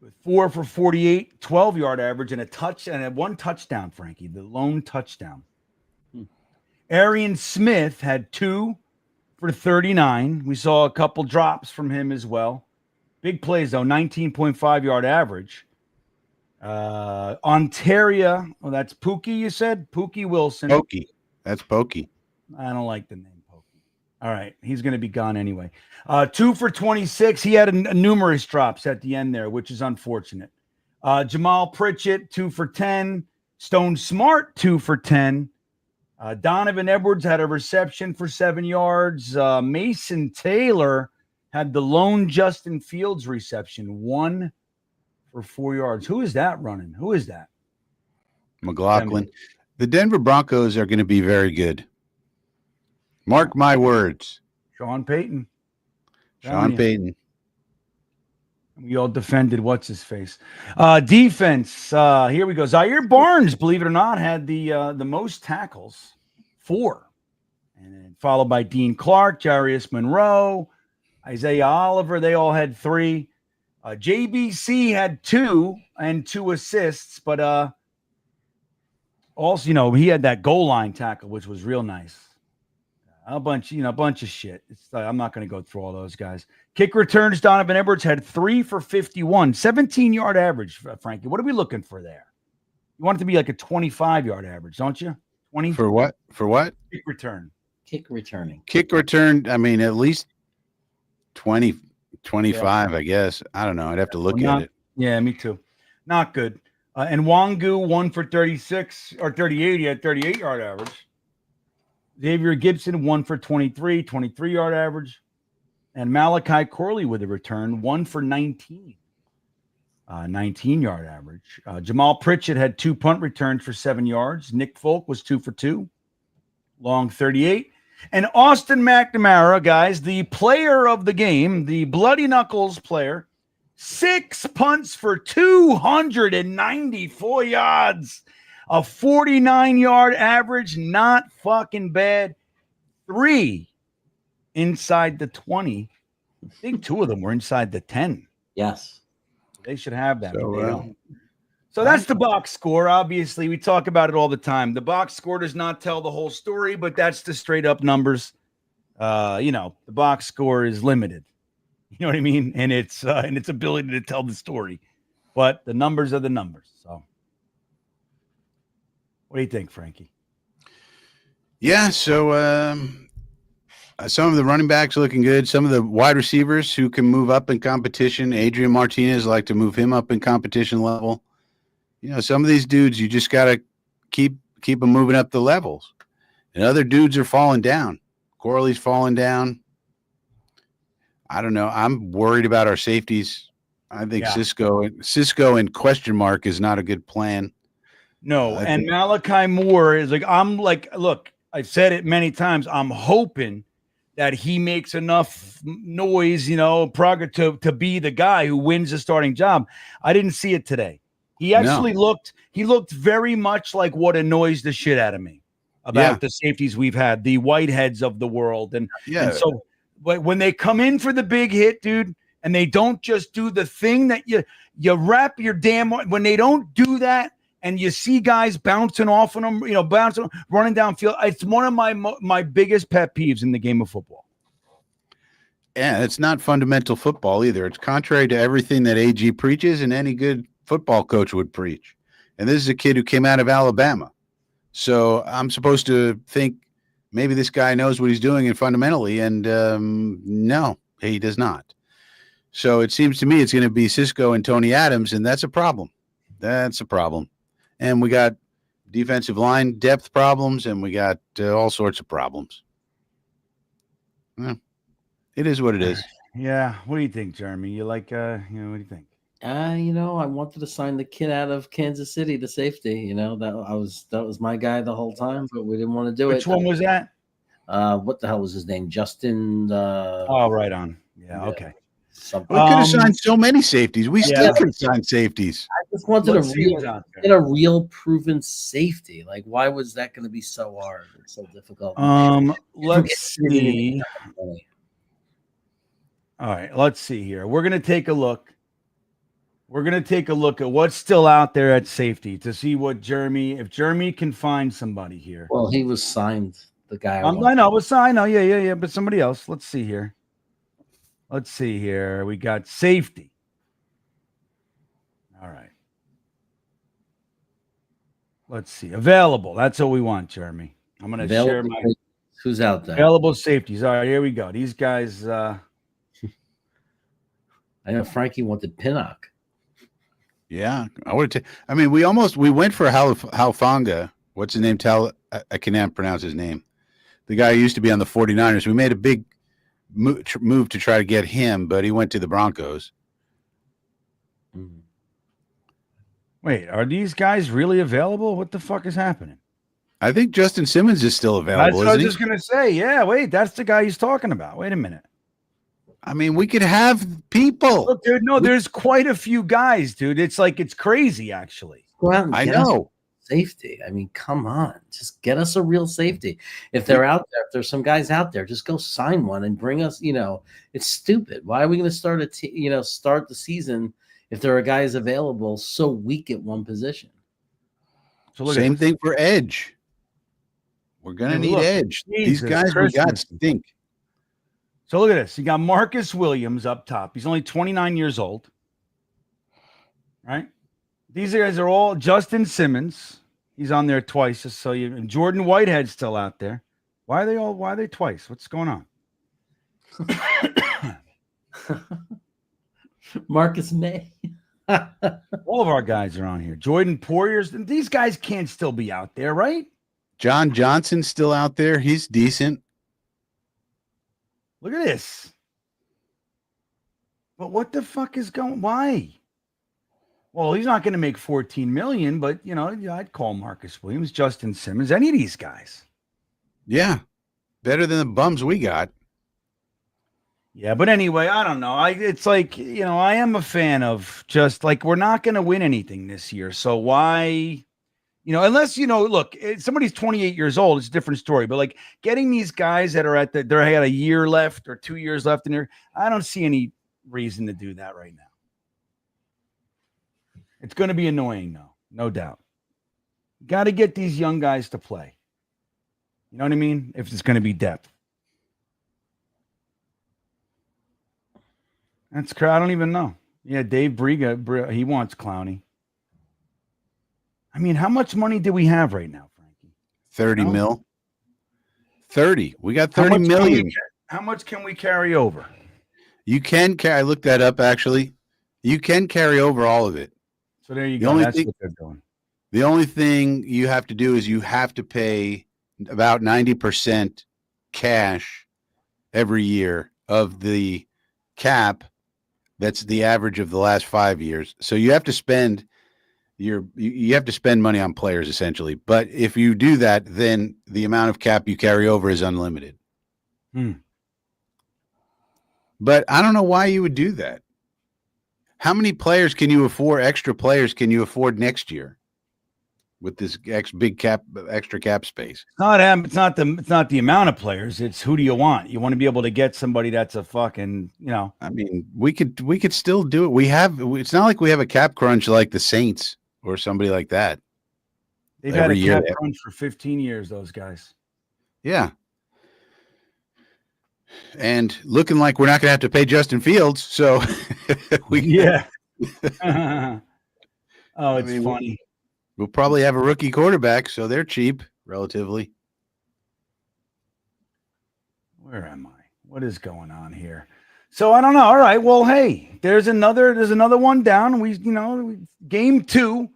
with 4 for 48, 12-yard average, and one touchdown, Frankie, the lone touchdown. Arian Smith had 2 for 39. We saw a couple drops from him as well. Big plays, though, 19.5 yard average. Ontario, that's Pookie, you said? Pookie Wilson. Pokey. That's Pokey. I don't like the name Pokey. All right, he's going to be gone anyway. 2 for 26. He had numerous drops at the end there, which is unfortunate. Jamal Pritchett, 2 for 10. Stone Smart, 2 for 10. Donovan Edwards had a reception for 7 yards. Mason Taylor had the lone Justin Fields reception, 1 for 4 yards. Who is that running? Who is that? McLaughlin. The Denver Broncos are going to be very good. Mark my words. Sean Payton. Sean Payton. We all defended what's his face. Defense. Here we go. Zaire Barnes, believe it or not, had the most tackles, 4, and then followed by Dean Clark, Jarius Monroe, Isaiah Oliver. They all had 3. JBC had 2 and 2 assists, but also, he had that goal line tackle, which was real nice. A bunch of shit. I'm not going to go through all those guys. Kick returns, Donovan Edwards had 3 for 51, 17-yard average, Frankie. What are we looking for there? You want it to be like a 25-yard average, don't you? 20? For what? For what? Kick return. Kick returning. Kick return, I mean, at least 20, 25, I guess. I don't know. I'd have to look at it. Yeah, me too. Not good. And Wangu, 1 for 36 or 38. He had 38-yard average. Xavier Gibson, 1 for 23, 23-yard average. And Malachi Corley with a return, 1 for 19, 19-yard average. Jamal Pritchett had 2 punt returns for 7 yards. Nick Folk was 2 for 2, long 38. And Austin McNamara, guys, the player of the game, the Bloody Knuckles player, 6 punts for 294 yards. A 49-yard average, not fucking bad. 3 inside the 20. I think 2 of them were inside the 10. Yes. They should have that. So that's the box score. Obviously, we talk about it all the time. The box score does not tell the whole story, but that's the straight up numbers. The box score is limited. You know what I mean? And its ability to tell the story. But the numbers are the numbers. So what do you think, Frankie? Yeah, so some of the running backs looking good. Some of the wide receivers who can move up in competition. Adrian Martinez, like to move him up in competition level. Some of these dudes, you just got to keep them moving up the levels. And other dudes are falling down. Corley's falling down. I don't know. I'm worried about our safeties. I think Cisco and question mark is not a good plan. No, and Malachi Moore is look, I've said it many times. I'm hoping that he makes enough noise, to be the guy who wins the starting job. I didn't see it today. He actually looked very much like what annoys the shit out of me about the safeties we've had, the Whiteheads of the world. And so when they come in for the big hit, dude, and they don't just do the thing that you wrap your damn, when they don't do that, and you see guys bouncing off on them, running downfield. It's one of my biggest pet peeves in the game of football. Yeah, it's not fundamental football either. It's contrary to everything that AG preaches and any good football coach would preach. And this is a kid who came out of Alabama. So I'm supposed to think maybe this guy knows what he's doing and fundamentally, and no, he does not. So it seems to me it's going to be Cisco and Tony Adams, and that's a problem. That's a problem. And we got defensive line depth problems, and we got all sorts of problems. Well, it is what it is. Yeah. What do you think, Jeremy? You like, what do you think? I wanted to sign the kid out of Kansas City, the safety. That was my guy the whole time, but we didn't want to do it. Which one was that? What the hell was his name? Justin. Right on. Yeah. Okay. We could have signed so many safeties. We still could sign safeties. I just wanted a real proven safety. Like, why was that going to be so hard and so difficult? Let's see. All right, let's see here. We're going to take a look. We're going to take a look at what's still out there at safety to see if Jeremy can find somebody here. Well, he was signed, the guy. I know, was signed. Oh, yeah, but somebody else. Let's see here. We got safety. All right. Let's see. Available. That's what we want, Jeremy. I'm going to share my. Who's out there? Available safeties. All right, here we go. These guys. I know Frankie wanted Pinnock. Yeah, I would. We went for Halfanga. What's his name? I cannot pronounce his name. The guy who used to be on the 49ers. We made a big move to try to get him, but he went to the Broncos. Wait, are these guys really available? What the fuck is happening? I think Justin Simmons is still available. That's what I was isn't just going to say. Yeah, wait, that's the guy he's talking about. Wait a minute. I mean, we could have people. Look, dude, no, there's quite a few guys, dude. It's like it's crazy, actually. Go out and I get us know. safety. I mean, come on, just get us a real safety. If they're out there, if there's some guys out there, just go sign one and bring us. It's stupid. Why are we going to start start the season if there are guys available so weak at one position? So same thing for edge. We're gonna need edge. These guys we got stink. So look at this. You got Marcus Williams up top. He's only 29 years old. Right? These guys are all Justin Simmons. He's on there twice. Just so you. And Jordan Whitehead's still out there. Why are they twice? What's going on? Marcus May. All of our guys are on here. Jordan Poyer's. These guys can't still be out there, right? John Johnson's still out there. He's decent. Look at this. But what the fuck is going? Why? Well, he's not going to make $14 million, but I'd call Marcus Williams, Justin Simmons, any of these guys. Yeah, better than the bums we got. Yeah, but anyway, I don't know. It's like I am a fan of just like we're not going to win anything this year, so why? Unless look, somebody's 28 years old, it's a different story. But like getting these guys that are they had a year left or 2 years left in there, I don't see any reason to do that right now. It's going to be annoying, though, no doubt. Got to get these young guys to play. You know what I mean? If it's going to be depth. I don't even know. Yeah, Dave Briga, he wants Clowney. I mean, how much money do we have right now, Frankie? 30 mil. 30. We got 30 million. How much can we carry over? You can carry. I looked that up, actually. You can carry over all of it. So there you go. That's what they're doing. The only thing you have to do is you have to pay about 90% cash every year of the cap. That's the average of the last 5 years. So you have to spend you have to spend money on players essentially. But if you do that, then the amount of cap you carry over is unlimited. But I don't know why you would do that. How many players can you afford? Extra players can you afford next year with this extra cap space? It's not the amount of players. It's who do you want? You want to be able to get somebody that's a fucking, I mean, we could still do it. It's not like we have a cap crunch like the Saints or somebody like that. They've had a cap crunch for 15 years, those guys. Yeah. And looking like we're not going to have to pay Justin Fields, so yeah. It's funny. We'll probably have a rookie quarterback, so they're cheap, relatively. Where am I? What is going on here? So I don't know. All right. Well, hey, there's another one down. Game 2.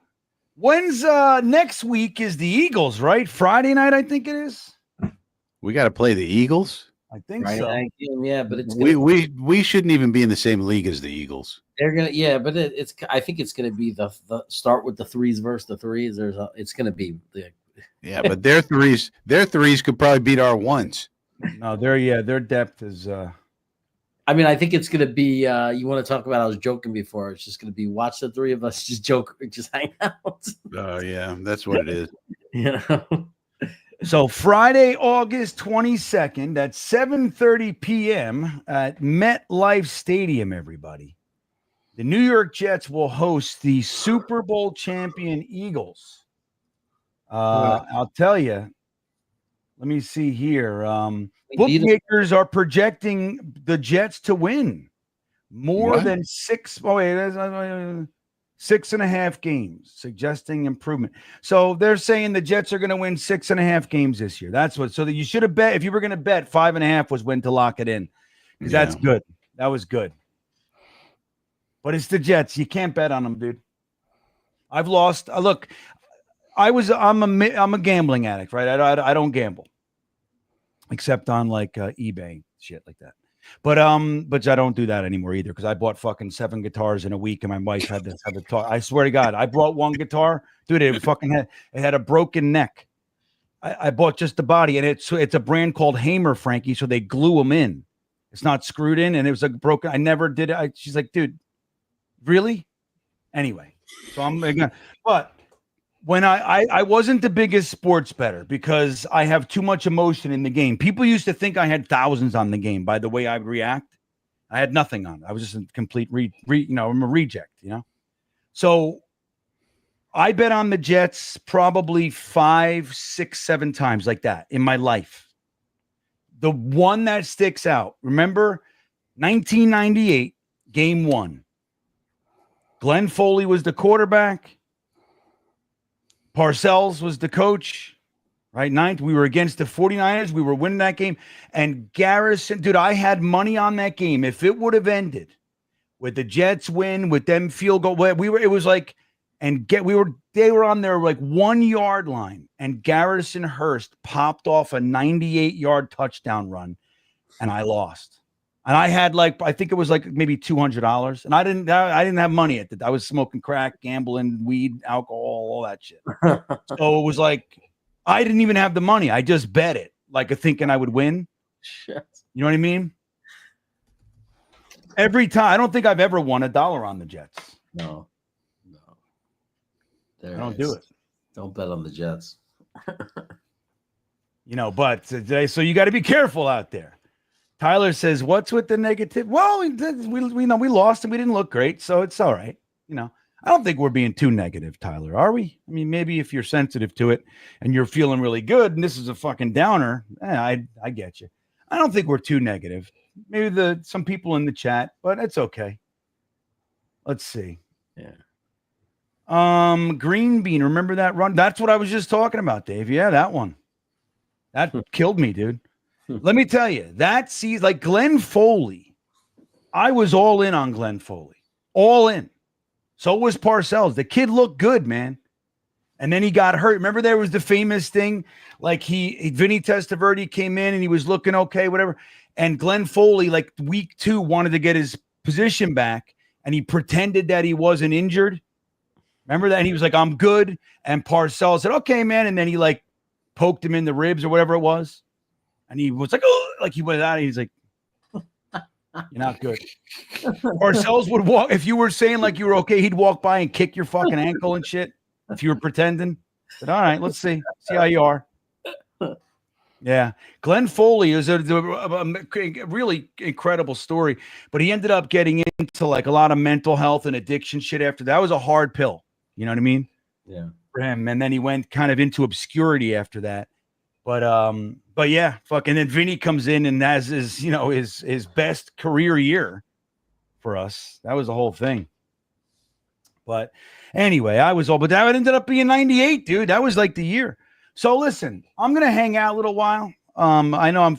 When's next week is the Eagles, right? Friday night, I think it is. We got to play the Eagles. I think Friday so. night game, yeah, but it's we shouldn't even be in the same league as the Eagles. They're gonna, yeah, but it's. I think it's gonna be the start with the threes versus the threes. It's gonna be yeah, but their threes could probably beat our ones. No, their depth is. I mean, I think it's gonna be. You want to talk about? I was joking before. It's just gonna be watch the three of us just joke, just hang out. Oh yeah, that's what it is. So Friday, August 22nd at 7:30 p.m. at MetLife Stadium, everybody. The New York Jets will host the Super Bowl champion Eagles. I'll tell you. Let me see here. Bookmakers are projecting the Jets to win more than 6.5 games, suggesting improvement. So they're saying the Jets are going to win 6.5 games this year. That's what. So that you should have bet, if you were going to bet, 5.5 was when to lock it in, because that's good. That was good. But it's the Jets. You can't bet on them, dude. I've lost. Look, I'm a gambling addict, right? I don't gamble, except on like eBay shit like that. But I don't do that anymore either, because I bought fucking 7 guitars in a week, and my wife had to talk. I swear to God, I brought one guitar, dude. It had a broken neck. I bought just the body, and it's a brand called Hamer, Frankie. So they glue them in. It's not screwed in, and it was like broken. I never did it. She's like, dude, really? Anyway, so I'm gonna, but when I wasn't the biggest sports bettor because I have too much emotion in the game. People used to think I had thousands on the game by the way I react. I had nothing on it. I was just a complete I'm a reject, So I bet on the Jets probably 5, 6, 7 times like that in my life. The one that sticks out, remember 1998, game 1. Glenn Foley was the quarterback. Parcells was the coach, right? Ninth, we were against the 49ers. We were winning that game. And Garrison, dude, I had money on that game. If it would have ended with the Jets win, with them field goal, they were on their like 1 yard line, and Garrison Hurst popped off a 98-yard touchdown run, and I lost. And I had I think it was maybe $200, and I didn't have money at that. I was smoking crack, gambling, weed, alcohol, all that shit. So it was I didn't even have the money. I just bet it, thinking I would win. Shit. You know what I mean? Every time, I don't think I've ever won $1 on the Jets. No. I don't do it. Don't bet on the Jets. But today, so you got to be careful out there. Tyler says, "What's with the negative?" Well, we know we lost and we didn't look great, so it's all right. I don't think we're being too negative, Tyler. Are we? I mean, maybe if you're sensitive to it and you're feeling really good, and this is a fucking downer, I get you. I don't think we're too negative. Maybe some people in the chat, but it's okay. Let's see. Yeah. GreenBean, remember that run? That's what I was just talking about, Dave. Yeah, that one. That killed me, dude. Let me tell you, that season, Glenn Foley, I was all in on Glenn Foley. All in. So was Parcells. The kid looked good, man. And then he got hurt. Remember there was the famous thing? Vinny Testaverde came in and he was looking okay, whatever. And Glenn Foley, week 2, wanted to get his position back. And he pretended that he wasn't injured. Remember that? And he was like, I'm good. And Parcells said, okay, man. And then he poked him in the ribs or whatever it was. And he was he went out and he's like, you're not good. Parcells would walk. If you were saying you were okay, he'd walk by and kick your fucking ankle and shit. If you were pretending. But all right, let's see how you are. Yeah. Glenn Foley is a really incredible story, but he ended up getting into a lot of mental health and addiction shit after that. Was a hard pill. You know what I mean? Yeah. For him. And then he went kind of into obscurity after that. But yeah, fucking then Vinny comes in and has his best career year for us. That was the whole thing. But anyway, but that ended up being 98, dude. That was the year. So listen, I'm gonna hang out a little while. I know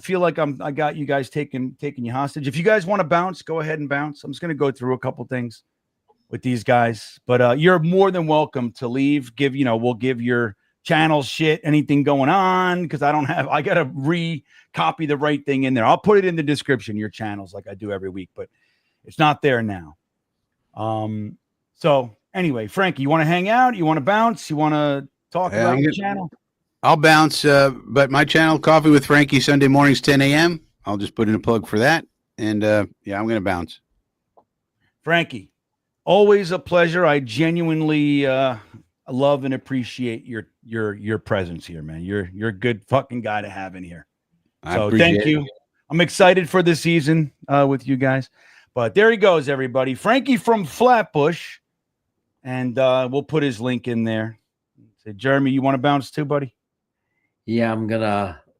I got you guys taking you hostage. If you guys want to bounce, go ahead and bounce. I'm just gonna go through a couple things with these guys, but you're more than welcome to leave. We'll give your channel shit, anything going on, because I gotta recopy the right thing in there. I'll put it in the description, your channels, like I do every week, but it's not there now. So anyway, Frankie, you want to hang out? You want to bounce? You want to talk about your channel? I'll bounce, but my channel, Coffee with Frankie, Sunday mornings, 10 a.m. I'll just put in a plug for that. And yeah, I'm going to bounce. Frankie, always a pleasure. I genuinely love and appreciate your presence here, man. You're a good fucking guy to have in here. So thank you. I'm excited for the season with you guys. But there he goes, everybody. Frankie from Flatbush. And we'll put his link in there. Say, Jeremy, you want to bounce too, buddy? Yeah,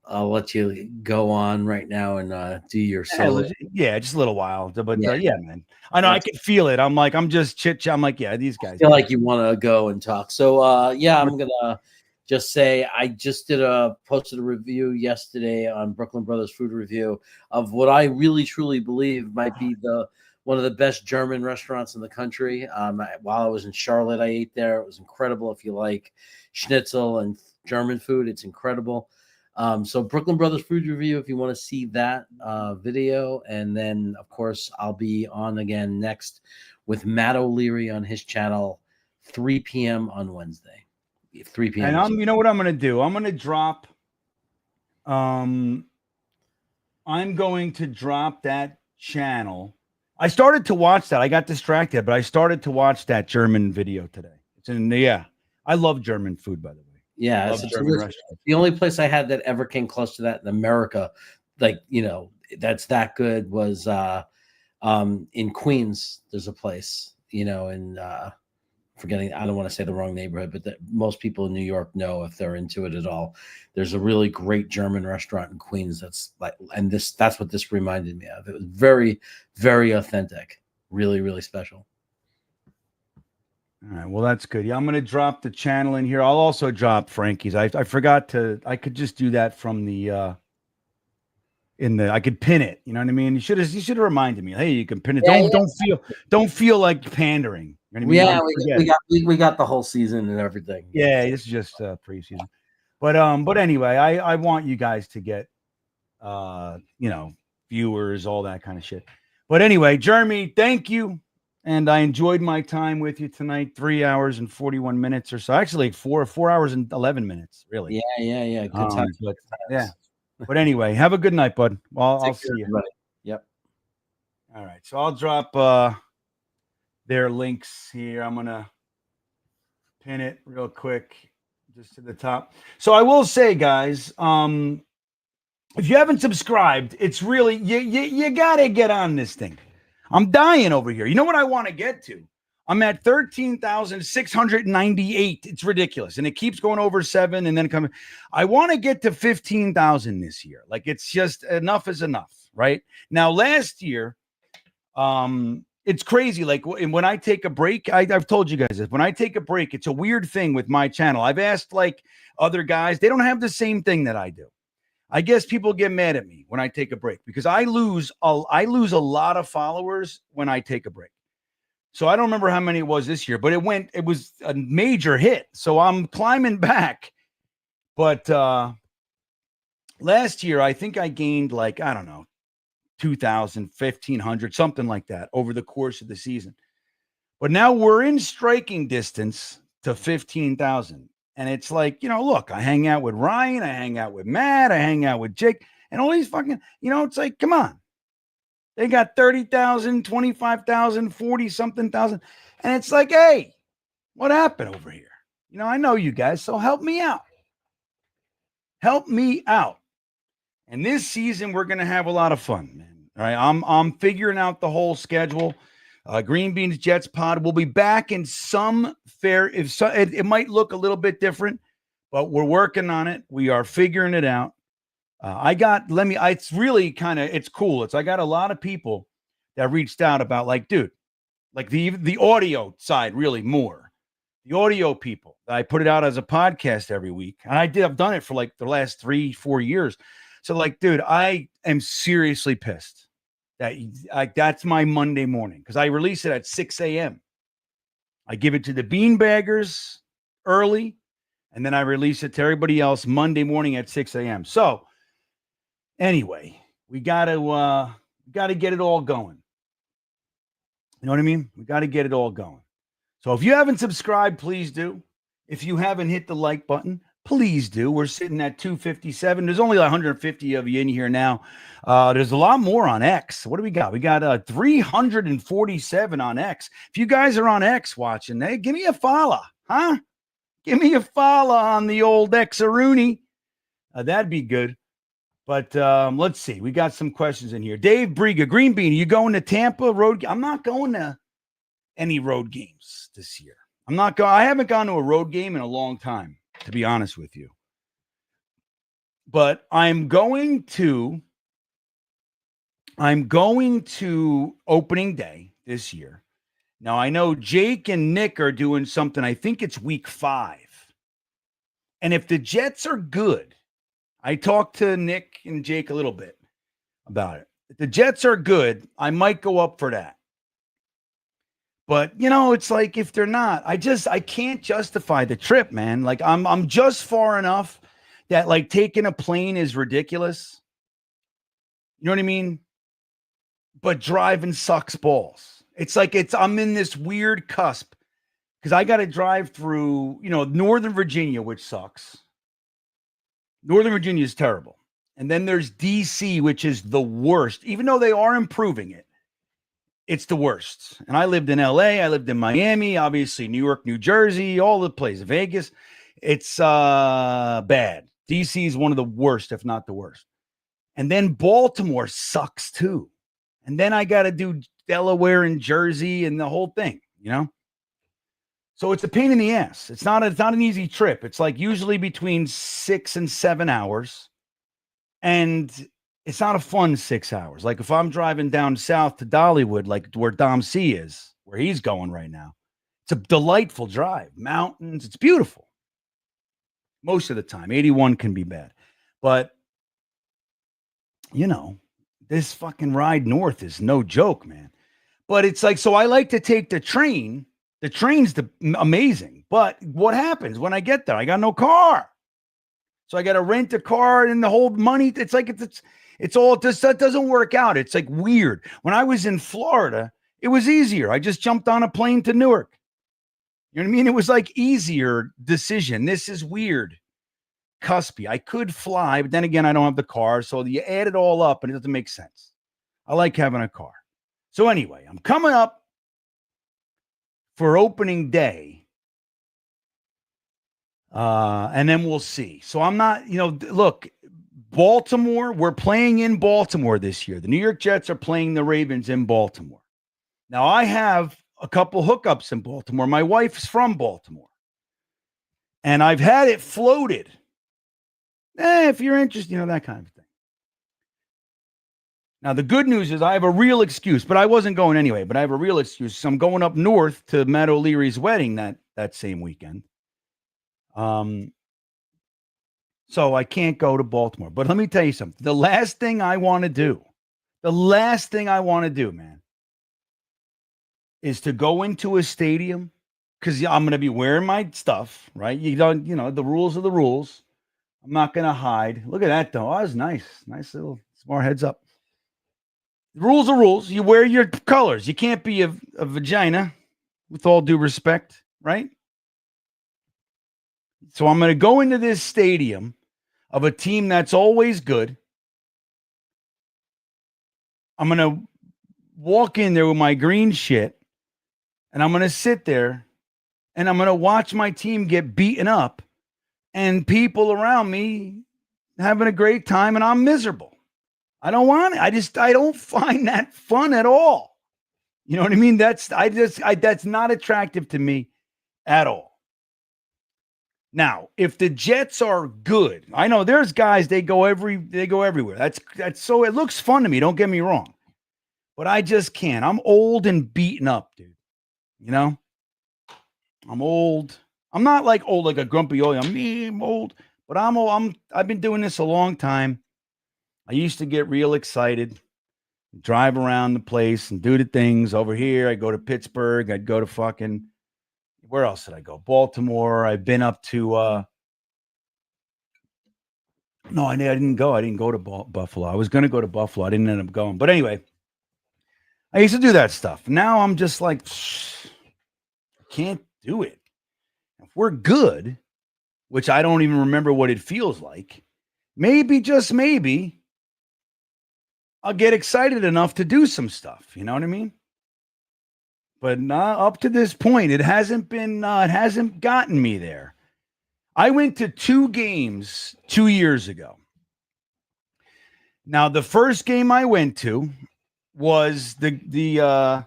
I'll let you go on right now and do your solo. Yeah, just a little while. But yeah, man. I know I can feel it. I'm just chit-chat. I'm like, yeah, these guys. I feel like you want to go and talk. So yeah, I'm gonna just say I just posted a review yesterday on Brooklyn Brothers Food Review of what I really truly believe might be one of the best German restaurants in the country. While I was in Charlotte, I ate there. It was incredible. If you like schnitzel and German food, it's incredible. So Brooklyn Brothers Food Review, if you want to see that video. And then, of course, I'll be on again next with Matt O'Leary on his channel, 3 p.m. on Wednesday. 3 p.m. And you know what I'm going to do? I'm going to drop. I'm going to drop that channel. I started to watch that. I got distracted, but I started to watch that German video today. It's in I love German food, by the way. Yeah, it's the only place I had that ever came close to that in America, like, that's that good, was in Queens. There's a place, in forgetting, I don't want to say the wrong neighborhood, but that most people in New York know if they're into it at all. There's a really great German restaurant in Queens that's that's what this reminded me of. It was very, very authentic, really, really special. All right, well, that's good. Yeah, I'm going to drop the channel in here. I'll also drop Frankie's. I forgot to. I could just do that from the I could pin it. You know what I mean? You should have reminded me. Hey, you can pin it. Yeah, don't feel like pandering. You know what I mean? Yeah, we got the whole season and everything. Yeah, this is just preseason. But anyway, I want you guys to get viewers, all that kind of shit. But anyway, Jeremy, thank you. And I enjoyed my time with you tonight. 3 hours and 41 minutes or so. Actually, 4 hours and 11 minutes, really. Yeah. Good time. But anyway, have a good night, bud. Well, I'll see you. Everybody. Yep. All right. So I'll drop their links here. I'm going to pin it real quick just to the top. So I will say, guys, if you haven't subscribed, it's really, you got to get on this thing. I'm dying over here. You know what I want to get to? I'm at 13,698. It's ridiculous. And it keeps going over 7 and then coming. I want to get to 15,000 this year. Like, it's just enough is enough, right? Now, last year, it's crazy. Like, when I take a break, I've told you guys this. When I take a break, it's a weird thing with my channel. I've asked, like, other guys. They don't have the same thing that I do. I guess people get mad at me when I take a break because I lose a lot of followers when I take a break. So I don't remember how many it was this year, but it was a major hit. So I'm climbing back. But last year, I think I gained 2,000, 1,500, something like that over the course of the season. But now we're in striking distance to 15,000. And it's like, look, I hang out with Ryan, I hang out with Matt, I hang out with Jake, and all these fucking, it's like, come on. They got 30,000, 25,000, 40-something thousand. And it's like, hey, what happened over here? I know you guys, so help me out. Help me out. And this season, we're going to have a lot of fun, man. All right, I'm figuring out the whole schedule. GreenBean's Jets pod will be back in some fair. It might look a little bit different, but we're working on it. We are figuring it out. It's really it's cool. I got a lot of people that reached out about dude, the audio side, really more the audio people. I put it out as a podcast every week. And I've done it for the last 3-4 years. So dude, I am seriously pissed. That's my Monday morning because I release it at 6 a.m. I give it to the beanbaggers early, and then I release it to everybody else Monday morning at 6 a.m. So anyway, we gotta get it all going. You know what I mean? We got to get it all going. So if you haven't subscribed, please do. If you haven't hit the like button, please do. We're sitting at 257. There's only 150 of you in here now. There's a lot more on X. What do we got? We got 347 on X. If you guys are on X watching, hey, give me a follow, huh? Give me a follow on the old X-a-rooney. That'd be good. But let's see. We got some questions in here. Dave Briga, GreenBean, are you going to Tampa road? I'm not going to any road games this year. I haven't gone to a road game in a long time, to be honest with you. But I'm going to opening day this year. Now, I know Jake and Nick are doing something. I think it's week 5. And if the Jets are good, I talked to Nick and Jake a little bit about it. If the Jets are good, I might go up for that. But, it's like if they're not, I can't justify the trip, man. I'm just far enough that taking a plane is ridiculous. You know what I mean? But driving sucks balls. I'm in this weird cusp because I got to drive through, Northern Virginia, which sucks. Northern Virginia is terrible. And then there's DC, which is the worst. Even though they are improving it, it's the worst. And I lived in LA. I lived in Miami, obviously New York, New Jersey, all the places, Vegas. It's bad. DC is one of the worst, if not the worst. And then Baltimore sucks too. And then I got to do Delaware and Jersey and the whole thing, So it's a pain in the ass. It's not an easy trip. It's like usually between 6 and 7 hours. And it's not a fun 6 hours. Like if I'm driving down south to Dollywood, like where Dom C is, where he's going right now, it's a delightful drive. Mountains, it's beautiful. Most of the time, 81 can be bad. But, this fucking ride north is no joke, man. But it's like, so I like to take the train. The train's amazing. But what happens when I get there? I got no car. So I got to rent a car and the whole money. It's like, it's all, that doesn't work out. It's like weird. When I was in Florida, it was easier. I just jumped on a plane to Newark. You know what I mean? It was like easier decision. This is weird. Cuspy. I could fly, but then again, I don't have the car. So you add it all up and it doesn't make sense. I like having a car. So anyway, I'm coming up for opening day. And then we'll see. So I'm not, look, Baltimore, we're playing in Baltimore this year. The New York Jets are playing the Ravens in Baltimore. Now I have a couple hookups in Baltimore. My wife's from Baltimore. And I've had it floated. If you're interested, that kind of thing. Now, the good news is I have a real excuse, but I wasn't going anyway, but I have a real excuse. So I'm going up north to Matt O'Leary's wedding that same weekend. So I can't go to Baltimore. But let me tell you something. The last thing I want to do, man, is to go into a stadium because I'm going to be wearing my stuff, right? The rules are the rules. I'm not going to hide. Look at that, though. Oh, that was nice. Nice little smart heads up. The rules are rules. You wear your colors. You can't be a vagina, with all due respect, right? So I'm going to go into this stadium of a team that's always good. I'm going to walk in there with my green shit, and I'm going to sit there, and I'm going to watch my team get beaten up, and people around me having a great time, and I'm miserable. I don't want it. I don't find that fun at all. You know what I mean? That's not attractive to me at all. Now, if the Jets are good, I know there's guys, they go everywhere. That's so it looks fun to me. Don't get me wrong, but I just can't. I'm old and beaten up, dude. I'm old. I'm not like old, like a grumpy old. I'm old, but I've been doing this a long time. I used to get real excited, drive around the place and do the things over here. I go to Pittsburgh. I'd go to fucking, where else did I go? Baltimore. I've been up to, no, I didn't go. I didn't go to Buffalo. I was going to go to Buffalo. I didn't end up going. But anyway, I used to do that stuff. Now I'm just like, I can't do it. If we're good, which I don't even remember what it feels like, maybe, just maybe, I'll get excited enough to do some stuff. You know what I mean? But up to this point, it hasn't gotten me there. I went to 2 games 2 years ago. Now, the first game I went to was the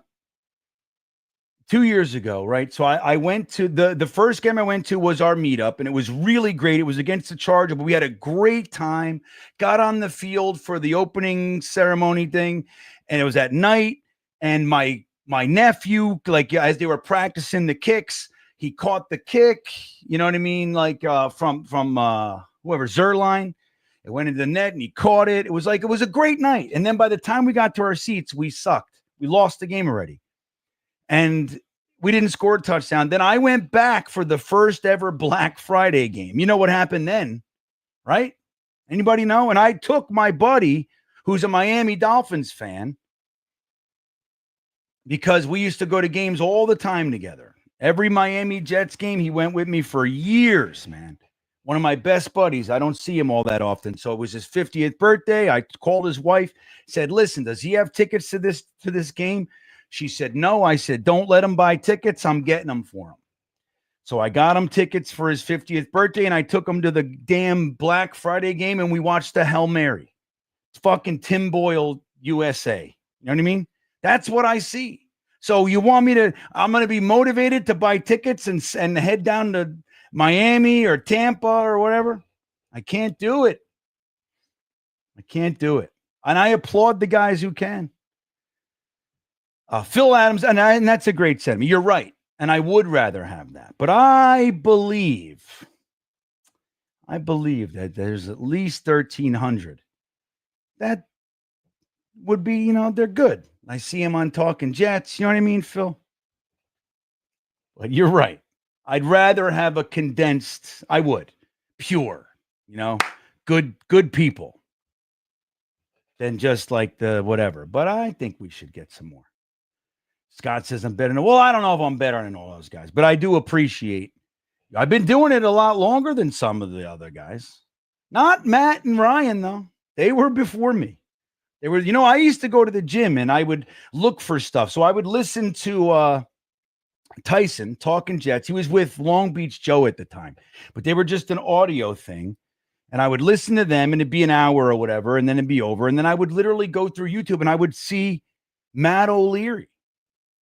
2 years ago, right? So I went to the first game I went to was our meetup, and it was really great. It was against the Chargers, but we had a great time. Got on the field for the opening ceremony thing, and it was at night. And my nephew, like as they were practicing the kicks, he caught the kick. You know what I mean? Like from whoever Zerline, it went into the net, and he caught it. It was a great night. And then by the time we got to our seats, we sucked. We lost the game already. And we didn't score a touchdown. Then I went back for the first ever Black Friday game. You know what happened then, right? Anybody know? And I took my buddy, who's a Miami Dolphins fan, because we used to go to games all the time together. Every Miami Jets game, he went with me for years, man. One of my best buddies. I don't see him all that often. So it was his 50th birthday. I called his wife, said, listen, does he have tickets to this game? She said, no. I said, don't let him buy tickets. I'm getting them for him. So I got him tickets for his 50th birthday, and I took him to the damn Black Friday game, and we watched the Hail Mary. It's fucking Tim Boyle, USA. You know what I mean? That's what I see. So you want me to, I'm going to be motivated to buy tickets and head down to Miami or Tampa or whatever? I can't do it. I can't do it. And I applaud the guys who can. Phil Adams, and that's a great sentiment. You're right. And I would rather have that. But I believe that there's at least 1,300. That would be, they're good. I see him on Talking Jets. You know what I mean, Phil? But you're right. I'd rather have a condensed, I would, pure, good people than just like the whatever. But I think we should get some more. Scott says I'm better. Well, I don't know if I'm better than all those guys, but I do appreciate. I've been doing it a lot longer than some of the other guys. Not Matt and Ryan, though. They were before me. They were, I used to go to the gym and I would look for stuff. So I would listen to Tyson Talking Jets. He was with Long Beach Joe at the time, but they were just an audio thing. And I would listen to them and it'd be an hour or whatever, and then it'd be over. And then I would literally go through YouTube and I would see Matt O'Leary.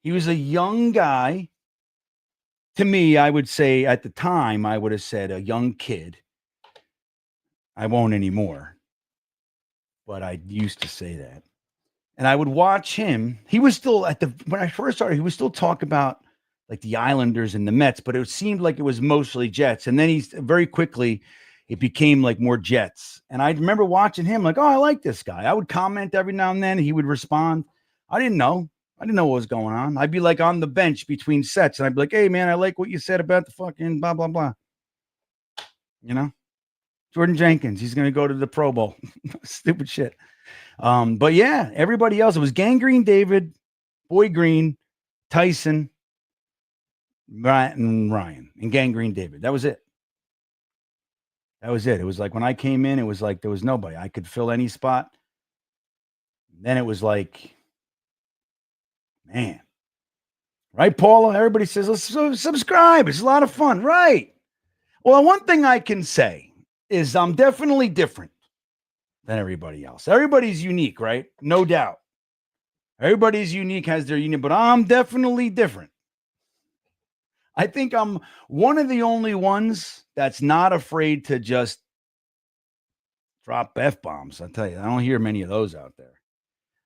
He was a young guy. To me, I would say at the time, I would have said a young kid. I won't anymore. But I used to say that. And I would watch him. He was still when I first started, he was still talking about like the Islanders and the Mets, but it seemed like it was mostly Jets. And then very quickly, it became like more Jets. And I remember watching him like, oh, I like this guy. I would comment every now and then. He would respond. I didn't know what was going on. I'd be like on the bench between sets. And I'd be like, hey, man, I like what you said about the fucking blah, blah, blah. Jordan Jenkins, he's going to go to the Pro Bowl. Stupid shit. But yeah, everybody else, it was Gangrene David, Boy Green, Tyson, and Ryan, and Gangrene David. That was it. It was like when I came in, it was like there was nobody. I could fill any spot. Then it was like, man. Right, Paula? Everybody says, let's subscribe. It's a lot of fun. Right. Well, one thing I can say is I'm definitely different than everybody else. Everybody's unique, right? No doubt. Everybody's unique, has their unique, but I'm definitely different. I think I'm one of the only ones that's not afraid to just drop F-bombs. I tell you, I don't hear many of those out there.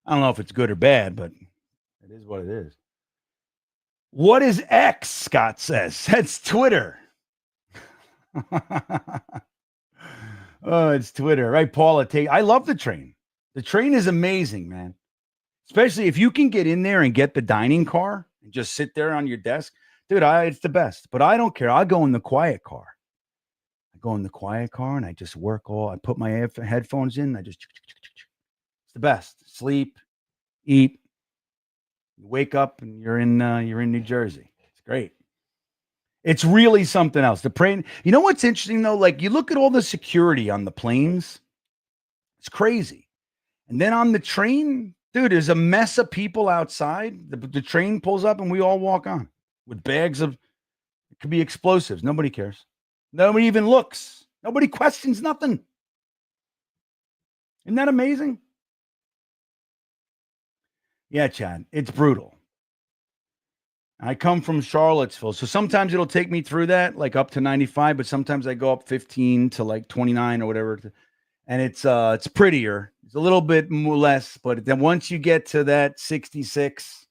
I don't know if it's good or bad, but it is what it is. What is X, Scott says? That's Twitter. Oh, it's Twitter, right? Paula, I love the train. The train is amazing, man. Especially if you can get in there and get the dining car and just sit there on your desk. Dude, it's the best. But I don't care. I'll go in the quiet car. I go in the quiet car and I just work I put my headphones in. It's the best. Sleep, eat, you wake up and you're in New Jersey. It's great. It's really something else. The plane, you know what's interesting though? Like you look at all the security on the planes, it's crazy. And then on the train, dude, there's a mess of people outside. The train pulls up and we all walk on with bags of, it could be explosives. Nobody cares. Nobody even looks. Nobody questions nothing. Isn't that amazing? Yeah, Chad, it's brutal. I come from Charlottesville, so sometimes it'll take me through that, like up to 95, but sometimes I go up 15 to like 29 or whatever, and it's prettier. It's a little bit more less, but then once you get to that 66,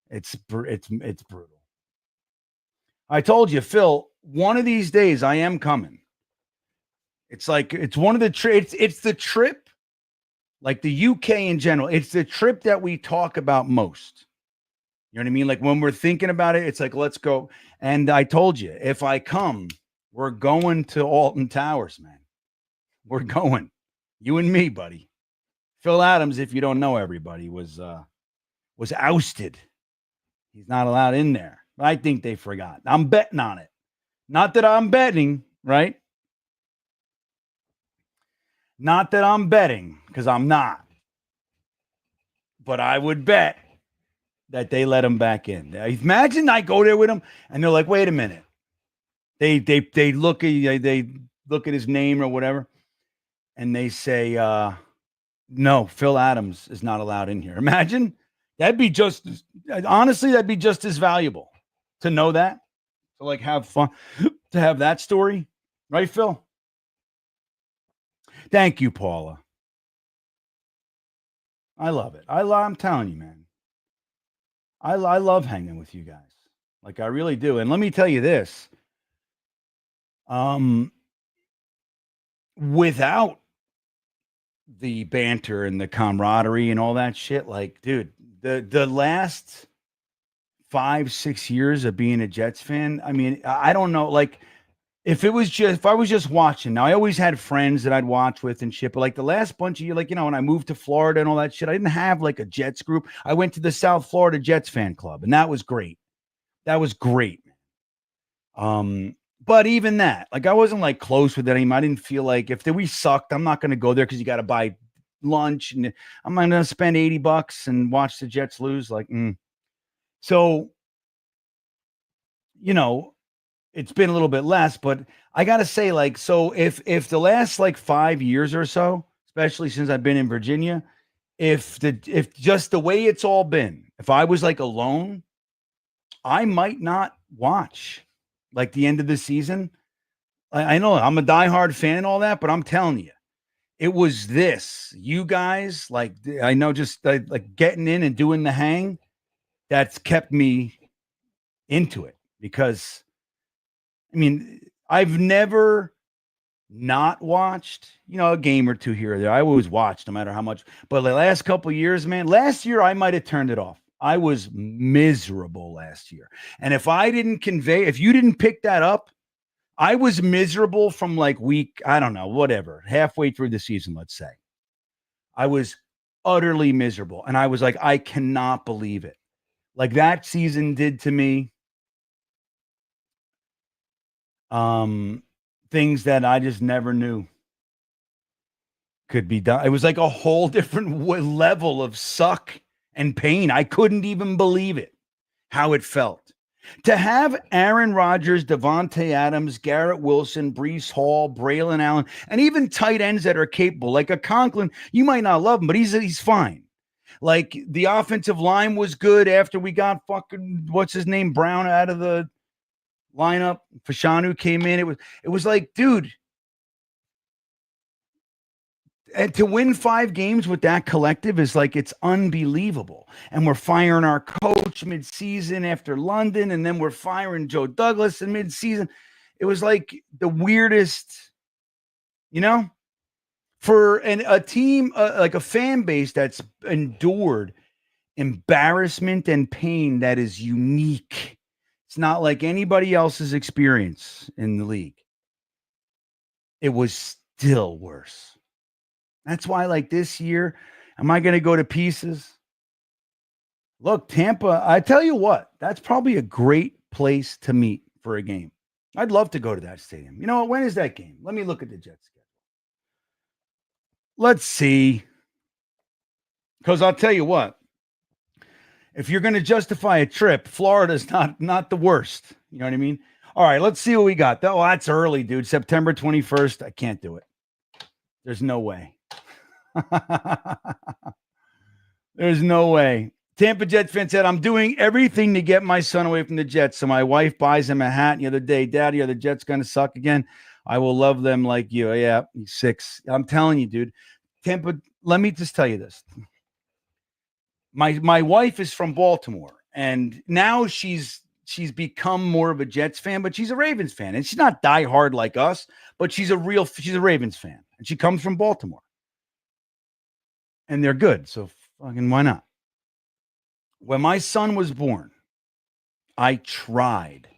it's brutal. I told you, Phil, one of these days I am coming. It's like it's one of the it's the trip, like the UK in general. It's the trip that we talk about most. You know what I mean? Like when we're thinking about it, it's like, let's go. And I told you, if I come, we're going to Alton Towers, man. We're going. You and me, buddy. Phil Adams, if you don't know everybody, was ousted. He's not allowed in there. I think they forgot. I'm betting on it. Not that I'm betting, right? Not that I'm betting, because I'm not. But I would bet that they let him back in. Imagine I go there with him and they're like, wait a minute. They look at his name or whatever, and they say, no, Phil Adams is not allowed in here. Imagine that'd be honestly just as valuable to know that, to like have fun, to have that story, right, Phil? Thank you, Paula. I love it. I'm telling you, man. I love hanging with you guys. Like, I really do. And let me tell you this. Without the banter and the camaraderie and all that shit, like, dude, the last 5-6 years of being a Jets fan, I mean, I don't know, like, if I was just watching. Now, I always had friends that I'd watch with and shit, but like the last bunch of years, like, when I moved to Florida and all that shit, I didn't have like a Jets group. I went to the South Florida Jets fan club, and that was great. That was great. But even that, like, I wasn't like close with anyone. I didn't feel like if we sucked, I'm not going to go there because you got to buy lunch and I'm not going to spend $80 and watch the Jets lose. Like, So, it's been a little bit less, but I got to say, like, so if the last like 5 years or so, especially since I've been in Virginia, if just the way it's all been, if I was like alone, I might not watch like the end of the season. I know I'm a diehard fan and all that, but I'm telling you, it was this, you guys, like, I know, just like getting in and doing the hang, that's kept me into it. Because I mean, I've never not watched, a game or two here or there. I always watched no matter how much. But the last couple of years, man, last year I might have turned it off. I was miserable last year. And if you didn't pick that up, I was miserable from like week, I don't know, whatever, halfway through the season, let's say. I was utterly miserable. And I was like, I cannot believe it. Like that season did to me. Things that I just never knew could be done. It was like a whole different level of suck and pain. I couldn't even believe it, how it felt. To have Aaron Rodgers, Devontae Adams, Garrett Wilson, Breece Hall, Braylon Allen, and even tight ends that are capable, like a Conklin, you might not love him, but he's fine. Like the offensive line was good after we got fucking, what's his name, Brown out of the lineup. Fashanu came in. It was like, dude, and to win 5 games with that collective is like, it's unbelievable. And we're firing our coach mid-season after London, and then we're firing Joe Douglas in mid-season. It was like the weirdest, for a team, like a fan base that's endured embarrassment and pain that is unique. It's not like anybody else's experience in the league. It was still worse. That's why, like, this year, am I going to go to pieces? Look, Tampa, I tell you what, that's probably a great place to meet for a game. I'd love to go to that stadium. You know what? When is that game? Let me look at the Jets schedule. Let's see. Because I'll tell you what, if you're going to justify a trip, Florida's not the worst. You know what I mean? All right, let's see what we got. Oh, that's early, dude. September 21st. I can't do it. There's no way. There's no way. Tampa Jet fan said, I'm doing everything to get my son away from the Jets. So my wife buys him a hat the other day. Daddy, are the Jets going to suck again? I will love them like you. Yeah, he's 6. I'm telling you, dude. Tampa, let me just tell you this. My wife is from Baltimore, and now she's become more of a Jets fan, but she's a Ravens fan. And she's not diehard like us, but she's a Ravens fan. And she comes from Baltimore. And they're good. So fucking why not? When my son was born, I tried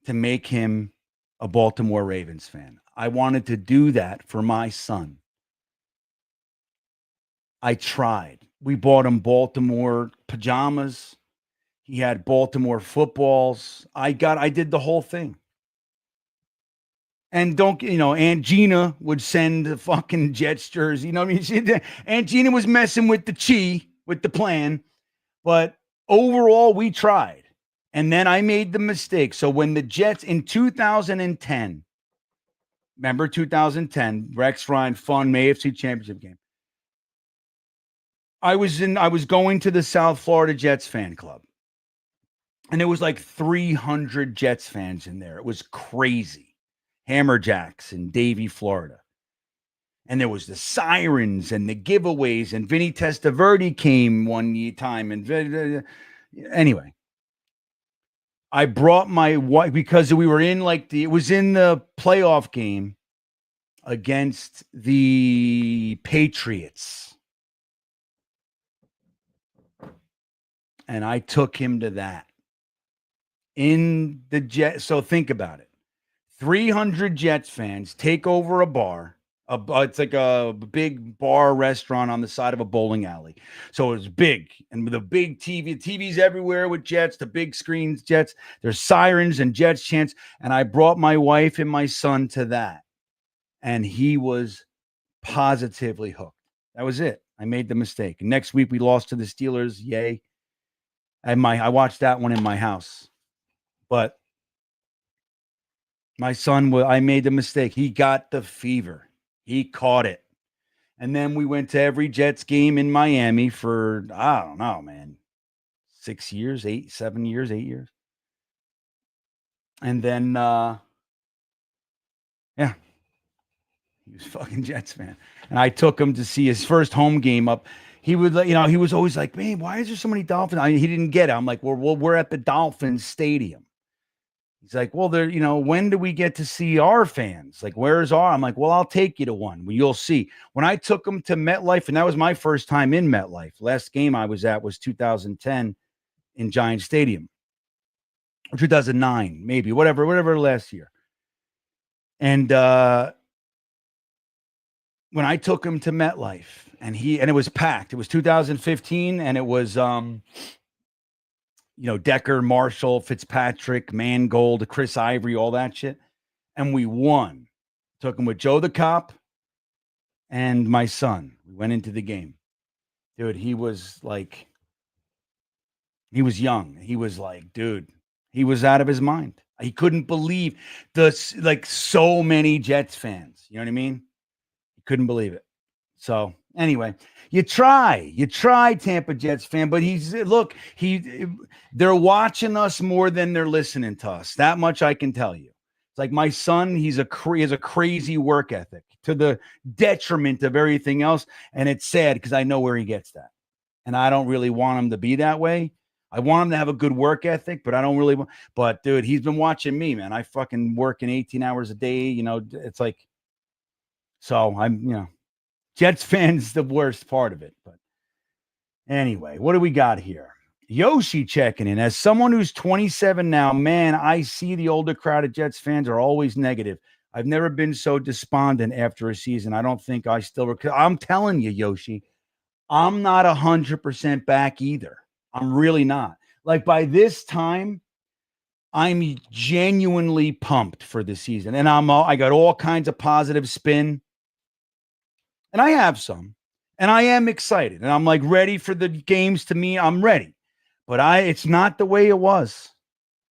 to make him a Baltimore Ravens fan. I wanted to do that for my son. I tried. We bought him Baltimore pajamas. He had Baltimore footballs. I did the whole thing. And Aunt Gina would send the fucking Jets jersey. You know what I mean? Aunt Gina was messing with the plan. But overall, we tried. And then I made the mistake. So when the Jets in 2010, remember 2010, Rex Ryan, fun AFC Championship game. I was going to the South Florida Jets fan club. And there was like 300 Jets fans in there. It was crazy. Hammerjacks in Davie, Florida. And there was the sirens and the giveaways. And Vinny Testaverde came one time. And anyway, I brought my wife because we were in it was in the playoff game against the Patriots. And I took him to that in the Jet. So think about it. 300 Jets fans take over a bar. It's like a big bar restaurant on the side of a bowling alley. So it was big and with a big TVs everywhere with Jets, the big screens, Jets. There's sirens and Jets chants. And I brought my wife and my son to that. And he was positively hooked. That was it. I made the mistake. Next week we lost to the Steelers. Yay. And I watched that one in my house. But my son, I made the mistake. He got the fever. He caught it. And then we went to every Jets game in Miami for, I don't know, man, 6 years, 7 years, 8 years. And then, yeah, he was fucking Jets fan. And I took him to see his first home game up. He would, he was always like, man, why is there so many Dolphins? He didn't get it. I'm like, well, we're at the Dolphins Stadium. He's like, well, when do we get to see our fans? Like, where's our? I'm like, well, I'll take you to one. Well, you'll see. When I took him to MetLife, and that was my first time in MetLife. Last game I was at was 2010 in Giant Stadium. Or 2009, maybe, whatever last year. And when I took him to MetLife, and it was packed. It was 2015, and it was Decker, Marshall, Fitzpatrick, Mangold, Chris Ivory, all that shit. And we won. Took him with Joe the Cop and my son. We went into the game. Dude, he was young. He was like, dude, he was out of his mind. He couldn't believe so many Jets fans. You know what I mean? He couldn't believe it. So anyway, you try, Tampa Jets fan, but they're watching us more than they're listening to us. That much I can tell you. It's like my son, he has a crazy work ethic to the detriment of everything else. And it's sad because I know where he gets that. And I don't really want him to be that way. I want him to have a good work ethic, but I don't really want, but dude, he's been watching me, man. I fucking working 18 hours a day. It's like, so I'm, Jets fans, the worst part of it. But anyway, what do we got here? Yoshi checking in. As someone who's 27 now, man, I see the older crowd of Jets fans are always negative. I've never been so despondent after a season. I don't think I still I'm telling you, Yoshi, I'm not 100% back either. I'm really not. Like by this time, I'm genuinely pumped for the season. And I got all kinds of positive spin. And I have some, and I am excited, and I'm like ready for the games. To me, I'm ready, but it's not the way it was.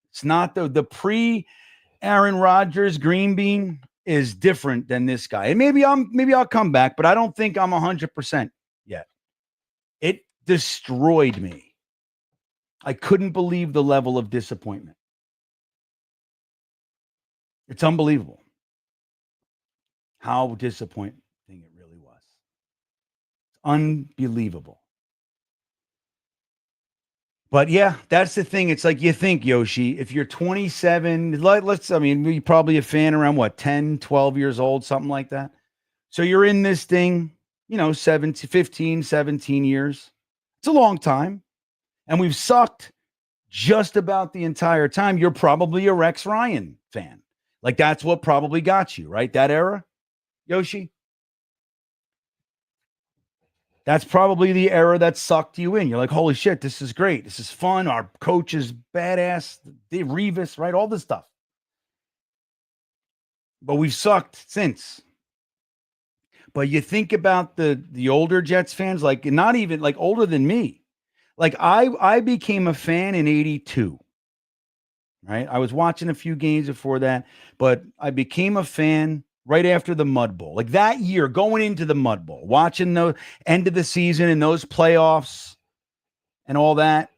It's not the pre Aaron Rodgers GreenBean is different than this guy. And maybe I'll come back, but I don't think I'm 100% yet. It destroyed me. I couldn't believe the level of disappointment. It's unbelievable how disappointing it really was. Unbelievable. But yeah, that's the thing. It's like you think, Yoshi, if you're 27, you're probably a fan around 10, 12 years old, something like that. So you're in this thing, 15, 17 years. It's a long time. And we've sucked just about the entire time. You're probably a Rex Ryan fan. Like that's what probably got you, right? That era, Yoshi? That's probably the era that sucked you in. You're like, holy shit, this is great. This is fun. Our coach is badass. Dave Revis, right? All this stuff. But we've sucked since. But you think about the older Jets fans, like not even like older than me. Like I became a fan in 82. Right? I was watching a few games before that, but I became a fan right after the Mud Bowl. Like that year, going into the Mud Bowl, watching the end of the season and those playoffs and all that.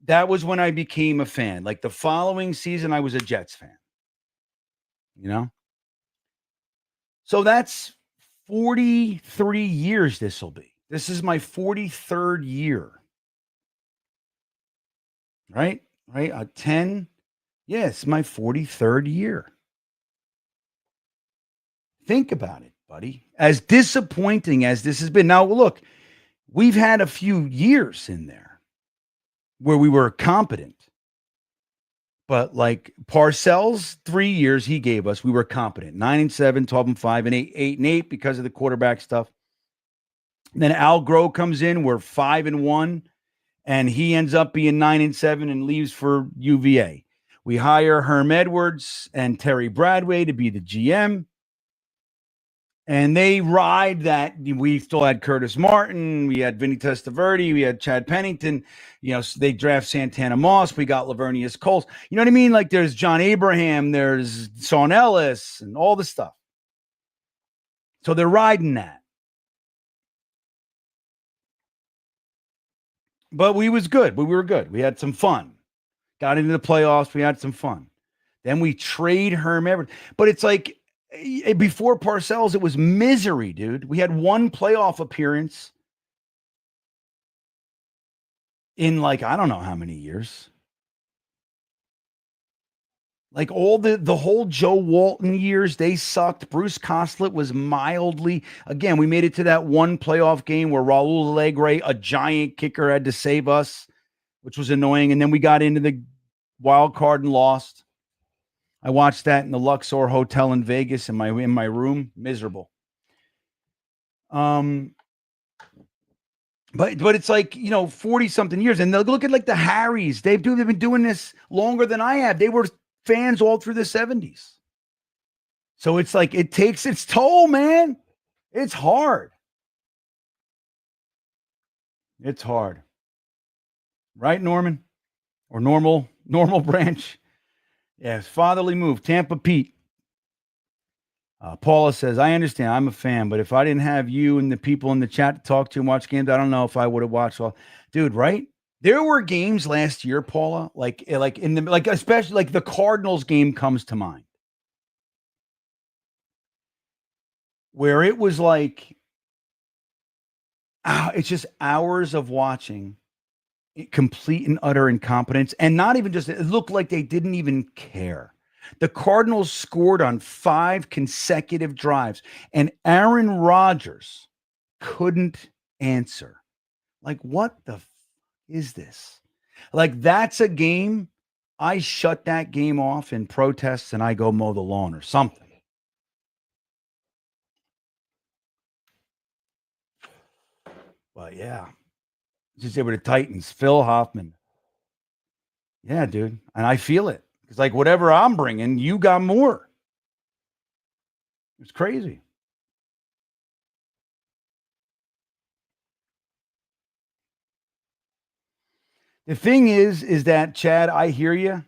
That was when I became a fan. Like the following season, I was a Jets fan. You know? So that's 43 years this will be. This is my 43rd year. Right? Right? 10. Yes, my 43rd year. Think about it, buddy. As disappointing as this has been. Now, look, we've had a few years in there where we were competent. But like Parcells, 3 years he gave us, we were competent. 9-7, 12-5, and 8-8 because of the quarterback stuff. And then Al Groh comes in, we're 5-1, and he ends up being 9-7 and leaves for UVA. We hire Herm Edwards and Terry Bradway to be the GM. And they ride that. We still had Curtis Martin. We had Vinny Testaverde. We had Chad Pennington. You know, so they draft Santana Moss. We got Lavernius Coles. You know what I mean? Like there's John Abraham. There's Son Ellis and all the stuff. So they're riding that. But we was good. We were good. We had some fun. Got into the playoffs. We had some fun. Then we trade Herm Edwards. But it's like, before Parcells, it was misery, dude. We had one playoff appearance in like, I don't know how many years. Like all the whole Joe Walton years, they sucked. Bruce Coslet was mildly. Again, we made it to that one playoff game where Raul Alegre, a giant kicker, had to save us, which was annoying. And then we got into the wild card and lost. I watched that in the Luxor Hotel in Vegas in my room. Miserable. But it's like, you know, 40 something years. And look at like the Harrys. They've been doing this longer than I have. They were fans all through the 70s. So it's like it takes its toll, man. It's hard. It's hard. Right, Norman? Or normal branch? Yes, fatherly move. Tampa Pete. Paula says, I understand. I'm a fan, but if I didn't have you and the people in the chat to talk to and watch games, I don't know if I would have watched all. Dude, right? There were games last year, Paula, especially like the Cardinals game comes to mind, where it was like, it's just hours of watching. Complete and utter incompetence, and not even just, it looked like they didn't even care. The Cardinals scored on 5 consecutive drives, and Aaron Rodgers couldn't answer. Like, what the is this? Like, that's a game. I shut that game off in protests and I go mow the lawn or something. But yeah. Just say with the Titans, Phil Hoffman. Yeah, dude. And I feel it. It's like whatever I'm bringing, you got more. It's crazy. The thing is that, Chad, I hear you.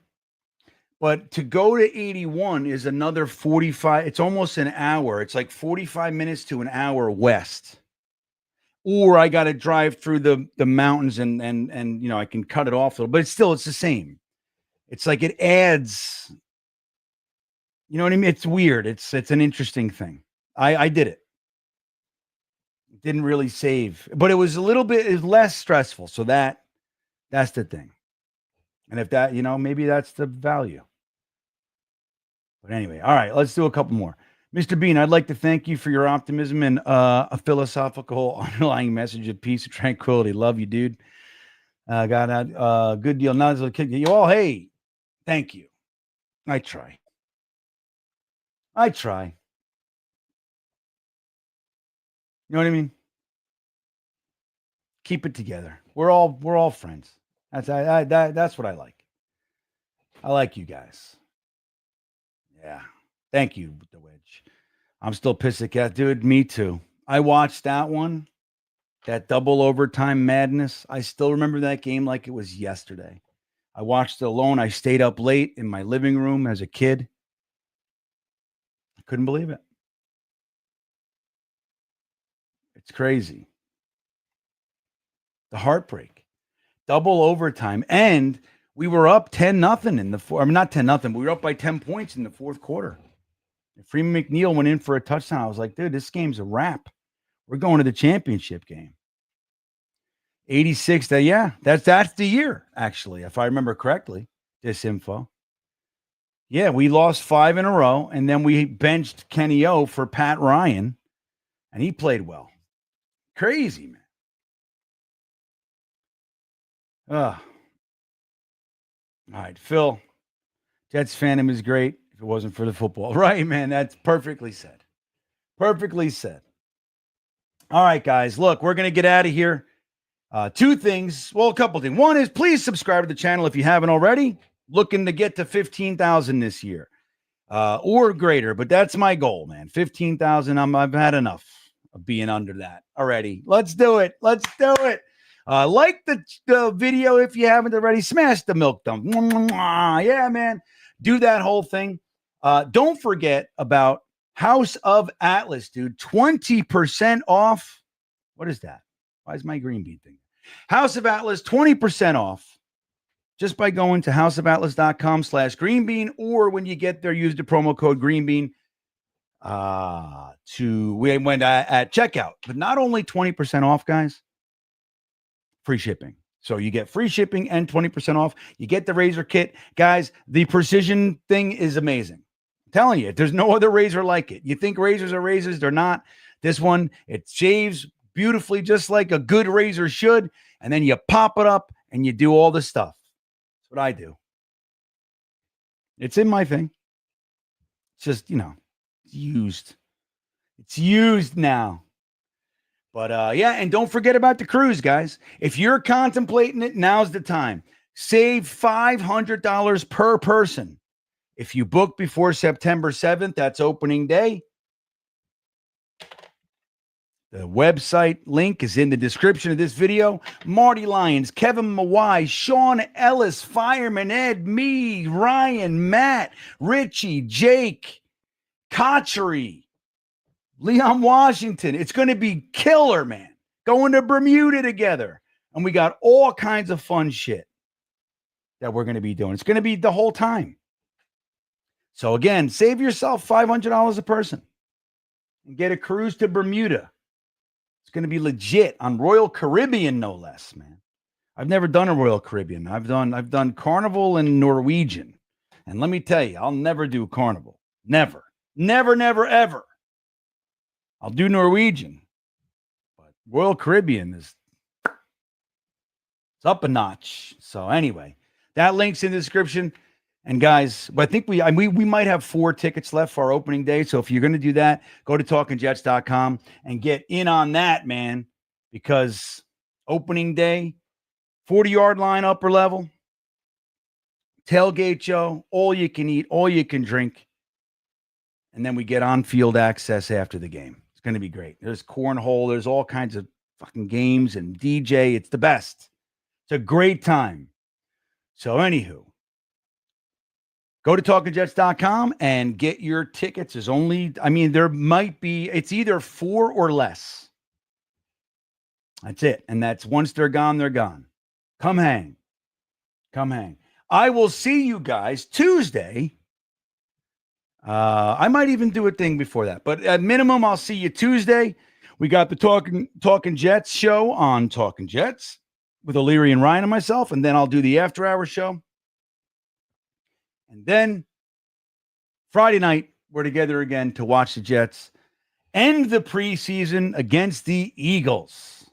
But to go to 81 is another 45. It's almost an hour. It's like 45 minutes to an hour west. Or I got to drive through the mountains and you know, I can cut it off a little, but it's the same. It's like it adds, you know what I mean? It's weird. It's an interesting thing. I did it. It didn't really save, but it was a little bit less stressful. So that's the thing. And if that, you know, maybe that's the value. But anyway, all right, let's do a couple more. Mr. Bean, I'd like to thank you for your optimism and a philosophical underlying message of peace and tranquility. Love you, dude. Got a good deal. Not as a kid. You all, hey, thank you. I try. You know what I mean? Keep it together. We're all friends. That's what I like. I like you guys. Yeah. Thank you, the Wedge. I'm still pissed at Cat. Dude, me too. I watched that one, that double overtime madness. I still remember that game like it was yesterday. I watched it alone. I stayed up late in my living room as a kid. I couldn't believe it. It's crazy. The heartbreak. Double overtime. And we were up 10-0 in the fourth. I mean, not 10-0, but we were up by 10 points in the fourth quarter. And Freeman McNeil went in for a touchdown. I was like, dude, this game's a wrap. We're going to the championship game. 86. That's the year, actually, if I remember correctly, this info. Yeah, we lost 5 in a row, and then we benched Kenny O for Pat Ryan, and he played well. Crazy, man. All right, Phil. Jets fandom is great if it wasn't for the football. Right, man. That's perfectly said. Perfectly said. All right, guys. Look, we're going to get out of here. 2 things. Well, a couple things. One is please subscribe to the channel if you haven't already. Looking to get to 15,000 this year or greater. But that's my goal, man. 15,000. I've had enough of being under that already. Let's do it. Let's do it. Like the video if you haven't already. Smash the milk dump. Yeah, man. Do that whole thing. Don't forget about House of Atlas, dude. 20% off. What is that? Why is my GreenBean thing? House of Atlas, 20% off. Just by going to houseofatlas.com/GreenBean, or when you get there, use the promo code GreenBean at checkout. But not only 20% off, guys, free shipping. So you get free shipping and 20% off. You get the razor kit. Guys, the precision thing is amazing. I'm telling you, there's no other razor like it. You think razors are razors, they're not. This one, it shaves beautifully just like a good razor should, and then you pop it up and you do all the stuff. That's what I do. It's in my thing. It's just, used. It's used now. But and don't forget about the cruise, guys. If you're contemplating it, now's the time. Save $500 per person. If you book before September 7th, that's opening day. The website link is in the description of this video. Marty Lyons, Kevin Mawai, Sean Ellis, Fireman Ed, me, Ryan, Matt, Richie, Jake, Kochery, Leon Washington. It's going to be killer, man. Going to Bermuda together. And we got all kinds of fun shit that we're going to be doing. It's going to be the whole time. So again, save yourself $500 a person and get a cruise to Bermuda. It's going to be legit on Royal Caribbean, no less, man. I've never done a Royal Caribbean. I've done Carnival and Norwegian. And let me tell you, I'll never do Carnival. Never. Never, never, ever. I'll do Norwegian. But Royal Caribbean it's up a notch. So anyway, that link's in the description. And guys, I think we might have 4 tickets left for our opening day. So if you're going to do that, go to talkingjets.com and get in on that, man, because opening day, 40-yard line, upper level, tailgate show, all you can eat, all you can drink. And then we get on-field access after the game. It's going to be great. There's cornhole. There's all kinds of fucking games and DJ. It's the best. It's a great time. So anywho, go to talkingjets.com and get your tickets. There might be, it's either 4 or less. That's it. And that's once they're gone, they're gone. Come hang. Come hang. I will see you guys Tuesday. I might even do a thing before that, but at minimum, I'll see you Tuesday. We got the Talking Jets show on Talking Jets with O'Leary and Ryan and myself, and then I'll do the after hour show. And then Friday night, we're together again to watch the Jets end the preseason against the Eagles.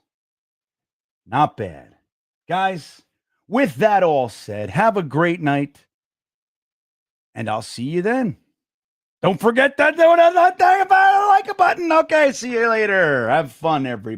Not bad. Guys, with that all said, have a great night, and I'll see you then. Don't forget that like a button. Okay, see you later. Have fun, everybody.